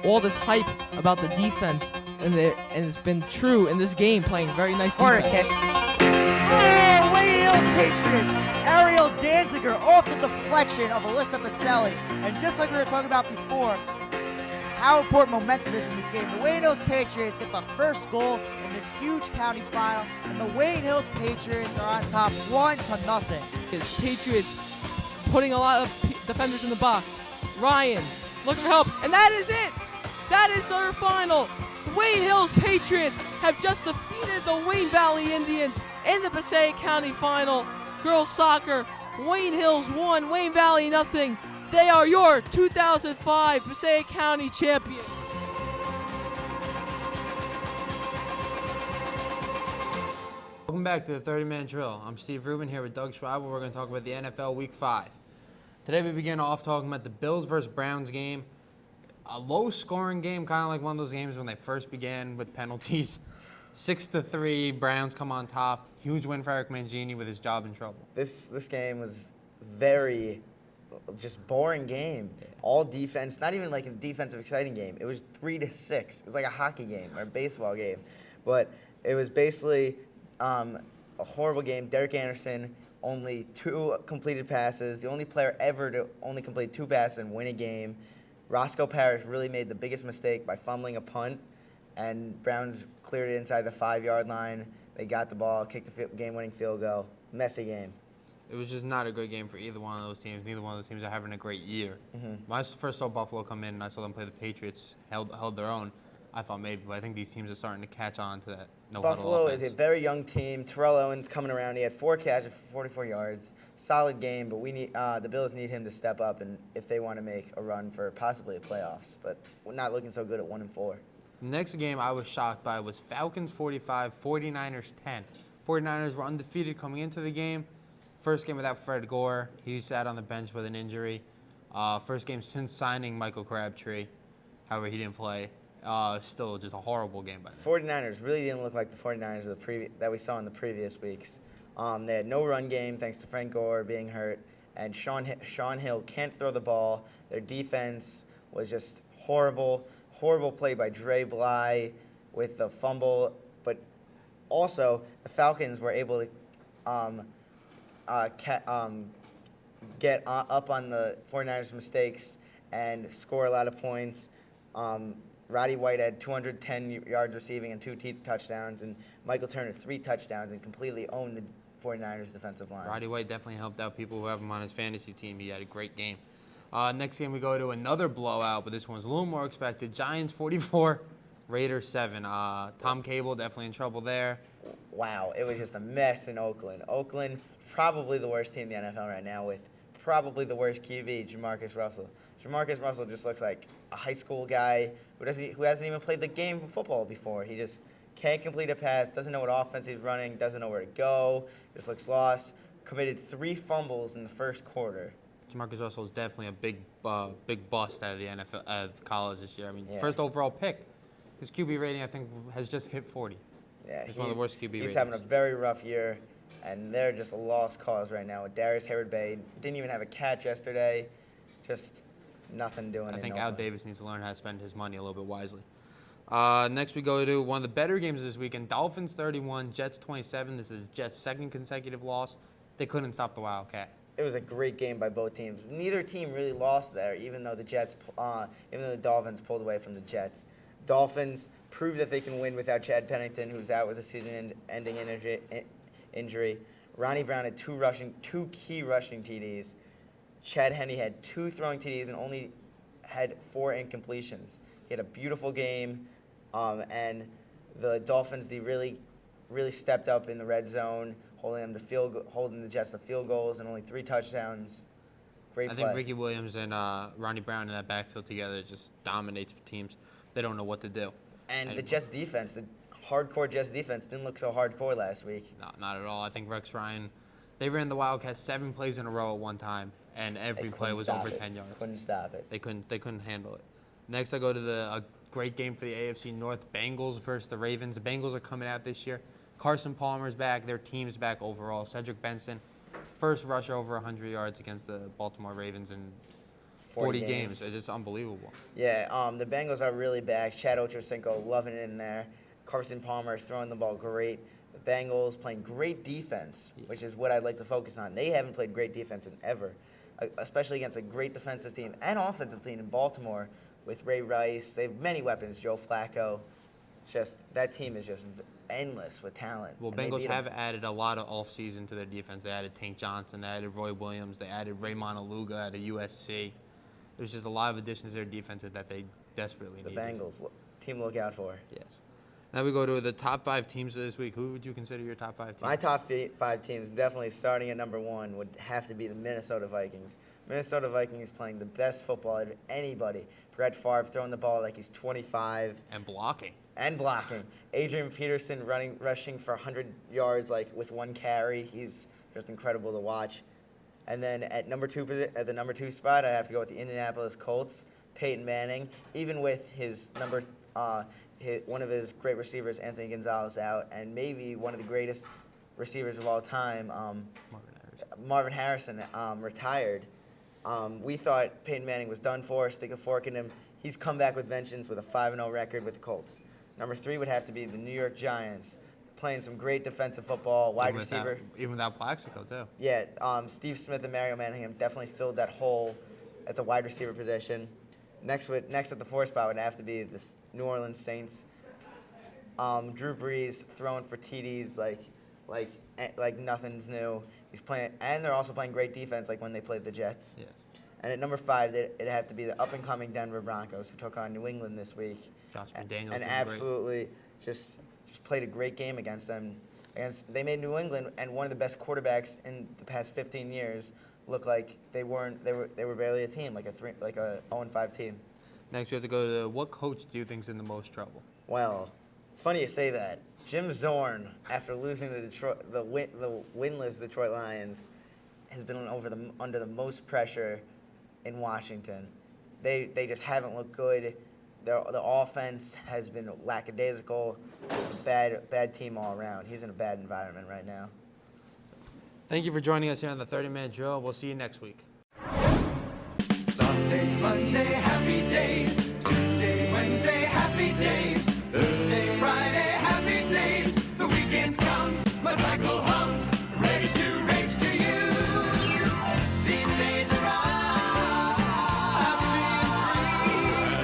All this hype about the defense, and it's been true in this game, playing very nice defense. Oh, Wayne Hills Patriots! Ariel Danziger off the deflection of Alyssa Baselli. And just like we were talking about before, how important momentum is in this game. The Wayne Hills Patriots get the first goal in this huge county final, and the Wayne Hills Patriots are on top 1-0. It's Patriots putting a lot of defenders in the box. Ryan looking for help, and that is it! That is their final. The Wayne Hills Patriots have just defeated the Wayne Valley Indians in the Passaic County Final. Girls soccer, Wayne Hills 1, Wayne Valley nothing. They are your 2005 Passaic County champion. Welcome back to the 30-minute drill. I'm Steve Rubin here with Doug Schweibel. We're going to talk about the NFL Week 5. Today we begin off talking about the Bills versus Browns game. A low-scoring game, kind of like one of those games when they first began with penalties. 6-3, Browns come on top. Huge win for Eric Mangini with his job in trouble. This game was very just boring game. All defense, not even like a defensive exciting game. It was 3-6. It was like a hockey game or a baseball game. But it was basically a horrible game. Derek Anderson, only 2 completed passes. The only player ever to only complete 2 passes and win a game. Roscoe Parrish really made the biggest mistake by fumbling a punt, and Browns cleared it inside the 5-yard line. They got the ball, kicked the game-winning field goal. Messy game. It was just not a good game for either one of those teams. Neither one of those teams are having a great year. When I first saw Buffalo come in and I saw them play the Patriots, held their own, I thought maybe, but I think these teams are starting to catch on to that Buffalo is a very young team. Terrell Owens coming around. He had 4 catches for 44 yards. Solid game, but we need the Bills need him to step up and if they want to make a run for possibly a playoffs. But we're not looking so good at 1-4. Next game I was shocked by was Falcons 45, 49ers 10. 49ers were undefeated coming into the game. First game without Fred Gore. He sat on the bench with an injury. First game since signing Michael Crabtree. However, he didn't play. Still just a horrible game by them. 49ers really didn't look like the 49ers of that we saw in the previous weeks. They had no run game thanks to Frank Gore being hurt, and Sean Hill can't throw the ball. Their defense was just horrible. Horrible play by Dre Bly with the fumble, but also the Falcons were able to get up on the 49ers' mistakes and score a lot of points. Roddy White had 210 yards receiving and 2 touchdowns, and Michael Turner 3 touchdowns and completely owned the 49ers defensive line. Roddy White definitely helped out people who have him on his fantasy team. He had a great game. Next game we go to another blowout, but this one's a little more expected. Giants 44, Raiders 7. Tom Cable definitely in trouble there. Wow, it was just a mess in Oakland. Oakland, probably the worst team in the NFL right now with probably the worst QB, Jamarcus Russell. Jamarcus Russell just looks like a high school guy who hasn't even played the game of football before. He just can't complete a pass, doesn't know what offense he's running, doesn't know where to go, just looks lost. Committed 3 fumbles in the first quarter. Jamarcus Russell is definitely a big bust out of the NFL, out of college this year. I mean, Yeah. first overall pick. His QB rating, I think, has just hit 40. Yeah, He's one of the worst QB ratings. He's having a very rough year, and they're just a lost cause right now with Darius Heyward-Bay. Didn't even have a catch yesterday. Just nothing doing. I think in Al Oakland. Davis needs to learn how to spend his money a little bit wisely. Next we go to one of the better games this weekend. Dolphins 31, Jets 27. This is Jets' second consecutive loss. They couldn't stop the Wildcat. It was a great game by both teams. Neither team really lost there, even though the Dolphins pulled away from the Jets. Dolphins proved that they can win without Chad Pennington, who's out with a season-ending injury. Ronnie Brown had 2 key rushing TDs. Chad Henne had 2 throwing TDs and only had 4 incompletions. He had a beautiful game, and the Dolphins, they really stepped up in the red zone, holding the Jets to field goals and only 3 touchdowns. Great play. I think Ricky Williams and Ronnie Brown in that backfield together just dominates teams. They don't know what to do. And the Jets defense, the hardcore Jets defense, didn't look so hardcore last week. No, not at all. I think Rex Ryan, they ran the Wildcats 7 plays in a row at one time, and every play was over 10 yards. Couldn't stop it. They couldn't handle it. Next, I go to a great game for the AFC North. Bengals versus the Ravens. The Bengals are coming out this year. Carson Palmer's back. Their team's back overall. Cedric Benson, first rusher over 100 yards against the Baltimore Ravens in 40 games. It's just unbelievable. Yeah, the Bengals are really back. Chad Ochocinco loving it in there. Carson Palmer throwing the ball great. The Bengals playing great defense, which is what I'd like to focus on. They haven't played great defense in ever, especially against a great defensive team and offensive team in Baltimore with Ray Rice. They have many weapons. Joe Flacco. That team is just endless with talent. Well, Bengals have added a lot of offseason to their defense. They added Tank Johnson. They added Roy Williams. They added Raymond Aluga out of USC. There's just a lot of additions to their defense that they desperately need. The Bengals, team to look out for. Yes. Now we go to the top 5 teams of this week. Who would you consider your top 5 teams? My top 5 teams, definitely starting at number 1, would have to be the Minnesota Vikings. Minnesota Vikings playing the best football of anybody. Brett Favre throwing the ball like he's 25. And blocking. and blocking. Adrian Peterson rushing for 100 yards with one carry. He's just incredible to watch. And then at the number two spot, I have to go with the Indianapolis Colts, Peyton Manning. Even with one of his great receivers, Anthony Gonzalez, out, and maybe one of the greatest receivers of all time, Marvin Harrison, retired. We thought Peyton Manning was done for, stick a fork in him. He's come back with vengeance with a 5-0 record with the Colts. Number 3 would have to be the New York Giants, playing some great defensive football, wide receiver. Even without Plaxico, too. Yeah, Steve Smith and Mario Manningham definitely filled that hole at the wide receiver position. Next at the 4th spot would have to be the New Orleans Saints. Drew Brees throwing for TDs like nothing's new. He's playing, and they're also playing great defense like when they played the Jets. Yeah. And at number 5, it'd have to be the up-and-coming Denver Broncos, who took on New England this week. Josh McDaniels and absolutely just played a great game against them. They made New England and one of the best quarterbacks in the past 15 years look like they were barely a team, like a 0-5 team. Next, we have to go to what coach do you think's in the most trouble? Well, it's funny you say that. Jim Zorn, after losing the winless Detroit Lions, has been under the most pressure in Washington. They just haven't looked good. The offense has been lackadaisical. It's a bad team all around. He's in a bad environment right now. Thank you for joining us here on the 30-minute drill. We'll see you next week. Sunday, Monday, happy days. Tuesday, Wednesday, happy days. Thursday, Friday, happy days. The weekend comes, my cycle hums, ready to race to you. These days are all happy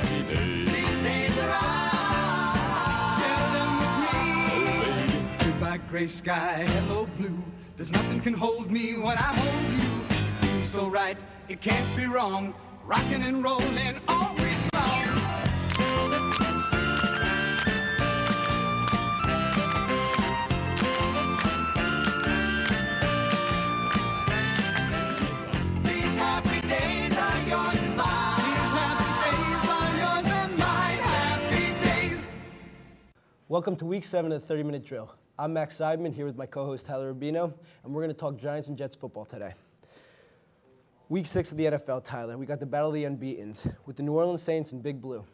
and free. These days are all, share them with me. Goodbye, gray sky, hello, blue. There's nothing can hold me when I hold you. Feel so right, it can't be wrong. Rocking and rolling all week long. These happy days are yours and mine. These happy days are yours and mine. Happy days. Welcome to Week 7 of the 30-minute drill. I'm Max Seidman here with my co-host Tyler Rubino, and we're going to talk Giants and Jets football today. Week 6 of the NFL, Tyler. We got the battle of the unbeatens with the New Orleans Saints and Big Blue.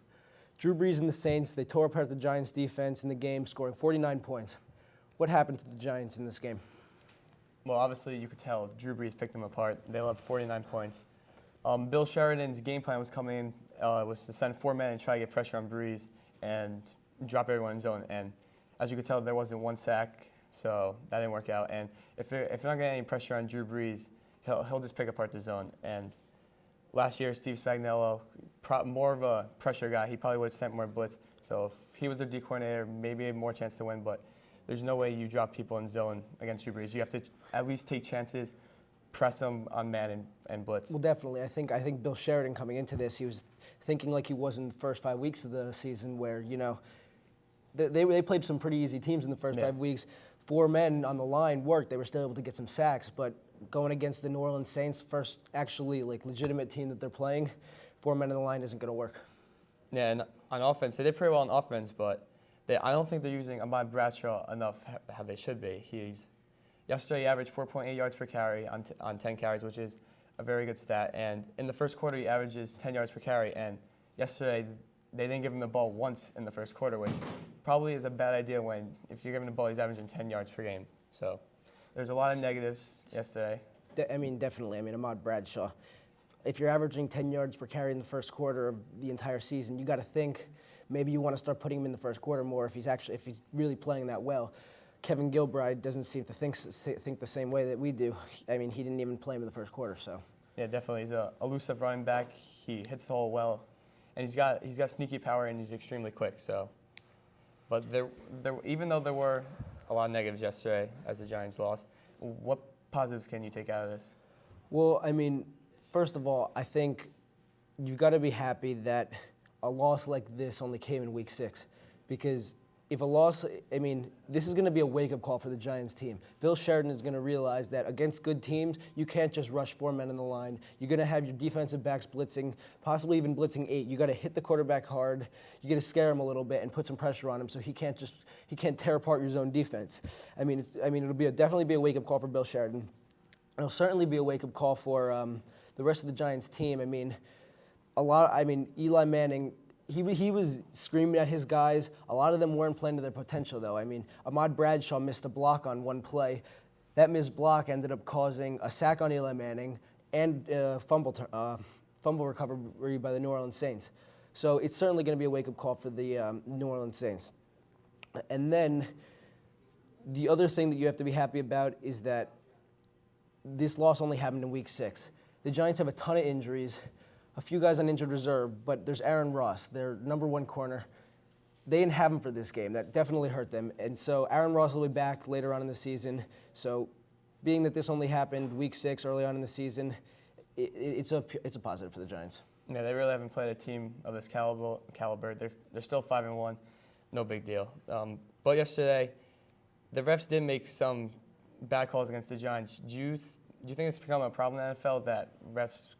Drew Brees and the Saints, they tore apart the Giants' defense in the game, scoring 49 points. What happened to the Giants in this game? Well, obviously, you could tell Drew Brees picked them apart. They let up 49 points. Bill Sheridan's game plan was coming in, was to send 4 men and try to get pressure on Brees and drop everyone in zone. And as you could tell, there wasn't one sack, so that didn't work out. And if you're not getting any pressure on Drew Brees, he'll just pick apart the zone. And last year, Steve Spagnuolo, more of a pressure guy, he probably would have sent more blitz. So if he was their D coordinator, maybe a more chance to win. But there's no way you drop people in zone against Drew Brees. You have to at least take chances, press them on man and blitz. Well, definitely. I think Bill Sheridan coming into this, he was thinking like he was in the first 5 weeks of the season where, they played some pretty easy teams in the first 5 weeks. 4 men on the line worked. They were still able to get some sacks, but going against the New Orleans Saints, first actually legitimate team that they're playing, 4 men on the line isn't going to work. Yeah, and on offense, they did pretty well on offense, but I don't think they're using Ahmad Bradshaw enough how they should be. Yesterday he averaged 4.8 yards per carry on 10 carries, which is a very good stat. And in the first quarter, he averages 10 yards per carry. And yesterday, they didn't give him the ball once in the first quarter, which probably is a bad idea if you're giving the ball, he's averaging 10 yards per game. So there's a lot of negatives yesterday. Definitely. Ahmad Bradshaw. If you're averaging 10 yards per carry in the first quarter of the entire season, you got to think maybe you want to start putting him in the first quarter more if he's really playing that well. Kevin Gilbride doesn't seem to think the same way that we do. He didn't even play him in the first quarter. So yeah, definitely. He's a elusive running back. He hits the hole well. And he's got sneaky power, and he's extremely quick. So, but even though there were a lot of negatives yesterday as the Giants lost, what positives can you take out of this? Well, first of all, I think you've got to be happy that a loss like this only came in Week 6, because if a loss, I mean, this is going to be a wake-up call for the Giants team. Bill Sheridan is going to realize that against good teams, you can't just rush 4 men on the line. You're going to have your defensive backs blitzing, possibly even blitzing 8. You got to hit the quarterback hard. You got to scare him a little bit and put some pressure on him so he can't tear apart your zone defense. It'll definitely be a wake-up call for Bill Sheridan. It'll certainly be a wake-up call for the rest of the Giants team. Eli Manning. He was screaming at his guys. A lot of them weren't playing to their potential, though. Ahmad Bradshaw missed a block on one play. That missed block ended up causing a sack on Eli Manning and fumble recovery by the New Orleans Saints. So it's certainly going to be a wake-up call for the New Orleans Saints. And then the other thing that you have to be happy about is that this loss only happened in Week 6. The Giants have a ton of injuries. A few guys on injured reserve, but there's Aaron Ross, their number 1 corner. They didn't have him for this game. That definitely hurt them. And so Aaron Ross will be back later on in the season. So being that this only happened Week 6 early on in the season, it's a positive for the Giants. Yeah, they really haven't played a team of this caliber. They're still 5-1, no big deal. But yesterday, the refs did make some bad calls against the Giants. Do you think it's become a problem in the NFL that refs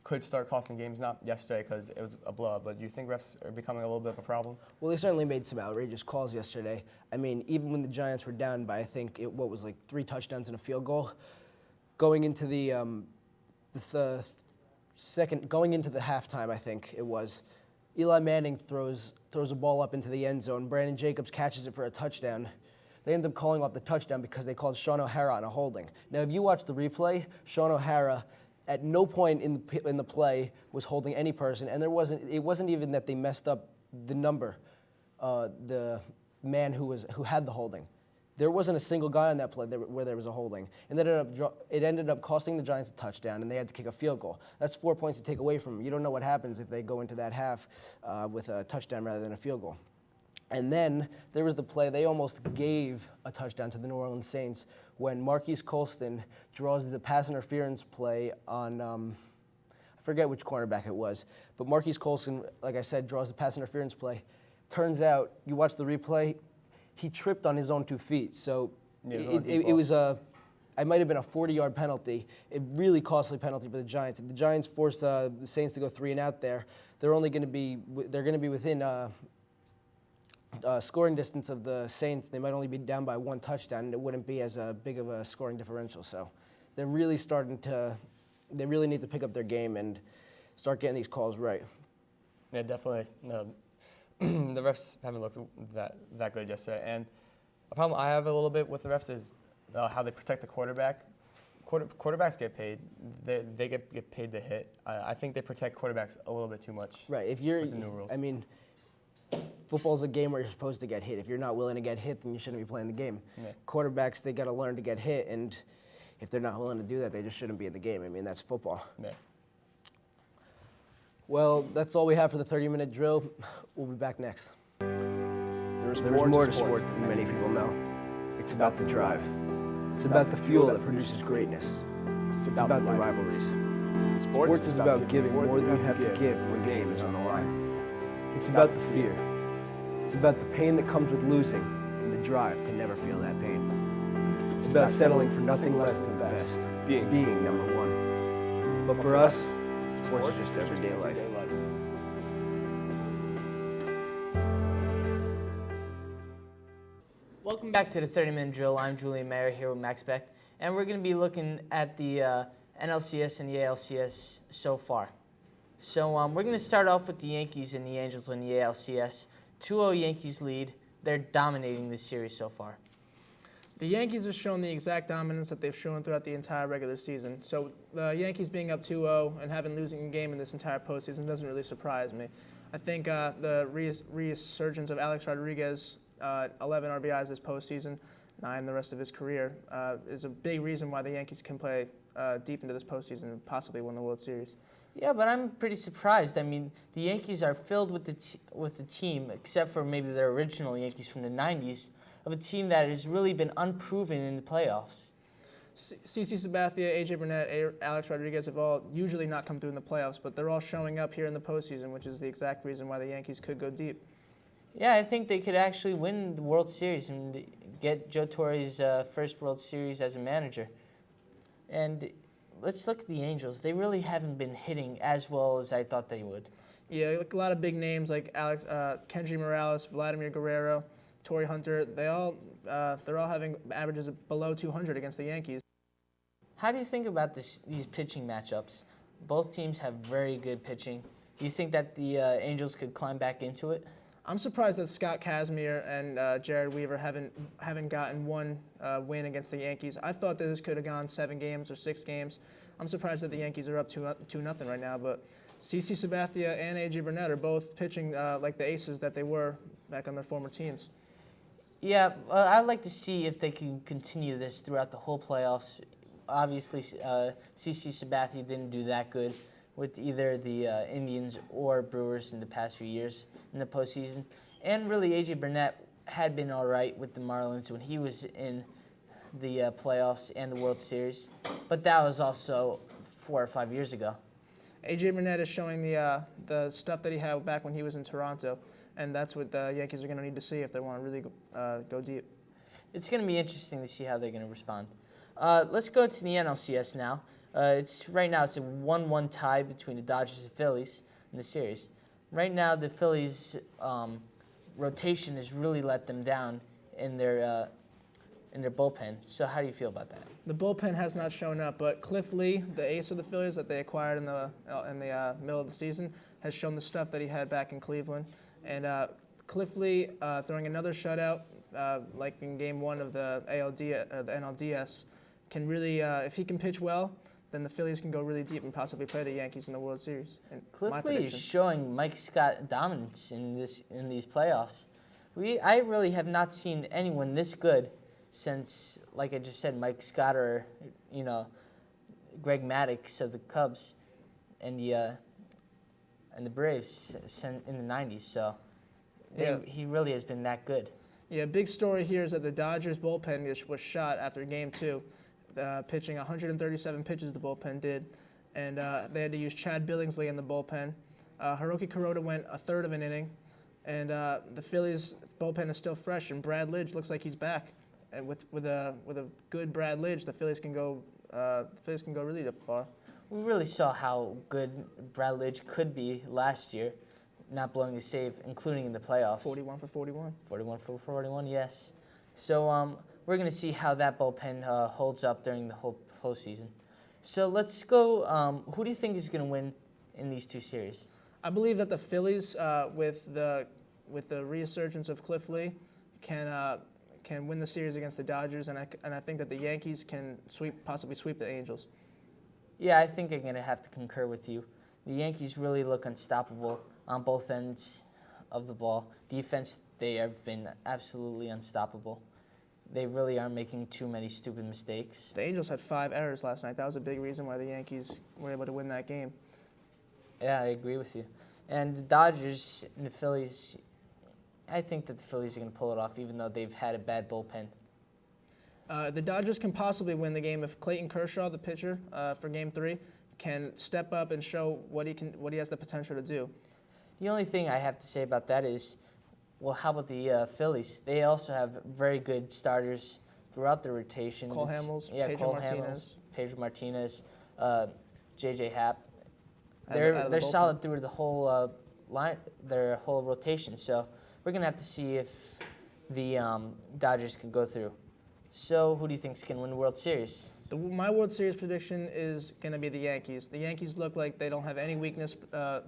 could start costing games? Not yesterday because it was a blowout, but do you think refs are becoming a little bit of a problem? Well, they certainly made some outrageous calls yesterday. Even when the Giants were down by, I think, 3 touchdowns and a field goal, going into the halftime, I think it was, Eli Manning throws a ball up into the end zone. Brandon Jacobs catches it for a touchdown. They end up calling off the touchdown because they called Sean O'Hara on a holding. Now, if you watch the replay, Sean O'Hara at no point in the play was holding any person, and it wasn't even that they messed up the number, the man who had the holding. There wasn't a single guy on that play where there was a holding, and it ended up costing the Giants a touchdown, and they had to kick a field goal. That's 4 points to take away from them. You don't know what happens if they go into that half with a touchdown rather than a field goal. And then there was the play, they almost gave a touchdown to the New Orleans Saints when Marquise Colston draws the pass interference play on, I forget which cornerback it was, but Marquise Colston, like I said, draws the pass interference play. Turns out, you watch the replay, he tripped on his own 2 feet. So it might have been a 40-yard penalty, a really costly penalty for the Giants. If the Giants forced the Saints to go 3 and out there, they're going to be within scoring distance of the Saints. They might only be down by 1 touchdown, and it wouldn't be as big of a scoring differential. So they're really they really need to pick up their game and start getting these calls right. Yeah, definitely. The refs haven't looked that good yesterday. And a problem I have a little bit with the refs is how they protect the quarterback. Quarterbacks get paid. They get paid to hit. I think they protect quarterbacks a little bit too much. Right. With the new rules. Football's a game where you're supposed to get hit. If you're not willing to get hit, then you shouldn't be playing the game. Yeah. Quarterbacks, they got to learn to get hit, and if they're not willing to do that, they just shouldn't be in the game. That's football. Yeah. Well, that's all we have for the 30-minute drill. We'll be back next. There's more to sports than many people know. It's about the drive. It's about the fuel that produces greatness. It's about the rivalries. Sports is about giving more than you have to give when game is on the line. It's about the fear. It's about the pain that comes with losing and the drive to never feel that pain. It's about settling for nothing less than the best, being number 1. But for us, sports is just everyday life. Welcome back to the 30-minute drill. I'm Julian Mayer here with Max Beck, and we're going to be looking at the NLCS and the ALCS so far. So we're going to start off with the Yankees and the Angels in the ALCS. 2-0 Yankees lead. They're dominating this series so far. The Yankees have shown the exact dominance that they've shown throughout the entire regular season. So the Yankees being up 2-0 and having losing a game in this entire postseason doesn't really surprise me. I think the resurgence of Alex Rodriguez, 11 RBIs this postseason, 9 the rest of his career, is a big reason why the Yankees can play deep into this postseason and possibly win the World Series. Yeah, but I'm pretty surprised. The Yankees are filled with the team, except for maybe their original Yankees from the 90s, of a team that has really been unproven in the playoffs. CC Sabathia, AJ Burnett, Alex Rodriguez have all usually not come through in the playoffs, but they're all showing up here in the postseason, which is the exact reason why the Yankees could go deep. Yeah, I think they could actually win the World Series and get Joe Torre's first World Series as a manager. And let's look at the Angels. They really haven't been hitting as well as I thought they would. Yeah, like a lot of big names like Kenji Morales, Vladimir Guerrero, Torrey Hunter. They're all having averages of below 200 against the Yankees. How do you think about these pitching matchups? Both teams have very good pitching. Do you think that the Angels could climb back into it? I'm surprised that Scott Kazmir and Jared Weaver haven't gotten one win against the Yankees. I thought that this could have gone 7 games or 6 games. I'm surprised that the Yankees are up 2-0 right now. But CC Sabathia and AJ Burnett are both pitching like the aces that they were back on their former teams. Yeah, I'd like to see if they can continue this throughout the whole playoffs. Obviously, CC Sabathia didn't do that good with either the Indians or Brewers in the past few years in the postseason. And really, AJ Burnett had been all right with the Marlins when he was in the playoffs and the World Series. But that was also 4 or 5 years ago. AJ Burnett is showing the stuff that he had back when he was in Toronto, and that's what the Yankees are going to need to see if they want to really go deep. It's going to be interesting to see how they're going to respond. Let's go to the NLCS now. Right now it's a 1-1 tie between the Dodgers and Phillies in the series. Right now the Phillies' rotation has really let them down in their bullpen. So how do you feel about that? The bullpen has not shown up, but Cliff Lee, the ace of the Phillies that they acquired in the middle of the season, has shown the stuff that he had back in Cleveland. And Cliff Lee throwing another shutout, like in Game 1 of the the NLDS, can really, if he can pitch well, then the Phillies can go really deep and possibly play the Yankees in the World Series. Cliff Lee is showing Mike Scott dominance in these playoffs. I really have not seen anyone this good since, like I just said, Mike Scott or Greg Maddux of the Cubs and the Braves in the 90s. So he really has been that good. Yeah, big story here is that the Dodgers bullpen was shot after Game 2. Pitching 137 pitches the bullpen did, and they had to use Chad Billingsley in the bullpen. Hiroki Kuroda went a third of an inning, and the Phillies bullpen is still fresh, and Brad Lidge looks like he's back. And with a good Brad Lidge, the Phillies can go really far. We really saw how good Brad Lidge could be last year, not blowing the save, including in the playoffs. 41 for 41. 41 for 41, yes. So we're going to see how that bullpen holds up during the whole postseason. So let's go. Who do you think is going to win in these two series? I believe that the Phillies, with the resurgence of Cliff Lee, can win the series against the Dodgers, and I think that the Yankees can possibly sweep the Angels. Yeah, I think I'm going to have to concur with you. The Yankees really look unstoppable on both ends of the ball. Defense, they have been absolutely unstoppable. They really are making too many stupid mistakes. The Angels had 5 errors last night. That was a big reason why the Yankees were able to win that game. Yeah, I agree with you. And the Dodgers and the Phillies, I think that the Phillies are going to pull it off, even though they've had a bad bullpen. The Dodgers can possibly win the game if Clayton Kershaw, the pitcher for Game 3, can step up and show what he has the potential to do. The only thing I have to say about that is, well, how about the Phillies? They also have very good starters throughout the rotation. Cole Hamels, Pedro Martinez, J.J. Happ. They're solid through the whole their whole rotation. So we're gonna have to see if the Dodgers can go through. So who do you think is gonna win the World Series? My World Series prediction is gonna be the Yankees. The Yankees look like they don't have any weakness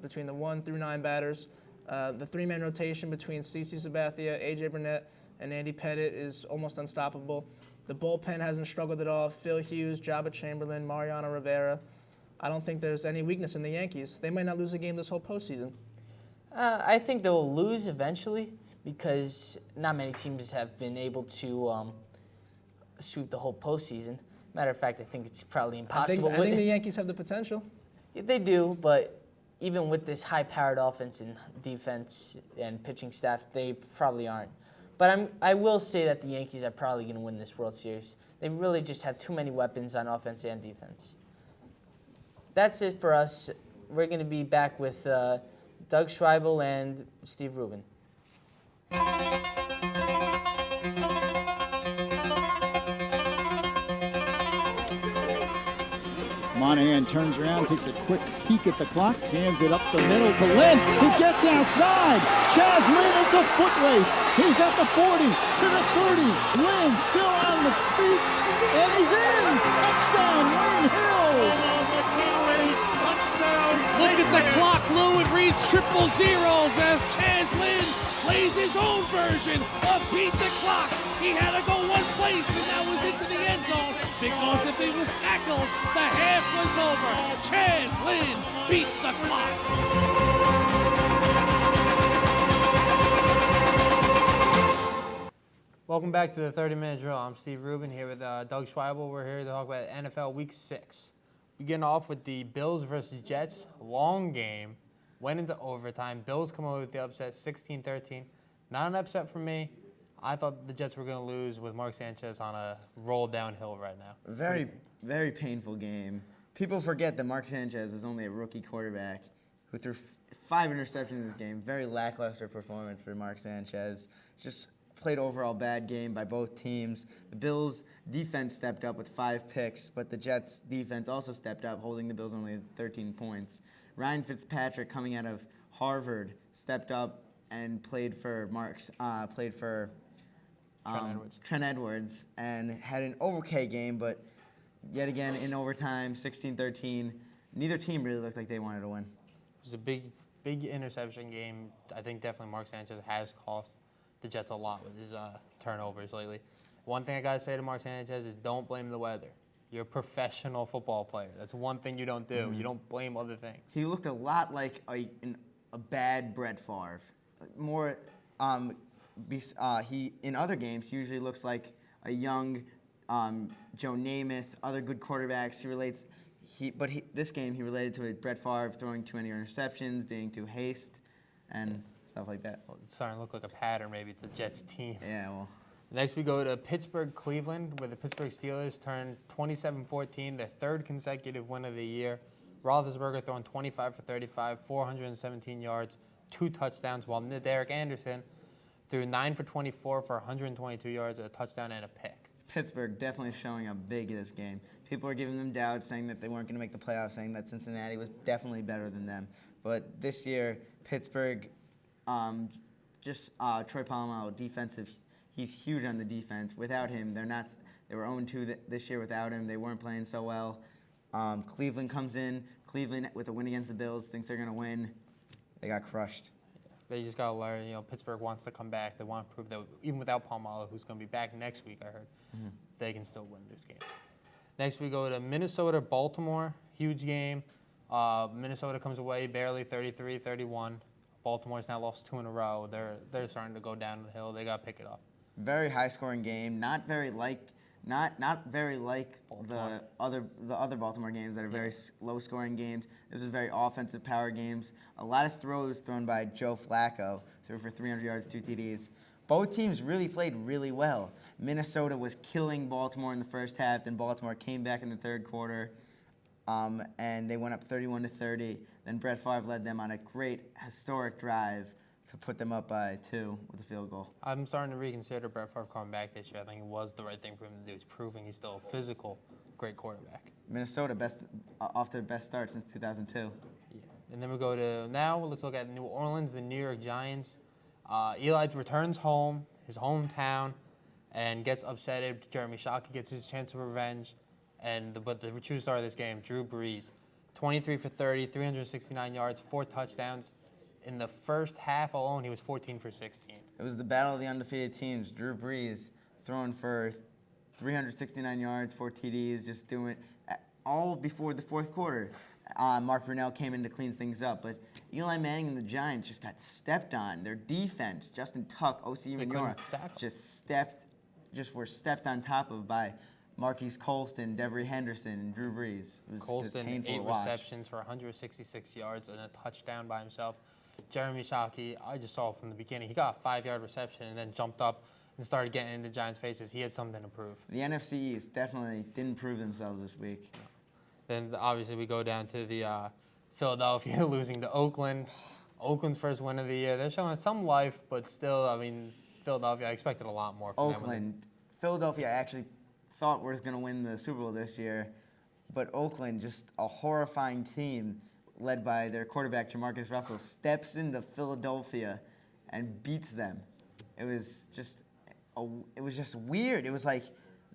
between the 1 through 9 batters. The 3-man rotation between CC Sabathia, AJ Burnett, and Andy Pettitte is almost unstoppable. The bullpen hasn't struggled at all. Phil Hughes, Jabba Chamberlain, Mariano Rivera. I don't think there's any weakness in the Yankees. They might not lose a game this whole postseason. I think they'll lose eventually because not many teams have been able to sweep the whole postseason. Matter of fact, I think it's probably impossible. I think the Yankees have the potential. Yeah, they do, but even with this high-powered offense and defense and pitching staff, they probably aren't. But I will say that the Yankees are probably going to win this World Series. They really just have too many weapons on offense and defense. That's it for us. We're going to be back with Doug Schweibel and Steve Rubin. Monaghan turns around, takes a quick peek at the clock, hands it up the middle to Lynn, who gets outside. Chaz Lynn, it's a foot race. He's at the 40, to the 30. Lynn still on the feet, and he's in. Touchdown, Wayne Hills. Look at the clock, Lou. It reads triple zeros as Chaz Lynn plays his own version of Beat the Clock. He had to go one place, and that was into the end zone, because if he was tackled, the half was over. Chaz Lynn beats the clock. Welcome back to the 30-minute drill. I'm Steve Rubin here with Doug Schweibel. We're here to talk about NFL Week 6. Beginning off with the Bills versus Jets. Long game. Went into overtime. Bills come over with the upset, 16-13. Not an upset for me. I thought the Jets were going to lose with Mark Sanchez on a roll downhill right now. Very, very painful game. People forget that Mark Sanchez is only a rookie quarterback who threw 5 interceptions in this game. Very lackluster performance for Mark Sanchez. Just played overall bad game by both teams. The Bills' defense stepped up with 5 picks, but the Jets' defense also stepped up, holding the Bills only 13 points. Ryan Fitzpatrick, coming out of Harvard, stepped up and played for Trent Edwards, and had an okay game, but yet again in overtime, 16-13. Neither team really looked like they wanted to win. It was a big interception game. I think definitely Mark Sanchez has cost the Jets a lot with his turnovers lately. One thing I got to say to Mark Sanchez is don't blame the weather. You're a professional football player. That's one thing you don't do. You don't blame other things. He looked a lot like a bad Brett Favre. More, he in other games he usually looks like a young Joe Namath, other good quarterbacks. This game he related to a Brett Favre throwing too many interceptions, being too hasty, and stuff like that. Well, it's starting to look like a pattern. Maybe it's a Jets team. Yeah, well. Next, we go to Pittsburgh, Cleveland, where the Pittsburgh Steelers turned 27-14, their 3rd consecutive win of the year. Roethlisberger throwing 25 for 35, 417 yards, 2 touchdowns, while Derek Anderson threw 9 for 24 for 122 yards, a touchdown, and a pick. Pittsburgh definitely showing up big in this game. People are giving them doubts, saying that they weren't going to make the playoffs, saying that Cincinnati was definitely better than them. But this year, Pittsburgh, Troy Polamalu, defensive. He's huge on the defense. Without him, they were 0-2 this year without him. They weren't playing so well. Cleveland comes in. Cleveland, with a win against the Bills, thinks they're going to win. They got crushed. They just got to learn. Pittsburgh wants to come back. They want to prove that even without Polamalu, who's going to be back next week, I heard, they can still win this game. Next, we go to Minnesota, Baltimore. Huge game. Minnesota comes away barely 33-31. Baltimore's now lost 2 in a row. They're starting to go down the hill. They got to pick it up. Very high-scoring game. Not very like the other Baltimore games that are very low-scoring games. This was very offensive power games. A lot of throws thrown by Joe Flacco. Threw for 300 yards, 2 TDs. Both teams really played really well. Minnesota was killing Baltimore in the first half. Then Baltimore came back in the third quarter, and they went up 31-30. Then Brett Favre led them on a great historic drive to put them up by 2 with a field goal. I'm starting to reconsider Brett Favre coming back this year. I think it was the right thing for him to do. He's proving he's still a physical, great quarterback. Minnesota off their best start since 2002. Yeah. And then we go to now. Let's look at New Orleans, the New York Giants. Eli returns home, his hometown, and gets upsetted. Jeremy Shockey gets his chance of revenge. But the true star of this game, Drew Brees, 23 for 30, 369 yards, 4 touchdowns. In the first half alone, he was 14 for 16. It was the battle of the undefeated teams. Drew Brees throwing for 369 yards, 4 TDs, just doing it all before the fourth quarter. Mark Brunell came in to clean things up, but Eli Manning and the Giants just got stepped on. Their defense, Justin Tuck, O.C. Renora, were stepped on top of by Marquise Colston, Devery Henderson, and Drew Brees. It was Colston, painful 8 to watch. receptions for 166 yards and a touchdown by himself. Jeremy Shockey, I just saw from the beginning, he got a 5-yard reception and then jumped up and started getting into Giants' faces. He had something to prove. The NFC East definitely didn't prove themselves this week. Then obviously we go down to the Philadelphia losing to Oakland. Oakland's first win of the year. They're showing some life, but still, I mean, Philadelphia, I expected a lot more from them. Oakland. Philadelphia, I actually thought was going to win the Super Bowl this year, but Oakland, just a horrifying team led by their quarterback, Jamarcus Russell, steps into Philadelphia and beats them. It was just weird. It was like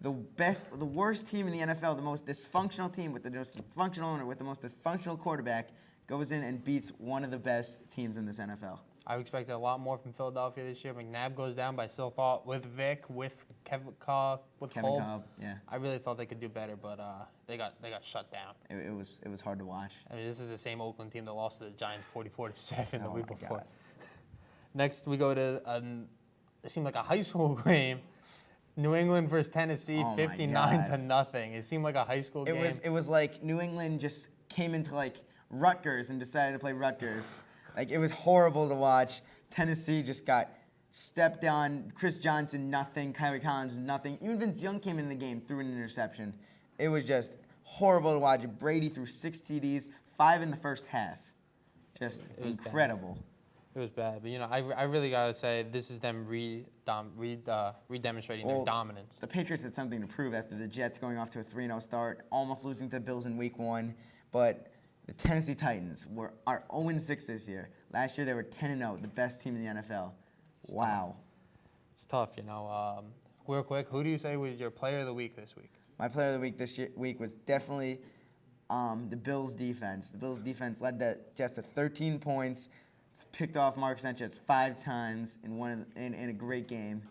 the worst team in the NFL, the most dysfunctional team with the most dysfunctional owner, with the most dysfunctional quarterback, goes in and beats one of the best teams in this NFL. I expected a lot more from Philadelphia this year. McNabb goes down, but I still thought with Vic, with Kevin Cobb, yeah. I really thought they could do better, but they got shut down. It was hard to watch. I mean, this is the same Oakland team that lost to the Giants 44-7 the week before. God. Next, we go to it seemed like a high school game. New England versus Tennessee, 59-0. It seemed like a high school game. It was like New England just came into like Rutgers and decided to play Rutgers. Like, it was horrible to watch. Tennessee just got stepped on. Chris Johnson, nothing. Kyrie Collins, nothing. Even Vince Young came in the game, threw an interception. It was just horrible to watch. Brady threw 6 TDs, 5 in the first half. Just incredible. Bad. It was bad. But, I really got to say this is them re-demonstrating their dominance. The Patriots had something to prove after the Jets going off to a 3-0 start, almost losing to the Bills in Week 1. But the Tennessee Titans are 0-6 this year. Last year they were 10-0, the best team in the NFL. Wow. It's tough, Real quick, who do you say was your player of the week this week? My player of the week this week was definitely the Bills' defense. The Bills' defense led the Jets to 13 points, picked off Mark Sanchez 5 times in a great game.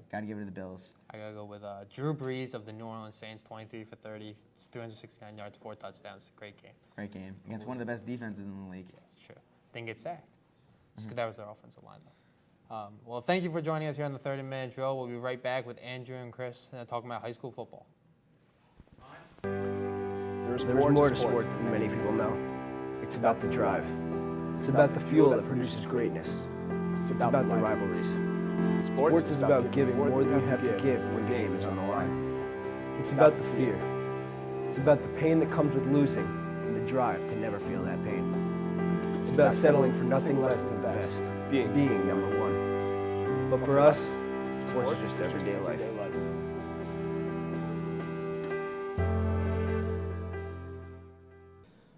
Got to give it to the Bills. I got to go with Drew Brees of the New Orleans Saints, 23 for 30, 369 yards, 4 touchdowns. Great game. Great game. Against one of the best defenses in the league. Sure. Didn't get sacked. That was their offensive line, though. Well, thank you for joining us here on the 30-minute drill. We'll be right back with Andrew and Chris talking about high school football. There's more to sports than many people know. It's about the drive. It's about the fuel that produces greatness. It's about the rivalries. Sports is about giving more than you have to give when the game is on the line. It's about the fear. It's about the pain that comes with losing and the drive to never feel that pain. It's about settling for nothing less than best, being number one. But for us, sports is just everyday life.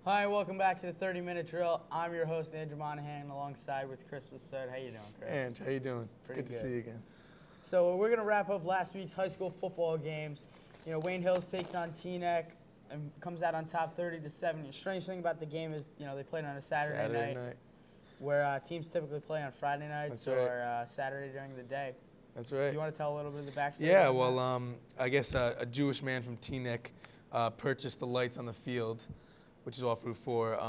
Hi, welcome back to the 30-minute drill. I'm your host, Andrew Monaghan, alongside with Chris Massood. How you doing, Chris? Andrew, how you doing? It's Pretty good to see you again. So we're going to wrap up last week's high school football games. Wayne Hills takes on Teaneck and comes out on top 30-7. The strange thing about the game is, they played on a Saturday night. Where teams typically play on Friday nights or Saturday during the day. That's right. Do you want to tell a little bit of the backstory? Yeah, well, I guess a Jewish man from Teaneck purchased the lights on the field, which is off Route 4.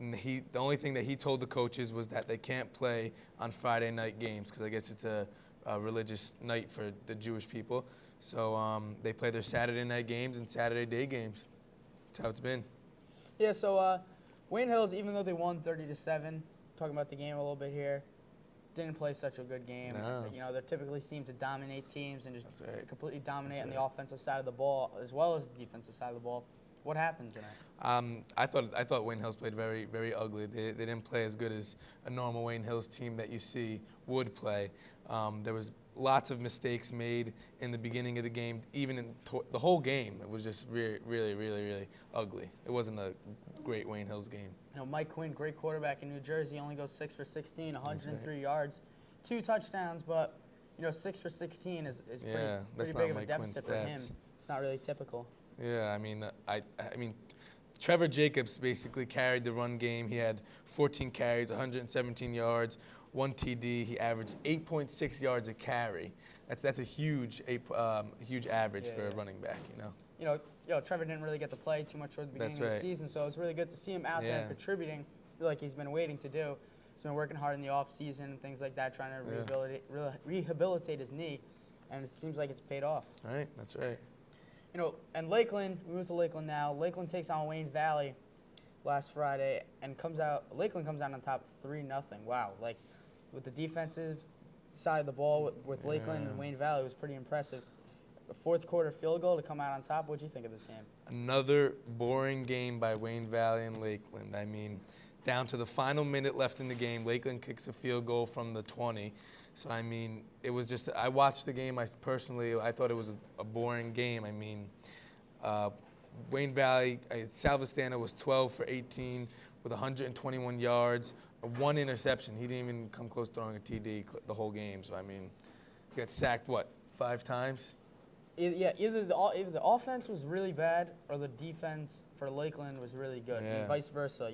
And the only thing that he told the coaches was that they can't play on Friday night games because I guess it's a religious night for the Jewish people. So they play their Saturday night games and Saturday day games. That's how it's been. Yeah, so Wayne Hills, even though they won 30-7, talking about the game a little bit here, didn't play such a good game. No. They typically seem to dominate teams and just completely dominate on the offensive side of the ball as well as the defensive side of the ball. What happened tonight? I thought Wayne Hills played very, very ugly. They didn't play as good as a normal Wayne Hills team that you see would play. There was lots of mistakes made in the beginning of the game, even in the whole game. It was just really, really, really, really ugly. It wasn't a great Wayne Hills game. Mike Quinn, great quarterback in New Jersey, only goes 6 for 16, 103 yards, 2 touchdowns, but 6 for 16 is pretty big of a deficit for him. It's not really typical. Yeah, I mean, Trevor Jacobs basically carried the run game. He had 14 carries, 117 yards, 1 TD. He averaged 8.6 yards a carry. That's a huge average for a running back. Trevor didn't really get to play too much toward the beginning of the season, so it's really good to see him out there and contributing like he's been waiting to do. He's been working hard in the off season and things like that, trying to rehabilitate his knee, and it seems like it's paid off. Right, that's right. And Lakeland, we move to Lakeland now. Lakeland takes on Wayne Valley last Friday and Lakeland comes out on top 3-0. Wow, with the defensive side of the ball with Lakeland and Wayne Valley was pretty impressive. A fourth quarter field goal to come out on top. What did you think of this game? Another boring game by Wayne Valley and Lakeland. I mean, down to the final minute left in the game. Lakeland kicks a field goal from the 20. So, I mean, it was just, I watched the game. I thought it was a boring game. I mean, Wayne Valley, Salvestano was 12 for 18 with 121 yards, one interception. He didn't even come close to throwing a TD the whole game. So, I mean, he got sacked, 5 times? Either the offense was really bad or the defense for Lakeland was really good, and vice versa,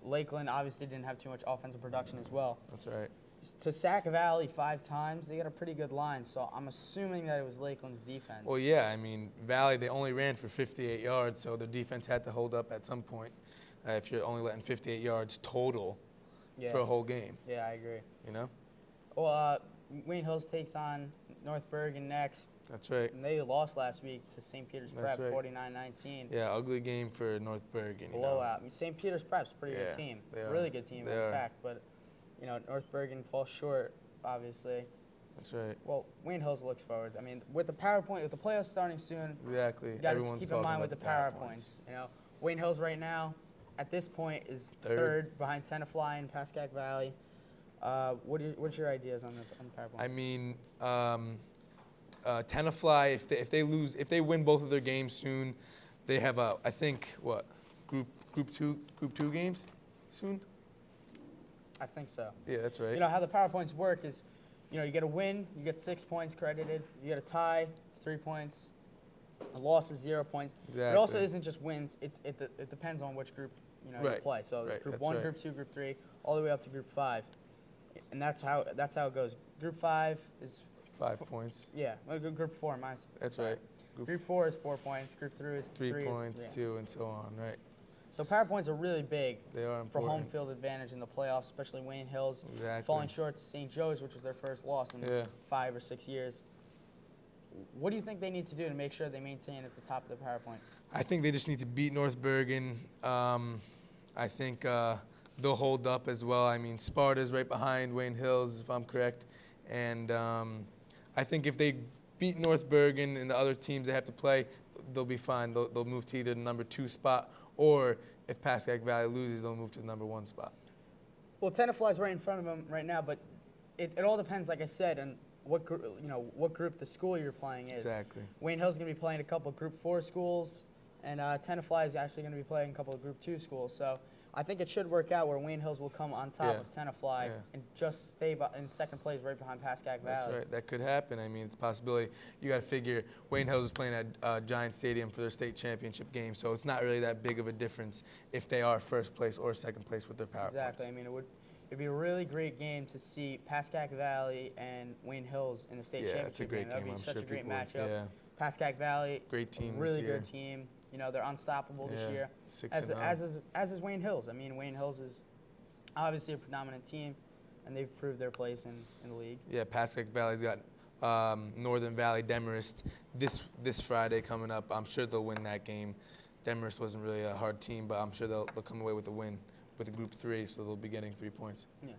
Lakeland obviously didn't have too much offensive production as well. That's right. To sack Valley 5 times, they got a pretty good line, so I'm assuming that it was Lakeland's defense. Well, yeah, I mean, Valley, they only ran for 58 yards, so their defense had to hold up at some point if you're only letting 58 yards total for a whole game. Yeah, I agree. Well, Wayne Hills takes on North Bergen next. That's right. And they lost last week to St. Peter's Prep, right. 49-19. Yeah, ugly game for North Bergen. Blowout. I mean, St. Peter's Prep's a pretty good team. Really good team, in fact. But, North Bergen falls short, obviously. That's right. Well, Wayne Hills looks forward. I mean, with the playoffs starting soon, exactly. You got to keep in mind with the PowerPoints. Wayne Hills right now, at this point, is third behind Tenafly and Pascack Valley. What's your ideas on the PowerPoints? I mean, Tenafly, if they win both of their games soon, they have group two games soon. I think so. Yeah, that's right. How the PowerPoints work is, you get a win, you get 6 points credited. You get a tie, it's 3 points. A loss is 0 points. Exactly. It also isn't just wins. It depends on which group you play. So there's group 1, group 2, group 3, all the way up to group 5, and that's how it goes. Group 5 is 5 points. Yeah, group 4, That's right. Group 4 is 4 points. Group 3 is 3 points, 2, and so on. Right. So PowerPoints are really big for important. home field advantage in the playoffs, especially Wayne Hills falling short to St. Joe's, which was their first loss in 5 or 6 years. What do you think they need to do to make sure they maintain at the top of the PowerPoint? I think they just need to beat North Bergen. I think they'll hold up as well. I mean, Sparta's right behind Wayne Hills, if I'm correct. And I think if they beat North Bergen and the other teams they have to play, they'll be fine. They'll move to either the number 2 spot, or if Pascack Valley loses, they'll move to the number 1 spot. Well, Tenafly's right in front of them right now, but it all depends, like I said, on what group the school you're playing is. Exactly. Wayne Hill's going to be playing a couple of Group 4 schools, and Tenafly is actually going to be playing a couple of Group 2 schools. So I think it should work out where Wayne Hills will come on top of Tenafly and just stay in second place right behind Pascack Valley. That's right. That could happen. I mean, it's a possibility. You got to figure Wayne Hills is playing at Giant Stadium for their state championship game, so it's not really that big of a difference if they are first place or second place with their PowerPoints. Exactly. I mean, it'd be a really great game to see Pascack Valley and Wayne Hills in the state championship it's a great game. That'd be I'm such sure a great people matchup. Yeah. Pascack Valley, great team. Really this year. good team. They're unstoppable this year. 6-0. As is Wayne Hills. I mean, Wayne Hills is obviously a predominant team, and they've proved their place in the league. Yeah, Pascack Valley's got Northern Valley Demarest this Friday coming up. I'm sure they'll win that game. Demarest wasn't really a hard team, but I'm sure they'll come away with a win with a Group 3, so they'll be getting 3 points. Yeah.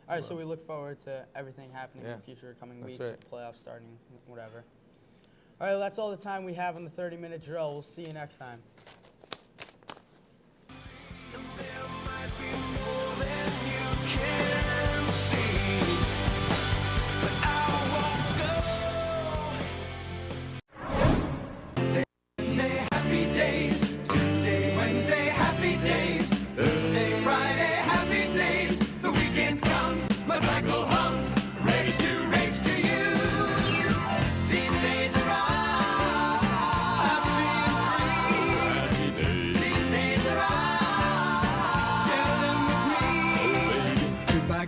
All right, so we look forward to everything happening in the future, coming weeks, right. the playoffs starting, whatever. All right, well, that's all the time we have on the 30-minute drill. We'll see you next time.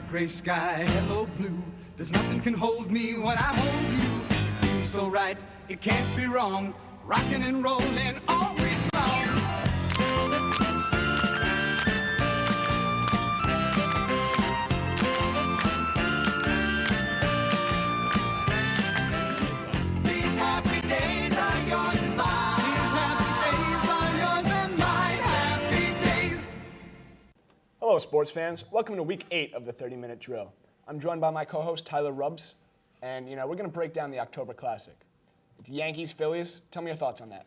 Gray sky, hello blue. There's nothing can hold me when I hold you. It feels so right, it can't be wrong. Rocking and rolling all week long. These happy days are yours and mine. These happy days are yours and mine. Happy days. Hello, sports fans. Welcome to Week 8 of the 30-Minute Drill. I'm joined by my co-host, Tyler Rubbs, and, we're going to break down the October Classic. The Yankees, Phillies, tell me your thoughts on that.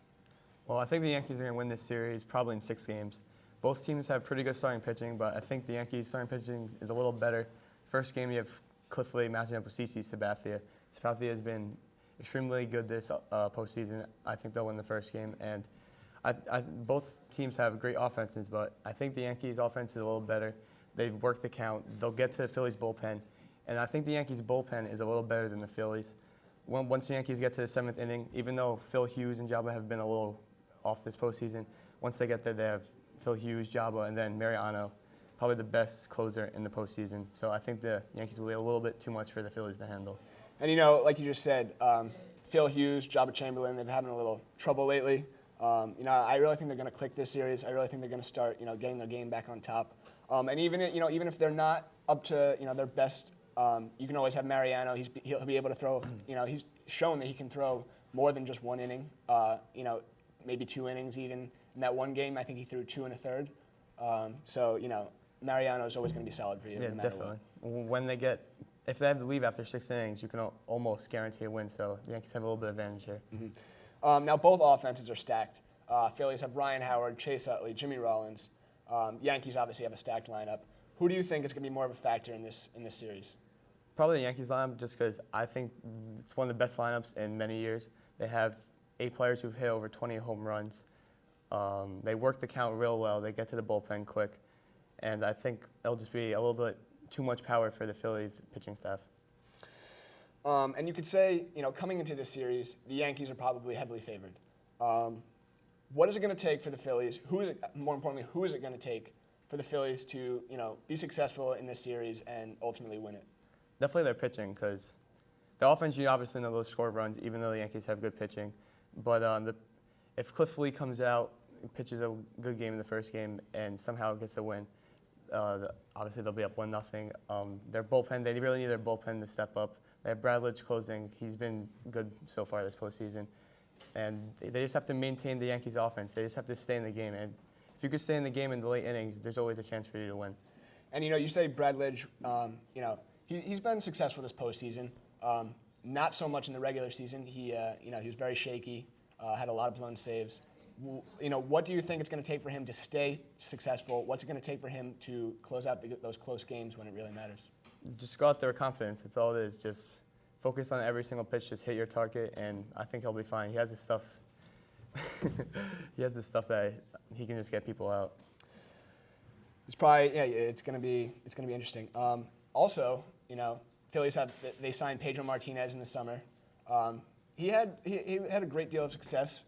Well, I think the Yankees are going to win this series probably in 6 games. Both teams have pretty good starting pitching, but I think the Yankees' starting pitching is a little better. First game, you have Cliff Lee matching up with CC Sabathia. Sabathia has been extremely good this postseason. I think they'll win the first game. And both teams have great offenses, but I think the Yankees' offense is a little better. They've worked the count. They'll get to the Phillies' bullpen. And I think the Yankees' bullpen is a little better than the Phillies. Once the Yankees get to the 7th inning, even though Phil Hughes and Jabba have been a little off this postseason, once they get there, they have Phil Hughes, Jabba, and then Mariano, probably the best closer in the postseason. So I think the Yankees will be a little bit too much for the Phillies to handle. And, like you just said, Phil Hughes, Jabba Chamberlain, they've been having a little trouble lately. I really think they're going to click this series. I really think they're going to start, getting their game back on top. And even if they're not up to, their best, you can always have Mariano. He'll be able to throw. He's shown that he can throw more than just one inning. Maybe 2 innings even. In that one game, I think he threw 2 1/3. Mariano is always going to be solid for you. Yeah, no matter definitely. If they have to leave after 6 innings, you can almost guarantee a win. So the Yankees have a little bit of advantage here. Mm-hmm. Now both offenses are stacked. Phillies have Ryan Howard, Chase Utley, Jimmy Rollins. Yankees obviously have a stacked lineup. Who do you think is going to be more of a factor in this series? Probably the Yankees lineup, just because I think it's one of the best lineups in many years. They have 8 players who've hit over 20 home runs. They work the count real well. They get to the bullpen quick. And I think it'll just be a little bit too much power for the Phillies pitching staff. And you could say, coming into this series, the Yankees are probably heavily favored. What is it going to take for the Phillies? More importantly, who is it going to take for the Phillies to, be successful in this series and ultimately win it? Definitely their pitching, because the offense, you obviously know those score runs, even though the Yankees have good pitching. But if Cliff Lee comes out, pitches a good game in the first game, and somehow gets a win, obviously they'll be up 1-0. Their bullpen, they really need their bullpen to step up. They have Bradledge closing. He's been good so far this postseason. And they just have to maintain the Yankees' offense. They just have to stay in the game. And if you could stay in the game in the late innings, there's always a chance for you to win. And, you say Bradledge, he's been successful this postseason. Not so much in the regular season. He was very shaky, had a lot of blown saves. What do you think it's going to take for him to stay successful? What's it going to take for him to close out those close games when it really matters? Just go out there with confidence. That's all it is. Just focus on every single pitch. Just hit your target, and I think he'll be fine. He has the stuff. He has the stuff that he can just get people out. It's probably it's going to be interesting. Also, Phillies they signed Pedro Martinez in the summer. He had a great deal of success.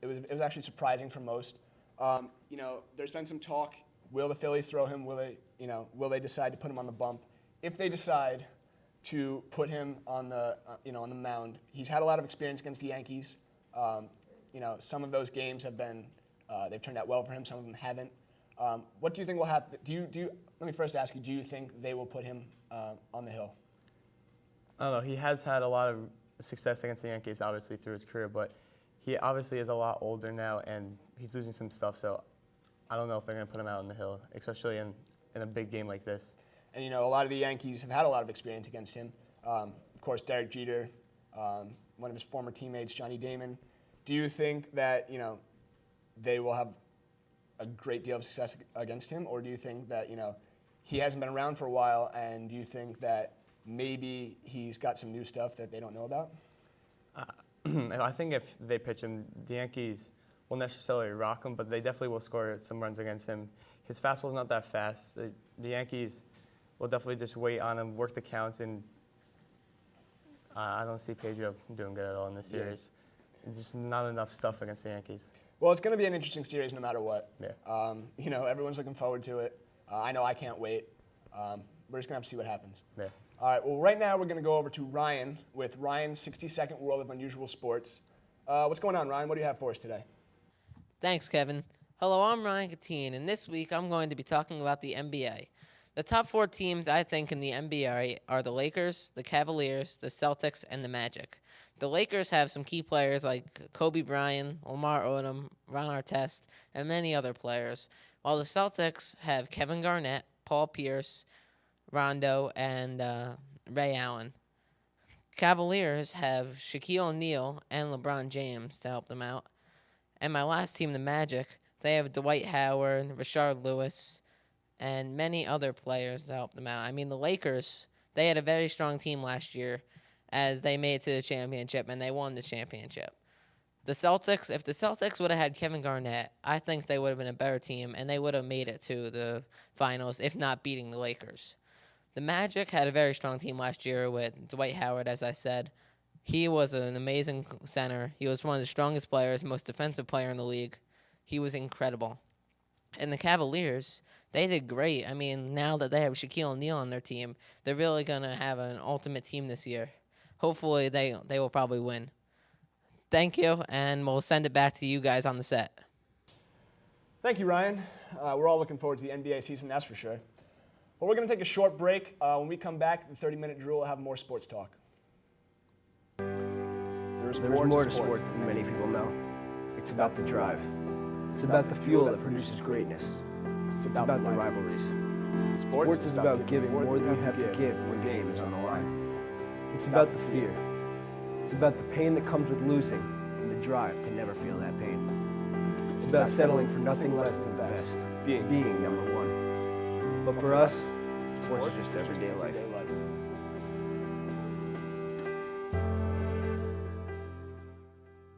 It was actually surprising for most. There's been some talk. Will the Phillies throw him? Will they decide to put him on the bump? If they decide to put him on the mound, he's had a lot of experience against the Yankees. Some of those games have been they've turned out well for him. Some of them haven't. What do you think will happen? Let me first ask you. Do you think they will put him on the hill? I don't know. He has had a lot of success against the Yankees, obviously, through his career, but he obviously is a lot older now, and he's losing some stuff, so I don't know if they're going to put him out on the hill, especially in a big game like this. And, a lot of the Yankees have had a lot of experience against him. Of course, Derek Jeter, one of his former teammates, Johnny Damon. Do you think that, they will have a great deal of success against him, or do you think that, he hasn't been around for a while, and do you think that maybe he's got some new stuff that they don't know about? I think if they pitch him, the Yankees won't necessarily rock him, but they definitely will score some runs against him. His fastball's not that fast. The Yankees will definitely just wait on him, work the counts, and I don't see Pedro doing good at all in this series. Yeah. Just not enough stuff against the Yankees. Well, it's going to be an interesting series no matter what. Yeah. Everyone's looking forward to it. I know I can't wait. We're just going to have to see what happens. Yeah. All right, well, right now we're going to go over to Ryan with Ryan's 60-second World of Unusual Sports. What's going on, Ryan? What do you have for us today? Thanks, Kevin. Hello, I'm Ryan Katine, and this week I'm going to be talking about the NBA. The top 4 teams I think in the NBA are the Lakers, the Cavaliers, the Celtics, and the Magic. The Lakers have some key players like Kobe Bryant, Lamar Odom, Ron Artest, and many other players, while the Celtics have Kevin Garnett, Paul Pierce, Rondo, and Ray Allen. Cavaliers have Shaquille O'Neal and LeBron James to help them out. And my last team, the Magic, They have Dwight Howard, Rashard Lewis, and many other players to help them out. I mean, the Lakers, they had a very strong team last year as they made it to the championship, and they won the championship. The Celtics, if the Celtics would have had Kevin Garnett, I think they would have been a better team, and they would have made it to the finals, if not beating the Lakers. The Magic had a very strong team last year with Dwight Howard, as I said. He was an amazing center. He was one of the strongest players, most defensive player in the league. He was incredible. And the Cavaliers, they did great. I mean, now that they have Shaquille O'Neal on their team, they're really going to have an ultimate team this year. Hopefully, they will probably win. Thank you, and we'll send it back to you guys on the set. Thank you, Ryan. We're all looking forward to the NBA season, that's for sure. Well, we're going to take a short break. When we come back, the 30-minute drill will have more sports talk. There's more to sports than many people know. It's about the drive. It's about the fuel that produces greatness. It's about the rivalries. Sports is about giving more than you have to give when game is on the line. It's about the fear. It's about the pain that comes with losing and the drive to never feel that pain. It's about settling for nothing less than the best, being number one. But for us, sports are just everyday life.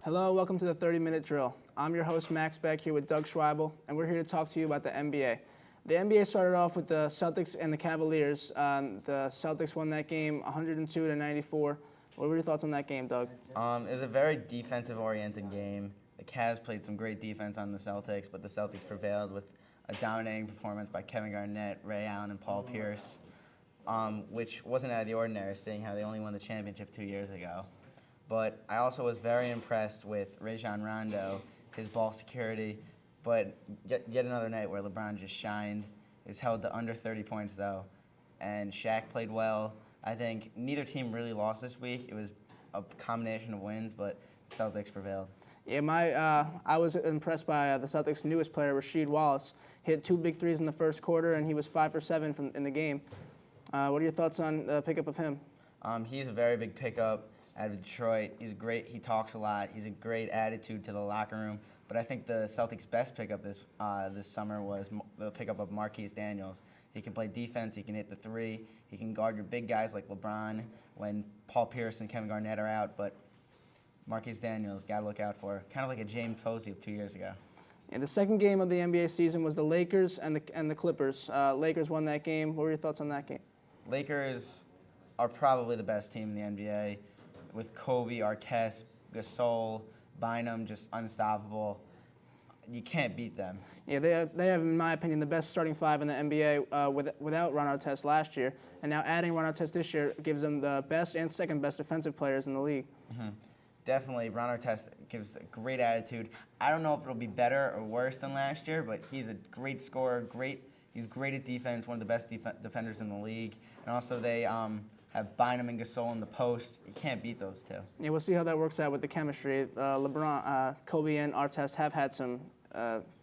Hello, welcome to the 30-minute drill. I'm your host, Max Beck, here with Doug Schweibel, and we're here to talk to you about the NBA. The NBA started off with the Celtics and the Cavaliers. The Celtics won that game 102-94. What were your thoughts on that game, Doug? It was a very defensive-oriented game. The Cavs played some great defense on the Celtics, but the Celtics prevailed with a dominating performance by Kevin Garnett, Ray Allen, and Paul Pierce, which wasn't out of the ordinary, seeing how they only won the championship 2 years ago. But I also was very impressed with Rajon Rondo, his ball security, but yet another night where LeBron just shined. He was held to under 30 points, though, and Shaq played well. I think neither team really lost this week. It was a combination of wins, but the Celtics prevailed. Yeah, I was impressed by the Celtics' newest player, Rasheed Wallace. Hit 2 big threes in the first quarter, and he was 5 for 7 in the game. What are your thoughts on the pickup of him? He's a very big pickup out of Detroit. He's great. He talks a lot. He's a great attitude to the locker room. But I think the Celtics' best pickup this summer was the pickup of Marquise Daniels. He can play defense. He can hit the three. He can guard your big guys like LeBron when Paul Pierce and Kevin Garnett are out. But Marquise Daniels, got to look out for. Kind of like a James Posey of 2 years ago. And the second game of the NBA season was the Lakers and the Clippers. Lakers won that game. What were your thoughts on that game? Lakers are probably the best team in the NBA with Kobe, Artest, Gasol, Bynum, just unstoppable. You can't beat them. Yeah, they have, in my opinion, the best starting five in the NBA without Ron Artest last year. And now adding Ron Artest this year gives them the best and second best defensive players in the league. Mm-hmm. Definitely, Ron Artest gives a great attitude. I don't know if it'll be better or worse than last year, but he's a great scorer, he's great at defense, one of the best defenders in the league. And also they have Bynum and Gasol in the post. You can't beat those two. Yeah, we'll see how that works out with the chemistry. Kobe and Artest have had some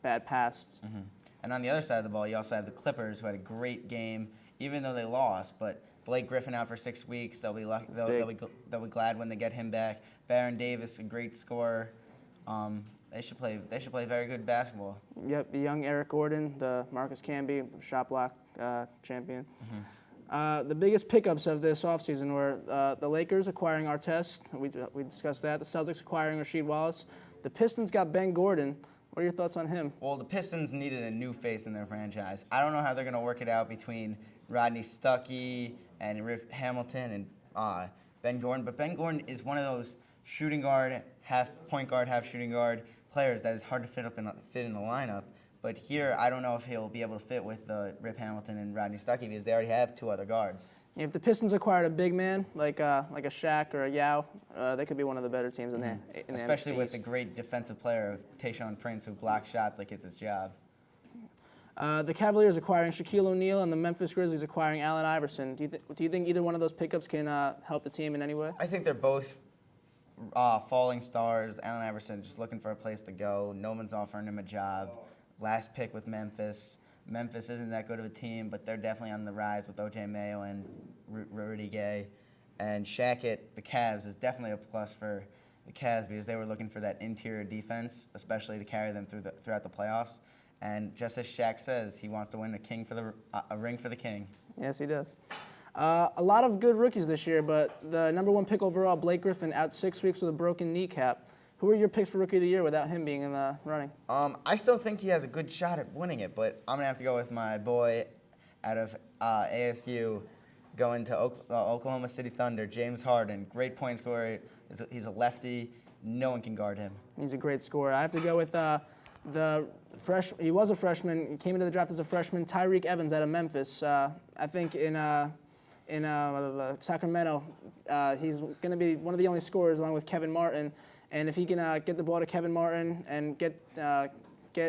bad pasts. Mm-hmm. And on the other side of the ball, you also have the Clippers, who had a great game, even though they lost. But Blake Griffin out for 6 weeks. They'll be glad when they get him back. Baron Davis, a great scorer. They should play very good basketball. Yep, the young Eric Gordon, the Marcus Camby shot block champion. Mm-hmm. The biggest pickups of this offseason were the Lakers acquiring Artest. We discussed that. The Celtics acquiring Rasheed Wallace. The Pistons got Ben Gordon. What are your thoughts on him? Well, the Pistons needed a new face in their franchise. I don't know how they're going to work it out between Rodney Stuckey and Rip Hamilton and Ben Gordon. But Ben Gordon is one of those shooting guard, half point guard, half shooting guard players that is hard to fit in the lineup. But here, I don't know if he'll be able to fit with Rip Hamilton and Rodney Stuckey because they already have 2 other guards. If the Pistons acquired a big man like a Shaq or a Yao, they could be one of the better teams in the Especially with East. the great defensive player of Tayshaun Prince, who blocks shots like it's his job. The Cavaliers acquiring Shaquille O'Neal and the Memphis Grizzlies acquiring Allen Iverson. Do you think either one of those pickups can help the team in any way? I think they're both falling stars. Allen Iverson just looking for a place to go. No one's offering him a job. Last pick with Memphis. Memphis isn't that good of a team, but they're definitely on the rise with O.J. Mayo and Rudy Gay. And Shaq at the Cavs is definitely a plus for the Cavs because they were looking for that interior defense, especially to carry them throughout the playoffs. And just as Shaq says, he wants to win a ring for the king. Yes, he does. A lot of good rookies this year, but the number 1 pick overall, Blake Griffin, out 6 weeks with a broken kneecap. Who are your picks for Rookie of the Year without him being in the running? I still think he has a good shot at winning it, but I'm going to have to go with my boy out of ASU going to Oklahoma City Thunder, James Harden. Great point scorer. He's a lefty. No one can guard him. He's a great scorer. I have to go with he was a freshman. He came into the draft as a freshman, Tyreek Evans out of Memphis. I think in Sacramento, he's going to be one of the only scorers along with Kevin Martin. And if he can get the ball to Kevin Martin and get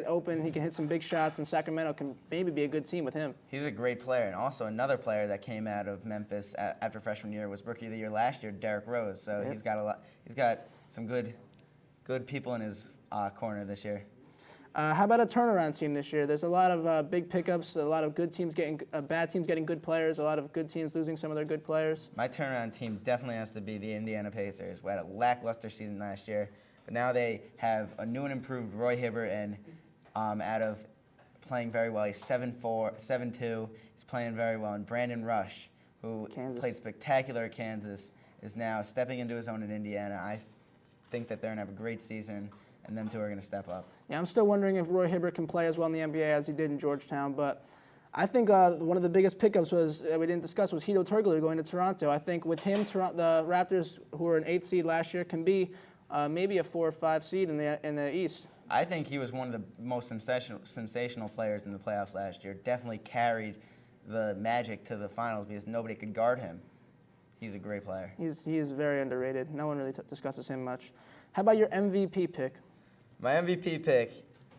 open, he can hit some big shots, and Sacramento can maybe be a good team with him. He's a great player, and also another player that came out of Memphis after freshman year was Rookie of the Year last year, Derrick Rose. So Yep. He's got some good people in his corner this year. How about a turnaround team this year? There's a lot of big pickups, a lot of good teams bad teams getting good players, a lot of good teams losing some of their good players. My turnaround team definitely has to be the Indiana Pacers. We had a lackluster season last year, but now they have a new and improved Roy Hibbert, and out of playing very well. He's 7'4", 7'2". He's playing very well. And Brandon Rush, who played spectacular at Kansas, is now stepping into his own in Indiana. I think that they're going to have a great season, and them two are going to step up. Yeah, I'm still wondering if Roy Hibbert can play as well in the NBA as he did in Georgetown, but I think one of the biggest pickups we didn't discuss was Hedo Turkoglu going to Toronto. I think with him, the Raptors, who were an 8 seed last year, can be maybe a 4 or 5 seed in the East. I think he was one of the most sensational players in the playoffs last year. Definitely carried the Magic to the finals because nobody could guard him. He's a great player. He is very underrated. No one really discusses him much. How about your MVP pick? My MVP pick,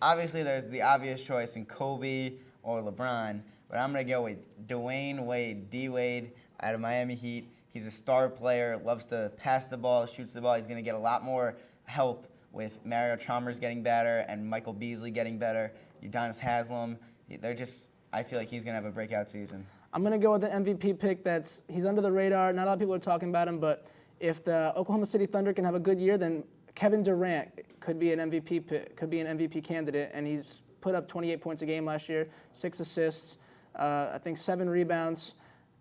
obviously there's the obvious choice in Kobe or LeBron, but I'm going to go with Dwayne Wade, D-Wade, out of Miami Heat. He's a star player, loves to pass the ball, shoots the ball. He's going to get a lot more help with Mario Chalmers getting better and Michael Beasley getting better, Udonis Haslem. I feel like he's going to have a breakout season. I'm going to go with an MVP pick he's under the radar. Not a lot of people are talking about him, but if the Oklahoma City Thunder can have a good year, then Kevin Durant could be an MVP candidate, and he's put up 28 points a game last year, 6 assists, I think 7 rebounds.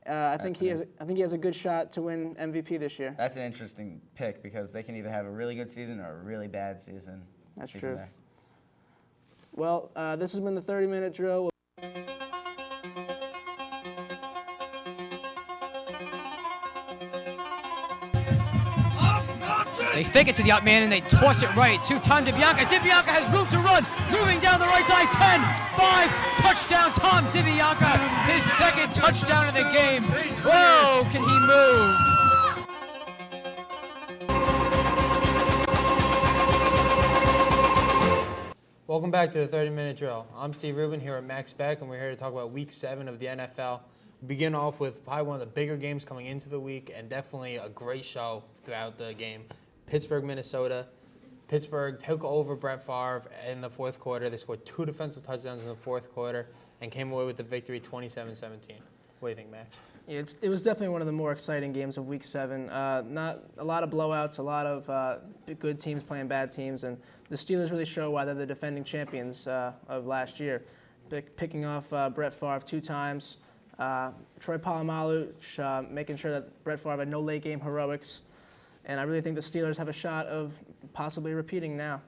I think he has a good shot to win MVP this year. That's an interesting pick because they can either have a really good season or a really bad season. That's true. Well, this has been the 30-minute drill. They fake it to the out man and they toss it right to Tom DiBianca. DiBianca has room to run. Moving down the right side. 10, 5, touchdown Tom DiBianca. His second touchdown of the game. Whoa, can he move? Welcome back to the 30-minute drill. I'm Steve Rubin here at Max Beck, and we're here to talk about Week 7 of the NFL. We begin off with probably one of the bigger games coming into the week, and definitely a great show throughout the game. Pittsburgh, Minnesota. Pittsburgh took over Brett Favre in the fourth quarter. They scored 2 defensive touchdowns in the fourth quarter and came away with the victory 27-17. What do you think, Max? Yeah, it was definitely one of the more exciting games of Week 7. Not a lot of blowouts, a lot of good teams playing bad teams, and the Steelers really show why they're the defending champions of last year. Picking off Brett Favre 2 times, Troy Polamalu making sure that Brett Favre had no late game heroics. And I really think the Steelers have a shot of possibly repeating now.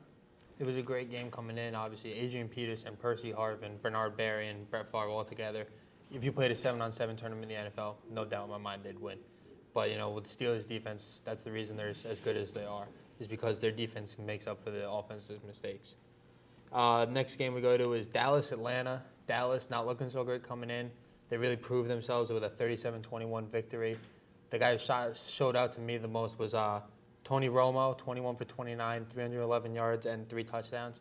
It was a great game coming in, obviously. Adrian Peterson, Percy Harvin, Bernard Berry, and Brett Favre all together. If you played a 7-on-7 tournament in the NFL, no doubt in my mind they'd win. But, with the Steelers' defense, that's the reason they're as good as they are, is because their defense makes up for the offensive mistakes. Next game we go to is Dallas-Atlanta. Dallas not looking so great coming in. They really proved themselves with a 37-21 victory. The guy who showed out to me the most was Tony Romo, 21 for 29, 311 yards, and 3 touchdowns.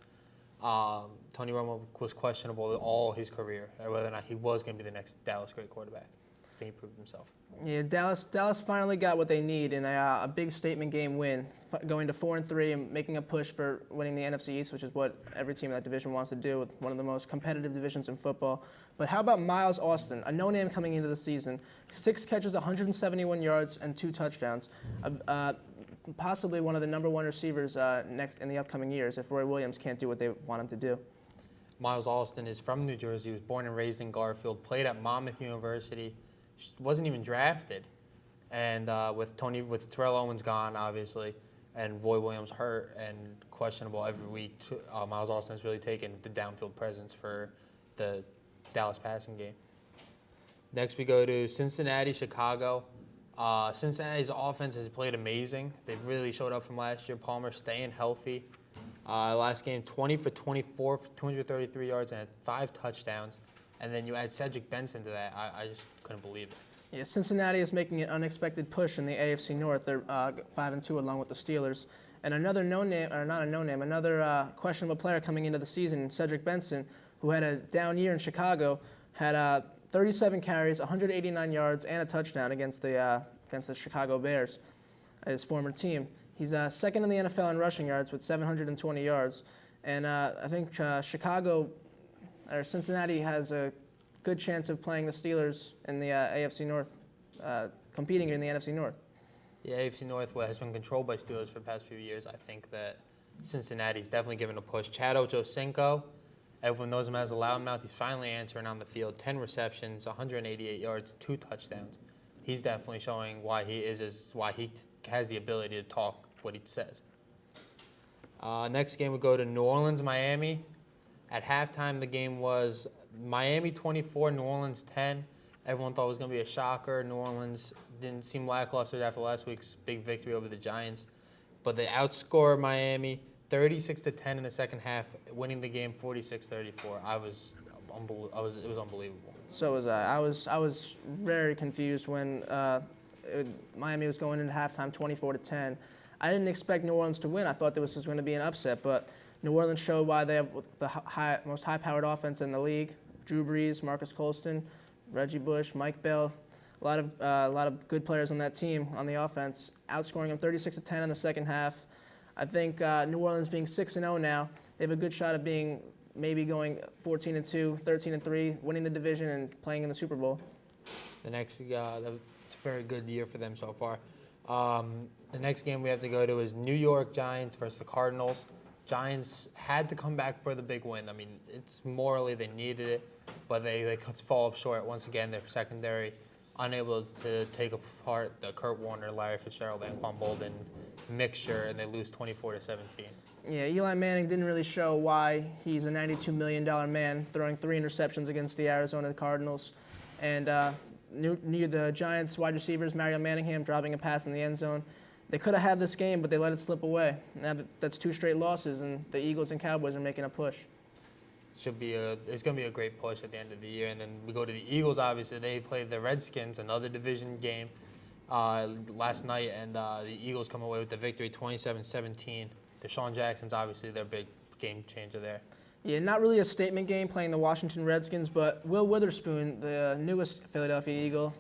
Tony Romo was questionable all his career, whether or not he was going to be the next Dallas great quarterback. I think he proved himself. Yeah, Dallas finally got what they need in a big statement game win, going to 4-3 and making a push for winning the NFC East, which is what every team in that division wants to do with one of the most competitive divisions in football. But how about Miles Austin, a no-name coming into the season? 6 catches, 171 yards, and 2 touchdowns. possibly one of the #1 receivers next in the upcoming years if Roy Williams can't do what they want him to do. Miles Austin is from New Jersey. He was born and raised in Garfield, played at Monmouth University, wasn't even drafted. And with Terrell Owens gone, obviously, and Roy Williams hurt and questionable every week, Miles Austin has really taken the downfield presence for the Dallas passing game. Next we go to Cincinnati, Chicago. Cincinnati's offense has played amazing. They've really showed up from last year. Palmer staying healthy. Last game, 20 for 24 for 233 yards and had 5 touchdowns. And then you add Cedric Benson to that. I just couldn't believe it. Yeah, Cincinnati is making an unexpected push in the AFC North. They're 5-2 along with the Steelers. And another another questionable player coming into the season, Cedric Benson, who had a down year in Chicago, had 37 carries, 189 yards, and a touchdown against the Chicago Bears, his former team. He's second in the NFL in rushing yards with 720 yards. And I think Cincinnati has a good chance of playing the Steelers in the AFC North, competing in the NFC North. The AFC North has been controlled by Steelers for the past few years. I think that Cincinnati's definitely given a push. Chad Ochocinco, everyone knows him as a loudmouth. He's finally answering on the field. 10 receptions, 188 yards, 2 touchdowns. He's definitely showing why he has the ability to talk what he says. Next game we go to New Orleans, Miami. At halftime, the game was Miami 24, New Orleans 10. Everyone thought it was going to be a shocker. New Orleans didn't seem lackluster after last week's big victory over the Giants, but they outscored Miami 36-10 in the second half, winning the game 46-34. It was unbelievable. So was I. I was very confused when Miami was going into halftime 24-10. I didn't expect New Orleans to win. I thought this was going to be an upset, but New Orleans showed why they have the most high-powered offense in the league. Drew Brees, Marcus Colston, Reggie Bush, Mike Bell, a lot of good players on that team on the offense, outscoring them 36-10 in the second half. I think New Orleans being 6-0 now, they have a good shot of being maybe going 14-2, 13-3, winning the division and playing in the Super Bowl. That's a very good year for them so far. The next game we have to go to is New York Giants versus the Cardinals. Giants had to come back for the big win. I mean, it's morally they needed it, but they fall up short once again. Their secondary unable to take apart the Kurt Warner, Larry Fitzgerald, Anquan Bolden mixture, and they lose 24-17. Yeah, Eli Manning didn't really show why he's a $92 million man throwing 3 interceptions against the Arizona Cardinals. And the Giants wide receivers, Mario Manningham, dropping a pass in the end zone. They could have had this game, but they let it slip away. Now that's 2 straight losses, and the Eagles and Cowboys are making a push. It's going to be a great push at the end of the year. And then we go to the Eagles, obviously. They played the Redskins, another division game, last night, and the Eagles come away with the victory, 27-17. Deshaun Jackson's obviously their big game changer there. Yeah, not really a statement game playing the Washington Redskins, but Will Witherspoon, the newest Philadelphia Eagle,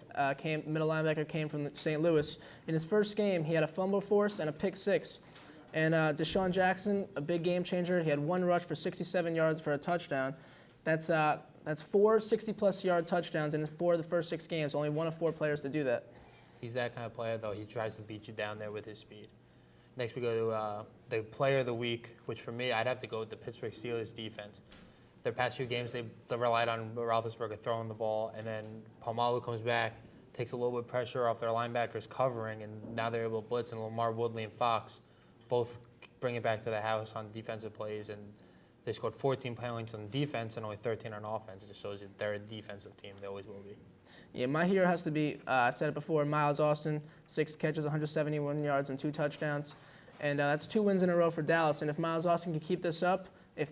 middle linebacker, came from St. Louis. In his first game, he had a fumble forced and a pick 6. And Deshaun Jackson, a big game changer. He had 1 rush for 67 yards for a touchdown. That's 4 60-plus yard touchdowns in 4 of the first 6 games. Only 1 of 4 players to do that. He's that kind of player, though. He tries to beat you down there with his speed. Next, we go to the player of the week, which for me, I'd have to go with the Pittsburgh Steelers defense. Their past few games, they relied on Roethlisberger throwing the ball, and then Palmalu comes back, takes a little bit of pressure off their linebackers covering, and now they're able to blitz, and Lamar Woodley and Fox both bring it back to the house on defensive plays, and they scored 14 points on defense and only 13 on offense. It just shows you they're a defensive team. They always will be. Yeah, my hero has to be, I said it before, Miles Austin, 6 catches, 171 yards, and 2 touchdowns. And that's 2 wins in a row for Dallas. And if Miles Austin can keep this up,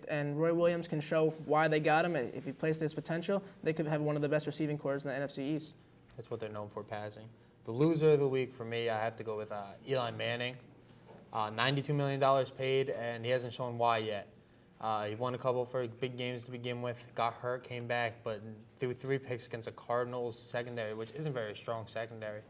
and Roy Williams can show why they got him, and if he plays to his potential, they could have one of the best receiving corps in the NFC East. That's what they're known for, passing. The loser of the week for me, I have to go with Eli Manning. $92 million paid, and he hasn't shown why yet. He won a couple for big games to begin with, got hurt, came back, but threw 3 picks against the Cardinals secondary, which isn't very strong secondary.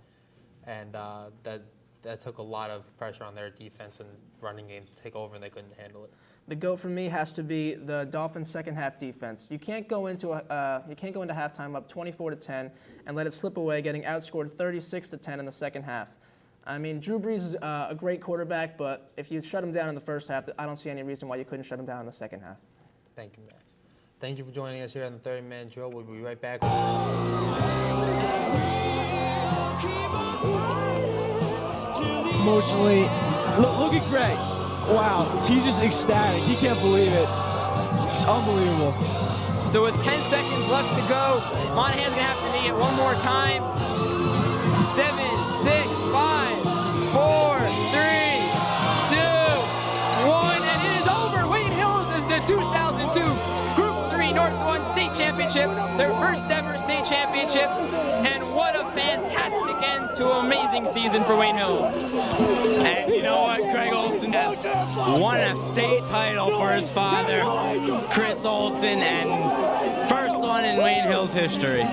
And that took a lot of pressure on their defense and running game to take over, and they couldn't handle it. The GOAT for me has to be the Dolphins' second half defense. You can't go into halftime up 24-10 and let it slip away, getting outscored 36-10 in the second half. I mean, Drew Brees is a great quarterback, but if you shut him down in the first half, I don't see any reason why you couldn't shut him down in the second half. Thank you, Max. Thank you for joining us here on the 30-minute drill. We'll be right back. Emotionally, look at Greg. Wow, he's just ecstatic. He can't believe it. It's unbelievable. So with 10 seconds left to go, Monaghan's gonna have to knee it one more time. 7, 6, 5, 4, 3, 2, 1, and it is over. Wayne Hills is the 2002 Group 3 North 1 State Championship, their first ever state championship, and what a fantastic end to an amazing season for Wayne Hills. And you know what? Greg Olson has won a state title for his father, Chris Olson, and first one in Wayne Hills history.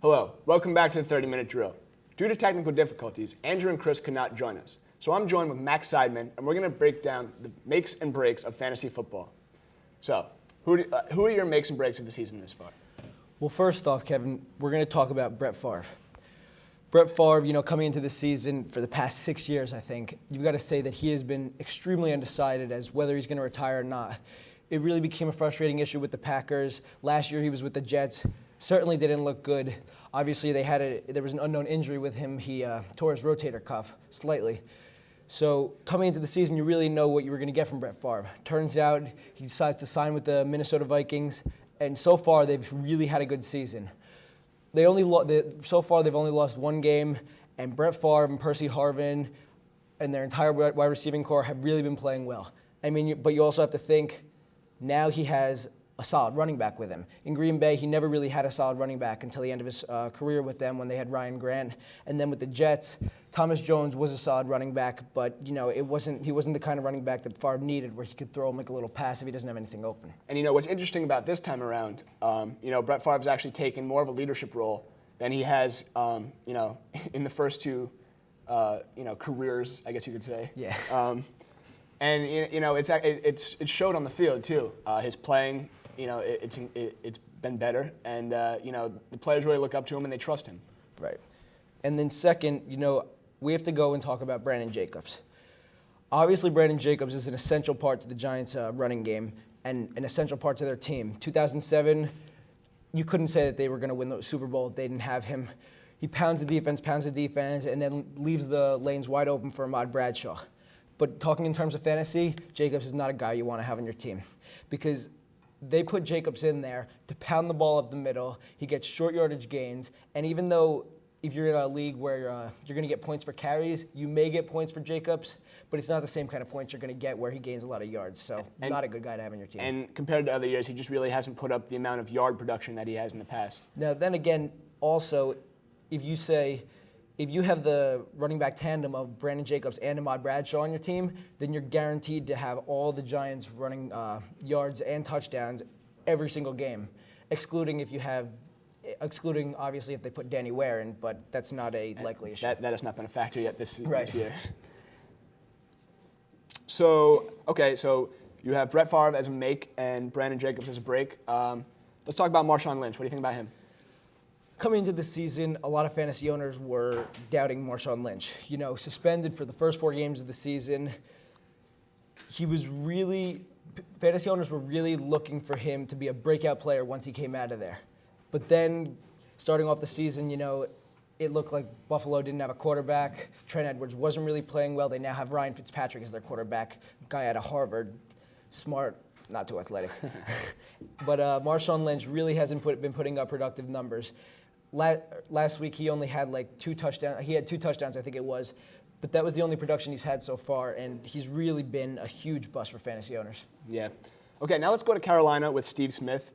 Hello, welcome back to the 30-minute drill. Due to technical difficulties, Andrew and Chris could not join us. So I'm joined with Max Seidman, and we're going to break down the makes and breaks of fantasy football. So, who are your makes and breaks of the season this far? Well, first off, Kevin, we're going to talk about Brett Favre. Brett Favre, coming into the season for the past 6 years, I think, you've got to say that he has been extremely undecided as whether he's going to retire or not. It really became a frustrating issue with the Packers. Last year he was with the Jets. Certainly didn't look good. Obviously, there was an unknown injury with him. He tore his rotator cuff slightly. So coming into the season, you really know what you were going to get from Brett Favre. Turns out he decides to sign with the Minnesota Vikings, and so far they've really had a good season. So far they've only lost one game, and Brett Favre and Percy Harvin and their entire wide receiving core have really been playing well. I mean, but you also have to think now he has a solid running back with him. In Green Bay, he never really had a solid running back until the end of his career with them when they had Ryan Grant. And then with the Jets, Thomas Jones was a solid running back, but he wasn't the kind of running back that Favre needed where he could throw him like a little pass if he doesn't have anything open. And what's interesting about this time around, Brett Favre's actually taken more of a leadership role than he has, in the first two, careers, I guess you could say. Yeah. And it showed on the field too. His playing, it's been better, and the players really look up to him and they trust him. Right. And then second, we have to go and talk about Brandon Jacobs. Obviously, Brandon Jacobs is an essential part to the Giants' running game and an essential part to their team. 2007, you couldn't say that they were going to win the Super Bowl if they didn't have him. He pounds the defense, and then leaves the lanes wide open for Ahmad Bradshaw. But talking in terms of fantasy, Jacobs is not a guy you want to have on your team because they put Jacobs in there to pound the ball up the middle. He gets short yardage gains, and even though if you're in a league where you're going to get points for carries, you may get points for Jacobs, but it's not the same kind of points you're going to get where he gains a lot of yards. So not a good guy to have on your team. And compared to other years, he just really hasn't put up the amount of yard production that he has in the past. Now, then again, also, if you have the running back tandem of Brandon Jacobs and Ahmad Bradshaw on your team, then you're guaranteed to have all the Giants running yards and touchdowns every single game, excluding obviously if they put Danny Ware in, but that's not a likely issue. That has not been a factor yet this Right. year. So you have Brett Favre as a make and Brandon Jacobs as a break. Let's talk about Marshawn Lynch. What do you think about him? Coming into the season, a lot of fantasy owners were doubting Marshawn Lynch. Suspended for the first 4 games of the season. Fantasy owners were really looking for him to be a breakout player once he came out of there. But then, starting off the season, it looked like Buffalo didn't have a quarterback. Trent Edwards wasn't really playing well. They now have Ryan Fitzpatrick as their quarterback, guy out of Harvard, smart, not too athletic. But Marshawn Lynch really hasn't been putting up productive numbers. Last week he only had 2 touchdowns. He had 2 touchdowns, I think it was. But that was the only production he's had so far, and he's really been a huge bust for fantasy owners. Yeah. Okay, now let's go to Carolina with Steve Smith.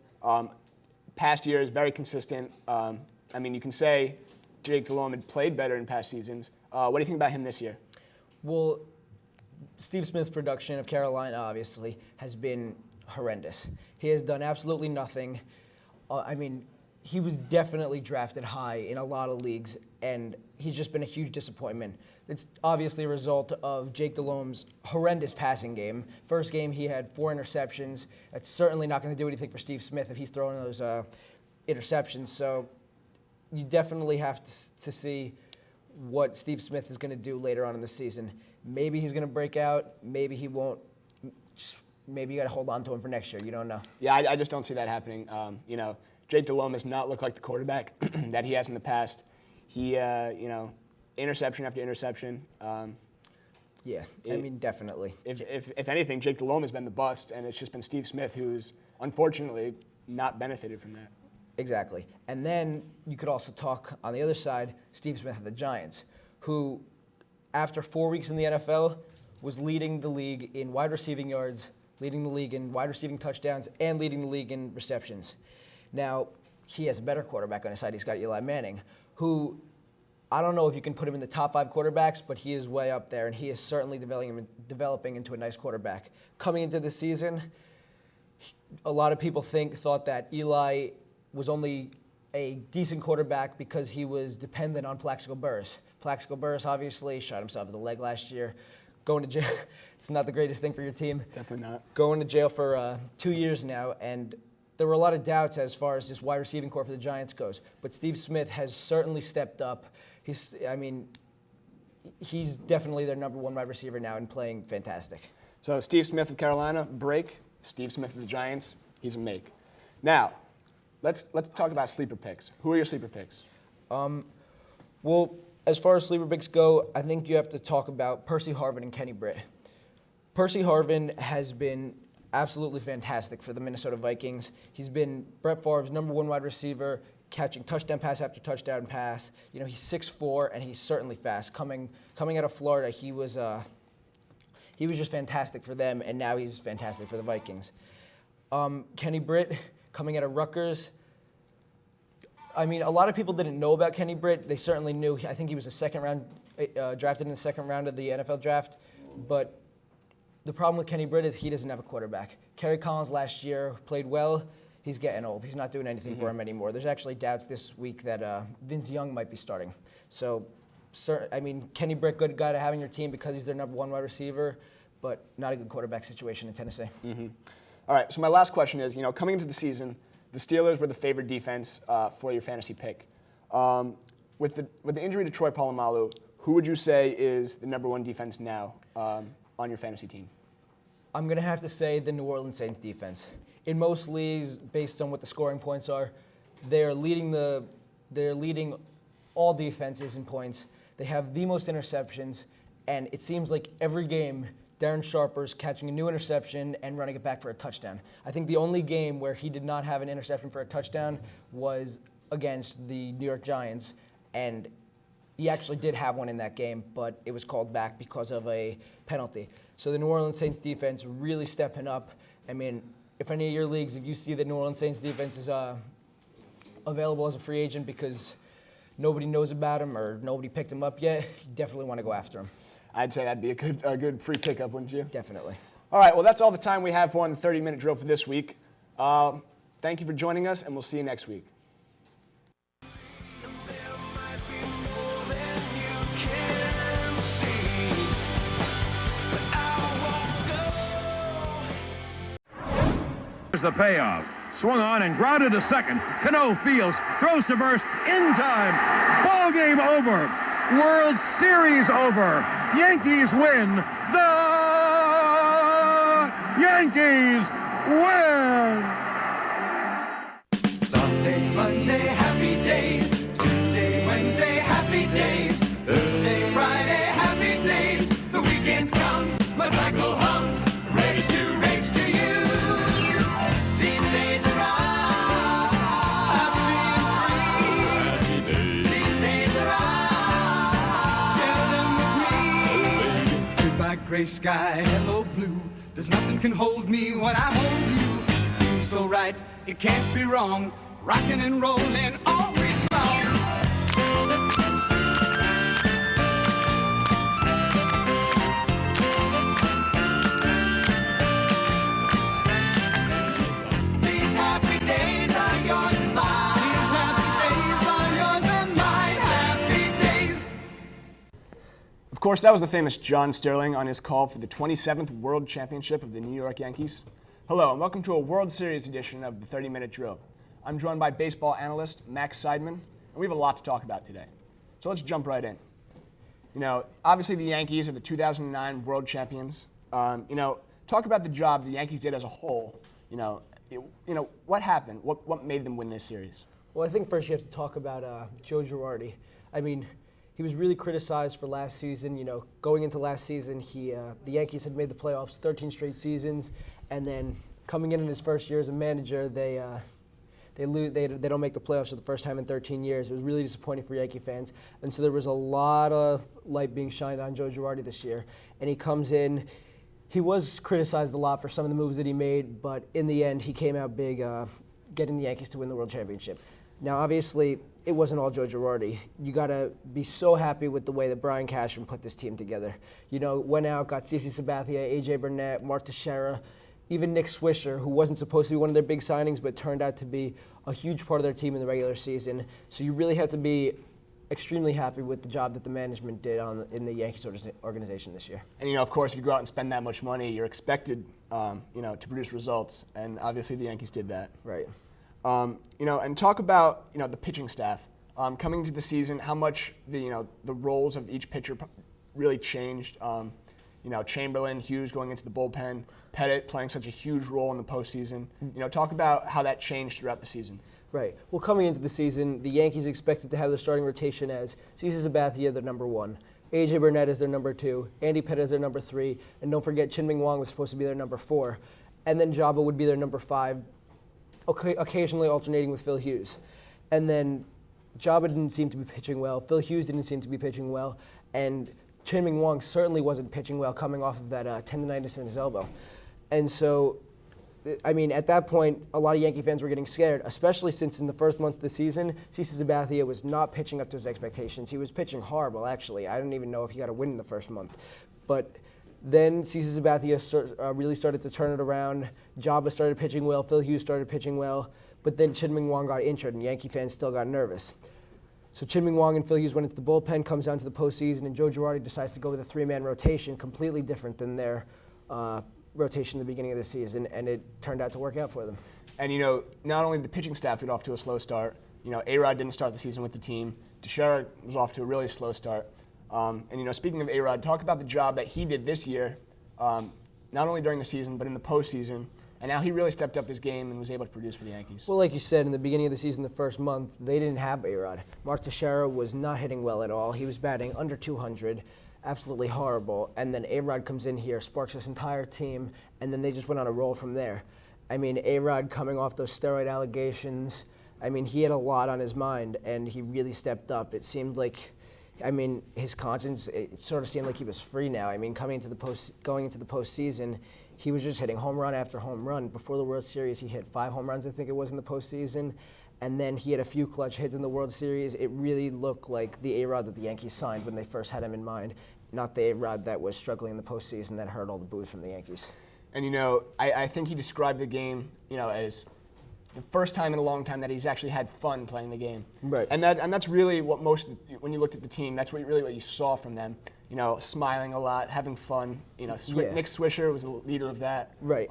Past years, very consistent. You can say Jake Delhomme had played better in past seasons. What do you think about him this year? Well, Steve Smith's production of Carolina, obviously, has been horrendous. He has done absolutely nothing. He was definitely drafted high in a lot of leagues, and he's just been a huge disappointment. It's obviously a result of Jake Delhomme's horrendous passing game. First game, he had 4 interceptions. That's certainly not going to do anything for Steve Smith if he's throwing those interceptions. So you definitely have to see what Steve Smith is going to do later on in the season. Maybe he's going to break out. Maybe he won't. Maybe you got to hold on to him for next year. You don't know. Yeah, I just don't see that happening. Jake Delhomme has not looked like the quarterback that he has in the past. He, interception after interception. Definitely. If anything, Jake Delhomme has been the bust, and it's just been Steve Smith who's unfortunately not benefited from that. Exactly. And then you could also talk on the other side, Steve Smith of the Giants, who, after 4 weeks in the NFL, was leading the league in wide receiving yards, leading the league in wide receiving touchdowns, and leading the league in receptions. Now, he has a better quarterback on his side. He's got Eli Manning, who I don't know if you can put him in the top 5 quarterbacks, but he is way up there, and he is certainly developing into a nice quarterback. Coming into the season, a lot of people thought that Eli was only a decent quarterback because he was dependent on Plaxico Burress. Plaxico Burress obviously shot himself in the leg last year. Going to jail, it's not the greatest thing for your team. Definitely not. Going to jail for 2 years now, and there were a lot of doubts as far as this wide receiving core for the Giants goes. But Steve Smith has certainly stepped up. He's definitely their number 1 wide receiver now and playing fantastic. So Steve Smith of Carolina, break. Steve Smith of the Giants, he's a make. Now, let's talk about sleeper picks. Who are your sleeper picks? Well, as far as sleeper picks go, I think you have to talk about Percy Harvin and Kenny Britt. Percy Harvin has been absolutely fantastic for the Minnesota Vikings. He's been Brett Favre's number 1 wide receiver, catching touchdown pass after touchdown pass. He's 6'4", and he's certainly fast. Coming out of Florida, he was just fantastic for them, and now he's fantastic for the Vikings. Kenny Britt, coming out of Rutgers. A lot of people didn't know about Kenny Britt. They certainly knew. I think he was drafted in the second round of the NFL draft. But the problem with Kenny Britt is he doesn't have a quarterback. Kerry Collins last year played well. He's getting old. He's not doing anything for him anymore. There's actually doubts this week that Vince Young might be starting. So, Kenny Britt, good guy to have in your team because he's their number 1 wide receiver, but not a good quarterback situation in Tennessee. All right, so my last question is, coming into the season, the Steelers were the favored defense for your fantasy pick. With the injury to Troy Polamalu, who would you say is the number 1 defense now on your fantasy team? I'm going to have to say the New Orleans Saints defense. In most leagues, based on what the scoring points are, they're leading all defenses in points. They have the most interceptions, and it seems like every game, Darren Sharper's catching a new interception and running it back for a touchdown. I think the only game where he did not have an interception for a touchdown was against the New York Giants, and he actually did have one in that game, but it was called back because of a penalty. So the New Orleans Saints defense really stepping up. If any of your leagues, if you see that New Orleans Saints defense is available as a free agent because nobody knows about him or nobody picked him up yet, you definitely want to go after him. I'd say that'd be a good free pickup, wouldn't you? Definitely. All right, well, that's all the time we have for the 30-minute drill for this week. Thank you for joining us, and we'll see you next week. The payoff. Swung on and grounded to second. Cano fields, throws to first in time. Ball game over. World Series over. Yankees win. The Yankees win. Sunday, Monday, happy days. Tuesday, Wednesday, happy days. Thursday, Friday, happy days. The weekend comes, my cycle hums, ready to race to you. Gray sky, hello blue. There's nothing can hold me when I hold you. It feels so right, it can't be wrong. Rocking and rolling all week long. These happy days are yours and mine. These happy days are yours and mine. Happy days. Of course, that was the famous John Sterling on his call for the 27th World Championship of the New York Yankees. Hello, and welcome to a World Series edition of the 30-Minute Drill. I'm joined by baseball analyst Max Seidman, and we have a lot to talk about today. So let's jump right in. Obviously the Yankees are the 2009 World Champions. Talk about the job the Yankees did as a whole. What happened? What made them win this series? Well, I think first you have to talk about Joe Girardi. I mean, he was really criticized for last season. Going into last season, the Yankees had made the playoffs 13 straight seasons, and then coming in his first year as a manager, they don't make the playoffs for the first time in 13 years. It was really disappointing for Yankee fans, and so there was a lot of light being shined on Joe Girardi this year. And he comes in. He was criticized a lot for some of the moves that he made, but in the end, he came out big, getting the Yankees to win the World Championship. Now, obviously, it wasn't all Joe Girardi. You got to be so happy with the way that Brian Cashman put this team together. Went out, got CeCe Sabathia, A.J. Burnett, Mark Teixeira, even Nick Swisher, who wasn't supposed to be one of their big signings, but turned out to be a huge part of their team in the regular season. So you really have to be extremely happy with the job that the management did in the Yankees organization this year. And of course, if you go out and spend that much money, you're expected, to produce results, and obviously the Yankees did that. Right. And talk about the pitching staff coming into the season. How much the roles of each pitcher really changed. Chamberlain, Hughes going into the bullpen, Pettit playing such a huge role in the postseason. Talk about how that changed throughout the season. Right. Well, coming into the season, the Yankees expected to have their starting rotation as CeCe Sabathia, their number 1, A.J. Burnett is their number 2, Andy Pettit is their number 3, and don't forget Chien-Ming Wang was supposed to be their number 4, and then Jabba would be their number 5, occasionally alternating with Phil Hughes. And then Jabba didn't seem to be pitching well, Phil Hughes didn't seem to be pitching well, and Chien-Ming Wang certainly wasn't pitching well coming off of that tendonitis in his elbow. And so, at that point, a lot of Yankee fans were getting scared, especially since in the first month of the season, CeCe Sabathia was not pitching up to his expectations. He was pitching horrible, actually. I don't even know if he got a win in the first month. But then CeCe Sabathia really started to turn it around. Jabba started pitching well. Phil Hughes started pitching well. But then Chien-Ming Wang got injured, and Yankee fans still got nervous. So Chien-Ming Wang and Phil Hughes went into the bullpen, comes down to the postseason, and Joe Girardi decides to go with a 3-man rotation, completely different than their rotation at the beginning of the season, and it turned out to work out for them. And not only the pitching staff got off to a slow start, A-Rod didn't start the season with the team. Teixeira was off to a really slow start. And speaking of A-Rod, talk about the job that he did this year, not only during the season, but in the postseason. And now he really stepped up his game and was able to produce for the Yankees. Well, like you said, in the beginning of the season, the first month, they didn't have A-Rod. Mark Teixeira was not hitting well at all. He was batting under 200. Absolutely horrible. And then A-Rod comes in here, sparks this entire team, and then they just went on a roll from there. A-Rod coming off those steroid allegations, he had a lot on his mind, and he really stepped up. It seemed like, his conscience, it sort of seemed like he was free now. Going into the postseason, he was just hitting home run after home run. Before the World Series, he hit 5 home runs, I think it was, in the postseason. And then he had a few clutch hits in the World Series. It really looked like the A-Rod that the Yankees signed when they first had him in mind, not the A-Rod that was struggling in the postseason that heard all the boos from the Yankees. And, I think he described the game, as the first time in a long time that he's actually had fun playing the game. Right. And that's really what when you looked at the team, that's what you saw from them. Smiling a lot, having fun. Nick Swisher was the leader of that. Right.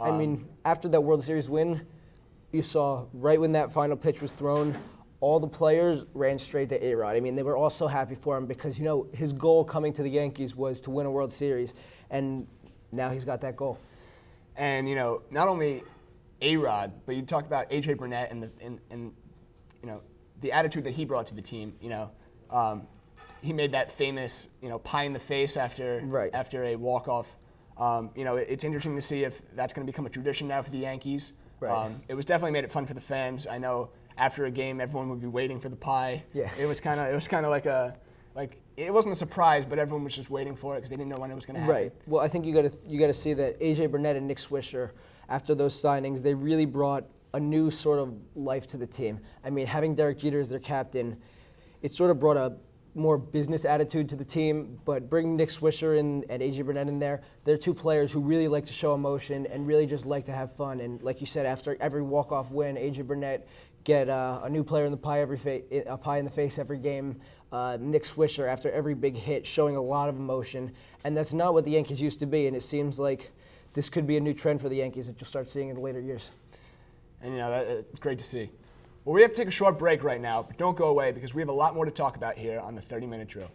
After that World Series win, you saw right when that final pitch was thrown, all the players ran straight to A-Rod. They were all so happy for him because, his goal coming to the Yankees was to win a World Series, and now he's got that goal. And, not only A-Rod, but you talked about A.J. Burnett and the attitude that he brought to the team. He made that famous, pie in the face after a walk-off. It's interesting to see if that's going to become a tradition now for the Yankees. Right. It was definitely made it fun for the fans. I know after a game, everyone would be waiting for the pie. Yeah. It was kind of like it wasn't a surprise, but everyone was just waiting for it because they didn't know when it was going to happen. Right. Well, I think you got to see that A.J. Burnett and Nick Swisher, after those signings, they really brought a new sort of life to the team. Having Derek Jeter as their captain, it sort of brought a more business attitude to the team, but bringing Nick Swisher and A.J. Burnett in there, they're 2 players who really like to show emotion and really just like to have fun. And like you said, after every walk-off win, A.J. Burnett get a new player in the pie a pie in the face every game. Nick Swisher, after every big hit, showing a lot of emotion. And that's not what the Yankees used to be, and it seems like this could be a new trend for the Yankees that you'll start seeing in the later years. And, it's great to see. Well, we have to take a short break right now, but don't go away because we have a lot more to talk about here on the 30-minute drill.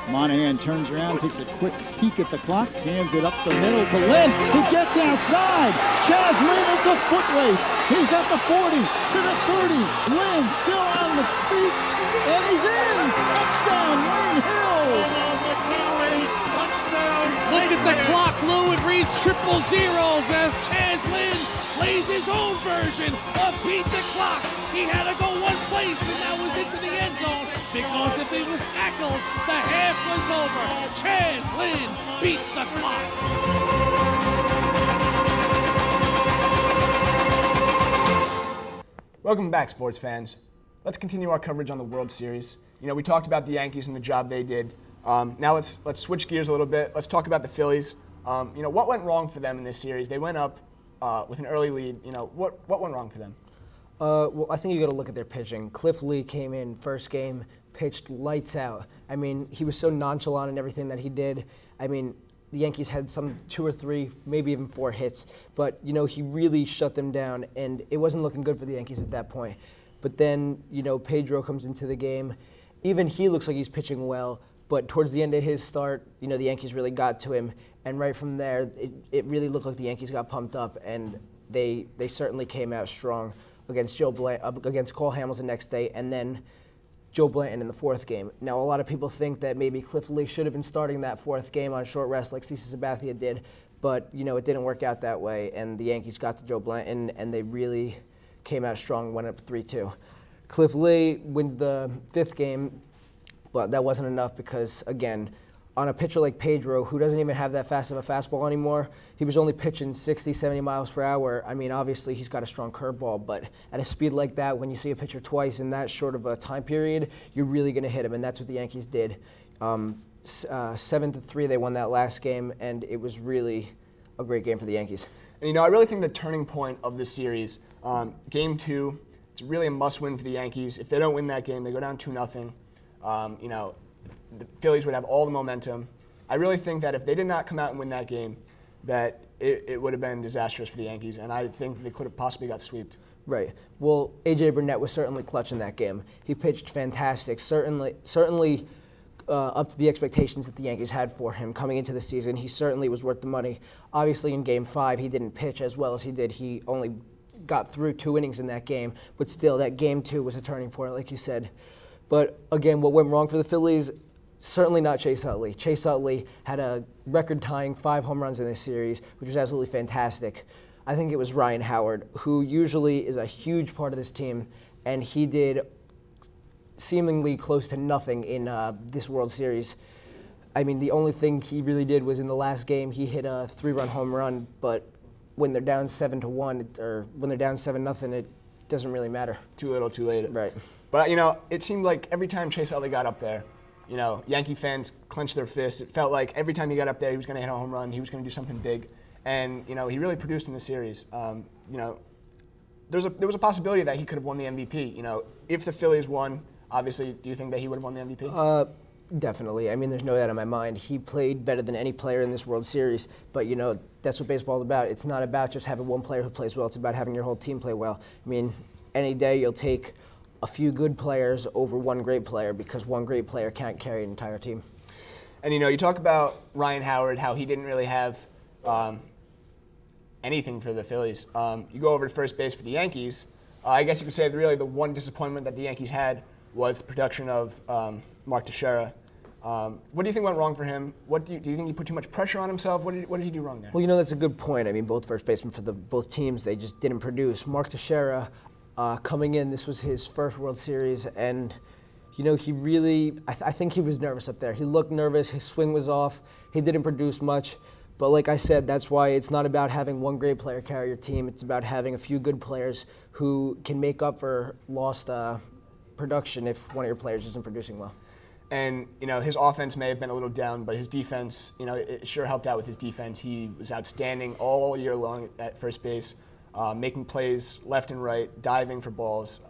Monaghan turns around, takes a quick peek at the clock, hands it up the middle to Lynn, who gets outside. Chaz Lynn, it's a foot race. He's at the 40, to the 30. Lynn still on the feet, and he's in. Touchdown, Wayne Hills. Look at the clock, Lou. It reads triple zeros as Chaz Lynn plays his own version of Beat the Clock. He had to go one place, and that was into the end zone, because if he was tackled, the half was over. Chaz Lynn beats the clock. Welcome back, sports fans. Let's continue our coverage on the World Series. You know, we talked about the Yankees and the job they did. Now let's switch gears a little bit. Let's talk about the Phillies. You know, what went wrong for them in this series? They went up with an early lead. You know, what went wrong for them? Well, I think you got to look at their pitching. Cliff Lee came in first game, pitched lights out. I mean, he was so nonchalant in everything that he did. I mean, the Yankees had some 2 or 3, maybe even 4 hits, but you know, he really shut them down, and it wasn't looking good for the Yankees at that point. But then, you know, Pedro comes into the game. Even he looks like he's pitching well, but towards the end of his start, you know, the Yankees really got to him, and right from there, it really looked like the Yankees got pumped up, and they certainly came out strong against against Cole Hamels the next day, and then Joe Blanton in the 4th game. Now, a lot of people think that maybe Cliff Lee should have been starting that 4th game on short rest like CeCe Sabathia did, but, you know, it didn't work out that way, and the Yankees got to Joe Blanton, and they really came out strong, went up 3-2. Cliff Lee wins the 5th game, but that wasn't enough because, again, on a pitcher like Pedro, who doesn't even have that fast of a fastball anymore, he was only pitching 60, 70 miles per hour. I mean, obviously, he's got a strong curveball, but at a speed like that, when you see a pitcher twice in that short of a time period, you're really going to hit him, and that's what the Yankees did. 7-3, they won that last game, and it was really a great game for the Yankees. And, you know, I really think the turning point of this series, Game 2, it's really a must-win for the Yankees. If they don't win that game, they go down 2-0. You know, the Phillies would have all the momentum. I really think that if they did not come out and win that game, that it would have been disastrous for the Yankees, and I think they could have possibly got swept. Right. Well, A.J. Burnett was certainly clutch in that game. He pitched fantastic, certainly up to the expectations that the Yankees had for him coming into the season. He certainly was worth the money. Obviously, in Game 5, he didn't pitch as well as he did. He only got through 2 innings in that game, but still, that Game 2 was a turning point, like you said. But again, what went wrong for the Phillies? Certainly not Chase Utley. Chase Utley had a record-tying 5 home runs in this series, which was absolutely fantastic. I think it was Ryan Howard, who usually is a huge part of this team, and he did seemingly close to nothing in this World Series. I mean, the only thing he really did was in the last game, he hit a 3-run home run, but when they're down 7-1 or when they're down 7-0, it doesn't really matter. Too little, too late. Right. But, you know, it seemed like every time Chase Utley got up there, you know, Yankee fans clenched their fists. It felt like every time he got up there, he was going to hit a home run. He was going to do something big. And, you know, he really produced in the series. You know, there was a possibility that he could have won the MVP. You know, if the Phillies won, obviously, do you think that he would have won the MVP? Definitely. I mean, there's no doubt in my mind. He played better than any player in this World Series. But, you know, that's what baseball is about. It's not about just having one player who plays well. It's about having your whole team play well. I mean, any day you'll take a few good players over one great player because one great player can't carry an entire team. And, you know, you talk about Ryan Howard, how he didn't really have anything for the Phillies. You go over to first base for the Yankees. I guess you could say that really the one disappointment that the Yankees had was the production of Mark Teixeira. What do you think went wrong for him? Do you think he put too much pressure on himself? What did he do wrong there? Well, you know, that's a good point. I mean, both first basemen for both teams, they just didn't produce. Mark Teixeira, coming in, this was his first World Series, and, you know, he really, I think he was nervous up there. He looked nervous. His swing was off. He didn't produce much. But like I said, that's why it's not about having one great player carry your team. It's about having a few good players who can make up for lost production if one of your players isn't producing well. And, you know, his offense may have been a little down, but his defense, you know, it sure helped out with his defense. He was outstanding all year long at first base, making plays left and right, diving for balls.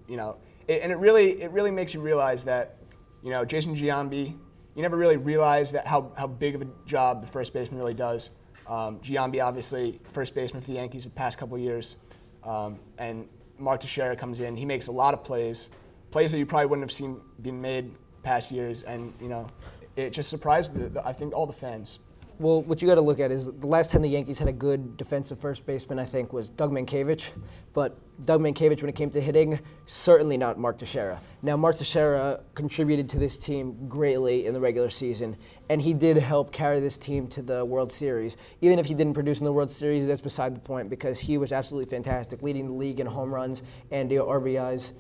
You know, and it really makes you realize that, you know, Jason Giambi, you never really realize that how big of a job the first baseman really does. Giambi, obviously, first baseman for the Yankees the past couple years. And Mark Teixeira comes in. He makes a lot of plays that you probably wouldn't have seen being made past years. And, it just surprised, I think, all the fans. Well, what you got to look at is the last time the Yankees had a good defensive first baseman, I think, was Doug Mankiewicz. But Doug Mankiewicz, when it came to hitting, certainly not Mark Teixeira. Now, Mark Teixeira contributed to this team greatly in the regular season, and he did help carry this team to the World Series. Even if he didn't produce in the World Series, that's beside the point because he was absolutely fantastic, leading the league in home runs and RBIs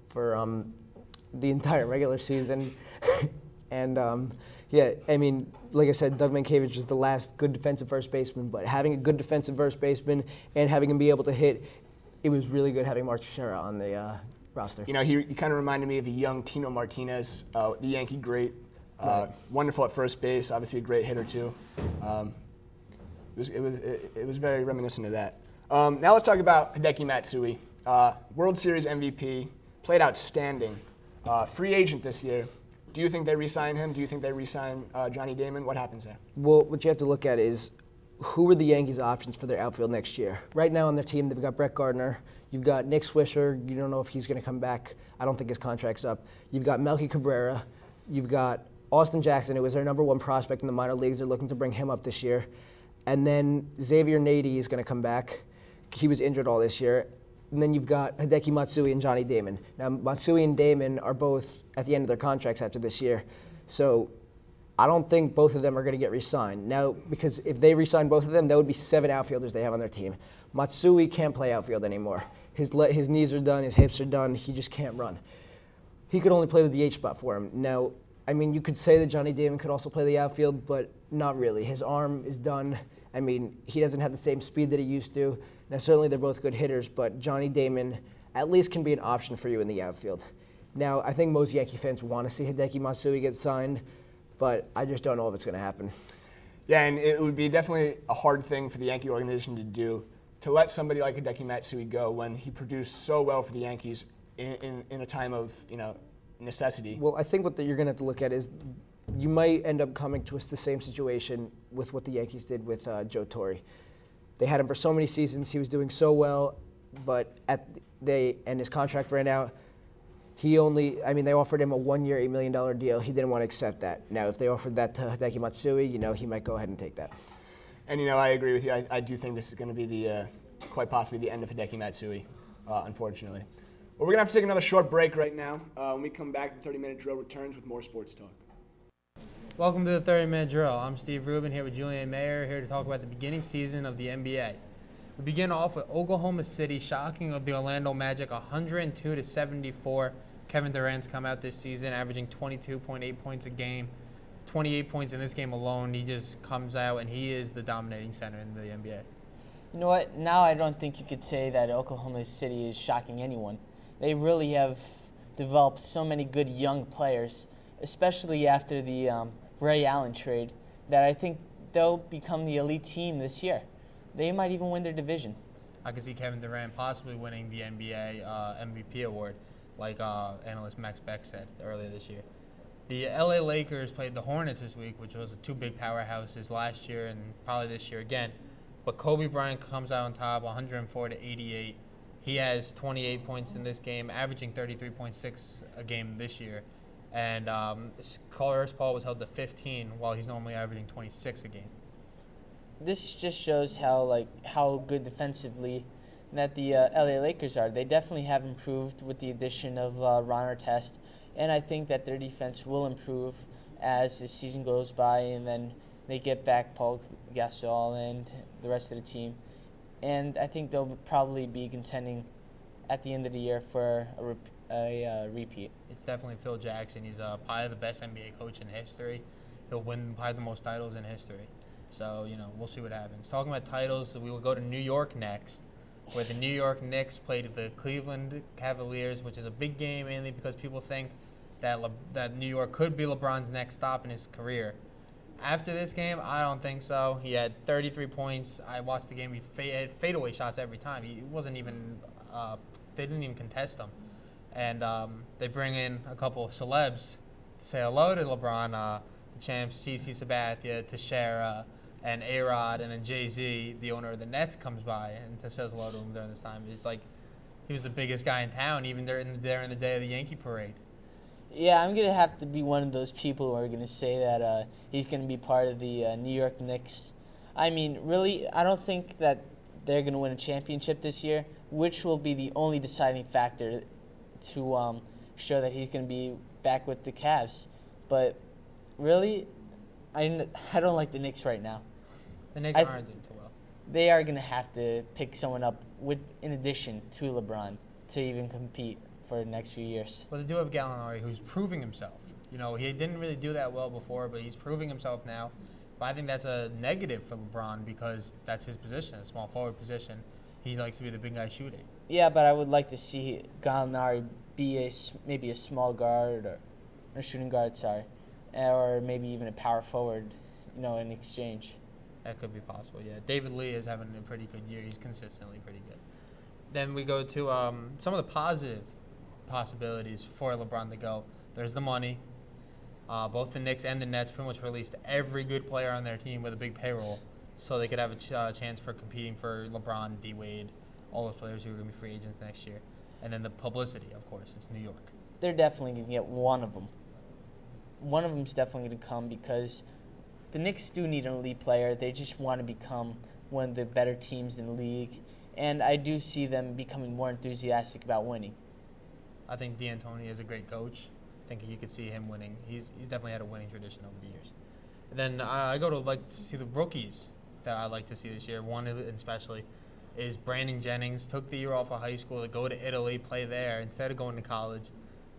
for the entire regular season. And yeah, I mean, like I said, Doug Mankiewicz was the last good defensive first baseman, but having a good defensive first baseman and having him be able to hit, it was really good having Mark Teixeira on the roster. He kind of reminded me of a young Tino Martinez, the Yankee great, wonderful at first base, obviously a great hitter too. It was very reminiscent of that. Now let's talk about Hideki Matsui, World Series MVP, played outstanding, free agent this year. Do you think they re-sign him? Do you think they re-sign Johnny Damon? What happens there? Well, what you have to look at is who are the Yankees' options for their outfield next year? Right now on their team, they've got Brett Gardner. You've got Nick Swisher. You don't know if he's going to come back. I don't think his contract's up. You've got Melky Cabrera. You've got Austin Jackson, who was their number one prospect in the minor leagues. They're looking to bring him up this year. And then Xavier Nady is going to come back. He was injured all this year. And then you've got Hideki Matsui and Johnny Damon. Now, Matsui and Damon are both at the end of their contracts after this year. So I don't think both of them are going to get re-signed. Now, because if they re-sign both of them, that would be 7 outfielders they have on their team. Matsui can't play outfield anymore. His knees are done, his hips are done, he just can't run. He could only play the DH spot for him. Now, I mean, you could say that Johnny Damon could also play the outfield, but not really. His arm is done. I mean, he doesn't have the same speed that he used to. Now, certainly they're both good hitters, but Johnny Damon at least can be an option for you in the outfield. Now, I think most Yankee fans want to see Hideki Matsui get signed, but I just don't know if it's going to happen. Yeah, and it would be definitely a hard thing for the Yankee organization to do, to let somebody like Hideki Matsui go when he produced so well for the Yankees in a time of, necessity. Well, I think what you're going to have to look at is you might end up coming to the same situation with what the Yankees did with Joe Torre. They had him for so many seasons. He was doing so well, but and his contract ran out. They offered him a 1-year, $8 million deal. He didn't want to accept that. Now, if they offered that to Hideki Matsui, he might go ahead and take that. And, I agree with you. I do think this is going to be quite possibly the end of Hideki Matsui, unfortunately. Well, we're going to have to take another short break right now. When we come back, the 30-minute drill returns with more sports talk. Welcome to the 30-minute drill. I'm Steve Rubin here with Julian Mayer, here to talk about the beginning season of the NBA. We begin off with Oklahoma City shocking of the Orlando Magic 102-74. Kevin Durant's come out this season averaging 22.8 points a game, 28 points in this game alone. He just comes out and he is the dominating center in the NBA. You know what? Now I don't think you could say that Oklahoma City is shocking anyone. They really have developed so many good young players, especially after the Ray Allen trade, that I think they'll become the elite team this year. They might even win their division. I could see Kevin Durant possibly winning the NBA MVP award, like analyst Max Beck said earlier this year. The LA Lakers played the Hornets this week, which was 2 big powerhouses last year and probably this year again. But Kobe Bryant comes out on top, 104-88. He has 28 points in this game, averaging 33.6 a game this year. And Chris Paul was held to 15, while he's normally averaging 26 a game. This just shows how good defensively that the LA Lakers are. They definitely have improved with the addition of Ron Artest, and I think that their defense will improve as the season goes by, and then they get back Paul Gasol and the rest of the team. And I think they'll probably be contending at the end of the year for a repeat. It's definitely Phil Jackson. He's probably the best NBA coach in history. He'll win probably the most titles in history. So, we'll see what happens. Talking about titles, we will go to New York next, where the New York Knicks played the Cleveland Cavaliers, which is a big game mainly because people think that New York could be LeBron's next stop in his career. After this game, I don't think so. He had 33 points. I watched the game. He had fadeaway shots every time. He wasn't even they didn't even contest him. And they bring in a couple of celebs to say hello to LeBron. champs CC Sabathia, Teixeira, and A-Rod, and then Jay-Z, the owner of the Nets, comes by and says hello to him during this time. It's like he was the biggest guy in town, even during the day of the Yankee parade. Yeah, I'm going to have to be one of those people who are going to say that he's going to be part of the New York Knicks. I mean, really, I don't think that they're going to win a championship this year, which will be the only deciding factor to show that he's going to be back with the Cavs. But really, I don't like the Knicks right now. The Knicks aren't doing too well. They are going to have to pick someone up in addition to LeBron to even compete for the next few years. Well, they do have Gallinari, who's proving himself. You know, he didn't really do that well before, but he's proving himself now. But I think that's a negative for LeBron because that's his position, a small forward position. He likes to be the big guy shooting. Yeah, but I would like to see Gallinari be maybe a small guard or a shooting guard, or maybe even a power forward, in exchange. That could be possible, yeah. David Lee is having a pretty good year. He's consistently pretty good. Then we go to some of the positive possibilities for LeBron to go. There's the money. Both the Knicks and the Nets pretty much released every good player on their team with a big payroll so they could have a chance for competing for LeBron, D-Wade, all those players who are going to be free agents next year. And then the publicity, of course. It's New York. They're definitely going to get one of them. One of them's definitely going to come because the Knicks do need an elite player. They just want to become one of the better teams in the league. And I do see them becoming more enthusiastic about winning. I think D'Antoni is a great coach. I think you could see him winning. He's definitely had a winning tradition over the years. And then I go to like to see the rookies that I like to see this year. One especially is Brandon Jennings. Took the year off of high school to go to Italy, play there instead of going to college.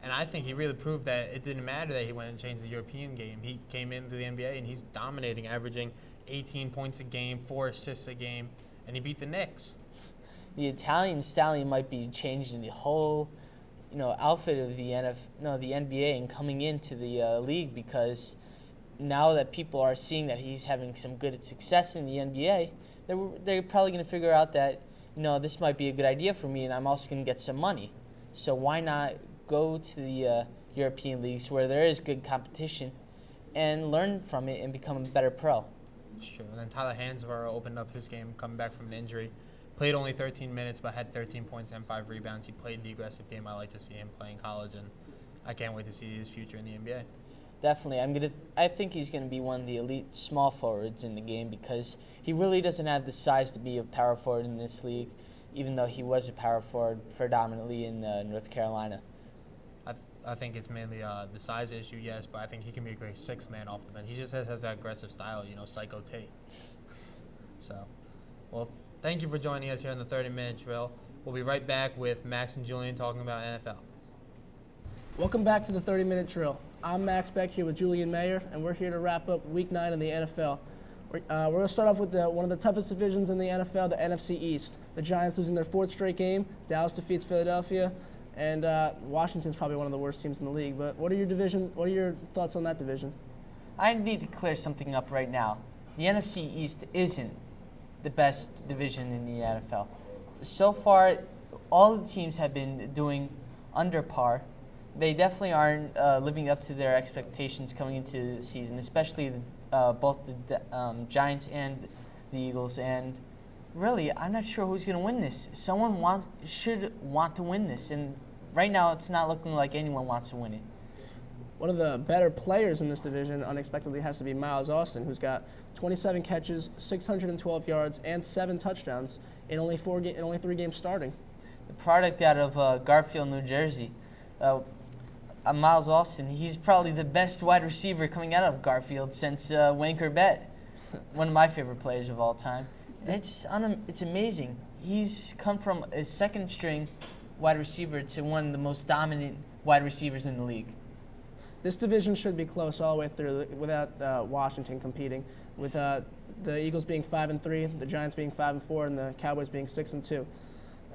And I think he really proved that it didn't matter that he went and changed the European game. He came into the NBA and he's dominating, averaging 18 points a game, 4 assists a game, and he beat the Knicks. The Italian stallion might be changing the whole, outfit of the NBA and coming into the league because now that people are seeing that he's having some good success in the NBA, they're probably going to figure out that, this might be a good idea for me and I'm also going to get some money. So why not go to the European leagues where there is good competition and learn from it and become a better pro. It's true. And then Tyler Hansborough opened up his game coming back from an injury. Played only 13 minutes but had 13 points and 5 rebounds. He played the aggressive game I like to see him play in college, and I can't wait to see his future in the NBA. Definitely. I think he's going to be one of the elite small forwards in the game because he really doesn't have the size to be a power forward in this league, even though he was a power forward predominantly in North Carolina. I think it's mainly the size issue, yes, but I think he can be a great sixth man off the bench. He just has that aggressive style, Psycho Tate. So, well, thank you for joining us here on the 30-minute drill. We'll be right back with Max and Julian talking about NFL. Welcome back to the 30-minute drill. I'm Max Beck here with Julian Mayer, and we're here to wrap up Week 9 in the NFL. We're going to start off with one of the toughest divisions in the NFL, the NFC East. The Giants losing their 4th straight game. Dallas defeats Philadelphia. And Washington's probably one of the worst teams in the league. But what are your thoughts on that division? I need to clear something up right now. The NFC East isn't the best division in the NFL. So far, all the teams have been doing under par. They definitely aren't living up to their expectations coming into the season, especially both the Giants and the Eagles. And really, I'm not sure who's going to win this. Someone should want to win this, and right now it's not looking like anyone wants to win it. One of the better players in this division, unexpectedly, has to be Miles Austin, who's got 27 catches, 612 yards, and 7 touchdowns in only 3 games starting. The product out of Garfield, New Jersey. Miles Austin, he's probably the best wide receiver coming out of Garfield since Wayne Corbett, one of my favorite players of all time. It's amazing. He's come from a second-string wide receiver to one of the most dominant wide receivers in the league. This division should be close all the way through without Washington competing, with the Eagles being 5-3, the Giants being 5-4, and the Cowboys being 6-2.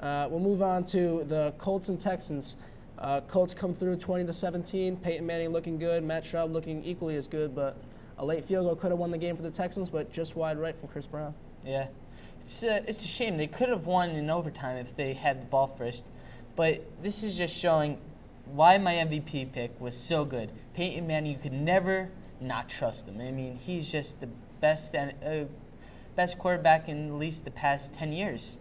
We'll move on to the Colts and Texans. Colts come through 20-17. Peyton Manning looking good. Matt Schaub looking equally as good, but a late field goal could have won the game for the Texans, but just wide right from Chris Brown. Yeah, it's a shame. They could have won in overtime if they had the ball first, but this is just showing why my MVP pick was so good. Peyton Manning, you could never not trust him. I mean, he's just the best quarterback in at least the past 10 years.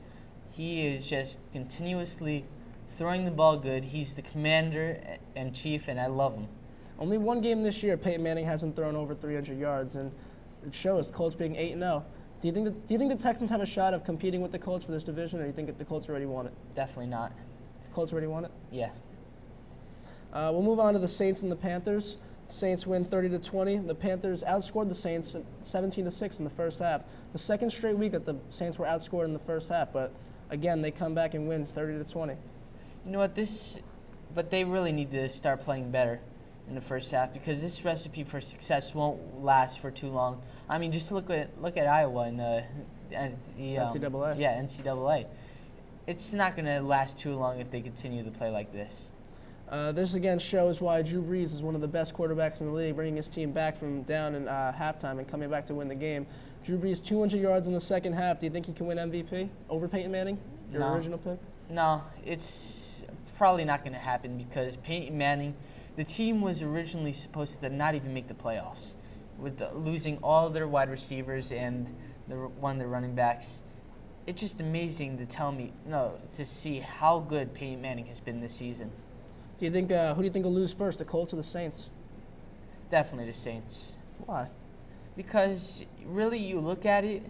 He is just continuously throwing the ball good. He's the commander-in-chief, and I love him. Only one game this year, Peyton Manning hasn't thrown over 300 yards, and it shows. Colts being 8-0. Do you think the Texans have a shot of competing with the Colts for this division, or do you think the Colts already won it? Definitely not. The Colts already won it? Yeah. We'll move on to the Saints and the Panthers. The Saints win 30-20. The Panthers outscored the Saints 17-6 in the first half. The second straight week that the Saints were outscored in the first half, but again, they come back and win 30-20. You know what, but they really need to start playing better in the first half, because this recipe for success won't last for too long. I mean, just look at Iowa and the NCAA. Yeah, NCAA. It's not going to last too long if they continue to play like this. This again shows why Drew Brees is one of the best quarterbacks in the league, bringing his team back from down in halftime and coming back to win the game. Drew Brees, 200 yards in the second half. Do you think he can win MVP over Peyton Manning, your original pick? No, it's probably not going to happen, because Peyton Manning, the team was originally supposed to not even make the playoffs, with losing all their wide receivers and one of their running backs. It's just amazing to see how good Peyton Manning has been this season. Do you think who do you think will lose first, the Colts or the Saints? Definitely the Saints. Why? Because really, you look at it,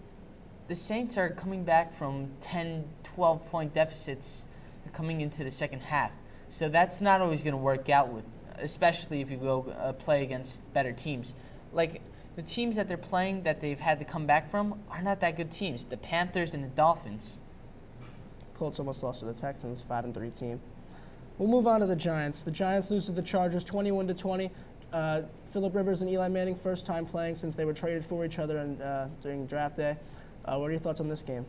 the Saints are coming back from 10, 12-point deficits coming into the second half. So that's not always going to work out, especially if you go play against better teams. Like the teams that they're playing that they've had to come back from are not that good teams. The Panthers and the Dolphins. Colts almost lost to the Texans, 5-3 team. We'll move on to the Giants. The Giants lose to the Chargers 21-20. Phillip Rivers and Eli Manning, first time playing since they were traded for each other during draft day. What are your thoughts on this game?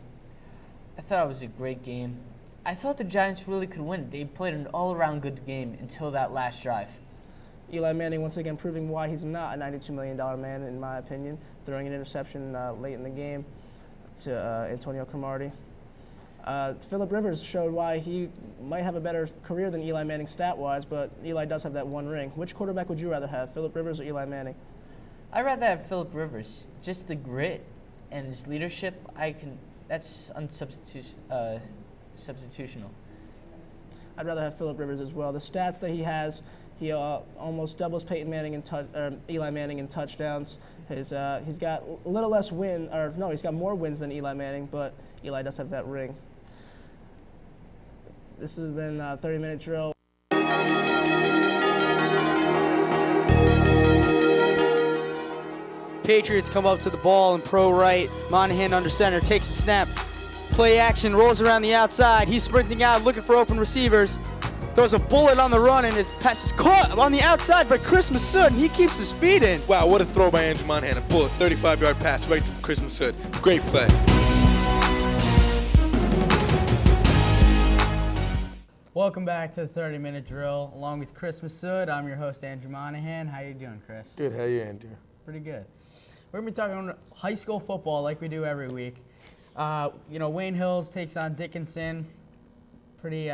I thought it was a great game. I thought the Giants really could win. They played an all-around good game until that last drive. Eli Manning once again proving why he's not a $92 million man, in my opinion, throwing an interception late in the game to Antonio Cromartie. Phillip Rivers showed why he might have a better career than Eli Manning stat-wise, but Eli does have that one ring. Which quarterback would you rather have, Phillip Rivers or Eli Manning? I'd rather have Phillip Rivers. Just the grit and his leadership, that's substitutional. I'd rather have Phillip Rivers as well. The stats that he has, he almost doubles Peyton Manning Eli Manning in touchdowns. He's got a little less he's got more wins than Eli Manning, but Eli does have that ring. This has been a 30-minute drill. Patriots come up to the ball in pro right. Monaghan under center, takes a snap. Play action, rolls around the outside. He's sprinting out, looking for open receivers. Throws a bullet on the run, and his pass is caught on the outside by Chris Massood, and he keeps his feet in. Wow, what a throw by Andrew Monaghan. A bullet, 35-yard pass right to Chris Massood. Great play. Welcome back to the 30-minute drill. Along with Chris Massood, I'm your host, Andrew Monaghan. How you doing, Chris? Good, how are you, Andrew? Pretty good. We're going to be talking high school football like we do every week. Wayne Hills takes on Dickinson. Pretty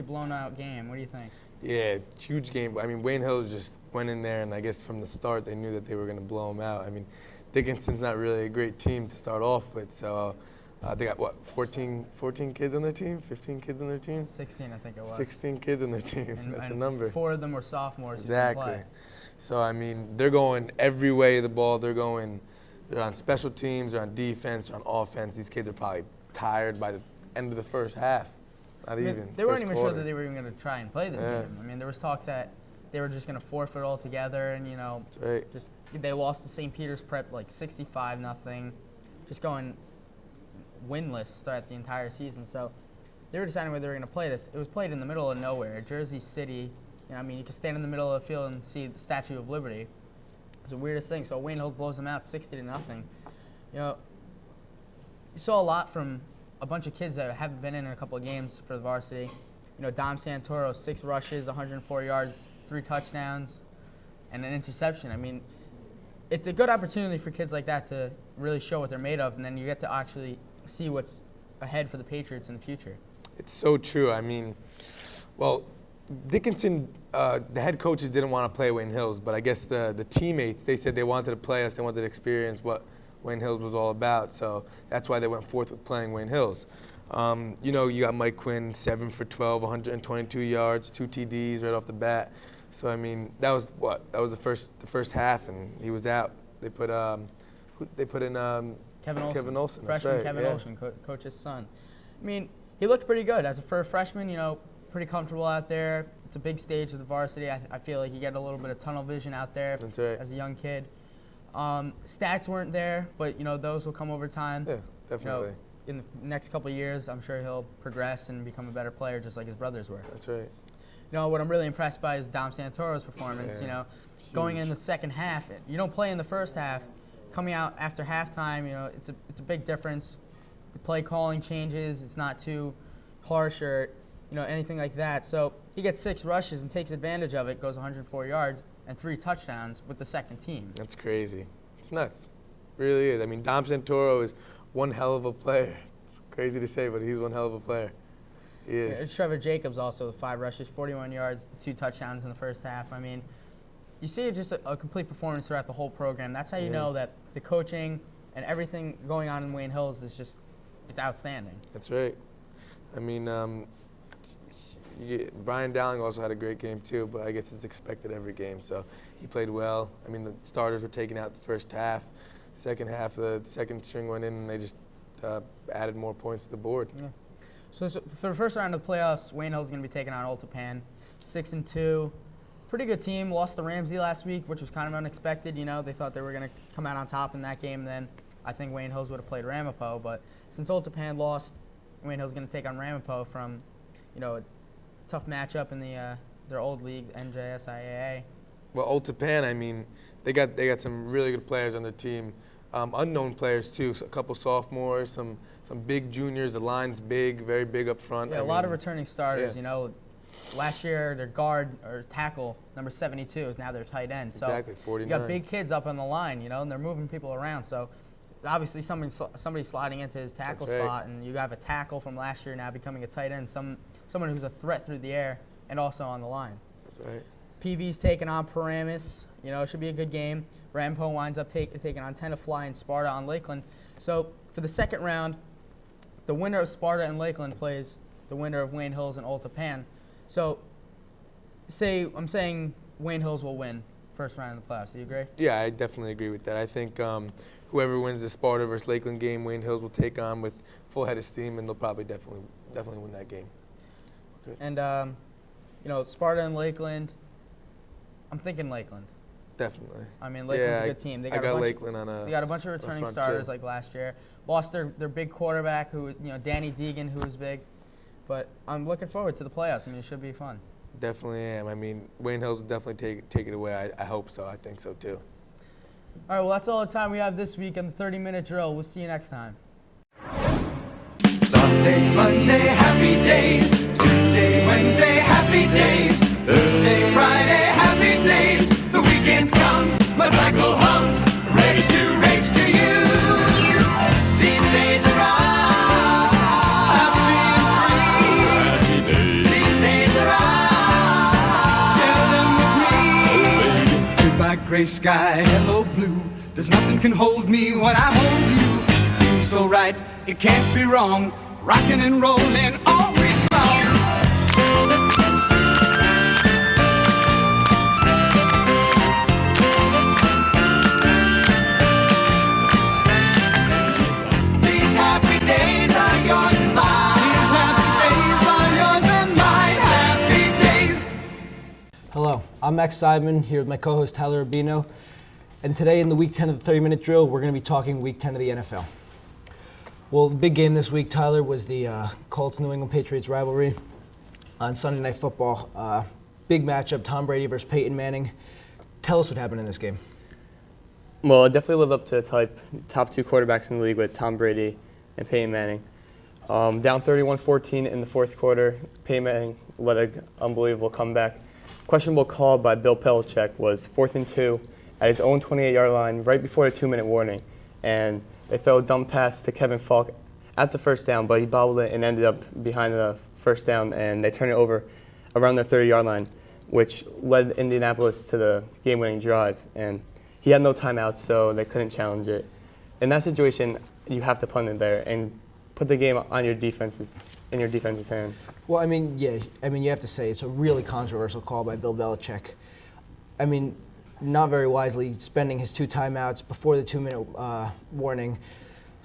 blown out game. What do you think? Yeah, huge game. I mean, Wayne Hills just went in there, and I guess from the start they knew that they were going to blow them out. I mean, Dickinson's not really a great team to start off with, so they got, 14 kids on their team? 15 kids on their team? 16, I think it was. 16 kids on their team. That's a number. 4 of them were sophomores. Exactly. Who can play. So, I mean, they're going every way of the ball. They're on special teams, they're on defense, they're on offense. These kids are probably tired by the end of the first half. They weren't even sure that they were even going to try and play this game. I mean, there was talks that they were just going to forfeit altogether, and they lost to St. Peter's Prep like 65-0, just going winless throughout the entire season. So they were deciding whether they were going to play this. It was played in the middle of nowhere, Jersey City. You can stand in the middle of the field and see the Statue of Liberty. It's the weirdest thing. So Wayne Hills blows them out 60-0. You saw a lot from a bunch of kids that haven't been in a couple of games for the varsity. Dom Santoro, 6 rushes, 104 yards, 3 touchdowns, and an interception. I mean, it's a good opportunity for kids like that to really show what they're made of, and then you get to actually see what's ahead for the Patriots in the future. It's so true. I mean, Dickinson, the head coaches didn't want to play Wayne Hills, but I guess the teammates, they said they wanted to play us, they wanted to experience what Wayne Hills was all about, so that's why they went forth with playing Wayne Hills. You know, you got Mike Quinn, 7 for 12, 122 yards, 2 TDs right off the bat. So I mean, that was what? That was the first half, and he was out. They put in Kevin Olsen, freshman right, Kevin yeah. Olsen, coach's son. I mean, he looked pretty good as a first freshman. You know, pretty comfortable out there. It's a big stage of the varsity. I feel like you get a little bit of tunnel vision out there as a young kid. Stats weren't there, but you know those will come over time. Yeah, definitely. You know, in the next couple of years, I'm sure he'll progress and become a better player, just like his brothers were. That's right. You know, what I'm really impressed by is Dom Santoro's performance. Yeah, you know, going in the second half, you don't play in the first half. Coming out after halftime, you know, it's a big difference. The play calling changes. It's not too harsh or, you know, anything like that. So he gets 6 rushes and takes advantage of it, goes 104 yards and 3 touchdowns with the second team. That's crazy. It's nuts. It really is. I mean, Dom Santoro is one hell of a player. It's crazy to say, but he's one hell of a player. He is. Yeah, Trevor Jacobs also with 5 rushes, 41 yards, 2 touchdowns in the first half. I mean, you see just a complete performance throughout the whole program. That's how you know that the coaching and everything going on in Wayne Hills is just, it's outstanding. That's right. I mean, Brian Dowling also had a great game too, but I guess it's expected every game. So he played well. I mean, the starters were taken out the first half. Second half, the second string went in, and they just added more points to the board. Yeah. So for the first round of the playoffs, Wayne Hills is going to be taking on Oltapan, 6-2. Pretty good team. Lost to Ramsey last week, which was kind of unexpected. You know, they thought they were going to come out on top in that game. Then I think Wayne Hills would have played Ramapo. But since Oltapan lost, Wayne Hills is going to take on Ramapo from, you know, a tough matchup in their old league, NJSIAA. Well, Oltapan, I mean, they got some really good players on their team. Unknown players too. So a couple sophomores, some big juniors. The line's big, very big up front. Yeah, a lot of returning starters. You know, last year their guard or tackle number 72 is now their tight end. So exactly, 49. You got big kids up on the line, you know, and they're moving people around. So obviously somebody sliding into his tackle spot, and you have a tackle from last year now becoming a tight end. Someone who's a threat through the air and also on the line. That's right. PV's taking on Paramus. You know, it should be a good game. Rampo winds up taking on Tenafly and Sparta on Lakeland. So for the second round, the winner of Sparta and Lakeland plays the winner of Wayne Hills and Oltapan. So I'm saying Wayne Hills will win first round of the playoffs. Do you agree? Yeah, I definitely agree with that. I think whoever wins the Sparta versus Lakeland game, Wayne Hills will take on with full head of steam, and they'll probably definitely win that game. Good. And you know, Sparta and Lakeland. I'm thinking Lakeland. Definitely. I mean, Lakeland's a good team. They got Lakeland on a. They got a bunch of returning starters like last year. Lost their big quarterback, who Danny Deegan, who was big. But I'm looking forward to the playoffs. I mean, it should be fun. Definitely am. I mean, Wayne Hills will definitely take it away. I hope so. I think so too. All right. Well, that's all the time we have this week on the 30-minute drill. We'll see you next time. Sunday, Monday, happy days. Tuesday, Wednesday, happy days. Thursday, Friday, happy days. The weekend comes, my cycle hums, ready to race to you. These days are all happy and free. These days are all, share them with me. Goodbye, gray sky, hello, blue. There's nothing can hold me when I hold you. Feels so right, it can't be wrong. Rocking and rolling all week long. These happy days are yours and mine. These happy days are yours and mine. Happy days. Hello, I'm Seidman here with my co-host Tyler Rubino, and today in the Week 10 of the 30-minute drill, we're going to be talking Week 10 of the NFL. Well, the big game this week, Tyler, was the Colts-New England Patriots rivalry on Sunday Night Football. Big matchup, Tom Brady versus Peyton Manning. Tell us what happened in this game. Well, it definitely lived up to its hype. Top 2 quarterbacks in the league with Tom Brady and Peyton Manning. Down 31-14 in the fourth quarter. Peyton Manning led an unbelievable comeback. Questionable call by Bill Belichick was 4th and 2 at his own 28-yard line right before the 2-minute warning. And they throw a dumb pass to Kevin Falk at the first down, but he bobbled it and ended up behind the first down, and they turn it over around the 30-yard line, which led Indianapolis to the game-winning drive. And he had no timeouts, so they couldn't challenge it. In that situation, you have to punt it there and put the game on your defense's hands. Well, I mean, yeah. I mean, you have to say it's a really controversial call by Bill Belichick. I mean, not very wisely spending his 2 timeouts before the 2-minute warning.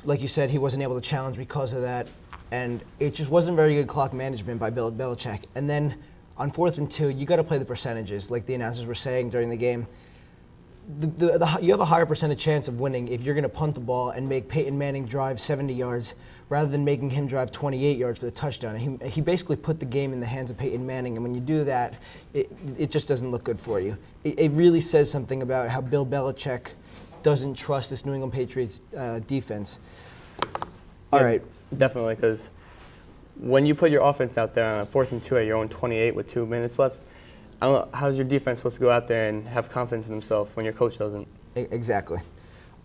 Like you said, he wasn't able to challenge because of that, and it just wasn't very good clock management by Bill Belichick. And then on 4th and 2, you got to play the percentages, like the announcers were saying during the game. You have a higher percentage chance of winning if you're going to punt the ball and make Peyton Manning drive 70 yards rather than making him drive 28 yards for the touchdown. He basically put the game in the hands of Peyton Manning, and when you do that, it just doesn't look good for you. It really says something about how Bill Belichick doesn't trust this New England Patriots defense. All right. Definitely, because when you put your offense out there on a 4th and 2 at your own 28 with 2 minutes left, I don't know, how's your defense supposed to go out there and have confidence in themselves when your coach doesn't? Exactly.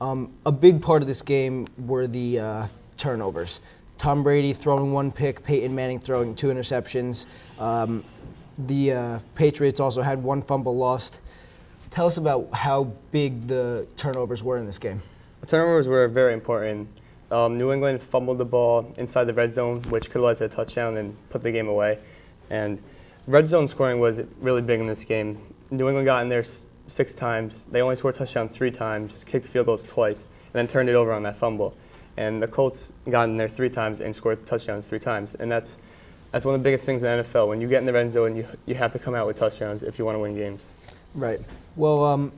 A big part of this game were the turnovers. Tom Brady throwing 1 pick, Peyton Manning throwing 2 interceptions. The Patriots also had 1 fumble lost. Tell us about how big the turnovers were in this game. The turnovers were very important. New England fumbled the ball inside the red zone, which could have led to a touchdown and put the game away. And red zone scoring was really big in this game. New England got in there 6 times. They only scored a touchdown 3 times, kicked field goals twice, and then turned it over on that fumble. And the Colts got in there 3 times and scored touchdowns 3 times. And that's one of the biggest things in the NFL. When you get in the red zone, you have to come out with touchdowns if you want to win games. Right. Well,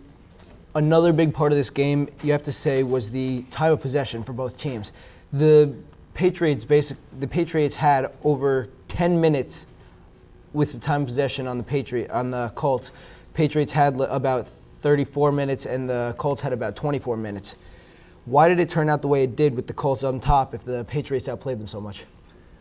another big part of this game, you have to say, was the time of possession for both teams. The Patriots had over 10 minutes with the time of possession on the Colts. Patriots had about 34 minutes, and the Colts had about 24 minutes. Why did it turn out the way it did with the Colts on top if the Patriots outplayed them so much?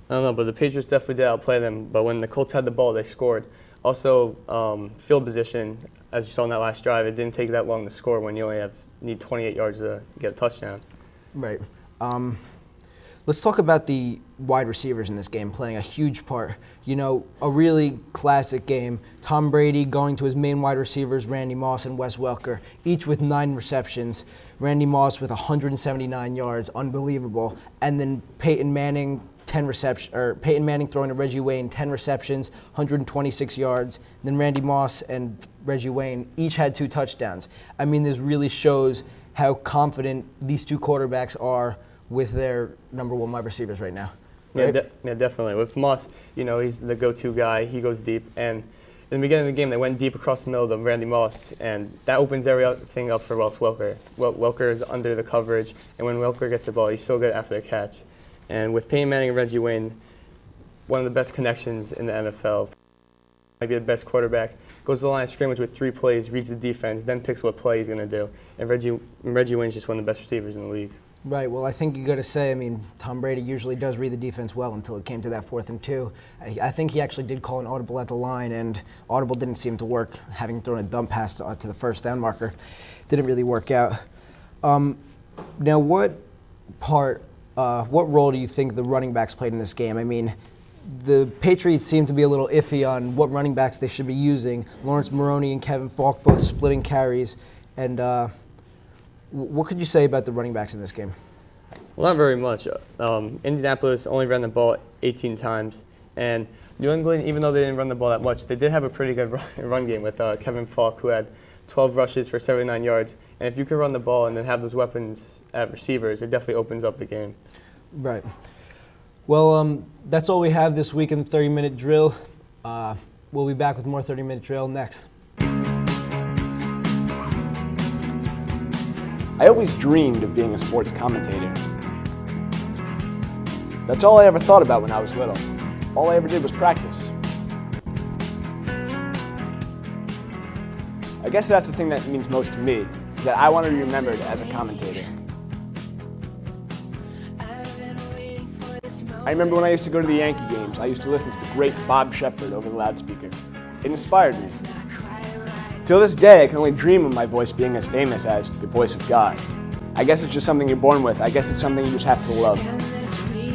I don't know, but the Patriots definitely did outplay them. But when the Colts had the ball, they scored. Also, field position, as you saw in that last drive, it didn't take that long to score when you only need 28 yards to get a touchdown. Right. Let's talk about the wide receivers in this game playing a huge part. You know, a really classic game. Tom Brady going to his main wide receivers, Randy Moss and Wes Welker, each with 9 receptions. Randy Moss with 179 yards, unbelievable. And then Peyton Manning throwing to Reggie Wayne, 10 receptions, 126 yards. Then Randy Moss and Reggie Wayne each had 2 touchdowns. I mean, this really shows how confident these 2 quarterbacks are with their number 1 wide receivers right now. Right? Yeah, definitely. With Moss, you know, he's the go-to guy. He goes deep. And in the beginning of the game, they went deep across the middle of Randy Moss, and that opens everything up for Wes Welker. Welker is under the coverage, and when Welker gets the ball, he's so good after the catch. And with Peyton Manning and Reggie Wayne, one of the best connections in the NFL, might be the best quarterback, goes to the line of scrimmage with 3 plays, reads the defense, then picks what play he's going to do. And Reggie Wayne's just one of the best receivers in the league. Right. Well, I think you got to say, I mean, Tom Brady usually does read the defense well until it came to that 4th and 2. I think he actually did call an audible at the line, and audible didn't seem to work. Having thrown a dump pass to the first down marker didn't really work out. Now, what role do you think the running backs played in this game? I mean, the Patriots seem to be a little iffy on what running backs they should be using. Lawrence Maroney and Kevin Falk both splitting carries, and what could you say about the running backs in this game? Well, not very much. Indianapolis only ran the ball 18 times. And New England, even though they didn't run the ball that much, they did have a pretty good run game with Kevin Falk, who had 12 rushes for 79 yards. And if you can run the ball and then have those weapons at receivers, it definitely opens up the game. Right. Well, that's all we have this week in the 30-minute drill. We'll be back with more 30-minute drill next. I always dreamed of being a sports commentator. That's all I ever thought about when I was little. All I ever did was practice. I guess that's the thing that means most to me, is that I want to be remembered as a commentator. I remember when I used to go to the Yankee games, I used to listen to the great Bob Shepard over the loudspeaker. It inspired me. Till this day, I can only dream of my voice being as famous as the voice of God. I guess it's just something you're born with. I guess it's something you just have to love.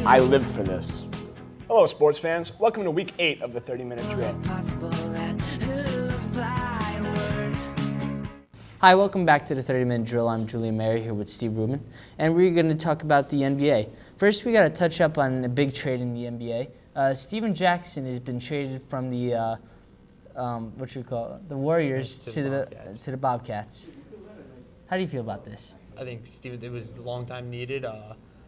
I live for this. Hello, sports fans. Welcome to Week 8 of the 30-Minute Drill. Hi, welcome back to the 30-Minute Drill. I'm Julian here with Steve Rubin, and we're going to talk about the NBA. First, we got to touch up on a big trade in the NBA. Steven Jackson has been traded from the the Warriors to the Bobcats. How do you feel about this? I think it was a long time needed.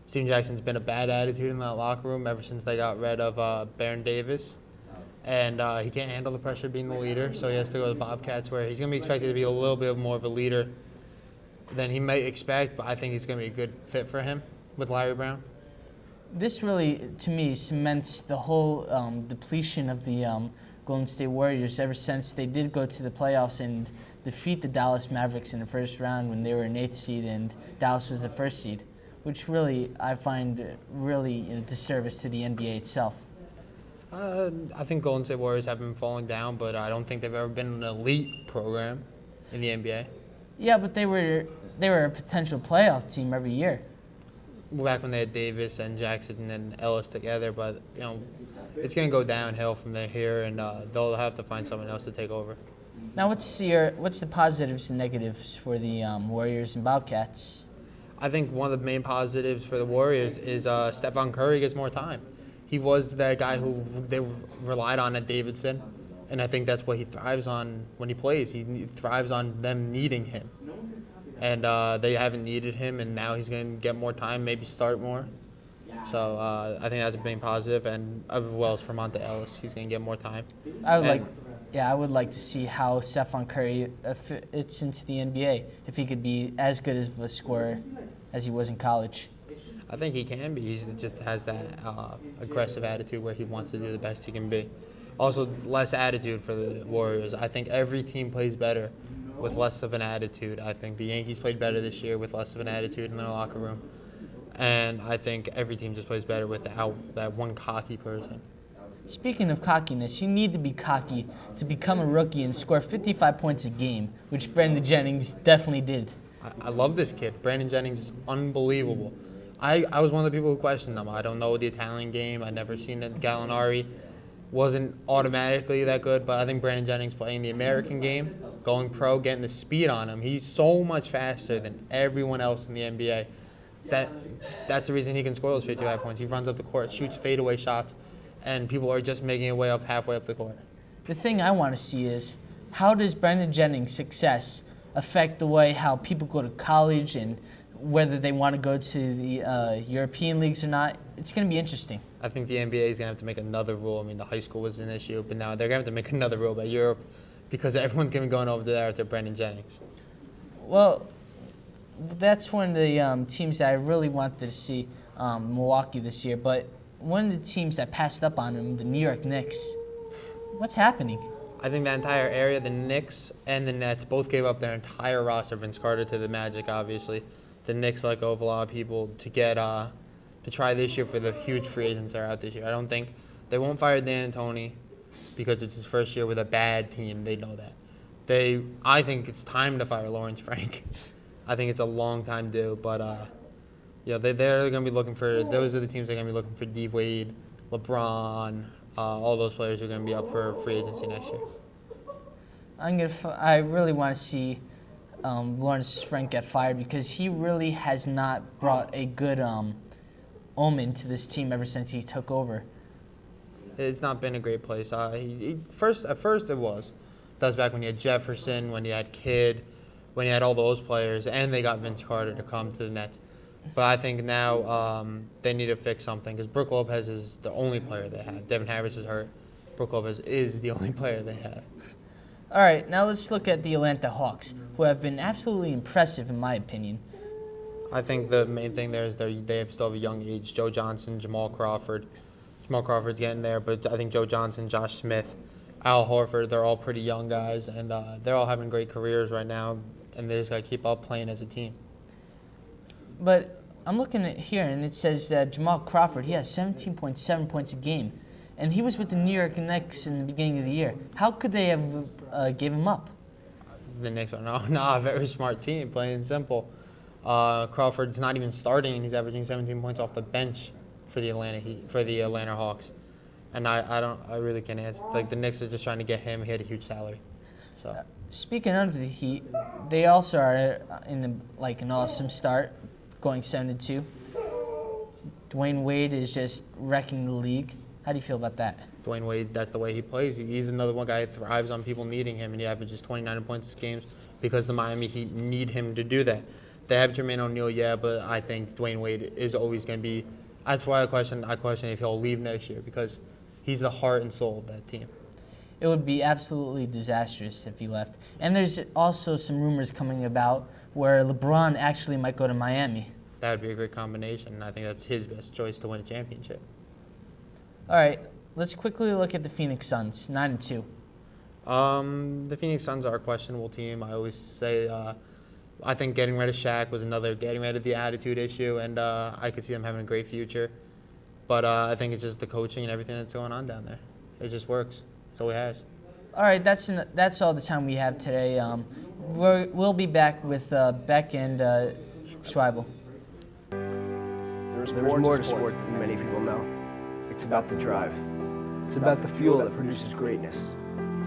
Steven Jackson's been a bad attitude in that locker room ever since they got rid of Baron Davis. And he can't handle the pressure of being the leader, so he has to go to the Bobcats, where he's going to be expected to be a little bit more of a leader than he might expect, but I think it's going to be a good fit for him with Larry Brown. This really, to me, cements the whole depletion of the Golden State Warriors ever since they did go to the playoffs and defeat the Dallas Mavericks in the first round when they were an 8th seed and Dallas was the 1st seed, which really I find really a disservice to the NBA itself. I think Golden State Warriors have been falling down, but I don't think they've ever been an elite program in the NBA. Yeah, but they were a potential playoff team every year. Back when they had Davis and Jackson and Ellis together, but it's going to go downhill from here, and they'll have to find someone else to take over. Now, what's the positives and negatives for the Warriors and Bobcats? I think one of the main positives for the Warriors is Stephon Curry gets more time. He was that guy who they relied on at Davidson, and I think that's what he thrives on when he plays. He thrives on them needing him. And they haven't needed him, and now he's going to get more time, maybe start more. So I think that's a big positive, and as well as for Monte Ellis, he's going to get more time. I would like to see how Stephon Curry fits into the NBA, if he could be as good of a scorer as he was in college. I think he can be. He just has that aggressive attitude where he wants to do the best he can be. Also, less attitude for the Warriors. I think every team plays better with less of an attitude. I think the Yankees played better this year with less of an attitude in their locker room. And I think every team just plays better without that one cocky person. Speaking of cockiness, you need to be cocky to become a rookie and score 55 points a game, which Brandon Jennings definitely did. I love this kid. Brandon Jennings is unbelievable. I was one of the people who questioned him. I don't know the Italian game. I'd never seen it. Gallinari wasn't automatically that good, but I think Brandon Jennings playing the American game, going pro, getting the speed on him, he's so much faster than everyone else in the NBA. That's the reason he can score those 55 points. He runs up the court, shoots fadeaway shots, and people are just making it way up halfway up the court. The thing I want to see is, how does Brandon Jennings' success affect the way how people go to college and whether they want to go to the European leagues or not? It's going to be interesting. I think the NBA is going to have to make another rule. I mean, the high school was an issue, but now they're going to have to make another rule about Europe because everyone's going to be going over there to Brandon Jennings. Well, that's one of the teams that I really wanted to see, Milwaukee this year, but one of the teams that passed up on him, the New York Knicks. What's happening? I think that entire area, the Knicks and the Nets, both gave up their entire roster. Vince Carter to the Magic, obviously. The Knicks let go of a lot of people to get to try this year for the huge free agents that are out this year. I don't think they won't fire Dan Antoni because it's his first year with a bad team. They know that. I think it's time to fire Lawrence Frank. I think it's a long time due, but they're going to be looking for. Those are the teams that are going to be looking for D Wade, LeBron, all those players are going to be up for free agency next year. I really want to see Lawrence Frank get fired because he really has not brought a good omen to this team ever since he took over. It's not been a great place. At first it was. That was back when you had Jefferson, when you had Kidd, when you had all those players, and they got Vince Carter to come to the Nets. But I think now they need to fix something because Brook Lopez is the only player they have. Devin Harris is hurt. Brook Lopez is the only player they have. All right, now let's look at the Atlanta Hawks, who have been absolutely impressive in my opinion. I think the main thing there is they still have a young age. Joe Johnson, Jamal Crawford. Jamal Crawford's getting there, but I think Joe Johnson, Josh Smith, Al Horford, they're all pretty young guys, and they're all having great careers right now, and they just got to keep up playing as a team. But I'm looking at here, and it says Jamal Crawford, he has 17.7 points a game, and he was with the New York Knicks in the beginning of the year. How could they have gave him up? The Knicks are not a very smart team, plain and simple. Crawford's not even starting, and he's averaging 17 points off the bench for the Atlanta Hawks. and I really can't answer. Like the Knicks are just trying to get him. He had a huge salary, so. Speaking of the Heat, they also are in an awesome start, going 7-2. Dwayne Wade is just wrecking the league. How do you feel about that? Dwayne Wade, that's the way he plays. He's another one guy who thrives on people needing him, and he averages 29 points a game because the Miami Heat need him to do that. They have Jermaine O'Neal, yeah, but I think Dwayne Wade is always going to be. That's why I question if he'll leave next year, because he's the heart and soul of that team. It would be absolutely disastrous if he left. And there's also some rumors coming about where LeBron actually might go to Miami. That would be a great combination, and I think that's his best choice to win a championship. All right, let's quickly look at the Phoenix Suns, 9-2. The Phoenix Suns are a questionable team. I always say I think getting rid of Shaq was another getting rid of the attitude issue, and I could see them having a great future. But I think it's just the coaching and everything that's going on down there. It just works. That's all he has. All right, that's all the time we have today. We'll be back with Beck and Schweibel. There's more to sports than many people know. It's about the drive. It's about the fuel that produces greatness.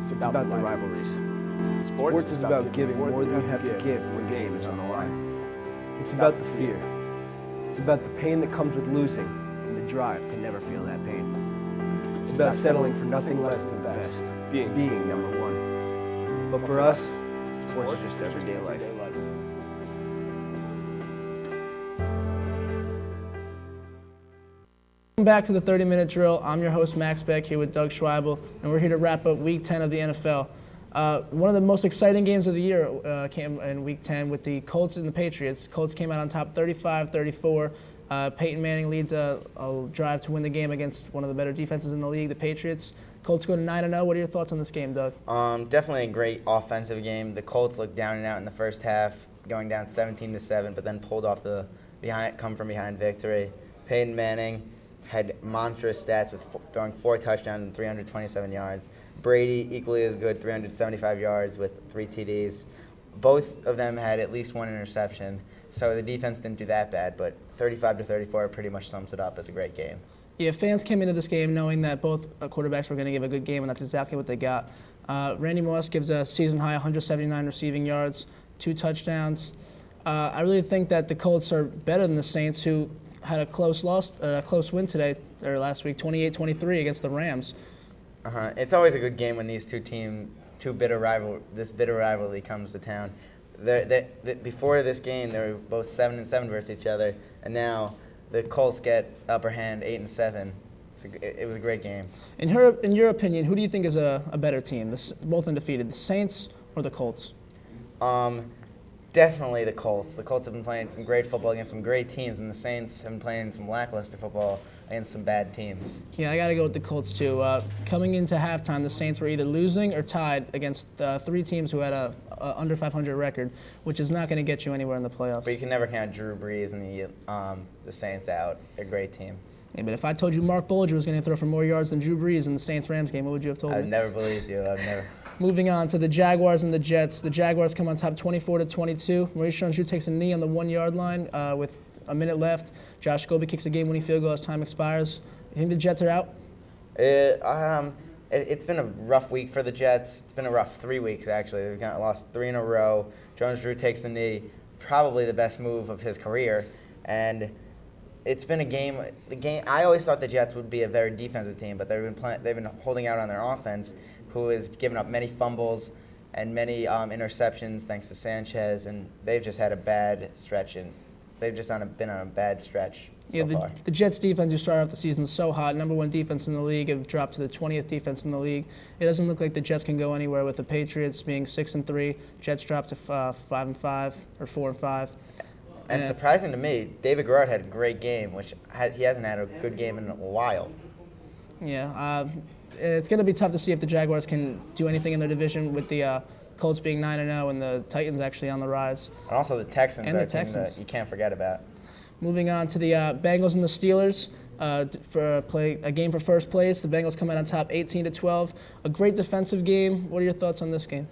It's about the rivalries. Sports is about giving more than you have to give when the game is on the line. It's about the fear. It's about the pain that comes with losing and the drive to never feel that pain. It's about settling for nothing less than best, being number one. But for us, sports is just everyday life. Welcome back to the 30-minute drill. I'm your host, Max Beck, here with Doug Schweibel, and we're here to wrap up Week 10 of the NFL. One of the most exciting games of the year came in Week 10 with the Colts and the Patriots. Colts came out on top 35-34. Peyton Manning leads a drive to win the game against one of the better defenses in the league, the Patriots. Colts go to 9-0. What are your thoughts on this game, Doug? Definitely a great offensive game. The Colts looked down and out in the first half, going down 17-7, but then pulled off the come-from-behind victory. Peyton Manning had monstrous stats with throwing 4 touchdowns and 327 yards. Brady, equally as good, 375 yards with 3 TDs. Both of them had at least 1 interception, so the defense didn't do that bad, but 35-34 pretty much sums it up as a great game. Yeah, fans came into this game knowing that both quarterbacks were going to give a good game, and that's exactly what they got. Randy Moss gives a season-high 179 receiving yards, 2 touchdowns. I really think that the Colts are better than the Saints, who had a close win today, or last week, 28-23 against the Rams. It's always a good game when these this bitter rivalry comes to town. Before this game, they were both 7-7 versus each other, and now the Colts get upper hand, 8-7. It was a great game. In your opinion, who do you think is a better team, both undefeated, the Saints or the Colts? Definitely the Colts. The Colts have been playing some great football against some great teams, and the Saints have been playing some lackluster football against some bad teams. Yeah, I got to go with the Colts, too. Coming into halftime, the Saints were either losing or tied against 3 teams who had a under 500 record, which is not going to get you anywhere in the playoffs. But you can never count Drew Brees and the Saints out. They're a great team. Yeah, but if I told you Mark Bulger was going to throw for more yards than Drew Brees in the Saints-Rams game, what would you have told me? I'd never believe you. I'd never. Moving on to the Jaguars and the Jets. The Jaguars come on top 24-22. Maurice Jones-Drew takes a knee on the 1-yard line with a minute left. Josh Scobie kicks a game-winning field goal as time expires. You think the Jets are out? It's been a rough week for the Jets. It's been a rough 3 weeks, actually. They've lost 3 in a row. Jones-Drew takes the knee, probably the best move of his career. And it's been a game. I always thought the Jets would be a very defensive team, but they've been holding out on their offense, who has given up many fumbles and many interceptions thanks to Sanchez, and they've just had a bad stretch, and they've just been on a bad stretch so far. The Jets defense, who started off the season so hot, number 1 defense in the league, have dropped to the 20th defense in the league. It doesn't look like the Jets can go anywhere with the Patriots being 6-3. Jets dropped to 5-5 or 4-5. And surprising to me, David Garrett had a great game, which he hasn't had a good game in a while. Yeah, it's going to be tough to see if the Jaguars can do anything in their division with the Colts being 9-0 and the Titans actually on the rise. And also the Texans and are the a team Texans that you can't forget about. Moving on to the Bengals and the Steelers for a game for first place. The Bengals come out on top 18-12. A great defensive game. What are your thoughts on this game?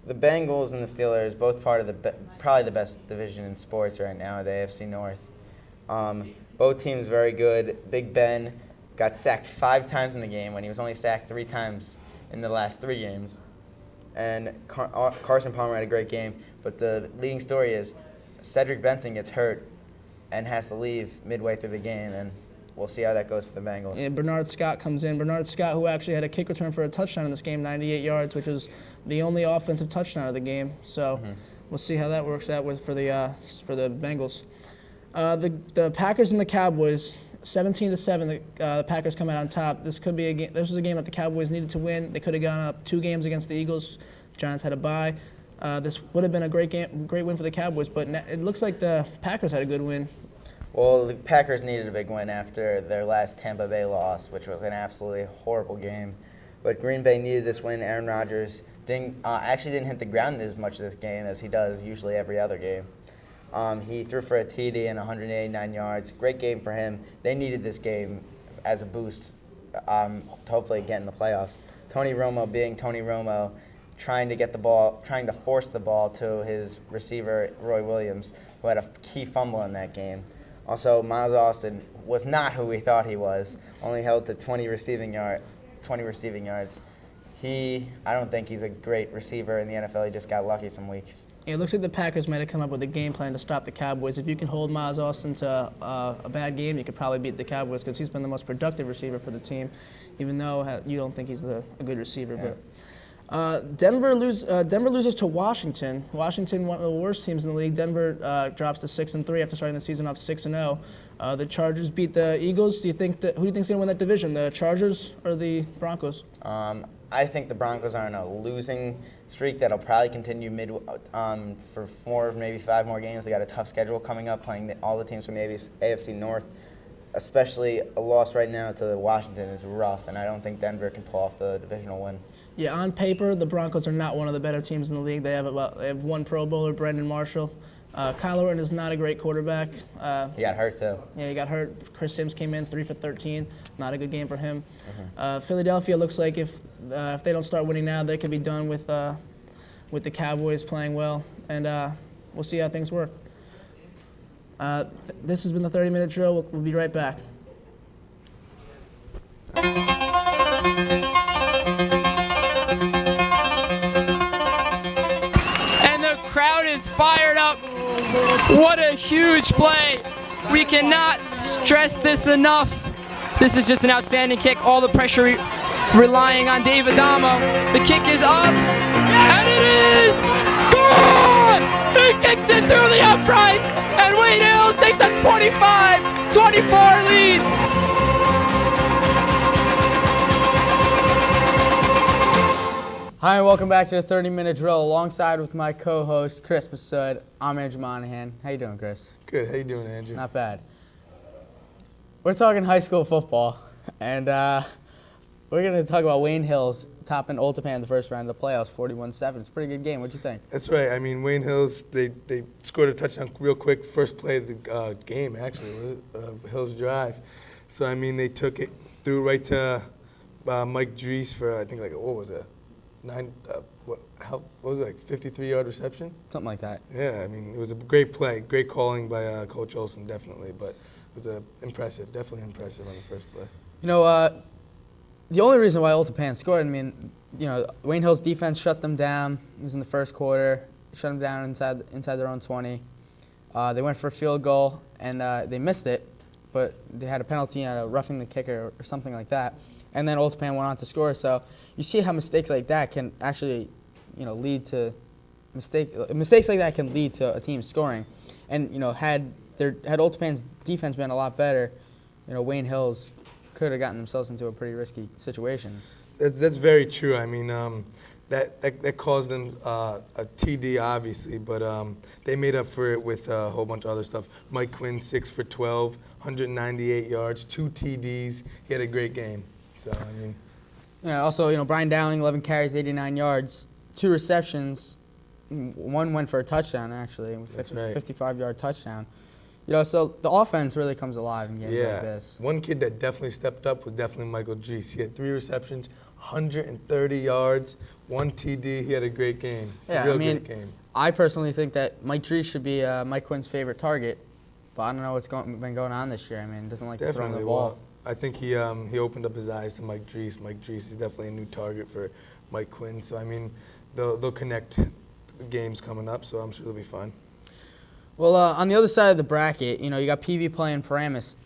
The Bengals and the Steelers, both part of probably the best division in sports right now, the AFC North. Both teams very good. Big Ben got sacked 5 times in the game when he was only sacked 3 times in the last 3 games. And Carson Palmer had a great game, but the leading story is Cedric Benson gets hurt and has to leave midway through the game, and we'll see how that goes for the Bengals. And Bernard Scott comes in. Bernard Scott, who actually had a kick return for a touchdown in this game, 98 yards, which was the only offensive touchdown of the game. So we'll see how that works out for the Bengals. The Packers and the Cowboys, 17-7. The Packers come out on top. This could be a game. This was a game that the Cowboys needed to win. They could have gone up 2 games against the Eagles. The Giants had a bye. This would have been a great win for the Cowboys, but it looks like the Packers had a good win. Well, the Packers needed a big win after their last Tampa Bay loss, which was an absolutely horrible game. But Green Bay needed this win. Aaron Rodgers actually didn't hit the ground as much this game as he does usually every other game. He threw for a TD and 189 yards. Great game for him. They needed this game as a boost to hopefully get in the playoffs. Tony Romo being Tony Romo, trying to force the ball to his receiver, Roy Williams, who had a key fumble in that game. Also, Miles Austin was not who we thought he was, only held to 20 receiving yards. I don't think he's a great receiver in the NFL. He just got lucky some weeks. It looks like the Packers might have come up with a game plan to stop the Cowboys. If you can hold Miles Austin to a bad game, you could probably beat the Cowboys because he's been the most productive receiver for the team, even though you don't think he's a good receiver. Yeah. But Denver loses to Washington. Washington, one of the worst teams in the league. Denver drops to 6-3 after starting the season off 6-0. The Chargers beat the Eagles. Who do you think's going to win that division? The Chargers or the Broncos? I think the Broncos are on a losing streak that'll probably continue for 4, maybe 5 more games. They got a tough schedule coming up, playing all the teams from the AFC North. Especially a loss right now to Washington is rough, and I don't think Denver can pull off the divisional win. Yeah, on paper, the Broncos are not one of the better teams in the league. They have one Pro Bowler, Brandon Marshall. Kyler Orton is not a great quarterback. He got hurt, too. Yeah, he got hurt. Chris Sims came in 3 for 13. Not a good game for him. Philadelphia looks like if they don't start winning now, they could be done with the Cowboys playing well, and we'll see how things work. This has been the 30-minute drill. We'll be right back. And the crowd is fired up. What a huge play. We cannot stress this enough. This is just an outstanding kick. All the pressure relying on Dave Adamo. The kick is up, and it is gone! He kicks it through the uprights, and Wade Hills takes a 25-24 lead. Hi, and welcome back to the 30-minute drill alongside with my co-host, Chris Massood. I'm Andrew Monaghan. How you doing, Chris? Good. How you doing, Andrew? Not bad. We're talking high school football, and we're going to talk about Wayne Hills topping Old Tappan in the first round of the playoffs, 41-7. It's a pretty good game. What'd you think? That's right. I mean, Wayne Hills, they scored a touchdown real quick, first play of the game, actually, Hills drive. So, I mean, they took it through right to Mike Dries for, I think, what was it? 53-yard reception? Something like that. Yeah, I mean, it was a great play, great calling by Coach Olson, definitely, but it was definitely impressive on the first play. You know, the only reason why Old Tappan scored, I mean, Wayne Hills' defense shut them down. It was in the first quarter, shut them down inside their own 20. They went for a field goal, and they missed it, but they had a penalty on roughing the kicker or something like that. And then Old Tappan went on to score. So you see how mistakes like that can actually, lead to mistakes like that can lead to a team scoring. And had Old Tappan's defense been a lot better, Wayne Hills could have gotten themselves into a pretty risky situation. That's very true. I mean, that caused them a TD, obviously, but they made up for it with a whole bunch of other stuff. Mike Quinn, 6 for 12, 198 yards, 2 TDs. He had a great game. So, I mean. Yeah, also, Brian Dowling, 11 carries, 89 yards, 2 receptions. One went for a touchdown, actually. It was a 55-yard touchdown. So the offense really comes alive in games like this. One kid that definitely stepped up was definitely Michael Dries. He had 3 receptions, 130 yards, 1 TD. He had a great game. Yeah, great game. I personally think that Mike Dries should be Mike Quinn's favorite target, but I don't know what's been going on this year. I mean, he doesn't like to throw the ball. I think he opened up his eyes to Mike Drees. Mike Drees is definitely a new target for Mike Quinn. So, I mean, they'll connect games coming up, so I'm sure they'll be fine. Well, on the other side of the bracket, you got PV playing Paramus.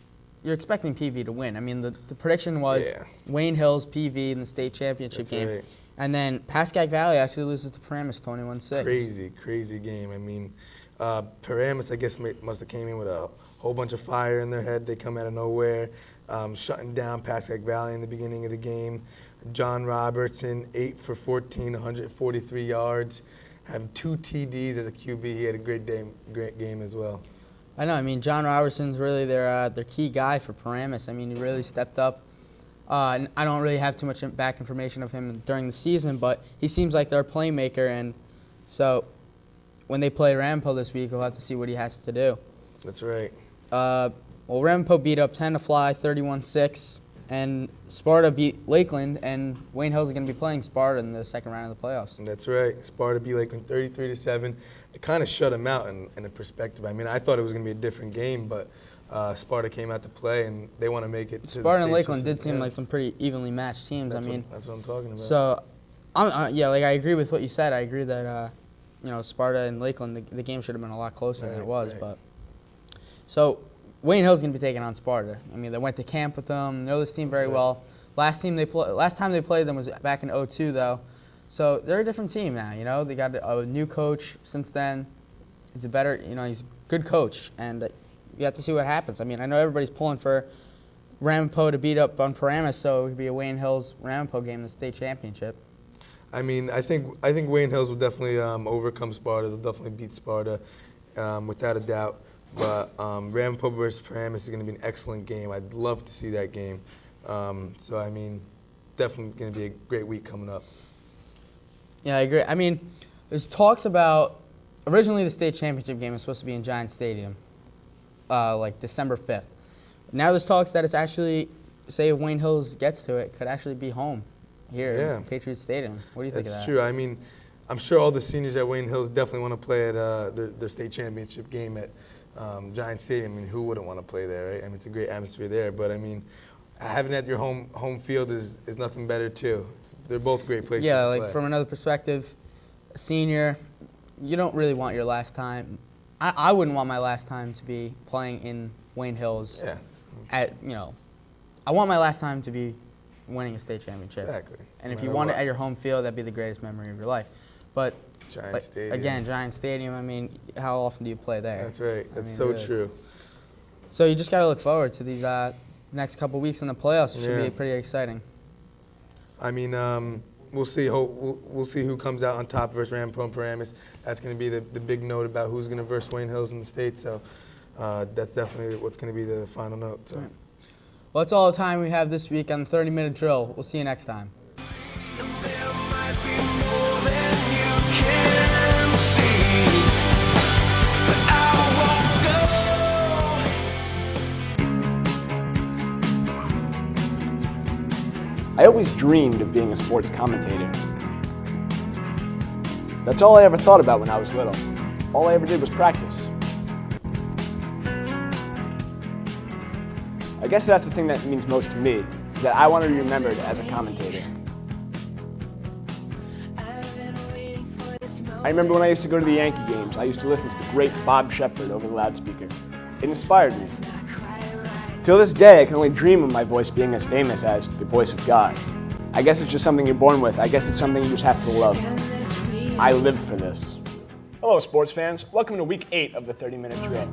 You're expecting PV to win. I mean, the prediction was Wayne Hills, PV in the state championship game. Right. And then Pascack Valley actually loses to Paramus 21-6. Crazy game. I mean, Paramus, I guess, must have came in with a whole bunch of fire in their head. They come out of nowhere, shutting down Pascack Valley in the beginning of the game. John Robertson, 8 for 14, 143 yards. Having 2 TDs as a QB. He had a great game as well. I know. I mean, John Robertson's really their key guy for Paramus. I mean, he really stepped up. I don't really have too much back information of him during the season, but he seems like their playmaker. And so when they play Ramapo this week, we'll have to see what he has to do. That's right. Well, Ramapo beat up 10 to Fly, 31-6. And Sparta beat Lakeland, and Wayne Hills is going to be playing Sparta in the second round of the playoffs. That's right. Sparta beat Lakeland 33-7. It kind of shut them out in a perspective. I mean, I thought it was going to be a different game, but Sparta came out to play, and they want to make it. Sparta and Lakeland did seem like some pretty evenly matched teams. That's what I'm talking about. So, I agree with what you said. I agree that Sparta and Lakeland, the game should have been a lot closer than it was. Right. But so Wayne Hill's going to be taking on Sparta. I mean, they went to camp with them, know this team very well. Last time they played them was back in 2002, though. So they're a different team now, They got a new coach since then. He's he's a good coach, and you have to see what happens. I mean, I know everybody's pulling for Ramapo to beat up on Paramus, so it could be a Wayne Hills Ramapo game in the state championship. I mean, I think Wayne Hills will definitely overcome Sparta. They'll definitely beat Sparta, without a doubt. But Ramapo versus Paramus is going to be an excellent game. I'd love to see that game. So, I mean, definitely going to be a great week coming up. Yeah, I agree. I mean, there's talks about originally the state championship game was supposed to be in Giant Stadium, like December 5th. Now there's talks that it's actually, say if Wayne Hills gets to it, could actually be home here in Patriots Stadium. What do you think of that? That's true. I mean, I'm sure all the seniors at Wayne Hills definitely want to play at their state championship game at Giant Stadium. I mean, who wouldn't want to play there, right? I mean, it's a great atmosphere there. But, I mean, having it at your home field is nothing better, too. They're both great places to play. From another perspective, a senior, you don't really want your last time. I wouldn't want my last time to be playing in Wayne Hills. Yeah. I want my last time to be winning a state championship. Exactly. And if you want it at your home field, that'd be the greatest memory of your life. But Giant Stadium, I mean, how often do you play there? That's right. That's so true. So you just got to look forward to these next couple weeks in the playoffs. It should be pretty exciting. I mean, we'll see. We'll see who comes out on top versus Ramapo and Paramus. That's going to be the big note about who's going to versus Wayne Hills in the state. So that's definitely what's going to be the final note. So. Right. Well, that's all the time we have this week on the 30-minute drill. We'll see you next time. I always dreamed of being a sports commentator. That's all I ever thought about when I was little. All I ever did was practice. I guess that's the thing that means most to me, is that I want to be remembered as a commentator. I remember when I used to go to the Yankee games, I used to listen to the great Bob Shepard over the loudspeaker. It inspired me. Till this day, I can only dream of my voice being as famous as the voice of God. I guess it's just something you're born with. I guess it's something you just have to love. I live for this. Hello, sports fans. Welcome to week 8 of the 30-minute drill.